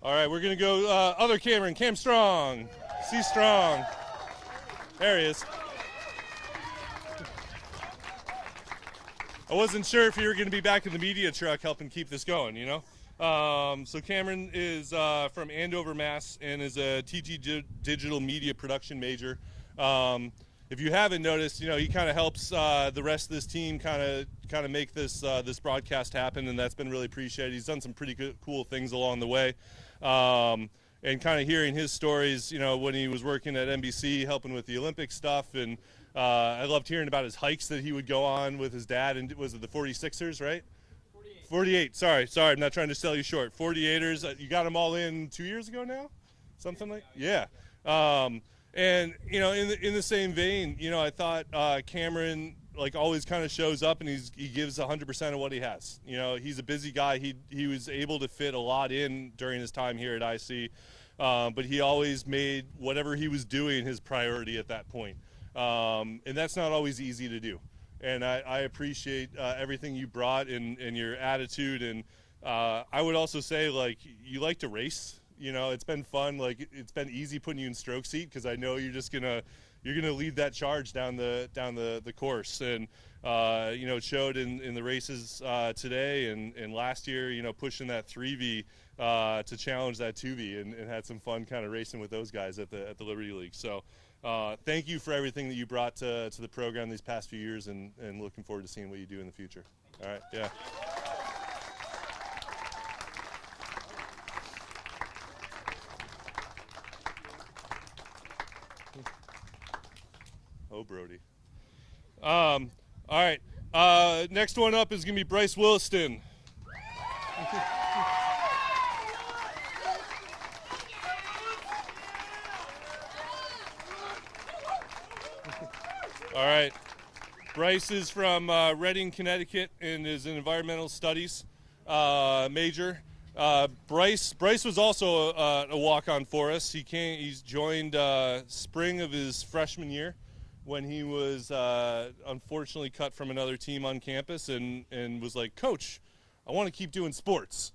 All right, we're going to go other Cameron, Cam Strong, C Strong. There he is. I wasn't sure if you were going to be back in the media truck helping keep this going, you know? So Cameron is from Andover, Mass, and is a TG Digital Media Production major. If you haven't noticed, you know, he kind of helps the rest of this team kind of make this this broadcast happen, and that's been really appreciated. He's done some pretty cool things along the way. And kind of hearing his stories, you know, when he was working at NBC, helping with the Olympic stuff, and I loved hearing about his hikes that he would go on with his dad, and was it the 46ers, right? 48. Sorry, I'm not trying to sell you short. 48ers. You got them all in 2 years ago now, something like. Yeah. And you know, in the same vein, you know, I thought Cameron like always kind of shows up, and he gives 100% of what he has. You know, he's a busy guy. He was able to fit a lot in during his time here at IC, but he always made whatever he was doing his priority at that point. And that's not always easy to do. And I appreciate everything you brought and your attitude. And I would also say, like, you like to race. You know, it's been fun. Like, it's been easy putting you in stroke seat, because I know you're just gonna lead that charge down the course. And you know, it showed in the races today and last year. You know, pushing that 3V to challenge that 2V, and had some fun kind of racing with those guys at the Liberty League. So thank you for everything that you brought to the program these past few years, and looking forward to seeing what you do in the future. All right, yeah. Oh, Brody. All right. Next one up is going to be Bryce Williston. All right. Bryce is from Reading, Connecticut, and is an environmental studies major. Bryce was also a walk-on for us. He's joined spring of his freshman year, when he was unfortunately cut from another team on campus, and was like, Coach, I want to keep doing sports,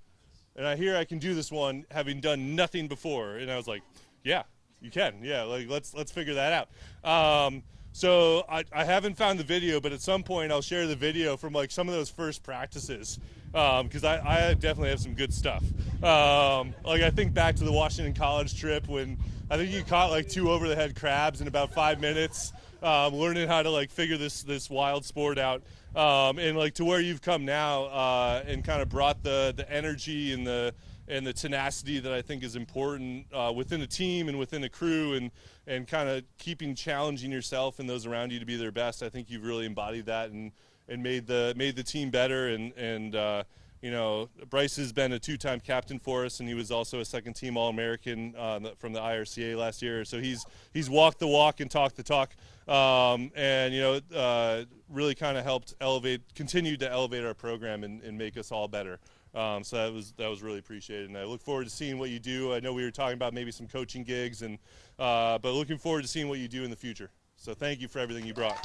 and I hear I can do this one having done nothing before. And I was like, yeah, you can. Yeah, like let's figure that out. So I haven't found the video, but at some point I'll share the video from like some of those first practices, because I definitely have some good stuff. Like, I think back to the Washington College trip, when I think you caught like 2 over-the-head crabs in about 5 minutes, learning how to like figure this wild sport out, and like to where you've come now, and kind of brought the energy and the tenacity that I think is important within a team and within a crew, and kind of challenging yourself and those around you to be their best. I think you've really embodied that and made the team better. And you know, Bryce has been a 2-time captain for us, and he was also a second-team All-American from the IRCA last year. So he's walked the walk and talked the talk, and you know, really kind of helped continued to elevate our program and make us all better. So that was really appreciated, and I look forward to seeing what you do. I know we were talking about maybe some coaching gigs, and but looking forward to seeing what you do in the future. So thank you for everything you brought.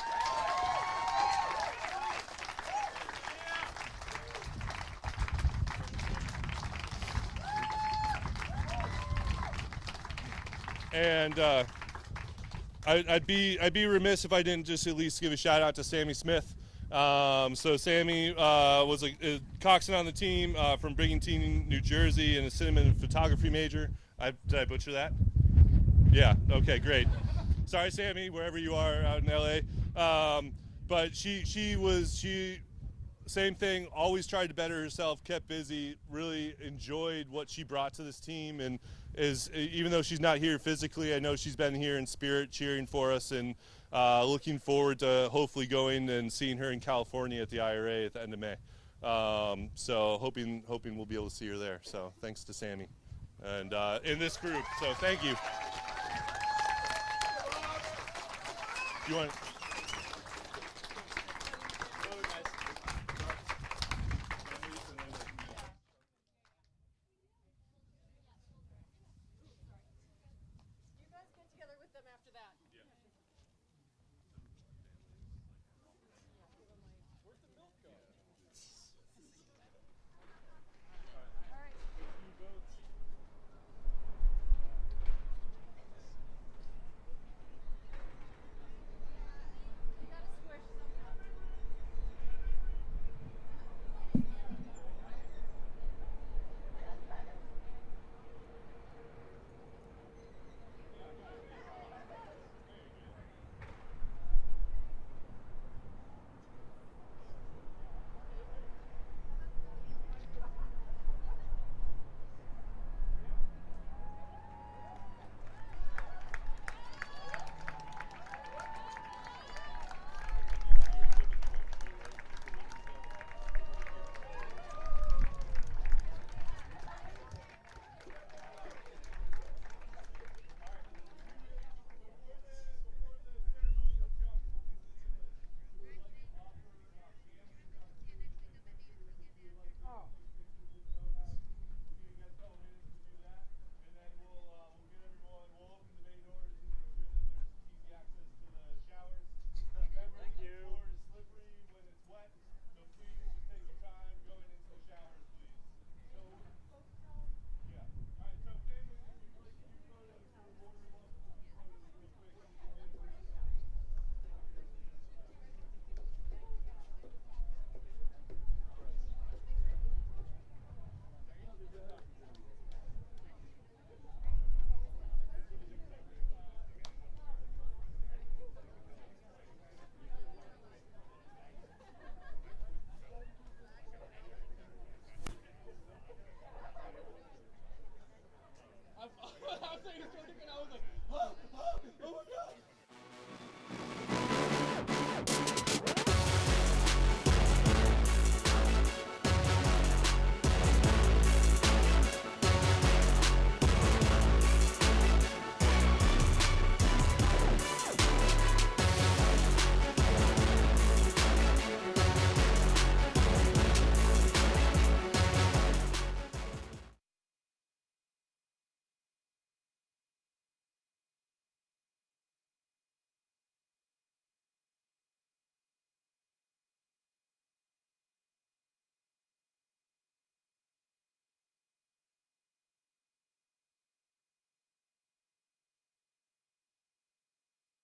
And I'd be remiss if I didn't just at least give a shout out to Sammy Smith. So Sammy was a coxswain on the team from Brigantine, New Jersey, and a cinema photography major. Did I butcher that? Yeah. Okay. Great. Sorry, Sammy, wherever you are out in LA. But she same thing. Always tried to better herself. Kept busy. Really enjoyed what she brought to this team, and is, even though she's not here physically, I know she's been here in spirit cheering for us, and looking forward to hopefully going and seeing her in California at the IRA at the end of May. So hoping we'll be able to see her there. So thanks to Sammy and in this group. So thank you. You want?